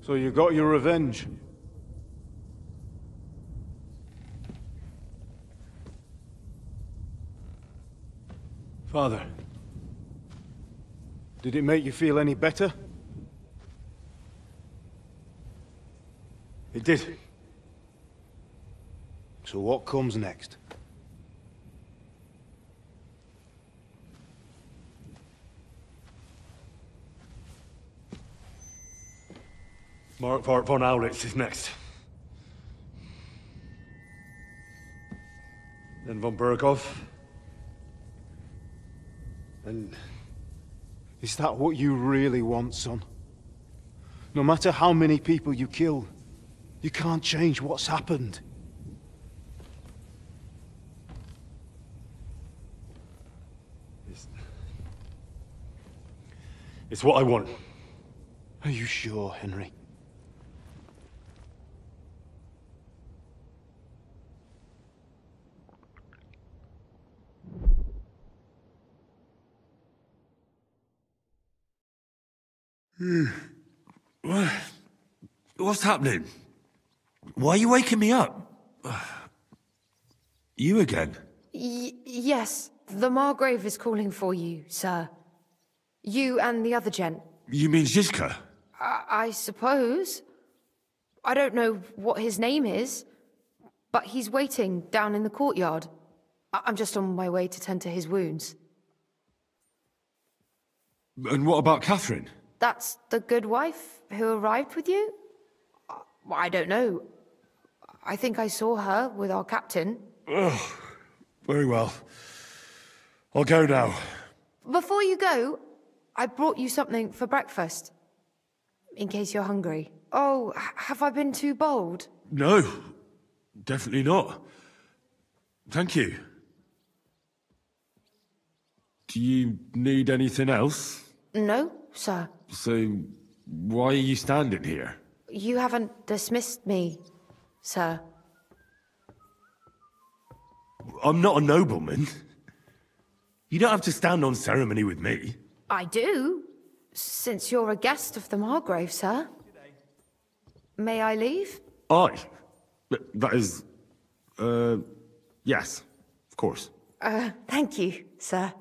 So you got your revenge. Father, did it make you feel any better? It did. So what comes next? Mark von Aulitz is next. Then von Berghoff. And is that what you really want, son? No matter how many people you kill, you can't change what's happened. It's what I want. Are you sure, Henry? What's happening? Why are you waking me up? You again? Yes, the Margrave is calling for you, sir. You and the other gent. You mean Zizka? I suppose. I don't know what his name is, but he's waiting down in the courtyard. I'm just on my way to tend to his wounds. And what about Catherine? That's the good wife who arrived with you? I don't know. I think I saw her with our captain. Oh, very well. I'll go now. Before you go, I brought you something for breakfast. In case you're hungry. Oh, have I been too bold? No, definitely not. Thank you. Do you need anything else? No, sir. So, why are you standing here? You haven't dismissed me, sir. I'm not a nobleman. You don't have to stand on ceremony with me. I do, since you're a guest of the Margrave, sir. May I leave? That is... yes, of course. Thank you, sir.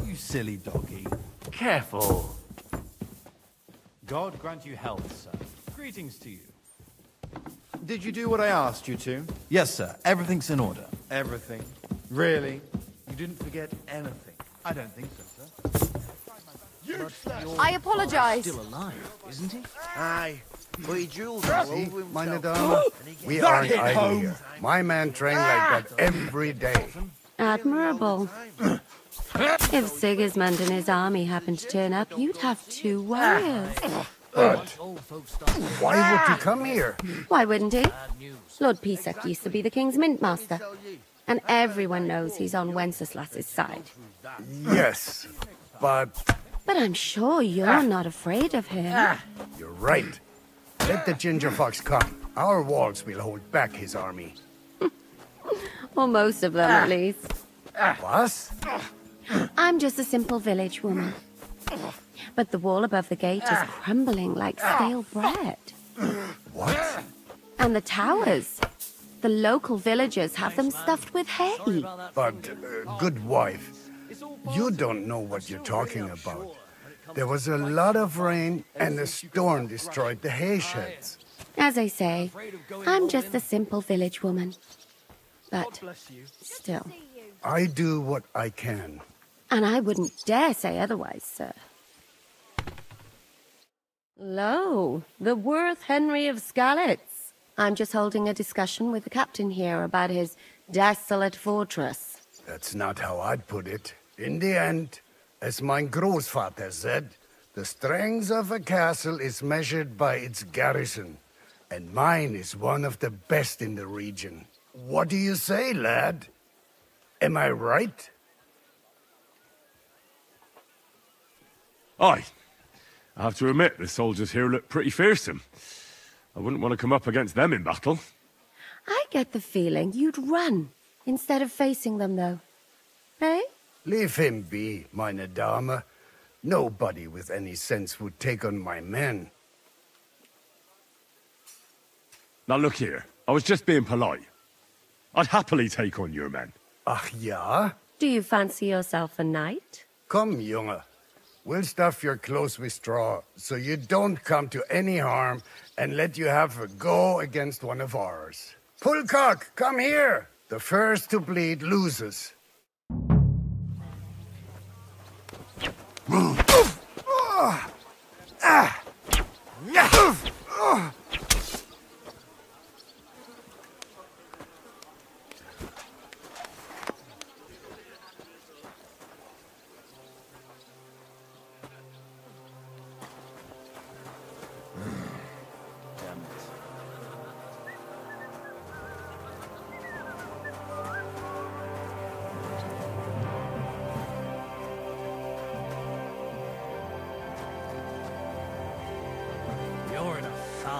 You silly doggy. Careful. God grant you health, sir. Greetings to you. Did you do what I asked you to? Yes, sir. Everything's in order. Everything? Really? You didn't forget anything? I don't think so, sir. I apologize. Still alive, isn't he? Aye. But he jewels See, meine Dame, we aren't idle here. My man trained like that every day. Admirable. If Sigismund and his army happened to turn up, you'd have 2 warriors. But why would he come here? Why wouldn't he? Lord Pisak used to be the king's mint master. And everyone knows he's on Wenceslas's side. Yes, but... But I'm sure you're not afraid of him. You're right. Let the ginger fox come. Our walls will hold back his army. Or most of them, at least. What? I'm just a simple village woman. But the wall above the gate is crumbling like stale bread. What? And the towers. The local villagers have them stuffed with hay. But, good wife, you don't know what you're talking about. There was a lot of rain, and the storm destroyed the hay sheds. As I say, I'm just a simple village woman. But still. I do what I can. And I wouldn't dare say otherwise, sir. Lo, the worth Henry of Skalitz. I'm just holding a discussion with the captain here about his desolate fortress. That's not how I'd put it. In the end, as mein Großvater said, the strength of a castle is measured by its garrison. And mine is one of the best in the region. What do you say, lad? Am I right? Aye. I have to admit, the soldiers here look pretty fearsome. I wouldn't want to come up against them in battle. I get the feeling you'd run instead of facing them, though. Eh? Leave him be, meine Dame. Nobody with any sense would take on my men. Now look here, I was just being polite. I'd happily take on your men. Ach ja? Do you fancy yourself a knight? Come, Junge. We'll stuff your clothes with straw, so you don't come to any harm, and let you have a go against one of ours. Pulcock, come here! The first to bleed loses.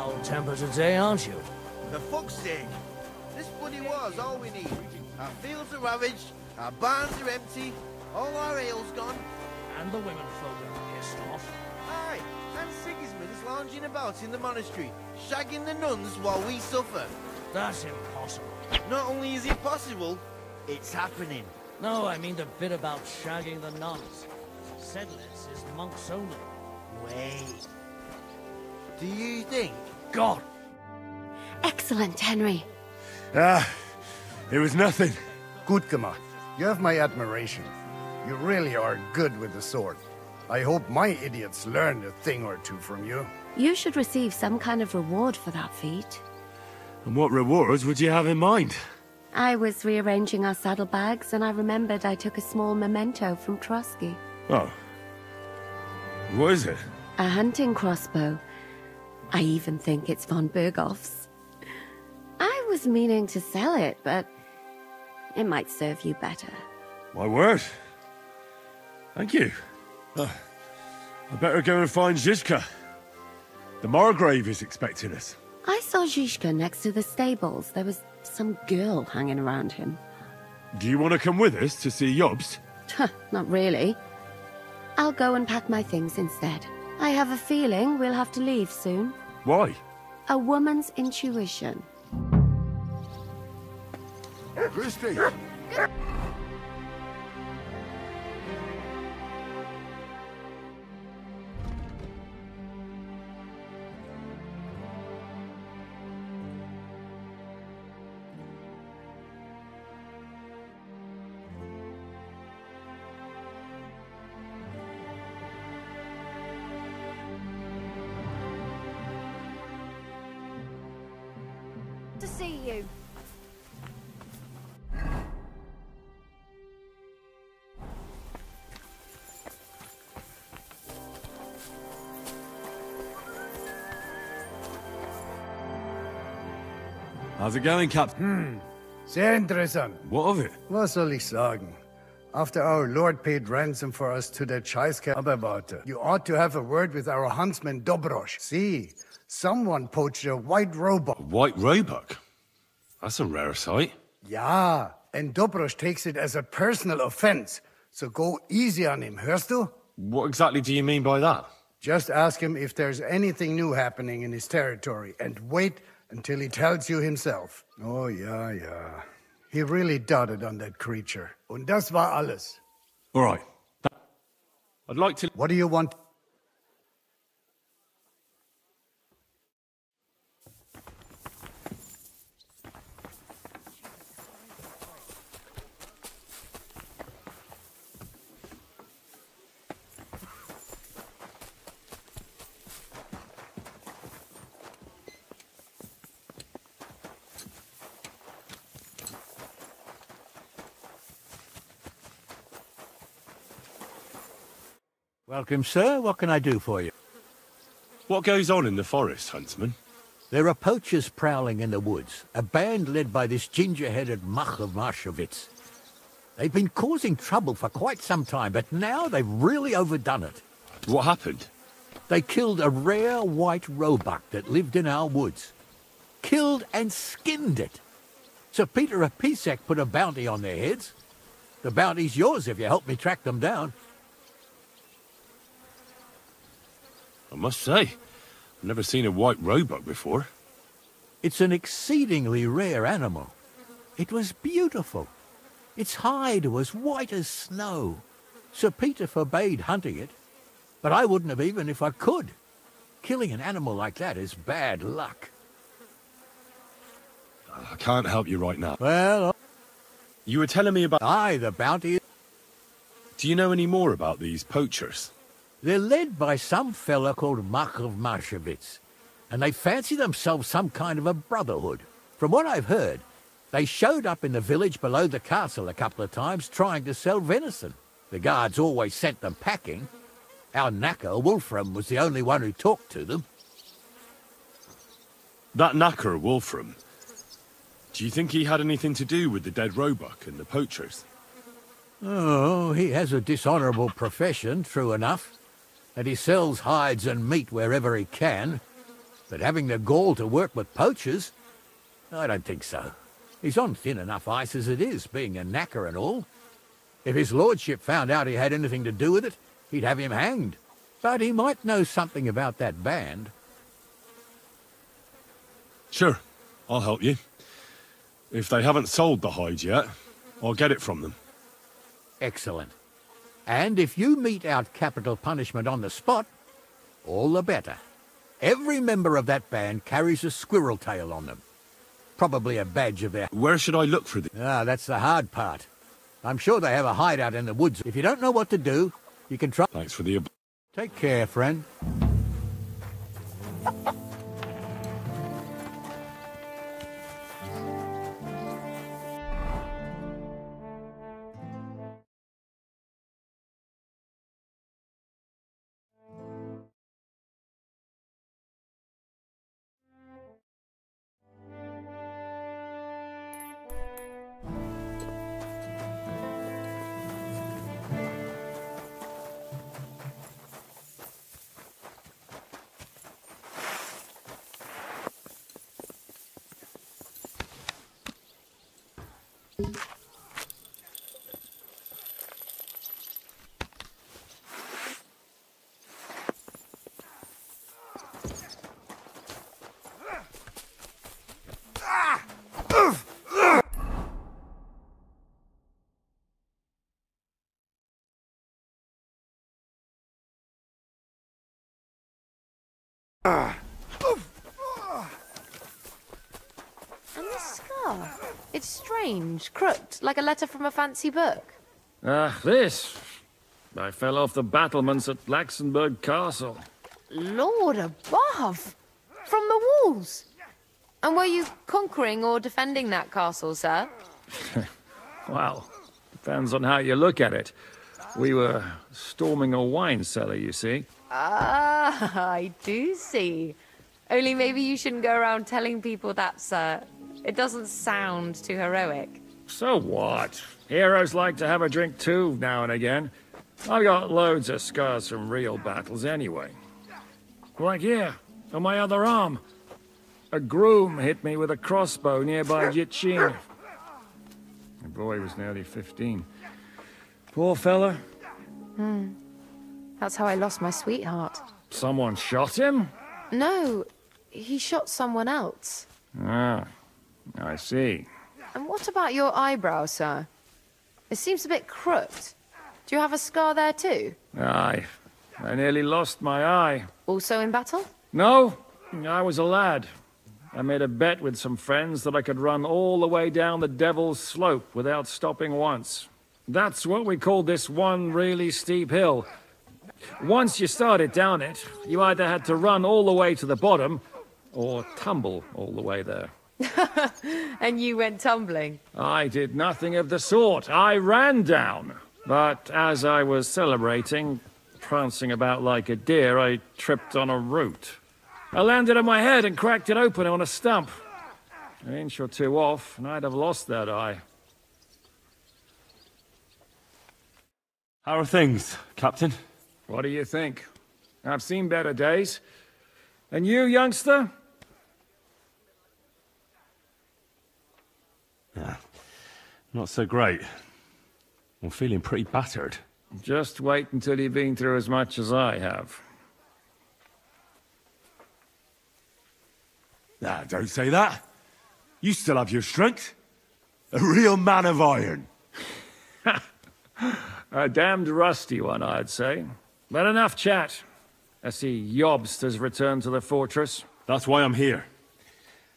foul-tempered today, aren't you? For fuck's sake. This bloody war's all we need. Our fields are ravaged, our barns are empty, all our ale's gone. And the women folk are pissed off. Aye, and Sigismund's lounging about in the monastery, shagging the nuns while we suffer. That's impossible. Not only is it possible, it's happening. No, I mean the bit about shagging the nuns. Sedlitz is monks only. Wait. Do you think? God! Excellent, Henry. It was nothing. Gut gemacht. You have my admiration. You really are good with the sword. I hope my idiots learned a thing or two from you. You should receive some kind of reward for that feat. And what rewards would you have in mind? I was rearranging our saddlebags, and I remembered I took a small memento from Trotsky. Oh. What is it? A hunting crossbow. I even think it's von Berghoff's. I was meaning to sell it, but it might serve you better. My word. Thank you. I better go and find Zizka. The Margrave is expecting us. I saw Zizka next to the stables. There was some girl hanging around him. Do you want to come with us to see Jobst? Not really. I'll go and pack my things instead. I have a feeling we'll have to leave soon. Why? A woman's intuition. Christy! To see you. How's it going, Captain? Sehr interessant. What of it? Was soll ich sagen? After our lord paid ransom for us to the Chaiska, aber warte. You ought to have a word with our huntsman Dobrosh. See, someone poached a white roebuck. White roebuck? That's a rare sight. Ja, and Dobrosh takes it as a personal offense. So go easy on him, hörst du? What exactly do you mean by that? Just ask him if there's anything new happening in his territory, and wait until he tells you himself. Oh, ja. He really doted on that creature. Und das war alles. All right. I'd like to... What do you want? Welcome, sir. What can I do for you? What goes on in the forest, Huntsman? There are poachers prowling in the woods, a band led by this ginger-headed Mach of Marshowitz. They've been causing trouble for quite some time, but now they've really overdone it. What happened? They killed a rare white roebuck that lived in our woods. Killed and skinned it. Sir Peter of Pisek put a bounty on their heads. The bounty's yours if you help me track them down. I must say, I've never seen a white roebuck before. It's an exceedingly rare animal. It was beautiful. Its hide was white as snow. Sir Peter forbade hunting it, but I wouldn't have even if I could. Killing an animal like that is bad luck. I can't help you right now. Well... You were telling me about... Aye, the bounty... Do you know any more about these poachers? They're led by some fella called Mach of Marshowitz, and they fancy themselves some kind of a brotherhood. From what I've heard, they showed up in the village below the castle a couple of times trying to sell venison. The guards always sent them packing. Our knacker, Wolfram, was the only one who talked to them. That knacker, Wolfram, do you think he had anything to do with the dead roebuck and the poachers? Oh, he has a dishonourable profession, true enough. And he sells hides and meat wherever he can. But having the gall to work with poachers? I don't think so. He's on thin enough ice as it is, being a knacker and all. If his lordship found out he had anything to do with it, he'd have him hanged. But he might know something about that band. Sure, I'll help you. If they haven't sold the hide yet, I'll get it from them. Excellent. And if you mete out capital punishment on the spot, all the better. Every member of that band carries a squirrel tail on them. Probably a badge of their... Where should I look for the... That's the hard part. I'm sure they have a hideout in the woods. If you don't know what to do, you can try... Thanks for the... Take care, friend. And this scar? It's strange, crooked, like a letter from a fancy book. This. I fell off the battlements at Laxenburg Castle. Lord above! From the walls! And were you conquering or defending that castle, sir? Well, depends on how you look at it. We were storming a wine cellar, you see. Ah, I do see. Only maybe you shouldn't go around telling people that, sir. It doesn't sound too heroic. So what? Heroes like to have a drink too, now and again. I've got loads of scars from real battles anyway. Like here, on my other arm. A groom hit me with a crossbow nearby Yichin. The boy was nearly 15. Poor fella. That's how I lost my sweetheart. Someone shot him? No, he shot someone else. Ah, I see. And what about your eyebrow, sir? It seems a bit crooked. Do you have a scar there too? I nearly lost my eye. Also in battle? No, I was a lad. I made a bet with some friends that I could run all the way down the Devil's Slope without stopping once. That's what we called this one really steep hill. Once you started down it, you either had to run all the way to the bottom, or tumble all the way there. And you went tumbling? I did nothing of the sort. I ran down. But as I was celebrating, prancing about like a deer, I tripped on a root. I landed on my head and cracked it open on a stump. An inch or two off, and I'd have lost that eye. How are things, Captain? What do you think? I've seen better days. And you, youngster? Not so great. I'm feeling pretty battered. Just wait until you've been through as much as I have. Don't say that. You still have your strength. A real man of iron. A damned rusty one, I'd say. But enough chat. I see Jobst has returned to the fortress. That's why I'm here.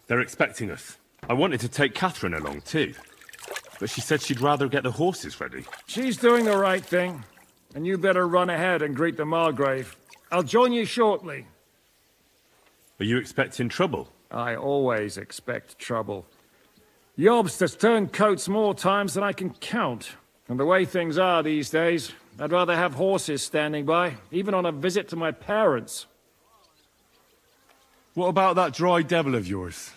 They're expecting us. I wanted to take Catherine along too, but she said she'd rather get the horses ready. She's doing the right thing, and you better run ahead and greet the Margrave. I'll join you shortly. Are you expecting trouble? I always expect trouble. Jobst has turned coats more times than I can count. And the way things are these days, I'd rather have horses standing by, even on a visit to my parents. What about that dry devil of yours?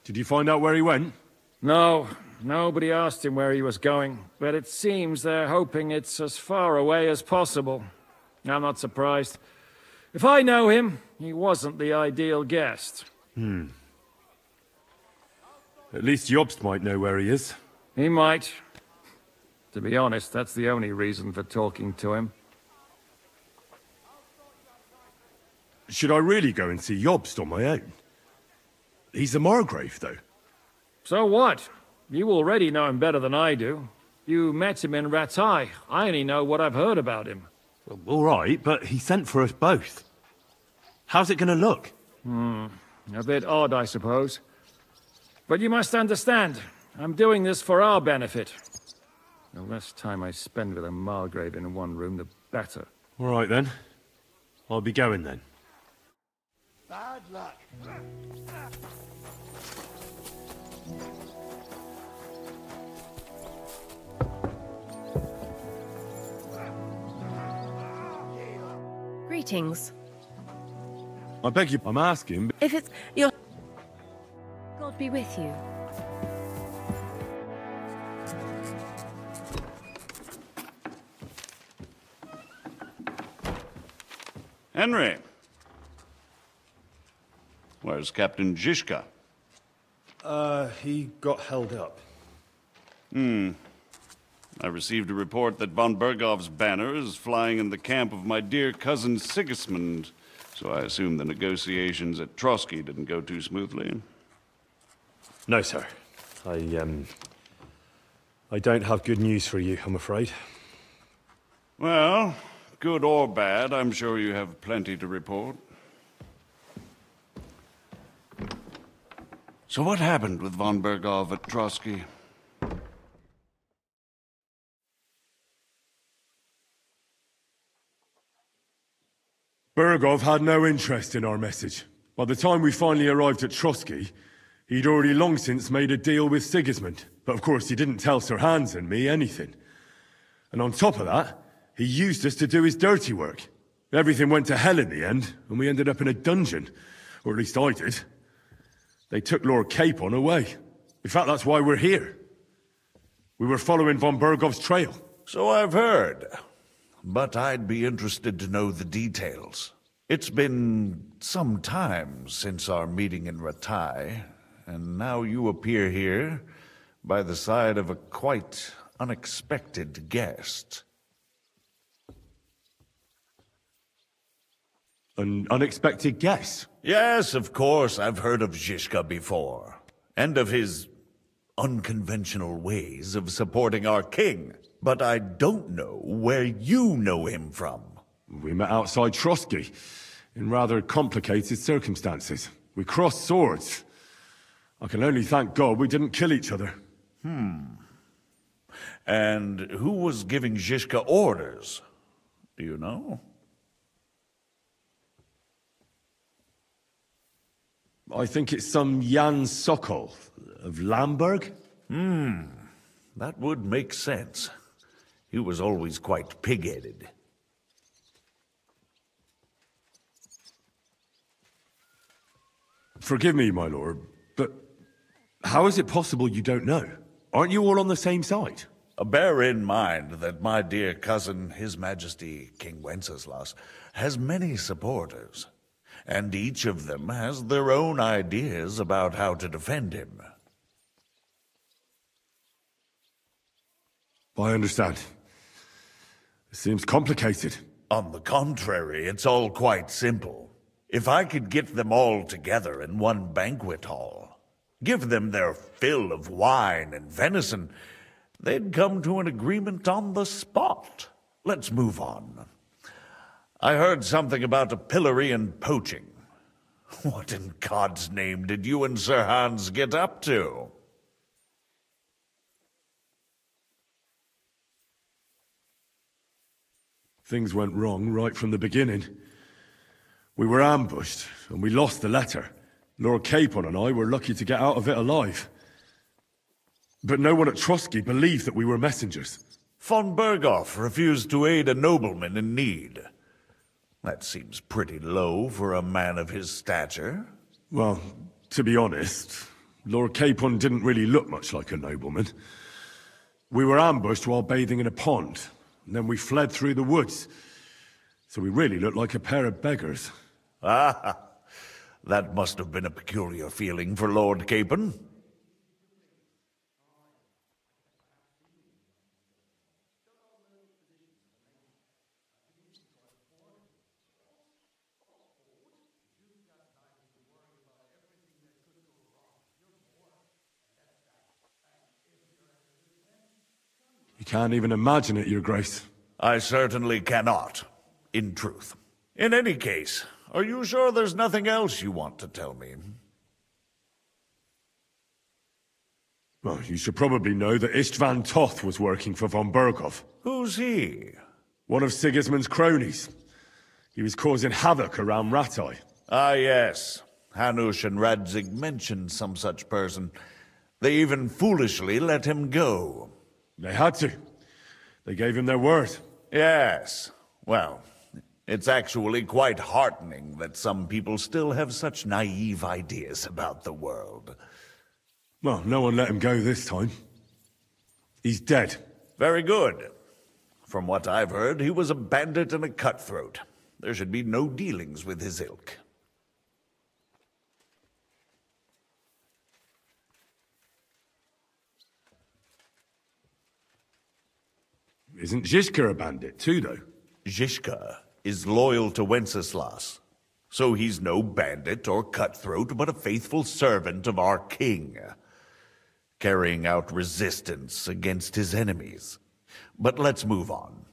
Did you find out where he went? No, nobody asked him where he was going, but it seems they're hoping it's as far away as possible. I'm not surprised. If I know him, he wasn't the ideal guest. At least Jobst might know where he is. He might. To be honest, that's the only reason for talking to him. Should I really go and see Jobst on my own? He's a Margrave, though. So what? You already know him better than I do. You met him in Rattay. I only know what I've heard about him. Well, all right, but he sent for us both. How's it going to look? A bit odd, I suppose. But you must understand, I'm doing this for our benefit. The less time I spend with a Margrave in one room, the better. All right, then. I'll be going, then. Bad luck. Greetings. I beg you, I'm asking. If it's your... God be with you. Henry. Where's Captain Zizka? He got held up. I received a report that von Bergov's banner is flying in the camp of my dear cousin Sigismund, so I assume the negotiations at Trotsky didn't go too smoothly. No, sir. I don't have good news for you, I'm afraid. Well, good or bad, I'm sure you have plenty to report. So what happened with von Bergov at Trotsky? Bergov had no interest in our message. By the time we finally arrived at Trotsky, he'd already long since made a deal with Sigismund. But of course, he didn't tell Sir Hans and me anything. And on top of that, he used us to do his dirty work. Everything went to hell in the end, and we ended up in a dungeon. Or at least I did. They took Lord Capon away. In fact, that's why we're here. We were following von Bergov's trail. So I've heard. But I'd be interested to know the details. It's been some time since our meeting in Rattay, and now you appear here by the side of a quite unexpected guest. An unexpected guest? Yes, of course, I've heard of Zizka before, and of his unconventional ways of supporting our king. But I don't know where you know him from. We met outside Trotsky, in rather complicated circumstances. We crossed swords. I can only thank God we didn't kill each other. And who was giving Zizka orders? Do you know? I think it's some Jan Sokol of Lamberg. That would make sense. He was always quite pig-headed. Forgive me, my lord, but how is it possible you don't know? Aren't you all on the same side? Bear in mind that my dear cousin, His Majesty King Wenceslas, has many supporters, and each of them has their own ideas about how to defend him. I understand. It seems complicated. On the contrary, it's all quite simple. If I could get them all together in one banquet hall, give them their fill of wine and venison, they'd come to an agreement on the spot. Let's move on. I heard something about a pillory and poaching. What in God's name did you and Sir Hans get up to? Things went wrong right from the beginning. We were ambushed, and we lost the letter. Lord Capon and I were lucky to get out of it alive. But no one at Trotsky believed that we were messengers. Von Bergov refused to aid a nobleman in need. That seems pretty low for a man of his stature. Well, to be honest, Lord Capon didn't really look much like a nobleman. We were ambushed while bathing in a pond, and then we fled through the woods. So we really look like a pair of beggars. Ah, that must have been a peculiar feeling for Lord Capon. You can't even imagine it, Your Grace. I certainly cannot, in truth. In any case, are you sure there's nothing else you want to tell me? Well, you should probably know that Istvan Toth was working for von Berghoff. Who's he? One of Sigismund's cronies. He was causing havoc around Rattay. Ah, yes. Hanush and Radzig mentioned some such person. They even foolishly let him go. They had to. They gave him their word. Yes. Well, it's actually quite heartening that some people still have such naive ideas about the world. Well, no one let him go this time. He's dead. Very good. From what I've heard, he was a bandit and a cutthroat. There should be no dealings with his ilk. Isn't Zhishka a bandit too, though? Zhishka is loyal to Wenceslas, so he's no bandit or cutthroat, but a faithful servant of our king, carrying out resistance against his enemies. But let's move on.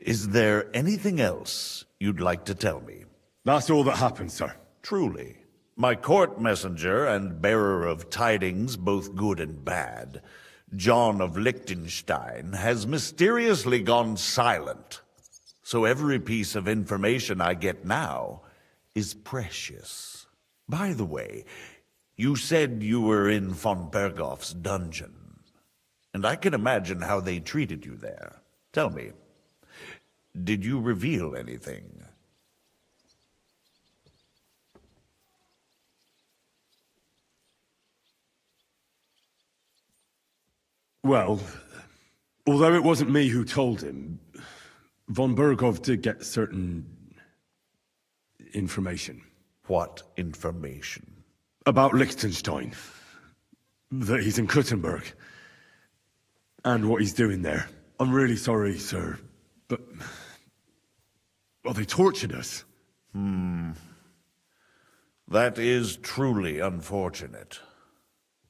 Is there anything else you'd like to tell me? That's all that happened, sir. Truly. My court messenger and bearer of tidings, both good and bad, John of Liechtenstein, has mysteriously gone silent. So every piece of information I get now is precious. By the way, you said you were in von Berghoff's dungeon, and I can imagine how they treated you there. Tell me, did you reveal anything? Well, although it wasn't me who told him, von Berghoff did get certain information. What information? About Liechtenstein. That he's in Kuttenberg. And what he's doing there. I'm really sorry, sir, but... well, they tortured us. That is truly unfortunate.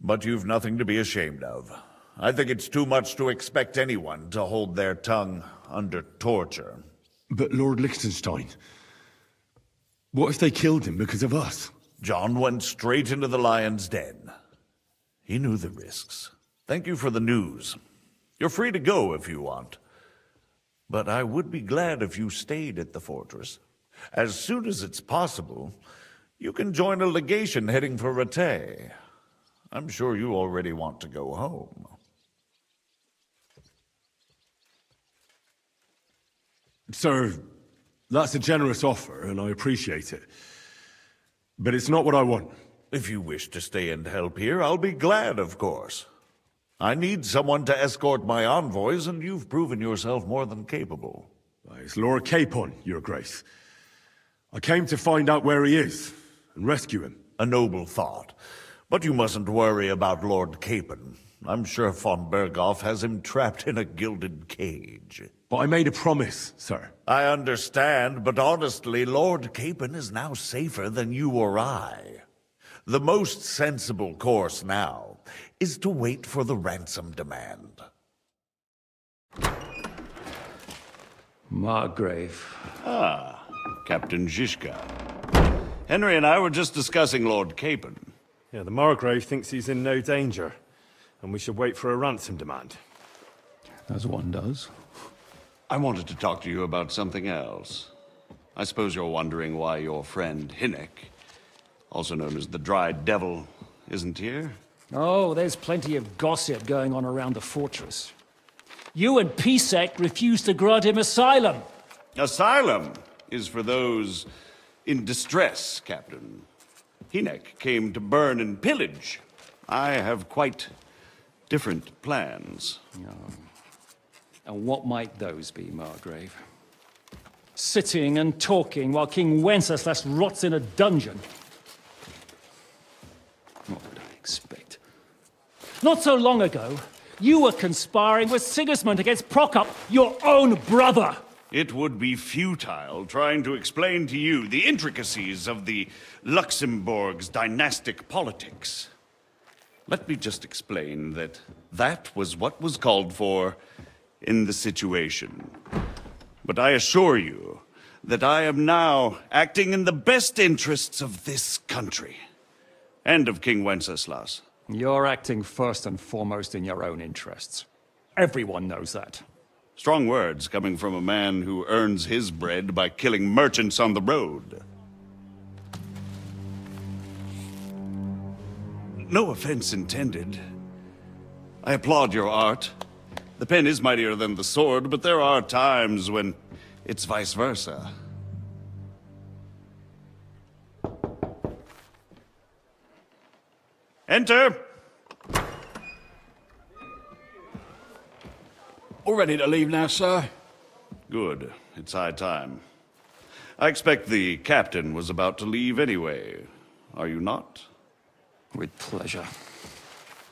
But you've nothing to be ashamed of. I think it's too much to expect anyone to hold their tongue under torture. But Lord Liechtenstein... what if they killed him because of us? John went straight into the lion's den. He knew the risks. Thank you for the news. You're free to go if you want. But I would be glad if you stayed at the fortress. As soon as it's possible, you can join a legation heading for Rattay. I'm sure you already want to go home. Sir, that's a generous offer, and I appreciate it. But it's not what I want. If you wish to stay and help here, I'll be glad, of course. I need someone to escort my envoys, and you've proven yourself more than capable. It's Lord Capon, Your Grace. I came to find out where he is, and rescue him. A noble thought. But you mustn't worry about Lord Capon. I'm sure von Berghoff has him trapped in a gilded cage. But I made a promise, sir. I understand, but honestly, Lord Capon is now safer than you or I. The most sensible course now is to wait for the ransom demand. Margrave. Ah, Captain Zhishka. Henry and I were just discussing Lord Capon. Yeah, the Margrave thinks he's in no danger, and we should wait for a ransom demand. As one does. I wanted to talk to you about something else. I suppose you're wondering why your friend Hinnek, also known as the Dried Devil, isn't here? Oh, there's plenty of gossip going on around the fortress. You and Pisek refused to grant him asylum. Asylum is for those in distress, Captain. Hinnek came to burn and pillage. I have quite different plans. Oh. And what might those be, Margrave? Sitting and talking while King Wenceslas rots in a dungeon. What would I expect? Not so long ago, you were conspiring with Sigismund against Prokop, your own brother! It would be futile trying to explain to you the intricacies of the Luxembourg's dynastic politics. Let me just explain that that was what was called for in the situation. But I assure you that I am now acting in the best interests of this country and of King Wenceslas. You're acting first and foremost in your own interests. Everyone knows that. Strong words coming from a man who earns his bread by killing merchants on the road. No offense intended. I applaud your art. The pen is mightier than the sword, but there are times when it's vice versa. Enter! All ready to leave now, sir? Good. It's high time. I expect the captain was about to leave anyway. Are you not? With pleasure.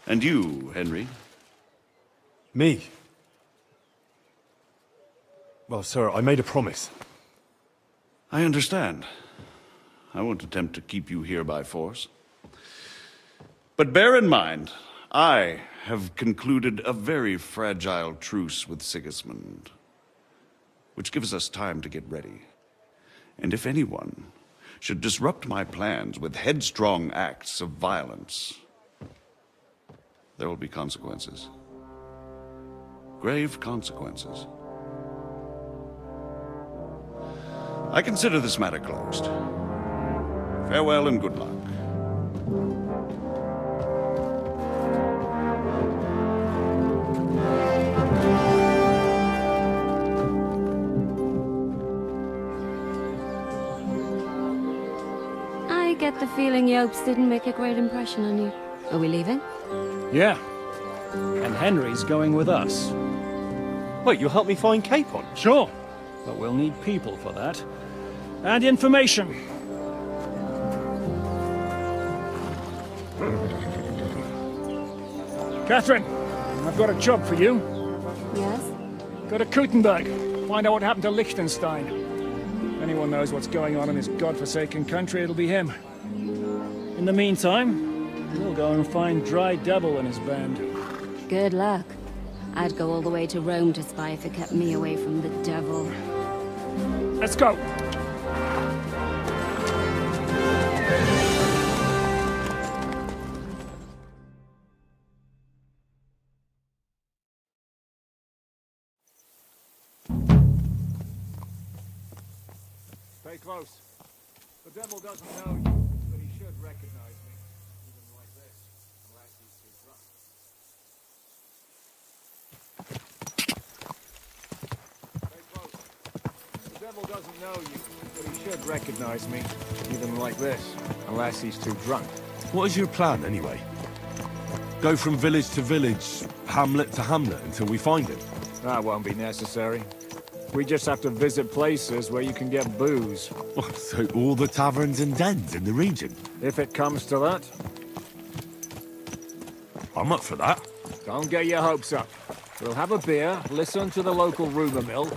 And you, Henry? Me? Well, sir, I made a promise. I understand. I won't attempt to keep you here by force. But bear in mind, I have concluded a very fragile truce with Sigismund, which gives us time to get ready. And if anyone should disrupt my plans with headstrong acts of violence, there will be consequences. Grave consequences. I consider this matter closed. Farewell and good luck. I get the feeling Yopes didn't make a great impression on you. Are we leaving? Yeah. And Henry's going with us. Wait, you'll help me find Capon? Sure. But we'll need people for that. And information. Catherine, I've got a job for you. Yes? Go to Kuttenberg. Find out what happened to Liechtenstein. If anyone knows what's going on in this godforsaken country, it'll be him. In the meantime, we'll go and find Dry Devil and his band. Good luck. I'd go all the way to Rome to spy if it kept me away from the devil. Let's go! Stay close. The devil doesn't know you, but he should recognize me. Even like this, unless he's too drunk. Stay close. The devil doesn't know you, but he should recognize me. Even like this, unless he's too drunk. What is your plan, anyway? Go from village to village, hamlet to hamlet, until we find him? That won't be necessary. We just have to visit places where you can get booze. Oh, so all the taverns and dens in the region? If it comes to that. I'm up for that. Don't get your hopes up. We'll have a beer, listen to the local rumor mill,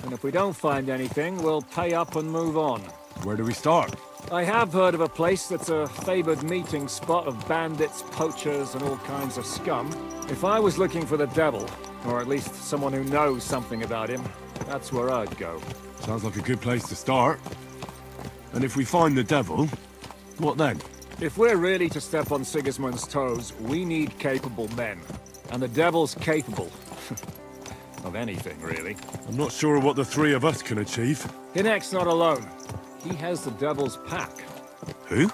and if we don't find anything, we'll pay up and move on. Where do we start? I have heard of a place that's a favored meeting spot of bandits, poachers, and all kinds of scum. If I was looking for the devil, or at least someone who knows something about him, that's where I'd go. Sounds like a good place to start. And if we find the devil, what then? If we're really to step on Sigismund's toes, we need capable men. And the devil's capable. Of anything, really. I'm not sure what the three of us can achieve. Hinek's not alone. He has the devil's pack. Who?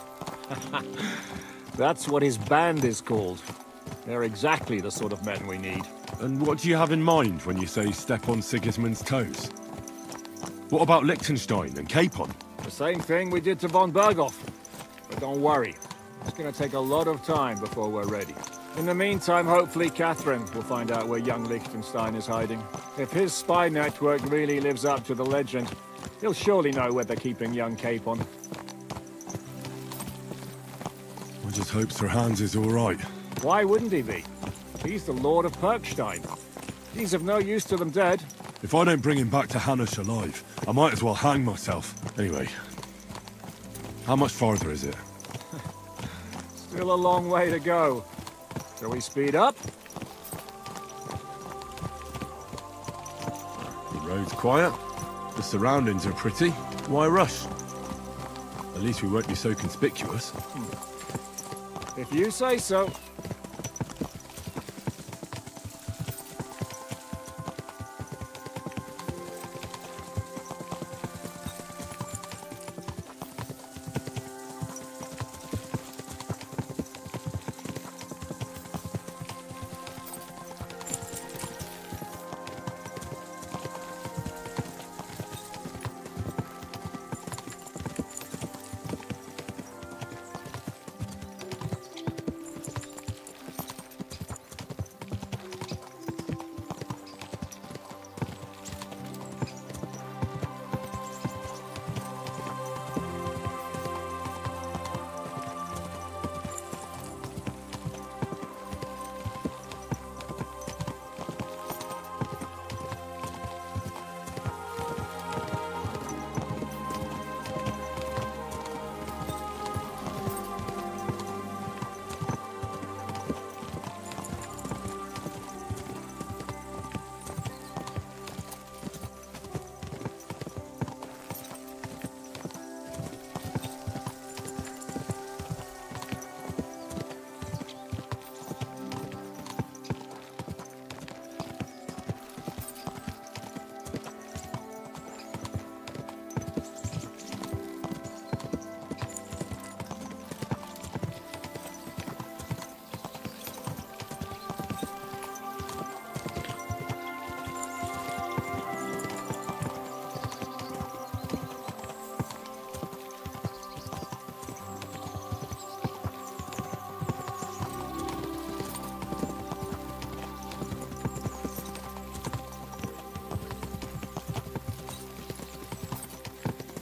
That's what his band is called. They're exactly the sort of men we need. And what do you have in mind when you say step on Sigismund's toes? What about Liechtenstein and Capon? The same thing we did to von Berghoff. But don't worry, it's gonna take a lot of time before we're ready. In the meantime, hopefully Catherine will find out where young Liechtenstein is hiding. If his spy network really lives up to the legend, He'll surely know where they're keeping young Capon. I just hope Sir Hans is all right. Why wouldn't he be? He's the Lord of Perkstein. He's of no use to them dead. If I don't bring him back to Hanush alive, I might as well hang myself. Anyway, how much farther is it? Still a long way to go. Shall we speed up? The road's quiet. The surroundings are pretty. Why rush? At least we won't be so conspicuous. If you say so.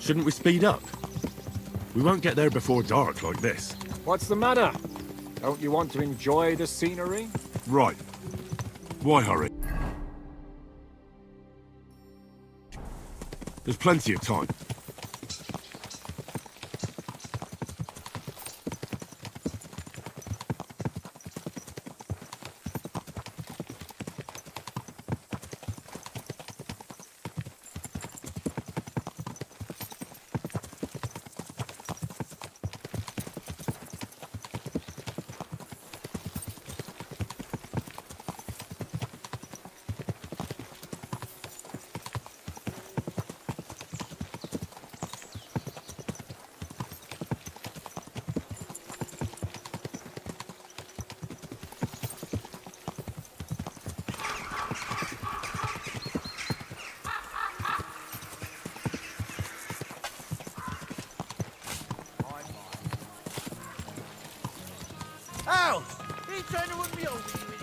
Shouldn't we speed up? We won't get there before dark like this. What's the matter? Don't you want to enjoy the scenery? Right. Why hurry? There's plenty of time. Ow! He trying to run me over, you idiot!